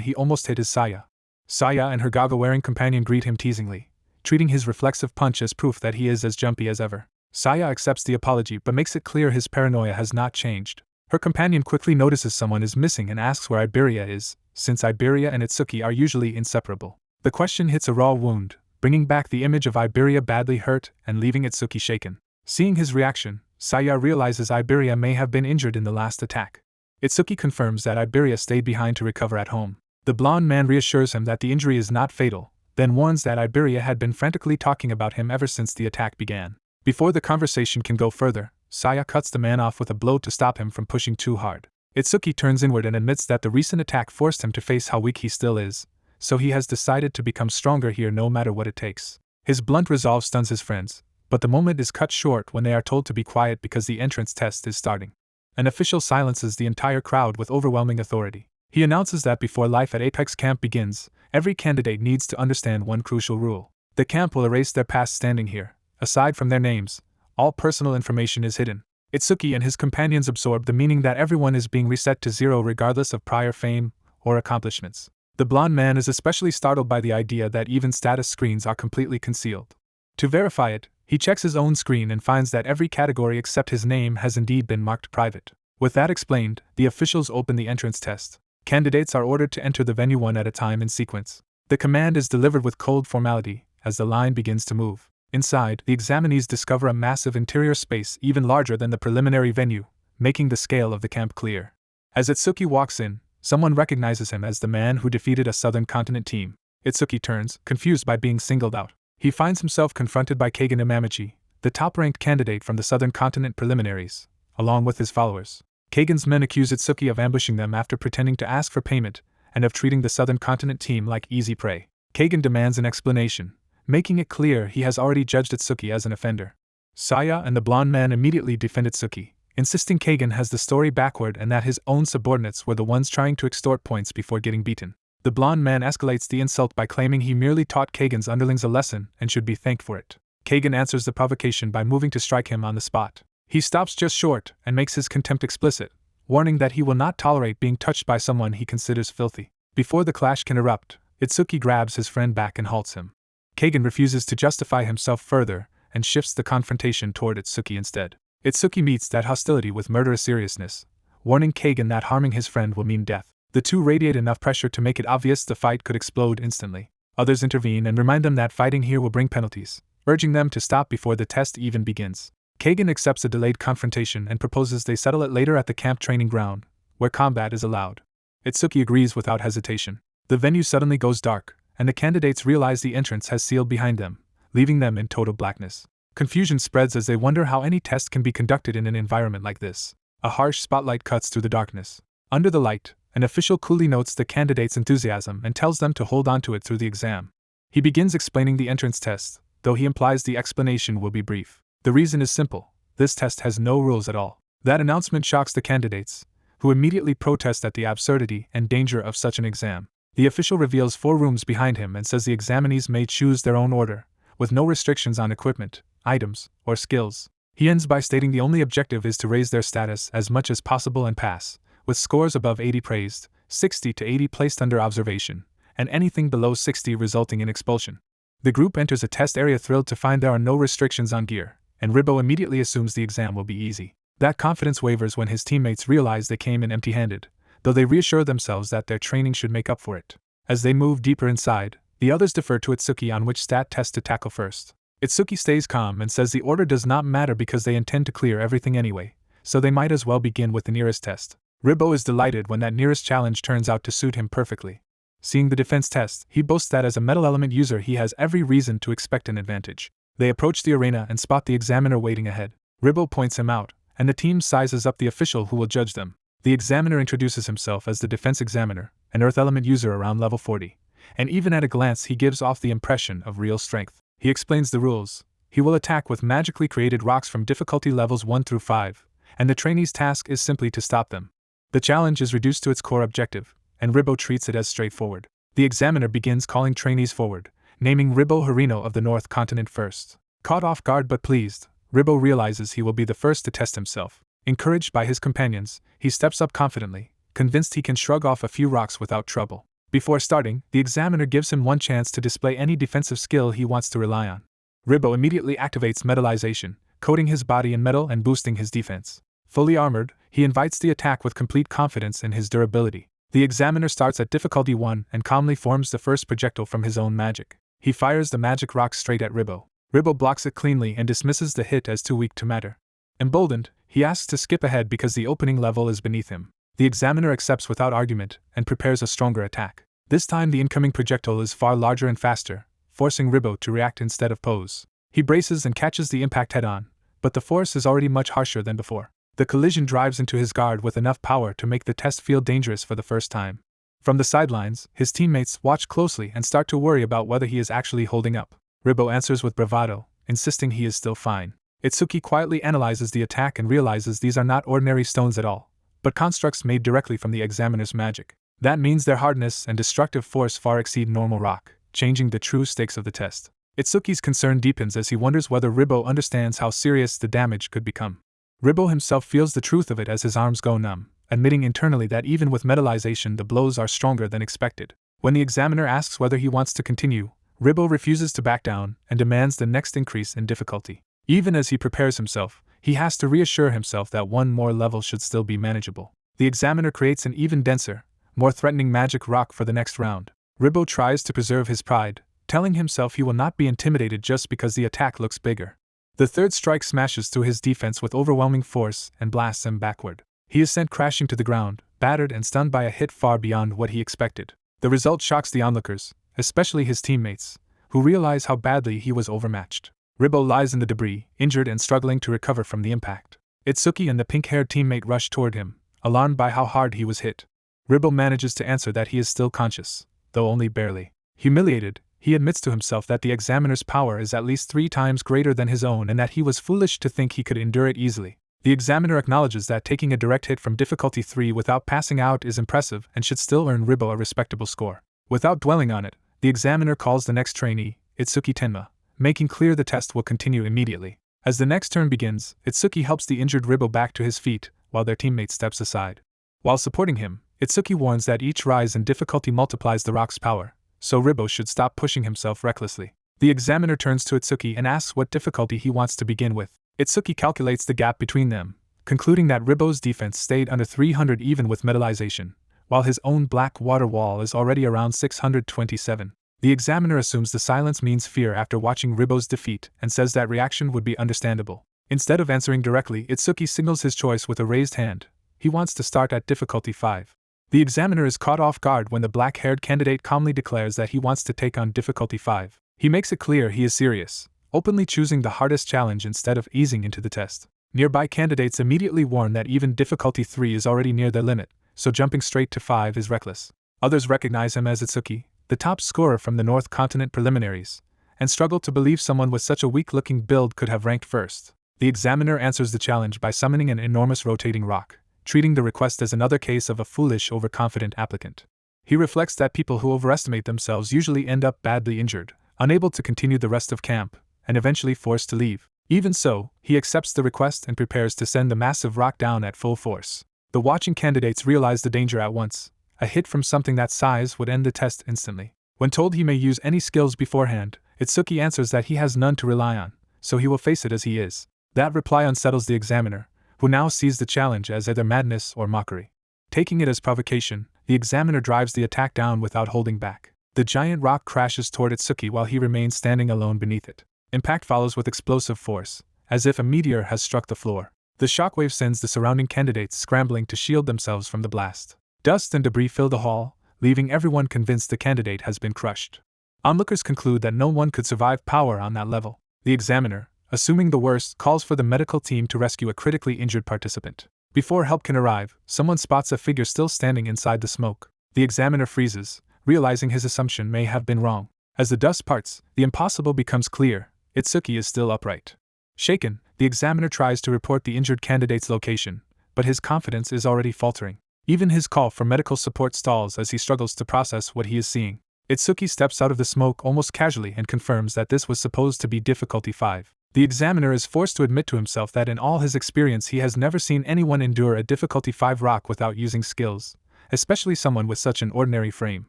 he almost hit is Saya. Saya and her goggle-wearing companion greet him teasingly, treating his reflexive punch as proof that he is as jumpy as ever. Saya accepts the apology but makes it clear his paranoia has not changed. Her companion quickly notices someone is missing and asks where Iberia is, since Iberia and Itsuki are usually inseparable. The question hits a raw wound, bringing back the image of Iberia badly hurt and leaving Itsuki shaken. Seeing his reaction, Saya realizes Iberia may have been injured in the last attack. Itsuki confirms that Iberia stayed behind to recover at home. The blonde man reassures him that the injury is not fatal, then warns that Iberia had been frantically talking about him ever since the attack began. Before the conversation can go further, Saya cuts the man off with a blow to stop him from pushing too hard. Itsuki turns inward and admits that the recent attack forced him to face how weak he still is, so he has decided to become stronger here no matter what it takes. His blunt resolve stuns his friends, but the moment is cut short when they are told to be quiet because the entrance test is starting. An official silences the entire crowd with overwhelming authority. He announces that before life at Apex Camp begins, every candidate needs to understand one crucial rule. The camp will erase their past standing here. Aside from their names, all personal information is hidden. Itsuki and his companions absorb the meaning that everyone is being reset to zero regardless of prior fame or accomplishments. The blonde man is especially startled by the idea that even status screens are completely concealed. To verify it, he checks his own screen and finds that every category except his name has indeed been marked private. With that explained, the officials open the entrance test. Candidates are ordered to enter the venue one at a time in sequence. The command is delivered with cold formality as the line begins to move. Inside, the examinees discover a massive interior space even larger than the preliminary venue, making the scale of the camp clear. As Itsuki walks in, someone recognizes him as the man who defeated a Southern Continent team. Itsuki turns, confused by being singled out. He finds himself confronted by Keigen Imamichi, the top-ranked candidate from the Southern Continent preliminaries, along with his followers. Keigen's men accuse Itsuki of ambushing them after pretending to ask for payment, and of treating the Southern Continent team like easy prey. Keigen demands an explanation, making it clear he has already judged Itsuki as an offender. Saya and the blonde man immediately defend Itsuki, insisting Keigen has the story backward and that his own subordinates were the ones trying to extort points before getting beaten. The blonde man escalates the insult by claiming he merely taught Keigen's underlings a lesson and should be thanked for it. Keigen answers the provocation by moving to strike him on the spot. He stops just short and makes his contempt explicit, warning that he will not tolerate being touched by someone he considers filthy. Before the clash can erupt, Itsuki grabs his friend back and halts him. Keigen refuses to justify himself further and shifts the confrontation toward Itsuki instead. Itsuki meets that hostility with murderous seriousness, warning Keigen that harming his friend will mean death. The two radiate enough pressure to make it obvious the fight could explode instantly. Others intervene and remind them that fighting here will bring penalties, urging them to stop before the test even begins. Keigen accepts a delayed confrontation and proposes they settle it later at the camp training ground, where combat is allowed. Itsuki agrees without hesitation. The venue suddenly goes dark, and the candidates realize the entrance has sealed behind them, leaving them in total blackness. Confusion spreads as they wonder how any test can be conducted in an environment like this. A harsh spotlight cuts through the darkness. Under the light, an official coolly notes the candidates' enthusiasm and tells them to hold on to it through the exam. He begins explaining the entrance test, though he implies the explanation will be brief. The reason is simple: this test has no rules at all. That announcement shocks the candidates, who immediately protest at the absurdity and danger of such an exam. The official reveals 4 rooms behind him and says the examinees may choose their own order, with no restrictions on equipment, items, or skills. He ends by stating the only objective is to raise their status as much as possible and pass, with scores above 80 praised, 60 to 80 placed under observation, and anything below 60 resulting in expulsion. The group enters a test area thrilled to find there are no restrictions on gear, and Ribbo immediately assumes the exam will be easy. That confidence wavers when his teammates realize they came in empty-handed, though they reassure themselves that their training should make up for it. As they move deeper inside, the others defer to Itsuki on which stat test to tackle first. Itsuki stays calm and says the order does not matter because they intend to clear everything anyway, so they might as well begin with the nearest test. Ribbo is delighted when that nearest challenge turns out to suit him perfectly. Seeing the defense test, he boasts that as a metal element user he has every reason to expect an advantage. They approach the arena and spot the examiner waiting ahead. Ribbo points him out, and the team sizes up the official who will judge them. The examiner introduces himself as the defense examiner, an earth element user around level 40, and even at a glance he gives off the impression of real strength. He explains the rules. He will attack with magically created rocks from difficulty levels 1 through 5, and the trainee's task is simply to stop them. The challenge is reduced to its core objective, and Ribbo treats it as straightforward. The examiner begins calling trainees forward, naming Ribbo Harino of the North Continent first. Caught off guard but pleased, Ribbo realizes he will be the first to test himself. Encouraged by his companions, he steps up confidently, convinced he can shrug off a few rocks without trouble. Before starting, the examiner gives him one chance to display any defensive skill he wants to rely on. Ribbo immediately activates metallization, coating his body in metal and boosting his defense. Fully armored, he invites the attack with complete confidence in his durability. The examiner starts at difficulty 1 and calmly forms the first projectile from his own magic. He fires the magic rock straight at Ribbo. Ribbo blocks it cleanly and dismisses the hit as too weak to matter. Emboldened, he asks to skip ahead because the opening level is beneath him. The examiner accepts without argument and prepares a stronger attack. This time the incoming projectile is far larger and faster, forcing Ribbo to react instead of pose. He braces and catches the impact head-on, but the force is already much harsher than before. The collision drives into his guard with enough power to make the test feel dangerous for the first time. From the sidelines, his teammates watch closely and start to worry about whether he is actually holding up. Ribbo answers with bravado, insisting he is still fine. Itsuki quietly analyzes the attack and realizes these are not ordinary stones at all, but constructs made directly from the examiner's magic. That means their hardness and destructive force far exceed normal rock, changing the true stakes of the test. Itsuki's concern deepens as he wonders whether Ribbo understands how serious the damage could become. Ribbo himself feels the truth of it as his arms go numb, admitting internally that even with metallization the blows are stronger than expected. When the examiner asks whether he wants to continue, Ribbo refuses to back down and demands the next increase in difficulty. Even as he prepares himself, he has to reassure himself that one more level should still be manageable. The examiner creates an even denser, more threatening magic rock for the next round. Ribbo tries to preserve his pride, telling himself he will not be intimidated just because the attack looks bigger. The third strike smashes through his defense with overwhelming force and blasts him backward. He is sent crashing to the ground, battered and stunned by a hit far beyond what he expected. The result shocks the onlookers, especially his teammates, who realize how badly he was overmatched. Ribbo lies in the debris, injured and struggling to recover from the impact. Itsuki and the pink-haired teammate rush toward him, alarmed by how hard he was hit. Ribbo manages to answer that he is still conscious, though only barely. Humiliated, he admits to himself that the examiner's power is at least 3 times greater than his own and that he was foolish to think he could endure it easily. The examiner acknowledges that taking a direct hit from difficulty 3 without passing out is impressive and should still earn Ribbo a respectable score. Without dwelling on it, the examiner calls the next trainee, Itsuki Tenma, making clear the test will continue immediately. As the next turn begins, Itsuki helps the injured Ribbo back to his feet, while their teammate steps aside. While supporting him, Itsuki warns that each rise in difficulty multiplies the rock's power, so Ribbo should stop pushing himself recklessly. The examiner turns to Itsuki and asks what difficulty he wants to begin with. Itsuki calculates the gap between them, concluding that Ribbo's defense stayed under 300 even with metallization, while his own black water wall is already around 627. The examiner assumes the silence means fear after watching Ribbo's defeat and says that reaction would be understandable. Instead of answering directly, Itsuki signals his choice with a raised hand. He wants to start at difficulty 5. The examiner is caught off guard when the black-haired candidate calmly declares that he wants to take on difficulty 5. He makes it clear he is serious, openly choosing the hardest challenge instead of easing into the test. Nearby candidates immediately warn that even difficulty 3 is already near their limit, so jumping straight to 5 is reckless. Others recognize him as Itsuki, the top scorer from the North Continent preliminaries, and struggle to believe someone with such a weak-looking build could have ranked first. The examiner answers the challenge by summoning an enormous rotating rock, treating the request as another case of a foolish, overconfident applicant. He reflects that people who overestimate themselves usually end up badly injured, unable to continue the rest of camp, and eventually forced to leave. Even so, he accepts the request and prepares to send the massive rock down at full force. The watching candidates realize the danger at once. A hit from something that size would end the test instantly. When told he may use any skills beforehand, Itsuki answers that he has none to rely on, so he will face it as he is. That reply unsettles the examiner, who now sees the challenge as either madness or mockery. Taking it as provocation, the examiner drives the attack down without holding back. The giant rock crashes toward Itsuki while he remains standing alone beneath it. Impact follows with explosive force, as if a meteor has struck the floor. The shockwave sends the surrounding candidates scrambling to shield themselves from the blast. Dust and debris fill the hall, leaving everyone convinced the candidate has been crushed. Onlookers conclude that no one could survive power on that level. The examiner, assuming the worst, calls for the medical team to rescue a critically injured participant. Before help can arrive, someone spots a figure still standing inside the smoke. The examiner freezes, realizing his assumption may have been wrong. As the dust parts, the impossible becomes clear. Itsuki is still upright. Shaken, the examiner tries to report the injured candidate's location, but his confidence is already faltering. Even his call for medical support stalls as he struggles to process what he is seeing. Itsuki steps out of the smoke almost casually and confirms that this was supposed to be difficulty 5. The examiner is forced to admit to himself that in all his experience he has never seen anyone endure a difficulty 5 rock without using skills, especially someone with such an ordinary frame.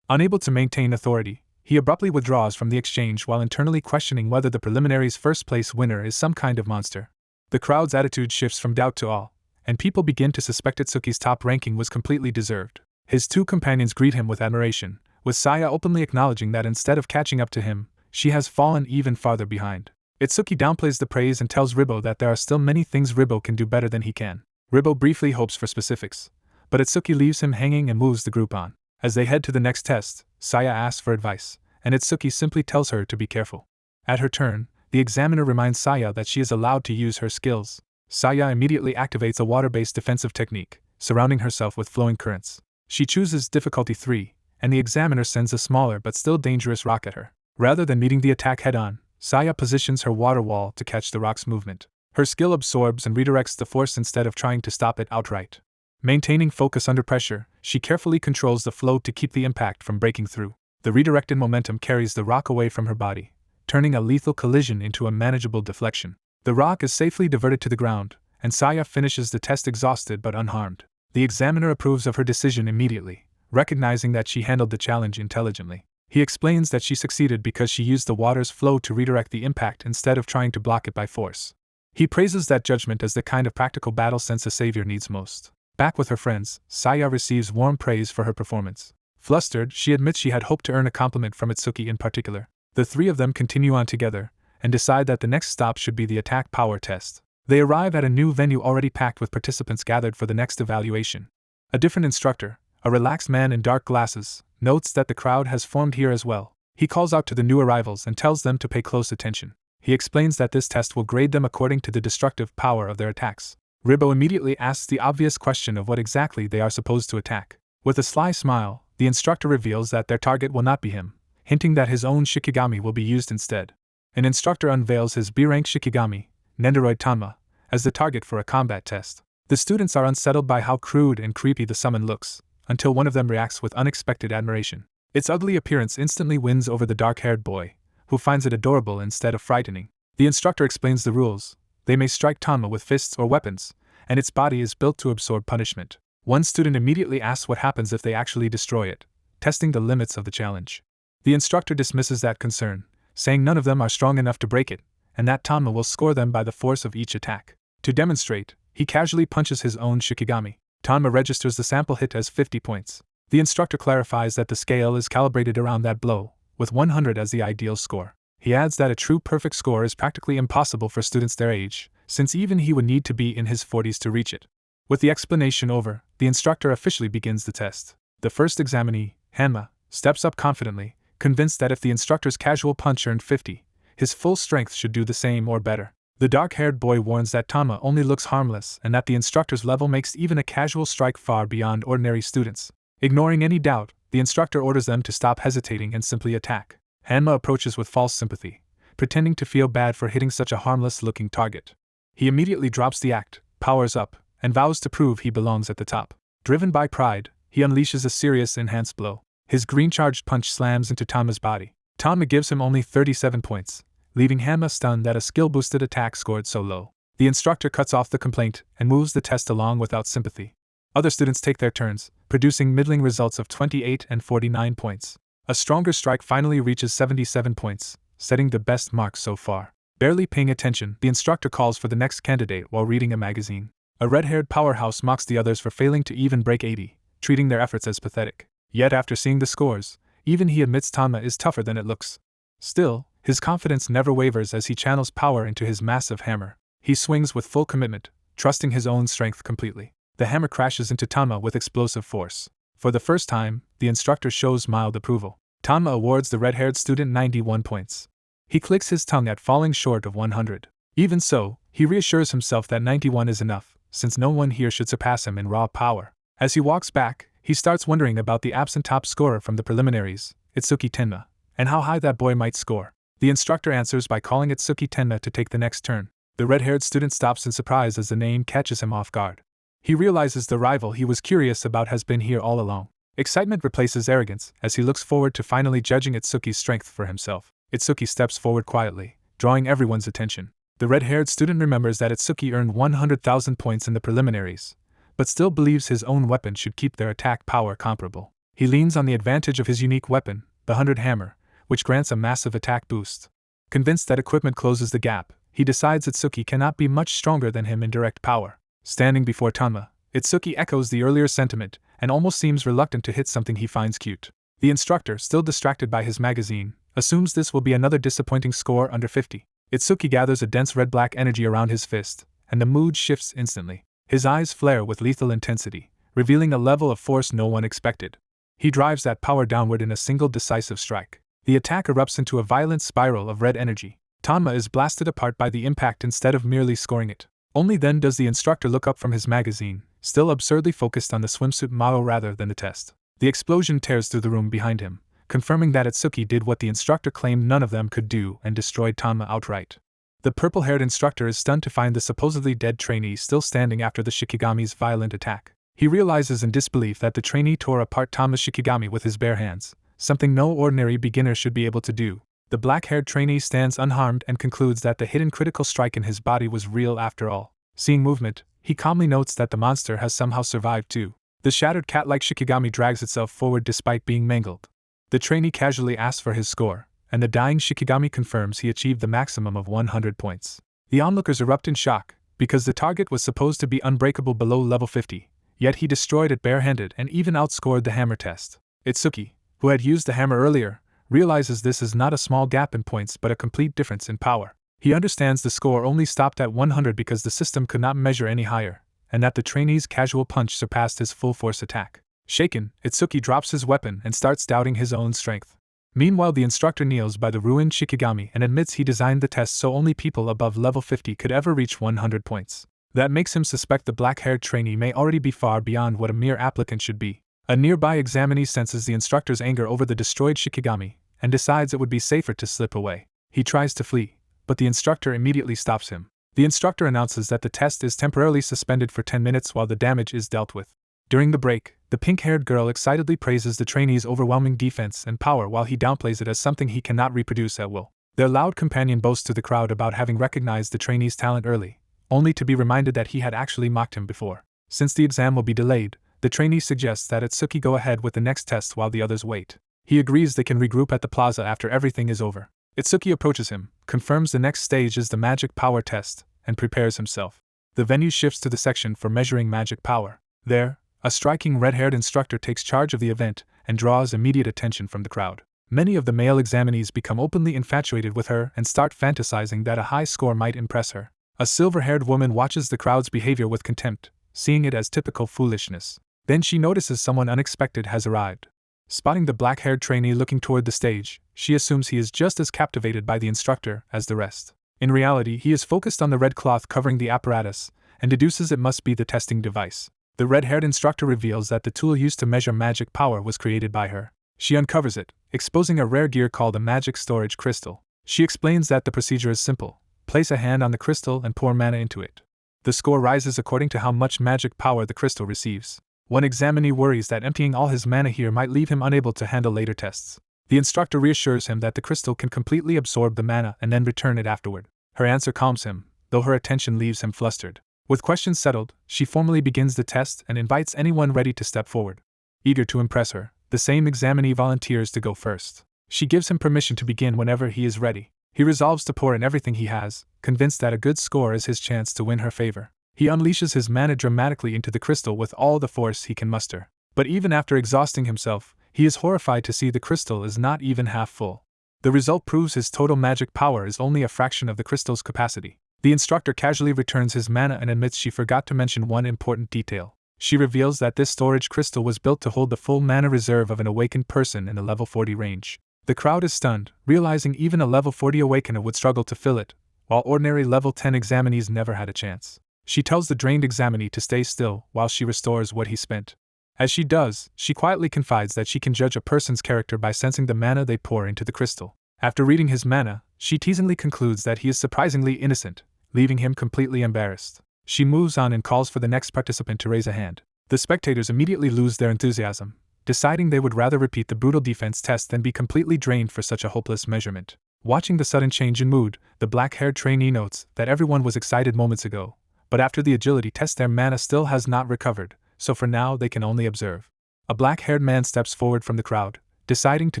Unable to maintain authority, he abruptly withdraws from the exchange while internally questioning whether the preliminary's first-place winner is some kind of monster. The crowd's attitude shifts from doubt to awe, and people begin to suspect Itsuki's top ranking was completely deserved. His two companions greet him with admiration, with Saya openly acknowledging that instead of catching up to him, she has fallen even farther behind. Itsuki downplays the praise and tells Ribbo that there are still many things Ribbo can do better than he can. Ribbo briefly hopes for specifics, but Itsuki leaves him hanging and moves the group on. As they head to the next test, Saya asks for advice, and Itsuki simply tells her to be careful. At her turn, the examiner reminds Saya that she is allowed to use her skills. Saya immediately activates a water-based defensive technique, surrounding herself with flowing currents. She chooses difficulty 3, and the examiner sends a smaller but still dangerous rock at her. Rather than meeting the attack head-on, Saya positions her water wall to catch the rock's movement. Her skill absorbs and redirects the force instead of trying to stop it outright. Maintaining focus under pressure, she carefully controls the flow to keep the impact from breaking through. The redirected momentum carries the rock away from her body, turning a lethal collision into a manageable deflection. The rock is safely diverted to the ground, and Saya finishes the test exhausted but unharmed. The examiner approves of her decision immediately, recognizing that she handled the challenge intelligently. He explains that she succeeded because she used the water's flow to redirect the impact instead of trying to block it by force. He praises that judgment as the kind of practical battle sense a savior needs most. Back with her friends, Saya receives warm praise for her performance. Flustered, she admits she had hoped to earn a compliment from Itsuki in particular. The three of them continue on together, and decide that the next stop should be the attack power test. They arrive at a new venue already packed with participants gathered for the next evaluation. A different instructor, a relaxed man in dark glasses, notes that the crowd has formed here as well. He calls out to the new arrivals and tells them to pay close attention. He explains that this test will grade them according to the destructive power of their attacks. Ribbo immediately asks the obvious question of what exactly they are supposed to attack. With a sly smile, the instructor reveals that their target will not be him, hinting that his own Shikigami will be used instead. An instructor unveils his B-rank Shikigami, Nendoroid Tanma, as the target for a combat test. The students are unsettled by how crude and creepy the summon looks, until one of them reacts with unexpected admiration. Its ugly appearance instantly wins over the dark-haired boy, who finds it adorable instead of frightening. The instructor explains the rules. They may strike Tanma with fists or weapons, and its body is built to absorb punishment. One student immediately asks what happens if they actually destroy it, testing the limits of the challenge. The instructor dismisses that concern, saying none of them are strong enough to break it, and that Tanma will score them by the force of each attack. To demonstrate, he casually punches his own Shikigami. Tanma registers the sample hit as 50 points. The instructor clarifies that the scale is calibrated around that blow, with 100 as the ideal score. He adds that a true perfect score is practically impossible for students their age, since even he would need to be in his 40s to reach it. With the explanation over, the instructor officially begins the test. The first examinee, Hanma, steps up confidently, convinced that if the instructor's casual punch earned 50, his full strength should do the same or better. The dark-haired boy warns that Tanma only looks harmless and that the instructor's level makes even a casual strike far beyond ordinary students. Ignoring any doubt, the instructor orders them to stop hesitating and simply attack. Hanma approaches with false sympathy, pretending to feel bad for hitting such a harmless-looking target. He immediately drops the act, powers up, and vows to prove he belongs at the top. Driven by pride, he unleashes a serious enhanced blow. His green-charged punch slams into Tanma's body. Tanma gives him only 37 points, leaving Hanma stunned that a skill-boosted attack scored so low. The instructor cuts off the complaint and moves the test along without sympathy. Other students take their turns, producing middling results of 28 and 49 points. A stronger strike finally reaches 77 points, setting the best mark so far. Barely paying attention, the instructor calls for the next candidate while reading a magazine. A red-haired powerhouse mocks the others for failing to even break 80, treating their efforts as pathetic. Yet after seeing the scores, even he admits Tanma is tougher than it looks. Still, his confidence never wavers as he channels power into his massive hammer. He swings with full commitment, trusting his own strength completely. The hammer crashes into Tanma with explosive force. For the first time, the instructor shows mild approval. Tanma awards the red-haired student 91 points. He clicks his tongue at falling short of 100. Even so, he reassures himself that 91 is enough, since no one here should surpass him in raw power. As he walks back, he starts wondering about the absent top scorer from the preliminaries, Itsuki Tenma, and how high that boy might score. The instructor answers by calling Itsuki Tenma to take the next turn. The red-haired student stops in surprise as the name catches him off guard. He realizes the rival he was curious about has been here all along. Excitement replaces arrogance as he looks forward to finally judging Itsuki's strength for himself. Itsuki steps forward quietly, drawing everyone's attention. The red-haired student remembers that Itsuki earned 100,000 points in the preliminaries, but still believes his own weapon should keep their attack power comparable. He leans on the advantage of his unique weapon, the 100 hammer, which grants a massive attack boost. Convinced that equipment closes the gap, he decides Itsuki cannot be much stronger than him in direct power. Standing before Tanma, Itsuki echoes the earlier sentiment and almost seems reluctant to hit something he finds cute. The instructor, still distracted by his magazine, assumes this will be another disappointing score under 50. Itsuki gathers a dense red-black energy around his fist, and the mood shifts instantly. His eyes flare with lethal intensity, revealing a level of force no one expected. He drives that power downward in a single decisive strike. The attack erupts into a violent spiral of red energy. Tanma is blasted apart by the impact instead of merely scoring it. Only then does the instructor look up from his magazine, still absurdly focused on the swimsuit model rather than the test. The explosion tears through the room behind him, confirming that Itsuki did what the instructor claimed none of them could do and destroyed Tanma outright. The purple-haired instructor is stunned to find the supposedly dead trainee still standing after the Shikigami's violent attack. He realizes in disbelief that the trainee tore apart Tanma's Shikigami with his bare hands, something no ordinary beginner should be able to do. The black-haired trainee stands unharmed and concludes that the hidden critical strike in his body was real after all. Seeing movement, he calmly notes that the monster has somehow survived too. The shattered cat-like Shikigami drags itself forward despite being mangled. The trainee casually asks for his score, and the dying Shikigami confirms he achieved the maximum of 100 points. The onlookers erupt in shock, because the target was supposed to be unbreakable below level 50, yet he destroyed it barehanded and even outscored the hammer test. Itsuki, who had used the hammer earlier, realizes this is not a small gap in points but a complete difference in power. He understands the score only stopped at 100 because the system could not measure any higher, and that the trainee's casual punch surpassed his full-force attack. Shaken, Itsuki drops his weapon and starts doubting his own strength. Meanwhile, the instructor kneels by the ruined Shikigami and admits he designed the test so only people above level 50 could ever reach 100 points. That makes him suspect the black-haired trainee may already be far beyond what a mere applicant should be. A nearby examinee senses the instructor's anger over the destroyed Shikigami and decides it would be safer to slip away. He tries to flee, but the instructor immediately stops him. The instructor announces that the test is temporarily suspended for 10 minutes while the damage is dealt with. During the break, the pink-haired girl excitedly praises the trainee's overwhelming defense and power while he downplays it as something he cannot reproduce at will. Their loud companion boasts to the crowd about having recognized the trainee's talent early, only to be reminded that he had actually mocked him before. Since the exam will be delayed, the trainee suggests that Itsuki go ahead with the next test while the others wait. He agrees they can regroup at the plaza after everything is over. Itsuki approaches him, confirms the next stage is the magic power test, and prepares himself. The venue shifts to the section for measuring magic power. There, a striking red-haired instructor takes charge of the event and draws immediate attention from the crowd. Many of the male examinees become openly infatuated with her and start fantasizing that a high score might impress her. A silver-haired woman watches the crowd's behavior with contempt, seeing it as typical foolishness. Then she notices someone unexpected has arrived. Spotting the black-haired trainee looking toward the stage, she assumes he is just as captivated by the instructor as the rest. In reality, he is focused on the red cloth covering the apparatus and deduces it must be the testing device. The red-haired instructor reveals that the tool used to measure magic power was created by her. She uncovers it, exposing a rare gear called a magic storage crystal. She explains that the procedure is simple. Place a hand on the crystal and pour mana into it. The score rises according to how much magic power the crystal receives. One examinee worries that emptying all his mana here might leave him unable to handle later tests. The instructor reassures him that the crystal can completely absorb the mana and then return it afterward. Her answer calms him, though her attention leaves him flustered. With questions settled, she formally begins the test and invites anyone ready to step forward. Eager to impress her, the same examinee volunteers to go first. She gives him permission to begin whenever he is ready. He resolves to pour in everything he has, convinced that a good score is his chance to win her favor. He unleashes his mana dramatically into the crystal with all the force he can muster. But even after exhausting himself, he is horrified to see the crystal is not even half full. The result proves his total magic power is only a fraction of the crystal's capacity. The instructor casually returns his mana and admits she forgot to mention one important detail. She reveals that this storage crystal was built to hold the full mana reserve of an awakened person in the level 40 range. The crowd is stunned, realizing even a level 40 awakener would struggle to fill it, while ordinary level 10 examinees never had a chance. She tells the drained examinee to stay still while she restores what he spent. As she does, she quietly confides that she can judge a person's character by sensing the mana they pour into the crystal. After reading his mana, she teasingly concludes that he is surprisingly innocent, leaving him completely embarrassed. She moves on and calls for the next participant to raise a hand. The spectators immediately lose their enthusiasm, deciding they would rather repeat the brutal defense test than be completely drained for such a hopeless measurement. Watching the sudden change in mood, the black-haired trainee notes that everyone was excited moments ago, but after the agility test their mana still has not recovered, so for now they can only observe. A black-haired man steps forward from the crowd, deciding to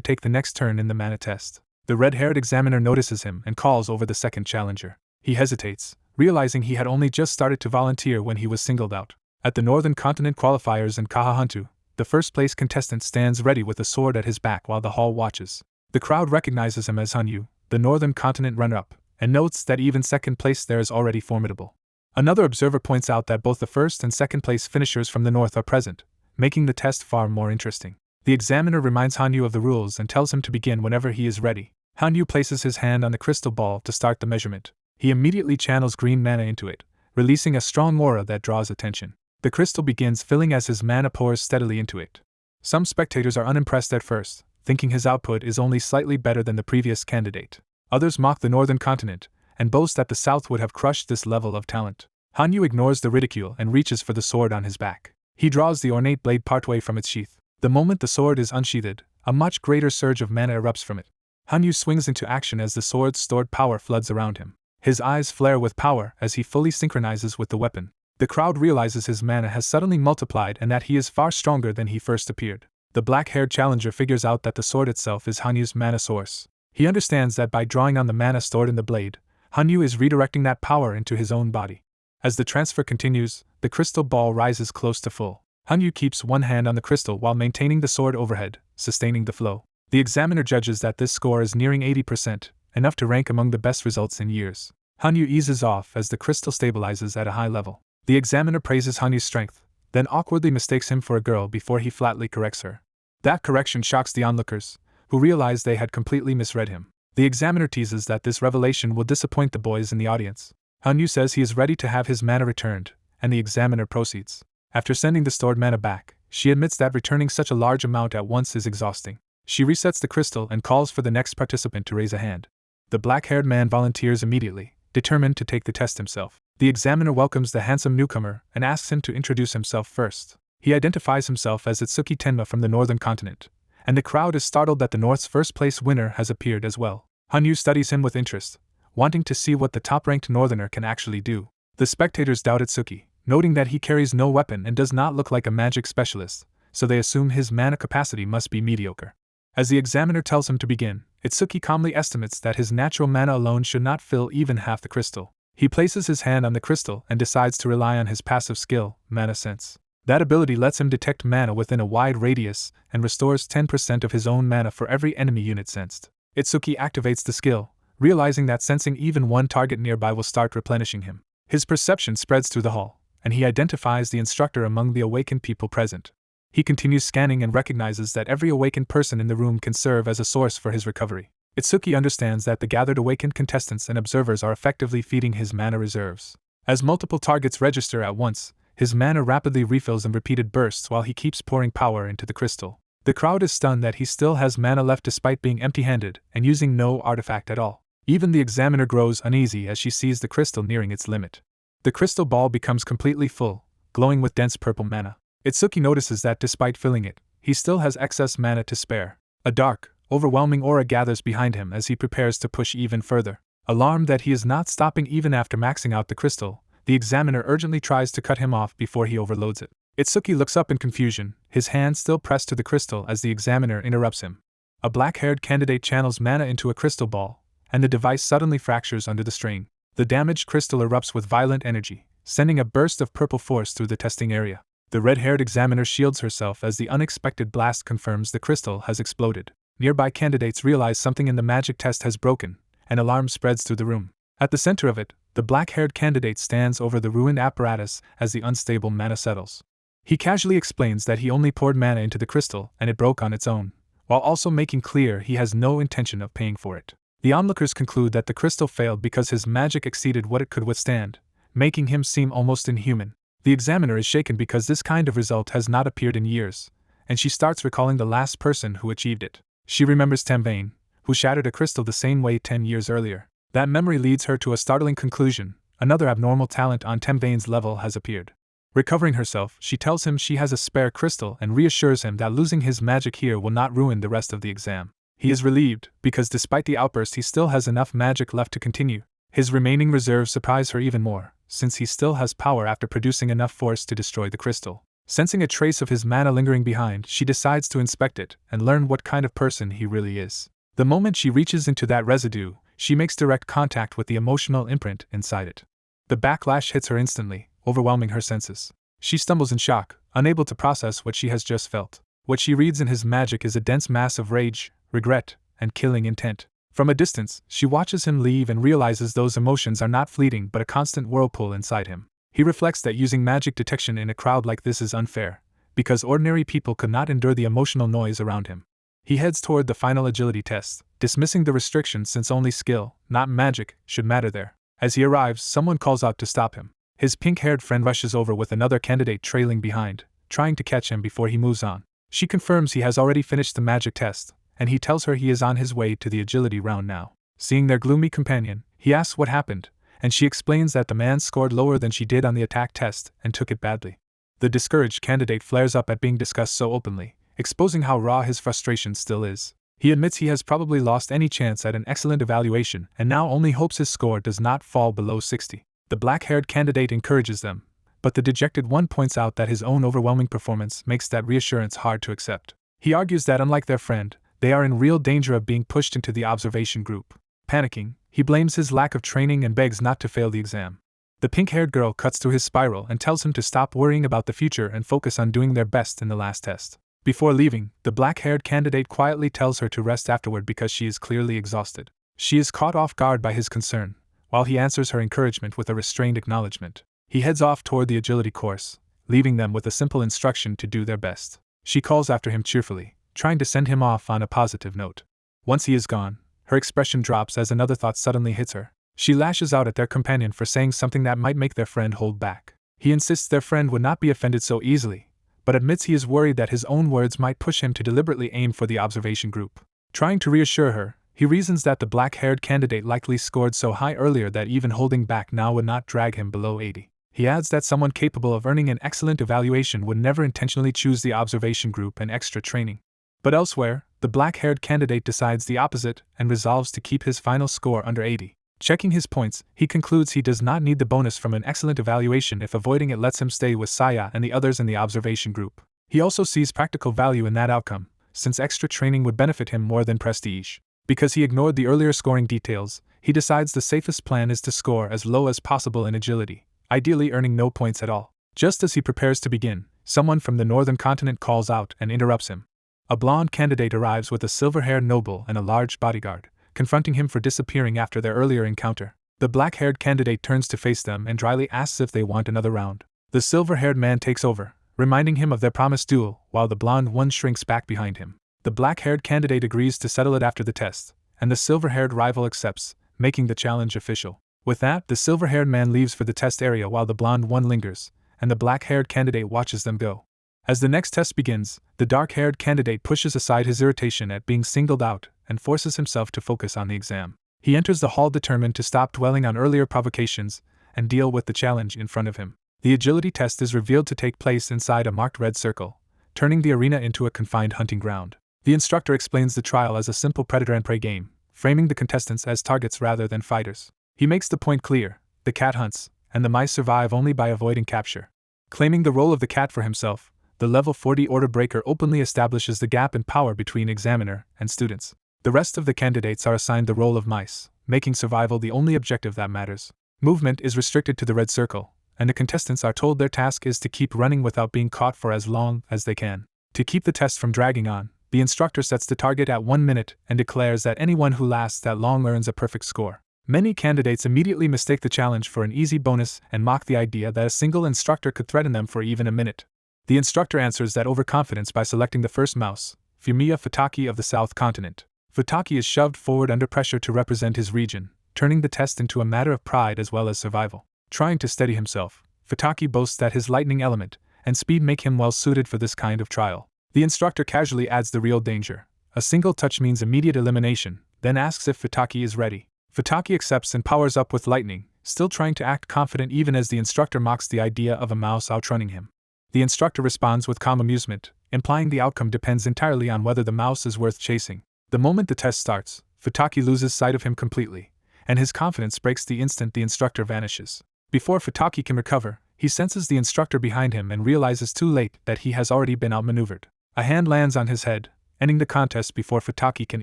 take the next turn in the mana test. The red-haired examiner notices him and calls over the second challenger. He hesitates, realizing he had only just started to volunteer when he was singled out. At the Northern Continent qualifiers in Kahahuntu, the first-place contestant stands ready with a sword at his back while the hall watches. The crowd recognizes him as Hanyu, the Northern Continent runner-up, and notes that even second place there is already formidable. Another observer points out that both the first and second place finishers from the north are present, making the test far more interesting. The examiner reminds Hanyu of the rules and tells him to begin whenever he is ready. Hanyu places his hand on the crystal ball to start the measurement. He immediately channels green mana into it, releasing a strong aura that draws attention. The crystal begins filling as his mana pours steadily into it. Some spectators are unimpressed at first, thinking his output is only slightly better than the previous candidate. Others mock the Northern Continent, and boast that the South would have crushed this level of talent. Hanyu ignores the ridicule and reaches for the sword on his back. He draws the ornate blade partway from its sheath. The moment the sword is unsheathed, a much greater surge of mana erupts from it. Hanyu swings into action as the sword's stored power floods around him. His eyes flare with power as he fully synchronizes with the weapon. The crowd realizes his mana has suddenly multiplied and that he is far stronger than he first appeared. The black-haired challenger figures out that the sword itself is Hanyu's mana source. He understands that by drawing on the mana stored in the blade, Hanyu is redirecting that power into his own body. As the transfer continues, the crystal ball rises close to full. Hanyu keeps one hand on the crystal while maintaining the sword overhead, sustaining the flow. The examiner judges that this score is nearing 80%, enough to rank among the best results in years. Hanyu eases off as the crystal stabilizes at a high level. The examiner praises Hanyu's strength, then awkwardly mistakes him for a girl before he flatly corrects her. That correction shocks the onlookers, who realize they had completely misread him. The examiner teases that this revelation will disappoint the boys in the audience. Hanyu says he is ready to have his mana returned, and the examiner proceeds. After sending the stored mana back, she admits that returning such a large amount at once is exhausting. She resets the crystal and calls for the next participant to raise a hand. The black-haired man volunteers immediately, determined to take the test himself. The examiner welcomes the handsome newcomer and asks him to introduce himself first. He identifies himself as Itsuki Tenma from the Northern Continent, and the crowd is startled that the North's first-place winner has appeared as well. Hanyu studies him with interest, wanting to see what the top-ranked Northerner can actually do. The spectators doubt Itsuki, noting that he carries no weapon and does not look like a magic specialist, so they assume his mana capacity must be mediocre. As the examiner tells him to begin, Itsuki calmly estimates that his natural mana alone should not fill even half the crystal. He places his hand on the crystal and decides to rely on his passive skill, Mana Sense. That ability lets him detect mana within a wide radius and restores 10% of his own mana for every enemy unit sensed. Itsuki activates the skill, realizing that sensing even one target nearby will start replenishing him. His perception spreads through the hall, and he identifies the instructor among the awakened people present. He continues scanning and recognizes that every awakened person in the room can serve as a source for his recovery. Itsuki understands that the gathered awakened contestants and observers are effectively feeding his mana reserves. As multiple targets register at once, his mana rapidly refills in repeated bursts while he keeps pouring power into the crystal. The crowd is stunned that he still has mana left despite being empty-handed and using no artifact at all. Even the examiner grows uneasy as she sees the crystal nearing its limit. The crystal ball becomes completely full, glowing with dense purple mana. Itsuki notices that despite filling it, he still has excess mana to spare. A dark, overwhelming aura gathers behind him as he prepares to push even further. Alarmed that he is not stopping even after maxing out the crystal, the examiner urgently tries to cut him off before he overloads it. Itsuki looks up in confusion, his hand still pressed to the crystal as the examiner interrupts him. A black-haired candidate channels mana into a crystal ball, and the device suddenly fractures under the strain. The damaged crystal erupts with violent energy, sending a burst of purple force through the testing area. The red-haired examiner shields herself as the unexpected blast confirms the crystal has exploded. Nearby candidates realize something in the magic test has broken, and alarm spreads through the room. At the center of it, the black-haired candidate stands over the ruined apparatus as the unstable mana settles. He casually explains that he only poured mana into the crystal and it broke on its own, while also making clear he has no intention of paying for it. The onlookers conclude that the crystal failed because his magic exceeded what it could withstand, making him seem almost inhuman. The examiner is shaken because this kind of result has not appeared in years, and she starts recalling the last person who achieved it. She remembers Tamvane, who shattered a crystal the same way 10 years earlier. That memory leads her to a startling conclusion: another abnormal talent on Tamvane's level has appeared. Recovering herself, she tells him she has a spare crystal and reassures him that losing his magic here will not ruin the rest of the exam. He is relieved, because despite the outburst he still has enough magic left to continue. His remaining reserves surprise her even more, since he still has power after producing enough force to destroy the crystal. Sensing a trace of his mana lingering behind, she decides to inspect it and learn what kind of person he really is. The moment she reaches into that residue, she makes direct contact with the emotional imprint inside it. The backlash hits her instantly, overwhelming her senses. She stumbles in shock, unable to process what she has just felt. What she reads in his magic is a dense mass of rage, regret, and killing intent. From a distance, she watches him leave and realizes those emotions are not fleeting but a constant whirlpool inside him. He reflects that using magic detection in a crowd like this is unfair, because ordinary people could not endure the emotional noise around him. He heads toward the final agility test, dismissing the restrictions since only skill, not magic, should matter there. As he arrives, someone calls out to stop him. His pink-haired friend rushes over with another candidate trailing behind, trying to catch him before he moves on. She confirms he has already finished the magic test, and he tells her he is on his way to the agility round now. Seeing their gloomy companion, he asks what happened, and she explains that the man scored lower than she did on the attack test and took it badly. The discouraged candidate flares up at being discussed so openly, exposing how raw his frustration still is. He admits he has probably lost any chance at an excellent evaluation and now only hopes his score does not fall below 60. The black-haired candidate encourages them, but the dejected one points out that his own overwhelming performance makes that reassurance hard to accept. He argues that unlike their friend, they are in real danger of being pushed into the observation group. Panicking, he blames his lack of training and begs not to fail the exam. The pink-haired girl cuts through his spiral and tells him to stop worrying about the future and focus on doing their best in the last test. Before leaving, the black-haired candidate quietly tells her to rest afterward because she is clearly exhausted. She is caught off guard by his concern, while he answers her encouragement with a restrained acknowledgement. He heads off toward the agility course, leaving them with a simple instruction to do their best. She calls after him cheerfully, trying to send him off on a positive note. Once he is gone, her expression drops as another thought suddenly hits her. She lashes out at their companion for saying something that might make their friend hold back. He insists their friend would not be offended so easily, but admits he is worried that his own words might push him to deliberately aim for the observation group. Trying to reassure her, he reasons that the black-haired candidate likely scored so high earlier that even holding back now would not drag him below 80. He adds that someone capable of earning an excellent evaluation would never intentionally choose the observation group and extra training. But elsewhere, the black-haired candidate decides the opposite and resolves to keep his final score under 80. Checking his points, he concludes he does not need the bonus from an excellent evaluation if avoiding it lets him stay with Saya and the others in the observation group. He also sees practical value in that outcome, since extra training would benefit him more than prestige. Because he ignored the earlier scoring details, he decides the safest plan is to score as low as possible in agility, ideally earning no points at all. Just as he prepares to begin, someone from the northern continent calls out and interrupts him. A blonde candidate arrives with a silver-haired noble and a large bodyguard, confronting him for disappearing after their earlier encounter. The black-haired candidate turns to face them and dryly asks if they want another round. The silver-haired man takes over, reminding him of their promised duel, while the blonde one shrinks back behind him. The black-haired candidate agrees to settle it after the test, and the silver-haired rival accepts, making the challenge official. With that, the silver-haired man leaves for the test area while the blonde one lingers, and the black-haired candidate watches them go. As the next test begins, the dark-haired candidate pushes aside his irritation at being singled out and forces himself to focus on the exam. He enters the hall determined to stop dwelling on earlier provocations and deal with the challenge in front of him. The agility test is revealed to take place inside a marked red circle, turning the arena into a confined hunting ground. The instructor explains the trial as a simple predator and prey game, framing the contestants as targets rather than fighters. He makes the point clear: the cat hunts, and the mice survive only by avoiding capture. Claiming the role of the cat for himself, the level 40 order breaker openly establishes the gap in power between examiner and students. The rest of the candidates are assigned the role of mice, making survival the only objective that matters. Movement is restricted to the red circle, and the contestants are told their task is to keep running without being caught for as long as they can. To keep the test from dragging on, the instructor sets the target at 1 minute and declares that anyone who lasts that long earns a perfect score. Many candidates immediately mistake the challenge for an easy bonus and mock the idea that a single instructor could threaten them for even a minute. The instructor answers that overconfidence by selecting the first mouse, Fumiya Futaki of the South Continent. Futaki is shoved forward under pressure to represent his region, turning the test into a matter of pride as well as survival. Trying to steady himself, Futaki boasts that his lightning element and speed make him well suited for this kind of trial. The instructor casually adds the real danger. A single touch means immediate elimination, then asks if Futaki is ready. Futaki accepts and powers up with lightning, still trying to act confident even as the instructor mocks the idea of a mouse outrunning him. The instructor responds with calm amusement, implying the outcome depends entirely on whether the mouse is worth chasing. The moment the test starts, Futaki loses sight of him completely, and his confidence breaks the instant the instructor vanishes. Before Futaki can recover, he senses the instructor behind him and realizes too late that he has already been outmaneuvered. A hand lands on his head, ending the contest before Futaki can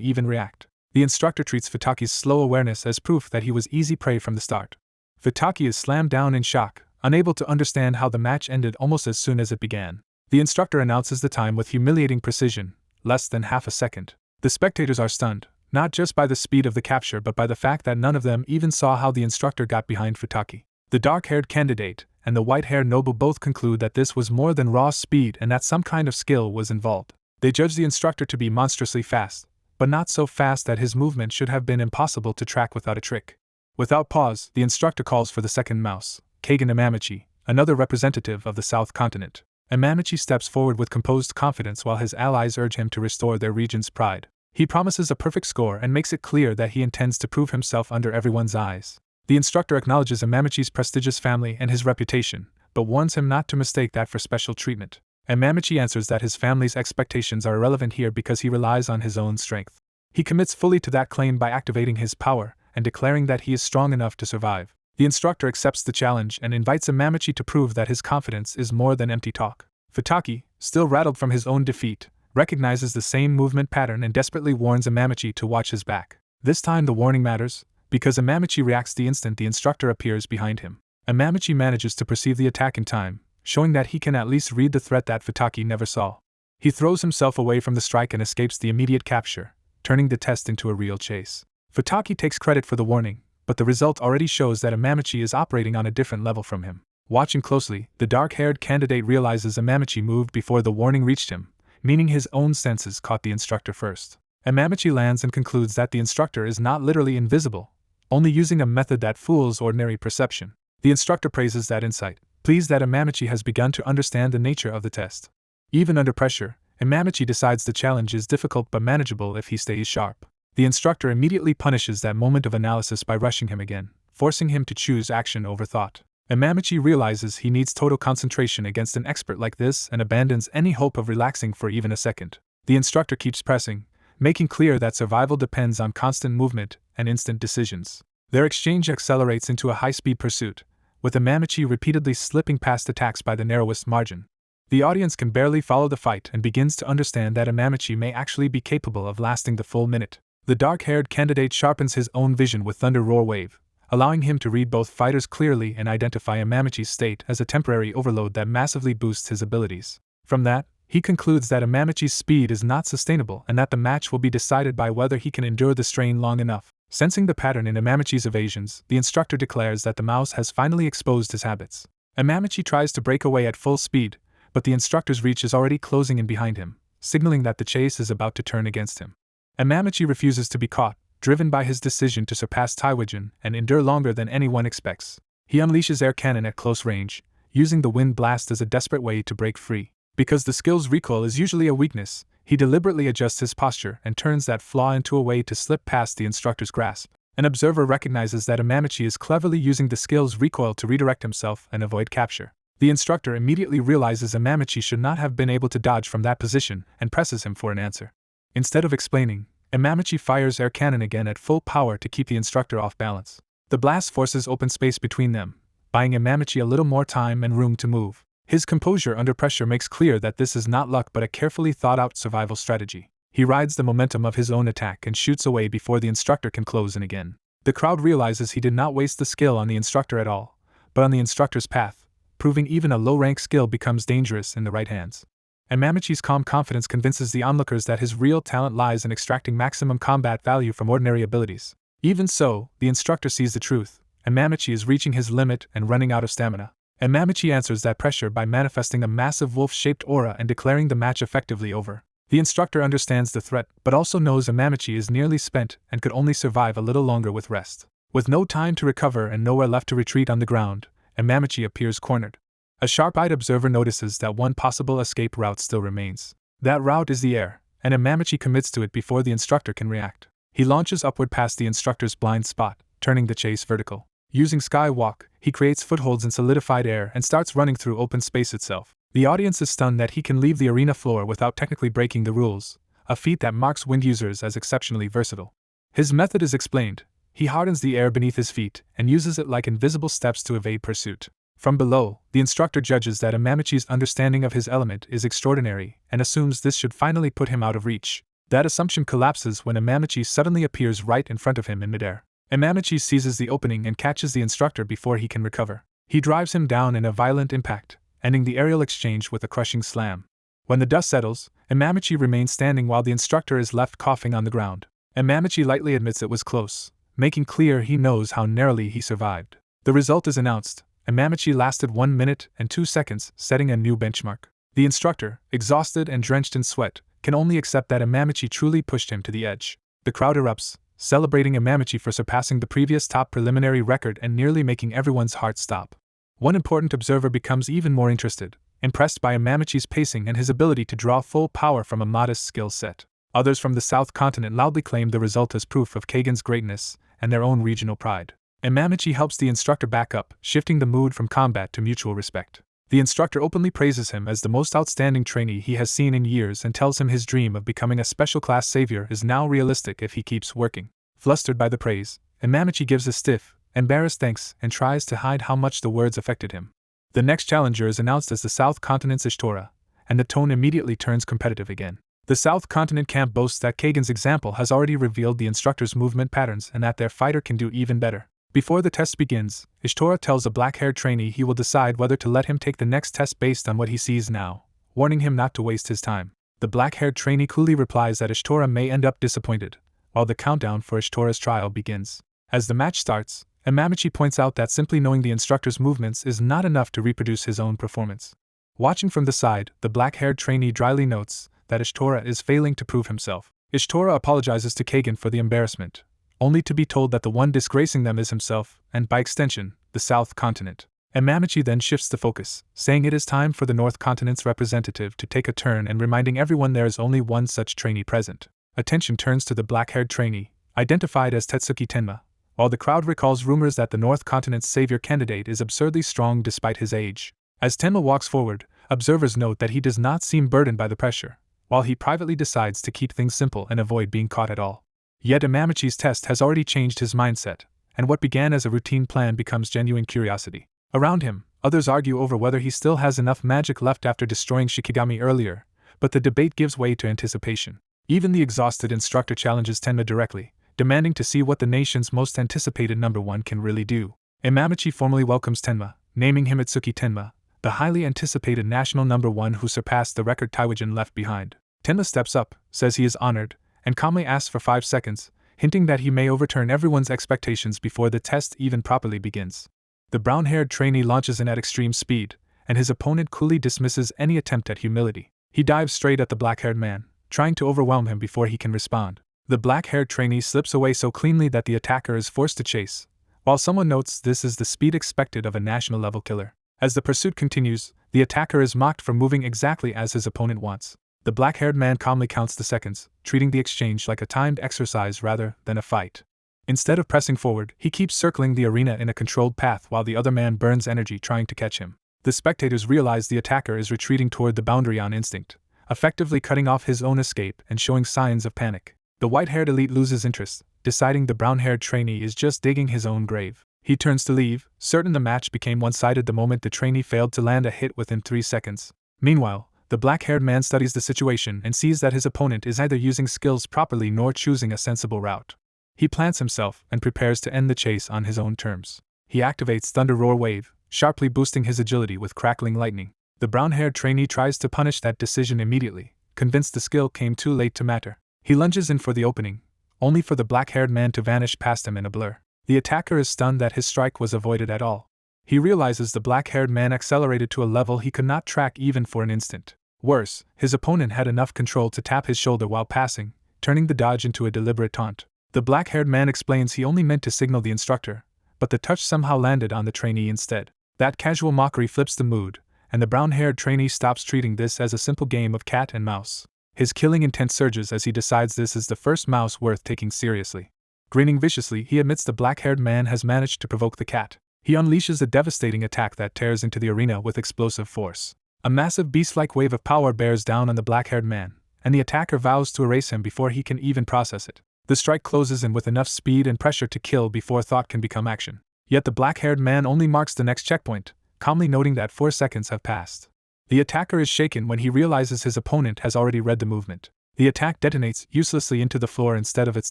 even react. The instructor treats Futaki's slow awareness as proof that he was easy prey from the start. Futaki is slammed down in shock, unable to understand how the match ended almost as soon as it began. The instructor announces the time with humiliating precision, less than half a second. The spectators are stunned, not just by the speed of the capture but by the fact that none of them even saw how the instructor got behind Futaki. The dark-haired candidate and the white-haired noble both conclude that this was more than raw speed and that some kind of skill was involved. They judge the instructor to be monstrously fast, but not so fast that his movement should have been impossible to track without a trick. Without pause, the instructor calls for the second mouse, Kagan Imamichi, another representative of the South Continent. Imamichi steps forward with composed confidence while his allies urge him to restore their region's pride. He promises a perfect score and makes it clear that he intends to prove himself under everyone's eyes. The instructor acknowledges Imamichi's prestigious family and his reputation, but warns him not to mistake that for special treatment. Imamichi answers that his family's expectations are irrelevant here because he relies on his own strength. He commits fully to that claim by activating his power and declaring that he is strong enough to survive. The instructor accepts the challenge and invites Imamichi to prove that his confidence is more than empty talk. Futaki, still rattled from his own defeat, recognizes the same movement pattern and desperately warns Imamichi to watch his back. This time the warning matters, because Imamichi reacts the instant the instructor appears behind him. Imamichi manages to perceive the attack in time, showing that he can at least read the threat that Futaki never saw. He throws himself away from the strike and escapes the immediate capture, turning the test into a real chase. Futaki takes credit for the warning, but the result already shows that Imamichi is operating on a different level from him. Watching closely, the dark-haired candidate realizes Imamichi moved before the warning reached him, meaning his own senses caught the instructor first. Imamichi lands and concludes that the instructor is not literally invisible, only using a method that fools ordinary perception. The instructor praises that insight, pleased that Imamichi has begun to understand the nature of the test. Even under pressure, Imamichi decides the challenge is difficult but manageable if he stays sharp. The instructor immediately punishes that moment of analysis by rushing him again, forcing him to choose action over thought. Imamichi realizes he needs total concentration against an expert like this and abandons any hope of relaxing for even a second. The instructor keeps pressing, making clear that survival depends on constant movement and instant decisions. Their exchange accelerates into a high-speed pursuit, with Imamichi repeatedly slipping past attacks by the narrowest margin. The audience can barely follow the fight and begins to understand that Imamichi may actually be capable of lasting the full minute. The dark-haired candidate sharpens his own vision with Thunder Roar Wave, allowing him to read both fighters clearly and identify Imamichi's state as a temporary overload that massively boosts his abilities. From that, he concludes that Imamichi's speed is not sustainable and that the match will be decided by whether he can endure the strain long enough. Sensing the pattern in Imamichi's evasions, the instructor declares that the mouse has finally exposed his habits. Imamichi tries to break away at full speed, but the instructor's reach is already closing in behind him, signaling that the chase is about to turn against him. Imamichi refuses to be caught, driven by his decision to surpass Taiwijin and endure longer than anyone expects. He unleashes air cannon at close range, using the wind blast as a desperate way to break free. Because the skill's recoil is usually a weakness, he deliberately adjusts his posture and turns that flaw into a way to slip past the instructor's grasp. An observer recognizes that Imamichi is cleverly using the skill's recoil to redirect himself and avoid capture. The instructor immediately realizes Imamichi should not have been able to dodge from that position and presses him for an answer. Instead of explaining, Imamichi fires air cannon again at full power to keep the instructor off balance. The blast forces open space between them, buying Imamichi a little more time and room to move. His composure under pressure makes clear that this is not luck but a carefully thought-out survival strategy. He rides the momentum of his own attack and shoots away before the instructor can close in again. The crowd realizes he did not waste the skill on the instructor at all, but on the instructor's path, proving even a low-rank skill becomes dangerous in the right hands. Imamichi's calm confidence convinces the onlookers that his real talent lies in extracting maximum combat value from ordinary abilities. Even so, the instructor sees the truth. Imamichi is reaching his limit and running out of stamina. Imamichi answers that pressure by manifesting a massive wolf-shaped aura and declaring the match effectively over. The instructor understands the threat, but also knows Imamichi is nearly spent and could only survive a little longer with rest. With no time to recover and nowhere left to retreat on the ground, Imamichi appears cornered. A sharp-eyed observer notices that one possible escape route still remains. That route is the air, and Imamichi commits to it before the instructor can react. He launches upward past the instructor's blind spot, turning the chase vertical. Using skywalk, he creates footholds in solidified air and starts running through open space itself. The audience is stunned that he can leave the arena floor without technically breaking the rules, a feat that marks wind users as exceptionally versatile. His method is explained. He hardens the air beneath his feet and uses it like invisible steps to evade pursuit. From below, the instructor judges that Imamichi's understanding of his element is extraordinary and assumes this should finally put him out of reach. That assumption collapses when Imamichi suddenly appears right in front of him in midair. Imamichi seizes the opening and catches the instructor before he can recover. He drives him down in a violent impact, ending the aerial exchange with a crushing slam. When the dust settles, Imamichi remains standing while the instructor is left coughing on the ground. Imamichi lightly admits it was close, making clear he knows how narrowly he survived. The result is announced. Imamichi lasted 1 minute and 2 seconds, setting a new benchmark. The instructor, exhausted and drenched in sweat, can only accept that Imamichi truly pushed him to the edge. The crowd erupts, celebrating Imamichi for surpassing the previous top preliminary record and nearly making everyone's heart stop. One important observer becomes even more interested, impressed by Imamichi's pacing and his ability to draw full power from a modest skill set. Others from the South Continent loudly claim the result as proof of Kagan's greatness and their own regional pride. Imamichi helps the instructor back up, shifting the mood from combat to mutual respect. The instructor openly praises him as the most outstanding trainee he has seen in years and tells him his dream of becoming a special-class savior is now realistic if he keeps working. Flustered by the praise, Imamichi gives a stiff, embarrassed thanks and tries to hide how much the words affected him. The next challenger is announced as the South Continent's Ishtora, and the tone immediately turns competitive again. The South Continent camp boasts that Kagan's example has already revealed the instructor's movement patterns and that their fighter can do even better. Before the test begins, Ishtora tells a black-haired trainee he will decide whether to let him take the next test based on what he sees now, warning him not to waste his time. The black-haired trainee coolly replies that Ishtora may end up disappointed, while the countdown for Ishtora's trial begins. As the match starts, Imamichi points out that simply knowing the instructor's movements is not enough to reproduce his own performance. Watching from the side, the black-haired trainee dryly notes that Ishtora is failing to prove himself. Ishtora apologizes to Kagan for the embarrassment, only to be told that the one disgracing them is himself, and by extension, the South Continent. Imamichi then shifts the focus, saying it is time for the North Continent's representative to take a turn and reminding everyone there is only one such trainee present. Attention turns to the black-haired trainee, identified as Tetsuki Tenma, while the crowd recalls rumors that the North Continent's savior candidate is absurdly strong despite his age. As Tenma walks forward, observers note that he does not seem burdened by the pressure, while he privately decides to keep things simple and avoid being caught at all. Yet Imamichi's test has already changed his mindset, and what began as a routine plan becomes genuine curiosity. Around him, others argue over whether he still has enough magic left after destroying Shikigami earlier, but the debate gives way to anticipation. Even the exhausted instructor challenges Tenma directly, demanding to see what the nation's most anticipated number one can really do. Imamichi formally welcomes Tenma, naming him Itsuki Tenma, the highly anticipated national number one who surpassed the record Taiwajan left behind. Tenma steps up, says he is honored, and calmly asks for 5 seconds, hinting that he may overturn everyone's expectations before the test even properly begins. The brown-haired trainee launches in at extreme speed, and his opponent coolly dismisses any attempt at humility. He dives straight at the black-haired man, trying to overwhelm him before he can respond. The black-haired trainee slips away so cleanly that the attacker is forced to chase, while someone notes this is the speed expected of a national-level killer. As the pursuit continues, the attacker is mocked for moving exactly as his opponent wants. The black-haired man calmly counts the seconds, treating the exchange like a timed exercise rather than a fight. Instead of pressing forward, he keeps circling the arena in a controlled path while the other man burns energy trying to catch him. The spectators realize the attacker is retreating toward the boundary on instinct, effectively cutting off his own escape and showing signs of panic. The white-haired elite loses interest, deciding the brown-haired trainee is just digging his own grave. He turns to leave, certain the match became one-sided the moment the trainee failed to land a hit within 3 seconds. Meanwhile, the black-haired man studies the situation and sees that his opponent is neither using skills properly nor choosing a sensible route. He plants himself and prepares to end the chase on his own terms. He activates Thunder Roar Wave, sharply boosting his agility with crackling lightning. The brown-haired trainee tries to punish that decision immediately, convinced the skill came too late to matter. He lunges in for the opening, only for the black-haired man to vanish past him in a blur. The attacker is stunned that his strike was avoided at all. He realizes the black-haired man accelerated to a level he could not track even for an instant. Worse, his opponent had enough control to tap his shoulder while passing, turning the dodge into a deliberate taunt. The black-haired man explains he only meant to signal the instructor, but the touch somehow landed on the trainee instead. That casual mockery flips the mood, and the brown-haired trainee stops treating this as a simple game of cat and mouse. His killing intent surges as he decides this is the first mouse worth taking seriously. Grinning viciously, he admits the black-haired man has managed to provoke the cat. He unleashes a devastating attack that tears into the arena with explosive force. A massive beast-like wave of power bears down on the black-haired man, and the attacker vows to erase him before he can even process it. The strike closes in with enough speed and pressure to kill before thought can become action. Yet the black-haired man only marks the next checkpoint, calmly noting that 4 seconds have passed. The attacker is shaken when he realizes his opponent has already read the movement. The attack detonates uselessly into the floor instead of its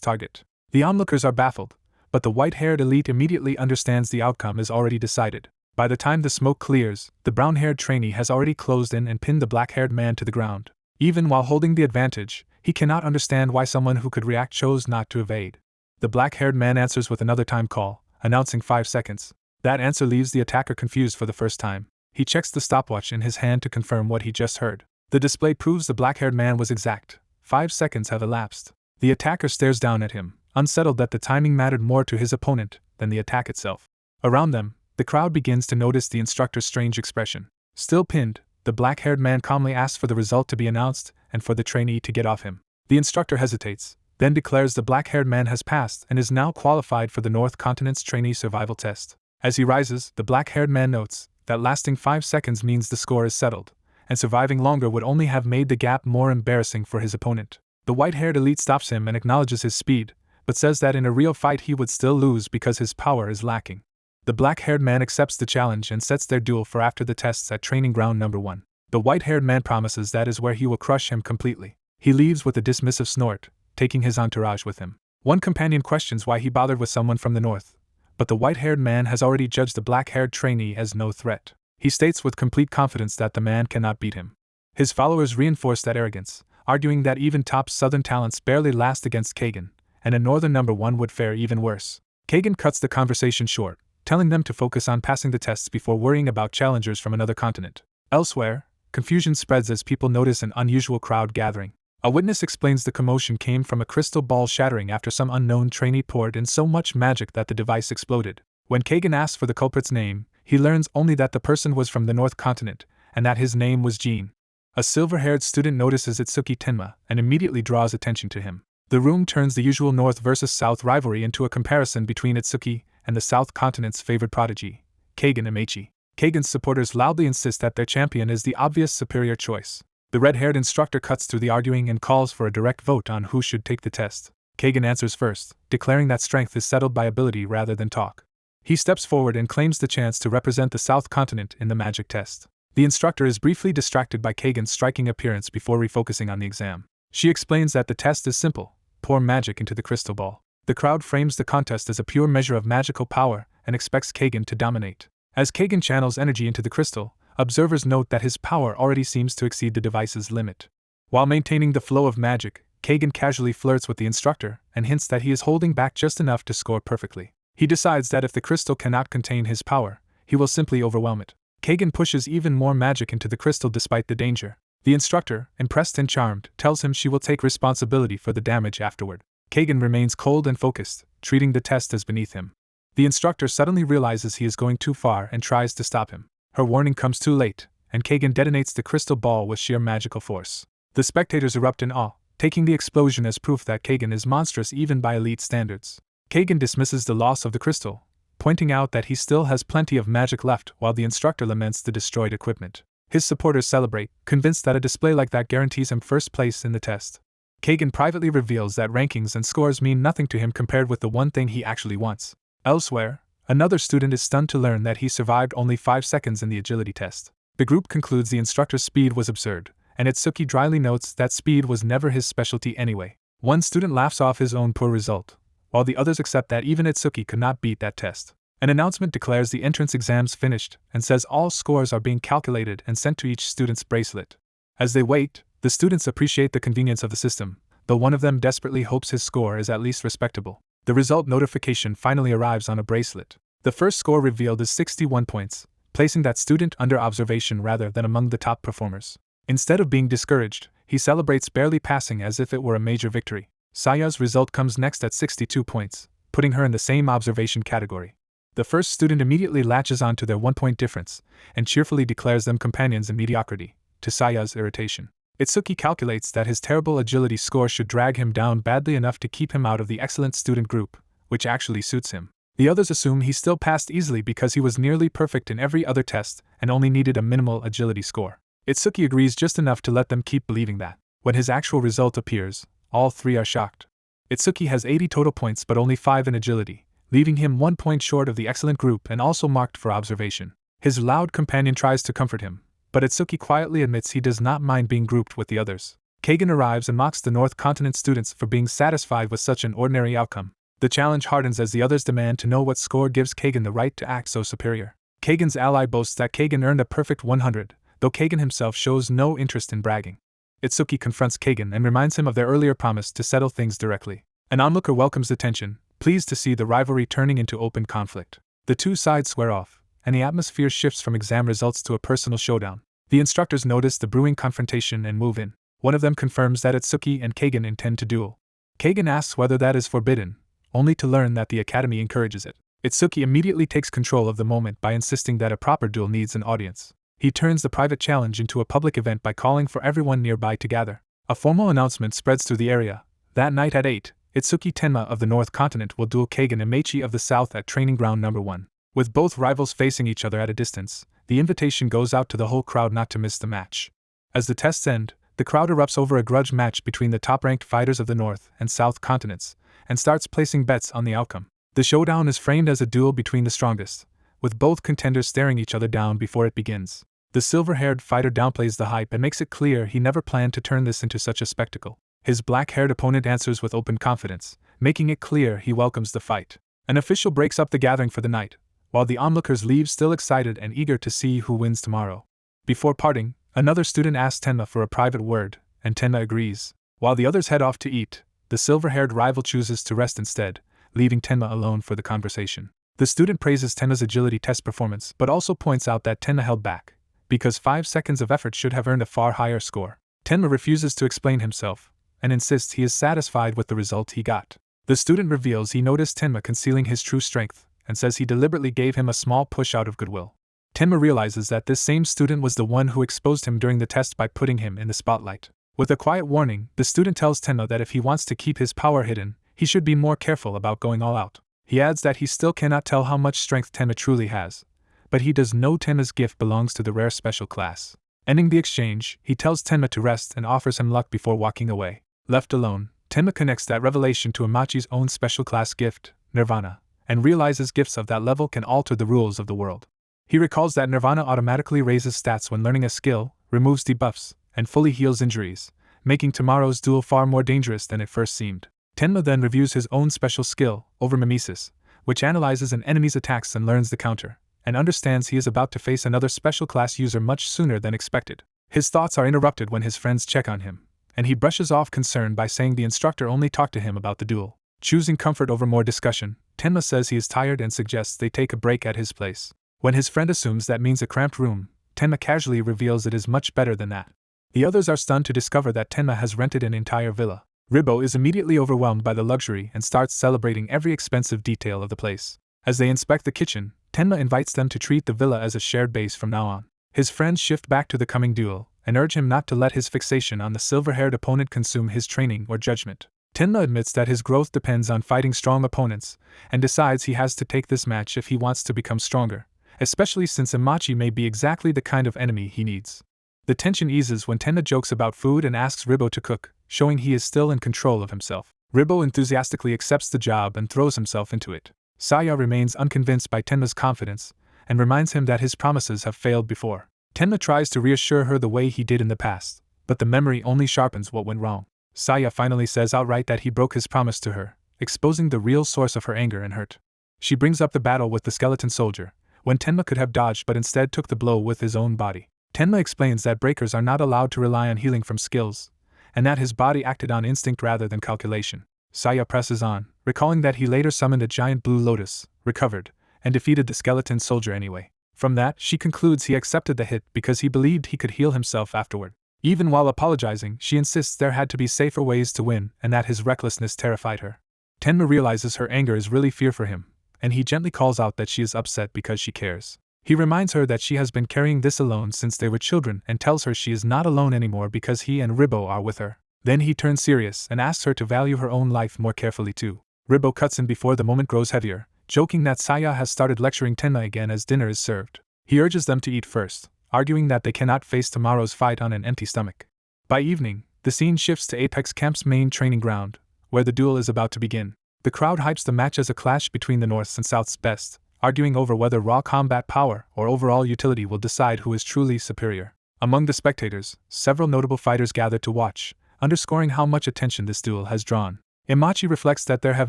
target. The onlookers are baffled, but the white-haired elite immediately understands the outcome is already decided. By the time the smoke clears, the brown-haired trainee has already closed in and pinned the black-haired man to the ground. Even while holding the advantage, he cannot understand why someone who could react chose not to evade. The black-haired man answers with another time call, announcing 5 seconds. That answer leaves the attacker confused for the first time. He checks the stopwatch in his hand to confirm what he just heard. The display proves the black-haired man was exact. 5 seconds have elapsed. The attacker stares down at him, unsettled that the timing mattered more to his opponent than the attack itself. Around them, the crowd begins to notice the instructor's strange expression. Still pinned, the black-haired man calmly asks for the result to be announced and for the trainee to get off him. The instructor hesitates, then declares the black-haired man has passed and is now qualified for the North Continent's trainee survival test. As he rises, the black-haired man notes that lasting 5 seconds means the score is settled, and surviving longer would only have made the gap more embarrassing for his opponent. The white-haired elite stops him and acknowledges his speed, but says that in a real fight he would still lose because his power is lacking. The black-haired man accepts the challenge and sets their duel for after the tests at training ground number 1. The white-haired man promises that is where he will crush him completely. He leaves with a dismissive snort, taking his entourage with him. One companion questions why he bothered with someone from the north, but the white-haired man has already judged the black-haired trainee as no threat. He states with complete confidence that the man cannot beat him. His followers reinforce that arrogance, arguing that even top southern talents barely last against Kagan, and a northern number 1 would fare even worse. Kagan cuts the conversation short, telling them to focus on passing the tests before worrying about challengers from another continent. Elsewhere, confusion spreads as people notice an unusual crowd gathering. A witness explains the commotion came from a crystal ball shattering after some unknown trainee poured in so much magic that the device exploded. When Kagan asks for the culprit's name, he learns only that the person was from the North Continent, and that his name was Jean. A silver-haired student notices Itsuki Tenma and immediately draws attention to him. The room turns the usual North versus South rivalry into a comparison between Itsuki and the South Continent's favored prodigy, Kagan Amechi. Kagan's supporters loudly insist that their champion is the obvious superior choice. The red-haired instructor cuts through the arguing and calls for a direct vote on who should take the test. Kagan answers first, declaring that strength is settled by ability rather than talk. He steps forward and claims the chance to represent the South Continent in the magic test. The instructor is briefly distracted by Kagan's striking appearance before refocusing on the exam. She explains that the test is simple: pour magic into the crystal ball. The crowd frames the contest as a pure measure of magical power and expects Kagan to dominate. As Kagan channels energy into the crystal, observers note that his power already seems to exceed the device's limit. While maintaining the flow of magic, Kagan casually flirts with the instructor and hints that he is holding back just enough to score perfectly. He decides that if the crystal cannot contain his power, he will simply overwhelm it. Kagan pushes even more magic into the crystal despite the danger. The instructor, impressed and charmed, tells him she will take responsibility for the damage afterward. Kagan remains cold and focused, treating the test as beneath him. The instructor suddenly realizes he is going too far and tries to stop him. Her warning comes too late, and Kagan detonates the crystal ball with sheer magical force. The spectators erupt in awe, taking the explosion as proof that Kagan is monstrous even by elite standards. Kagan dismisses the loss of the crystal, pointing out that he still has plenty of magic left while the instructor laments the destroyed equipment. His supporters celebrate, convinced that a display like that guarantees him first place in the test. Kagan privately reveals that rankings and scores mean nothing to him compared with the one thing he actually wants. Elsewhere, another student is stunned to learn that he survived only 5 seconds in the agility test. The group concludes the instructor's speed was absurd, and Itsuki dryly notes that speed was never his specialty anyway. One student laughs off his own poor result, while the others accept that even Itsuki could not beat that test. An announcement declares the entrance exams finished and says all scores are being calculated and sent to each student's bracelet. As they wait, the students appreciate the convenience of the system, though one of them desperately hopes his score is at least respectable. The result notification finally arrives on a bracelet. The first score revealed is 61 points, placing that student under observation rather than among the top performers. Instead of being discouraged, he celebrates barely passing as if it were a major victory. Saya's result comes next at 62 points, putting her in the same observation category. The first student immediately latches on to their 1-point difference, and cheerfully declares them companions in mediocrity, to Saya's irritation. Itsuki calculates that his terrible agility score should drag him down badly enough to keep him out of the excellent student group, which actually suits him. The others assume he still passed easily because he was nearly perfect in every other test and only needed a minimal agility score. Itsuki agrees just enough to let them keep believing that. When his actual result appears, all three are shocked. Itsuki has 80 total points but only 5 in agility, leaving him 1 point short of the excellent group and also marked for observation. His loud companion tries to comfort him, but Itsuki quietly admits he does not mind being grouped with the others. Kagan arrives and mocks the North Continent students for being satisfied with such an ordinary outcome. The challenge hardens as the others demand to know what score gives Kagan the right to act so superior. Kagan's ally boasts that Kagan earned a perfect 100, though Kagan himself shows no interest in bragging. Itsuki confronts Kagan and reminds him of their earlier promise to settle things directly. An onlooker welcomes the tension, pleased to see the rivalry turning into open conflict. The two sides square off, and the atmosphere shifts from exam results to a personal showdown. The instructors notice the brewing confrontation and move in. One of them confirms that Itsuki and Kagan intend to duel. Kagan asks whether that is forbidden, only to learn that the academy encourages it. Itsuki immediately takes control of the moment by insisting that a proper duel needs an audience. He turns the private challenge into a public event by calling for everyone nearby to gather. A formal announcement spreads through the area. That night at 8, Itsuki Tenma of the North Continent will duel Kagan and Meichi of the South at Training Ground No. 1. With both rivals facing each other at a distance, the invitation goes out to the whole crowd not to miss the match. As the tests end, the crowd erupts over a grudge match between the top-ranked fighters of the North and South continents, and starts placing bets on the outcome. The showdown is framed as a duel between the strongest, with both contenders staring each other down before it begins. The silver-haired fighter downplays the hype and makes it clear he never planned to turn this into such a spectacle. His black-haired opponent answers with open confidence, making it clear he welcomes the fight. An official breaks up the gathering for the night, while the onlookers leave still excited and eager to see who wins tomorrow. Before parting, another student asks Tenma for a private word, and Tenma agrees. While the others head off to eat, the silver-haired rival chooses to rest instead, leaving Tenma alone for the conversation. The student praises Tenma's agility test performance but also points out that Tenma held back, because 5 seconds of effort should have earned a far higher score. Tenma refuses to explain himself, and insists he is satisfied with the result he got. The student reveals he noticed Tenma concealing his true strength, and says he deliberately gave him a small push out of goodwill. Tenma realizes that this same student was the one who exposed him during the test by putting him in the spotlight. With a quiet warning, the student tells Tenma that if he wants to keep his power hidden, he should be more careful about going all out. He adds that he still cannot tell how much strength Tenma truly has, but he does know Tenma's gift belongs to the rare special class. Ending the exchange, he tells Tenma to rest and offers him luck before walking away. Left alone, Tenma connects that revelation to Amachi's own special class gift, Nirvana, and realizes gifts of that level can alter the rules of the world. He recalls that Nirvana automatically raises stats when learning a skill, removes debuffs, and fully heals injuries, making tomorrow's duel far more dangerous than it first seemed. Tenma then reviews his own special skill, over mimesis, which analyzes an enemy's attacks and learns the counter, and understands he is about to face another special class user much sooner than expected. His thoughts are interrupted when his friends check on him, and he brushes off concern by saying the instructor only talked to him about the duel. Choosing comfort over more discussion, Tenma says he is tired and suggests they take a break at his place. When his friend assumes that means a cramped room, Tenma casually reveals it is much better than that. The others are stunned to discover that Tenma has rented an entire villa. Ribbo is immediately overwhelmed by the luxury and starts celebrating every expensive detail of the place. As they inspect the kitchen, Tenma invites them to treat the villa as a shared base from now on. His friends shift back to the coming duel, and urge him not to let his fixation on the silver-haired opponent consume his training or judgment. Tenma admits that his growth depends on fighting strong opponents, and decides he has to take this match if he wants to become stronger, especially since Emachi may be exactly the kind of enemy he needs. The tension eases when Tenma jokes about food and asks Ribbo to cook, showing he is still in control of himself. Ribbo enthusiastically accepts the job and throws himself into it. Saya remains unconvinced by Tenma's confidence, and reminds him that his promises have failed before. Tenma tries to reassure her the way he did in the past, but the memory only sharpens what went wrong. Saya finally says outright that he broke his promise to her, exposing the real source of her anger and hurt. She brings up the battle with the skeleton soldier, when Tenma could have dodged but instead took the blow with his own body. Tenma explains that breakers are not allowed to rely on healing from skills, and that his body acted on instinct rather than calculation. Saya presses on, recalling that he later summoned a giant blue lotus, recovered, and defeated the skeleton soldier anyway. From that, she concludes he accepted the hit because he believed he could heal himself afterward. Even while apologizing, she insists there had to be safer ways to win and that his recklessness terrified her. Tenma realizes her anger is really fear for him, and he gently calls out that she is upset because she cares. He reminds her that she has been carrying this alone since they were children and tells her she is not alone anymore because he and Ribbo are with her. Then he turns serious and asks her to value her own life more carefully too. Ribbo cuts in before the moment grows heavier, joking that Saya has started lecturing Tenma again as dinner is served. He urges them to eat first, arguing that they cannot face tomorrow's fight on an empty stomach. By evening, the scene shifts to Apex Camp's main training ground, where the duel is about to begin. The crowd hypes the match as a clash between the North's and South's best, arguing over whether raw combat power or overall utility will decide who is truly superior. Among the spectators, several notable fighters gather to watch, underscoring how much attention this duel has drawn. Emachi reflects that there have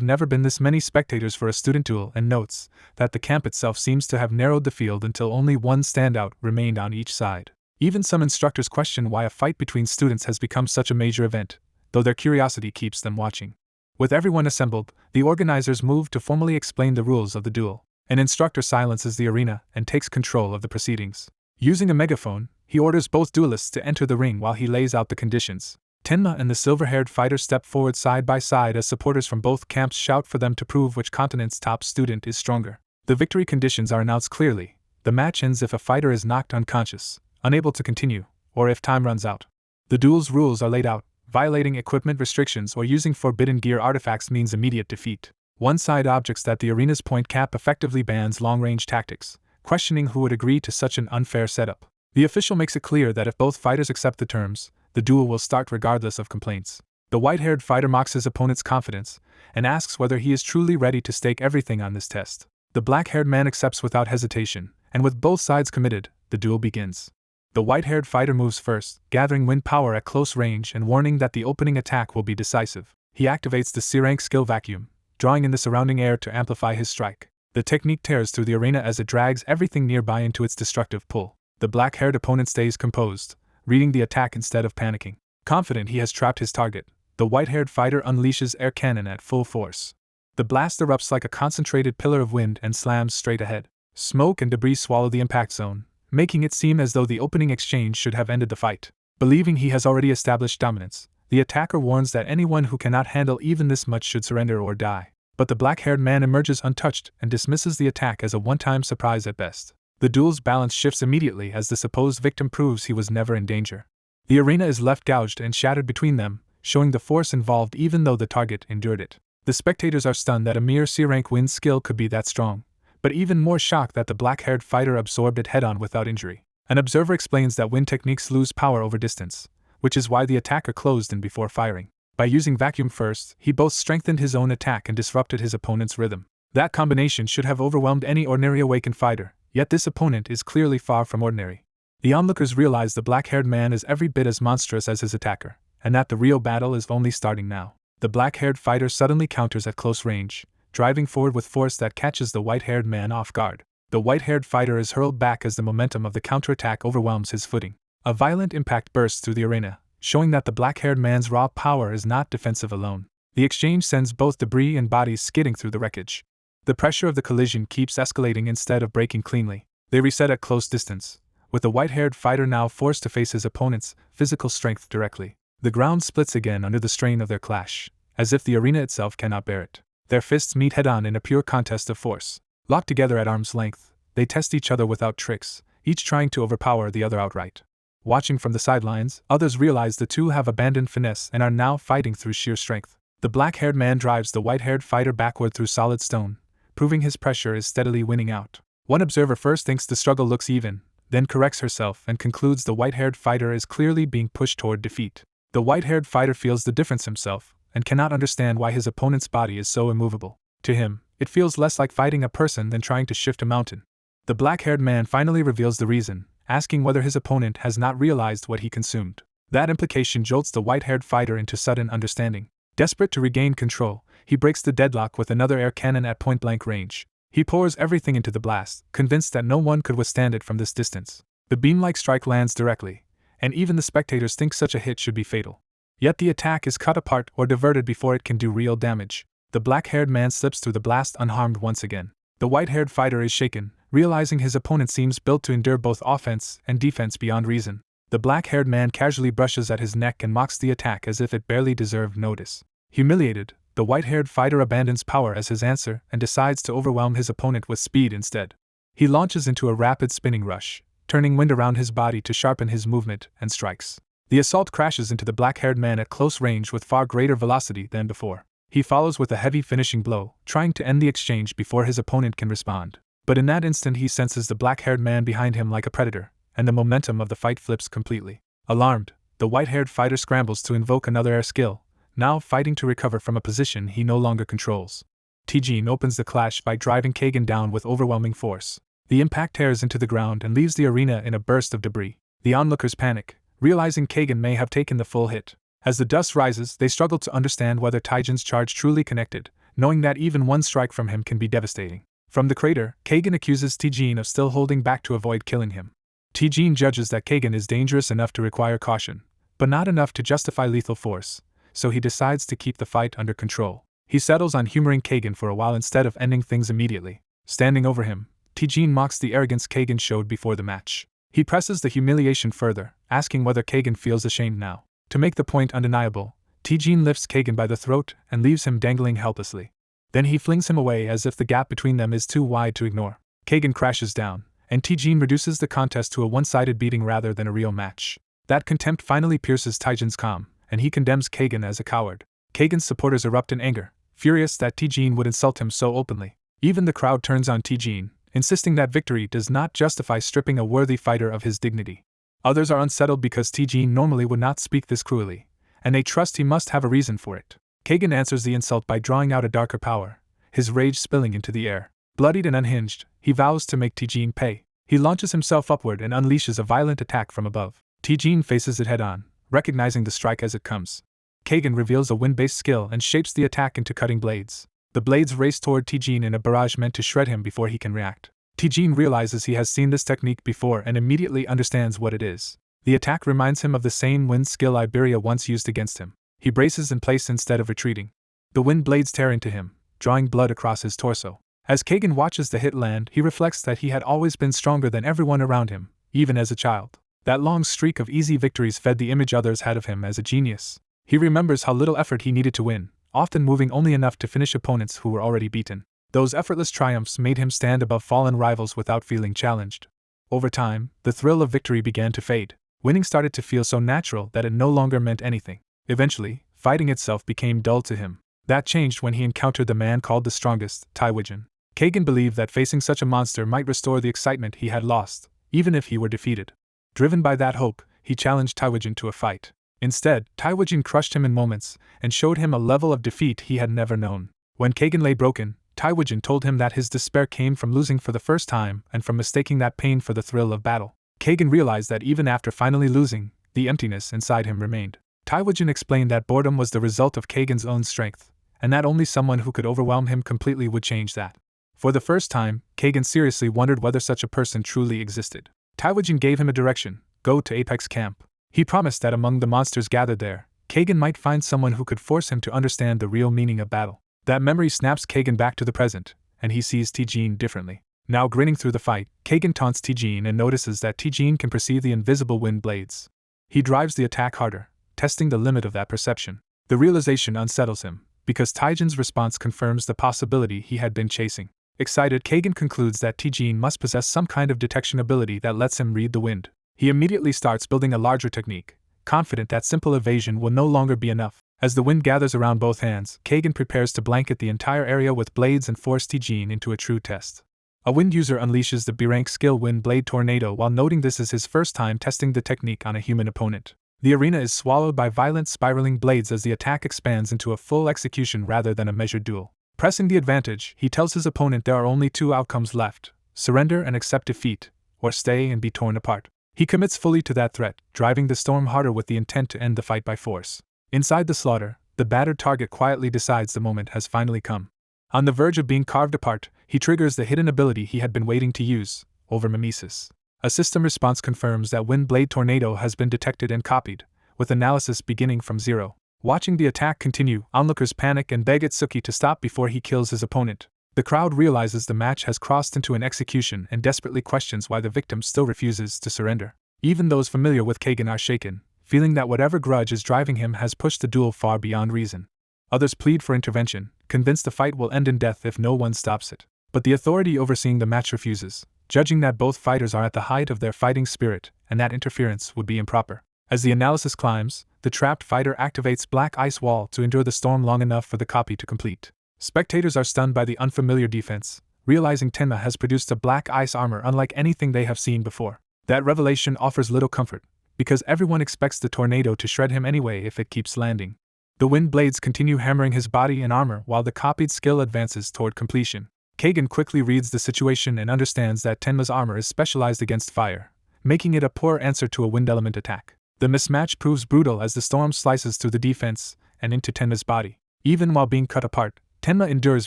never been this many spectators for a student duel and notes that the camp itself seems to have narrowed the field until only one standout remained on each side. Even some instructors question why a fight between students has become such a major event, though their curiosity keeps them watching. With everyone assembled, the organizers move to formally explain the rules of the duel. An instructor silences the arena and takes control of the proceedings. Using a megaphone, he orders both duelists to enter the ring while he lays out the conditions. Tenma and the silver-haired fighter step forward side by side as supporters from both camps shout for them to prove which continent's top student is stronger. The victory conditions are announced clearly. The match ends if a fighter is knocked unconscious, unable to continue, or if time runs out. The duel's rules are laid out. Violating equipment restrictions or using forbidden gear artifacts means immediate defeat. One-side objects that the arena's point cap effectively bans long-range tactics, questioning who would agree to such an unfair setup. The official makes it clear that if both fighters accept the terms, the duel will start regardless of complaints. The white-haired fighter mocks his opponent's confidence and asks whether he is truly ready to stake everything on this test. The black-haired man accepts without hesitation, and with both sides committed, the duel begins. The white-haired fighter moves first, gathering wind power at close range and warning that the opening attack will be decisive. He activates the C-rank skill vacuum, drawing in the surrounding air to amplify his strike. The technique tears through the arena as it drags everything nearby into its destructive pull. The black-haired opponent stays composed, reading the attack instead of panicking. Confident he has trapped his target, the white-haired fighter unleashes air cannon at full force. The blast erupts like a concentrated pillar of wind and slams straight ahead. Smoke and debris swallow the impact zone, making it seem as though the opening exchange should have ended the fight. Believing he has already established dominance, the attacker warns that anyone who cannot handle even this much should surrender or die. But the black-haired man emerges untouched and dismisses the attack as a one-time surprise at best. The duel's balance shifts immediately as the supposed victim proves he was never in danger. The arena is left gouged and shattered between them, showing the force involved even though the target endured it. The spectators are stunned that a mere C-rank wind skill could be that strong, but even more shocked that the black-haired fighter absorbed it head-on without injury. An observer explains that wind techniques lose power over distance, which is why the attacker closed in before firing. By using vacuum first, he both strengthened his own attack and disrupted his opponent's rhythm. That combination should have overwhelmed any ordinary awakened fighter, yet this opponent is clearly far from ordinary. The onlookers realize the black-haired man is every bit as monstrous as his attacker, and that the real battle is only starting now. The black-haired fighter suddenly counters at close range, driving forward with force that catches the white-haired man off guard. The white-haired fighter is hurled back as the momentum of the counterattack overwhelms his footing. A violent impact bursts through the arena, showing that the black-haired man's raw power is not defensive alone. The exchange sends both debris and bodies skidding through the wreckage. The pressure of the collision keeps escalating instead of breaking cleanly. They reset at close distance, with the white-haired fighter now forced to face his opponent's physical strength directly. The ground splits again under the strain of their clash, as if the arena itself cannot bear it. Their fists meet head-on in a pure contest of force. Locked together at arm's length, they test each other without tricks, each trying to overpower the other outright. Watching from the sidelines, others realize the two have abandoned finesse and are now fighting through sheer strength. The black-haired man drives the white-haired fighter backward through solid stone, proving his pressure is steadily winning out. One observer first thinks the struggle looks even, then corrects herself and concludes the white-haired fighter is clearly being pushed toward defeat. The white-haired fighter feels the difference himself, and cannot understand why his opponent's body is so immovable. To him, it feels less like fighting a person than trying to shift a mountain. The black-haired man finally reveals the reason, asking whether his opponent has not realized what he consumed. That implication jolts the white-haired fighter into sudden understanding. Desperate to regain control, he breaks the deadlock with another air cannon at point-blank range. He pours everything into the blast, convinced that no one could withstand it from this distance. The beam-like strike lands directly, and even the spectators think such a hit should be fatal. Yet the attack is cut apart or diverted before it can do real damage. The black-haired man slips through the blast unharmed once again. The white-haired fighter is shaken, realizing his opponent seems built to endure both offense and defense beyond reason. The black-haired man casually brushes at his neck and mocks the attack as if it barely deserved notice. Humiliated, the white-haired fighter abandons power as his answer and decides to overwhelm his opponent with speed instead. He launches into a rapid spinning rush, turning wind around his body to sharpen his movement, and strikes. The assault crashes into the black-haired man at close range with far greater velocity than before. He follows with a heavy finishing blow, trying to end the exchange before his opponent can respond. But in that instant he senses the black-haired man behind him like a predator, and the momentum of the fight flips completely. Alarmed, the white-haired fighter scrambles to invoke another air skill, now fighting to recover from a position he no longer controls. Tijin opens the clash by driving Kagan down with overwhelming force. The impact tears into the ground and leaves the arena in a burst of debris. The onlookers panic, realizing Kagan may have taken the full hit. As the dust rises, they struggle to understand whether Taijin's charge truly connected, knowing that even one strike from him can be devastating. From the crater, Kagan accuses Tijin of still holding back to avoid killing him. Tijin judges that Kagan is dangerous enough to require caution, but not enough to justify lethal force, so he decides to keep the fight under control. He settles on humoring Kagan for a while instead of ending things immediately. Standing over him, Tijin mocks the arrogance Kagan showed before the match. He presses the humiliation further, asking whether Kagan feels ashamed now. To make the point undeniable, Tijin lifts Kagan by the throat and leaves him dangling helplessly. Then he flings him away as if the gap between them is too wide to ignore. Kagan crashes down, and Tijin reduces the contest to a one-sided beating rather than a real match. That contempt finally pierces Taijin's calm, and he condemns Kagan as a coward. Kagan's supporters erupt in anger, furious that Tijin would insult him so openly. Even the crowd turns on Tijin, insisting that victory does not justify stripping a worthy fighter of his dignity. Others are unsettled because Tijin normally would not speak this cruelly, and they trust he must have a reason for it. Kagan answers the insult by drawing out a darker power, his rage spilling into the air. Bloodied and unhinged, he vows to make Tijin pay. He launches himself upward and unleashes a violent attack from above. Tijin faces it head-on, recognizing the strike as it comes. Kagan reveals a wind-based skill and shapes the attack into cutting blades. The blades race toward Tijin in a barrage meant to shred him before he can react. Tijin realizes he has seen this technique before and immediately understands what it is. The attack reminds him of the same wind skill Iberia once used against him. He braces in place instead of retreating. The wind blades tear into him, drawing blood across his torso. As Kagan watches the hit land, he reflects that he had always been stronger than everyone around him, even as a child. That long streak of easy victories fed the image others had of him as a genius. He remembers how little effort he needed to win, often moving only enough to finish opponents who were already beaten. Those effortless triumphs made him stand above fallen rivals without feeling challenged. Over time, the thrill of victory began to fade. Winning started to feel so natural that it no longer meant anything. Eventually, fighting itself became dull to him. That changed when he encountered the man called the strongest, Taiwijin. Kagan believed that facing such a monster might restore the excitement he had lost, even if he were defeated. Driven by that hope, he challenged Taiwijin to a fight. Instead, Taiwijin crushed him in moments and showed him a level of defeat he had never known. When Kagan lay broken, Taiwijin told him that his despair came from losing for the first time and from mistaking that pain for the thrill of battle. Kagan realized that even after finally losing, the emptiness inside him remained. Taiwijin explained that boredom was the result of Kagan's own strength, and that only someone who could overwhelm him completely would change that. For the first time, Kagan seriously wondered whether such a person truly existed. Taiwijin gave him a direction: go to Apex Camp. He promised that among the monsters gathered there, Kagan might find someone who could force him to understand the real meaning of battle. That memory snaps Kagan back to the present, and he sees Tijin differently. Now grinning through the fight, Kagan taunts Tijin and notices that Tijin can perceive the invisible wind blades. He drives the attack harder, testing the limit of that perception. The realization unsettles him, because Taijin's response confirms the possibility he had been chasing. Excited, Kagan concludes that Tijin must possess some kind of detection ability that lets him read the wind. He immediately starts building a larger technique, confident that simple evasion will no longer be enough. As the wind gathers around both hands, Kagan prepares to blanket the entire area with blades and force Tijin into a true test. A wind user unleashes the B-rank skill Wind Blade Tornado while noting this is his first time testing the technique on a human opponent. The arena is swallowed by violent spiraling blades as the attack expands into a full execution rather than a measured duel. Pressing the advantage, he tells his opponent there are only two outcomes left: surrender and accept defeat, or stay and be torn apart. He commits fully to that threat, driving the storm harder with the intent to end the fight by force. Inside the slaughter, the battered target quietly decides the moment has finally come. On the verge of being carved apart, he triggers the hidden ability he had been waiting to use, over mimesis. A system response confirms that Wind Blade Tornado has been detected and copied, with analysis beginning from 0. Watching the attack continue, onlookers panic and beg Atsuki to stop before he kills his opponent. The crowd realizes the match has crossed into an execution and desperately questions why the victim still refuses to surrender. Even those familiar with Kagan are shaken, feeling that whatever grudge is driving him has pushed the duel far beyond reason. Others plead for intervention, convinced the fight will end in death if no one stops it. But the authority overseeing the match refuses, judging that both fighters are at the height of their fighting spirit and that interference would be improper. As the analysis climbs, the trapped fighter activates Black Ice Wall to endure the storm long enough for the copy to complete. Spectators are stunned by the unfamiliar defense, realizing Tenma has produced a black ice armor unlike anything they have seen before. That revelation offers little comfort, because everyone expects the tornado to shred him anyway if it keeps landing. The wind blades continue hammering his body and armor while the copied skill advances toward completion. Kagan quickly reads the situation and understands that Tenma's armor is specialized against fire, making it a poor answer to a wind element attack. The mismatch proves brutal as the storm slices through the defense and into Tenma's body. Even while being cut apart, Tenma endures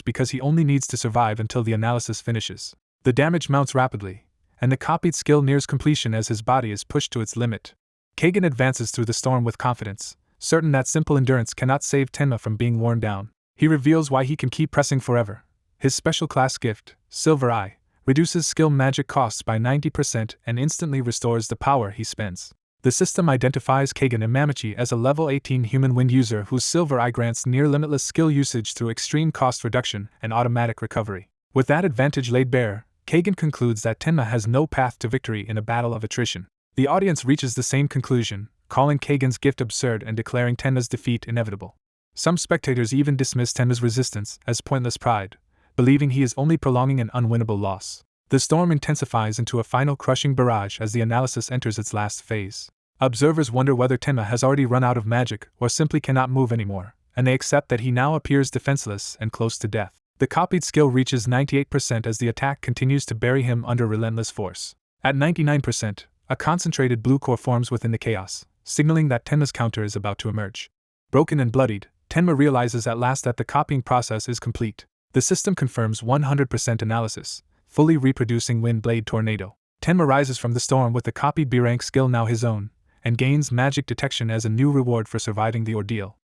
because he only needs to survive until the analysis finishes. The damage mounts rapidly, and the copied skill nears completion as his body is pushed to its limit. Kagan advances through the storm with confidence, certain that simple endurance cannot save Tenma from being worn down. He reveals why he can keep pressing forever. His special class gift, Silver Eye, reduces skill magic costs by 90% and instantly restores the power he spends. The system identifies Kagan Imamachi as a level 18 human wind user whose Silver Eye grants near-limitless skill usage through extreme cost reduction and automatic recovery. With that advantage laid bare, Kagan concludes that Tenma has no path to victory in a battle of attrition. The audience reaches the same conclusion, calling Kagan's gift absurd and declaring Tenma's defeat inevitable. Some spectators even dismiss Tenma's resistance as pointless pride, believing he is only prolonging an unwinnable loss. The storm intensifies into a final crushing barrage as the analysis enters its last phase. Observers wonder whether Tenma has already run out of magic or simply cannot move anymore, and they accept that he now appears defenseless and close to death. The copied skill reaches 98% as the attack continues to bury him under relentless force. At 99%, a concentrated blue core forms within the chaos, signaling that Tenma's counter is about to emerge. Broken and bloodied, Tenma realizes at last that the copying process is complete. The system confirms 100% analysis, fully reproducing Wind Blade Tornado. Tenma rises from the storm with the copied B-rank skill now his own, and gains magic detection as a new reward for surviving the ordeal.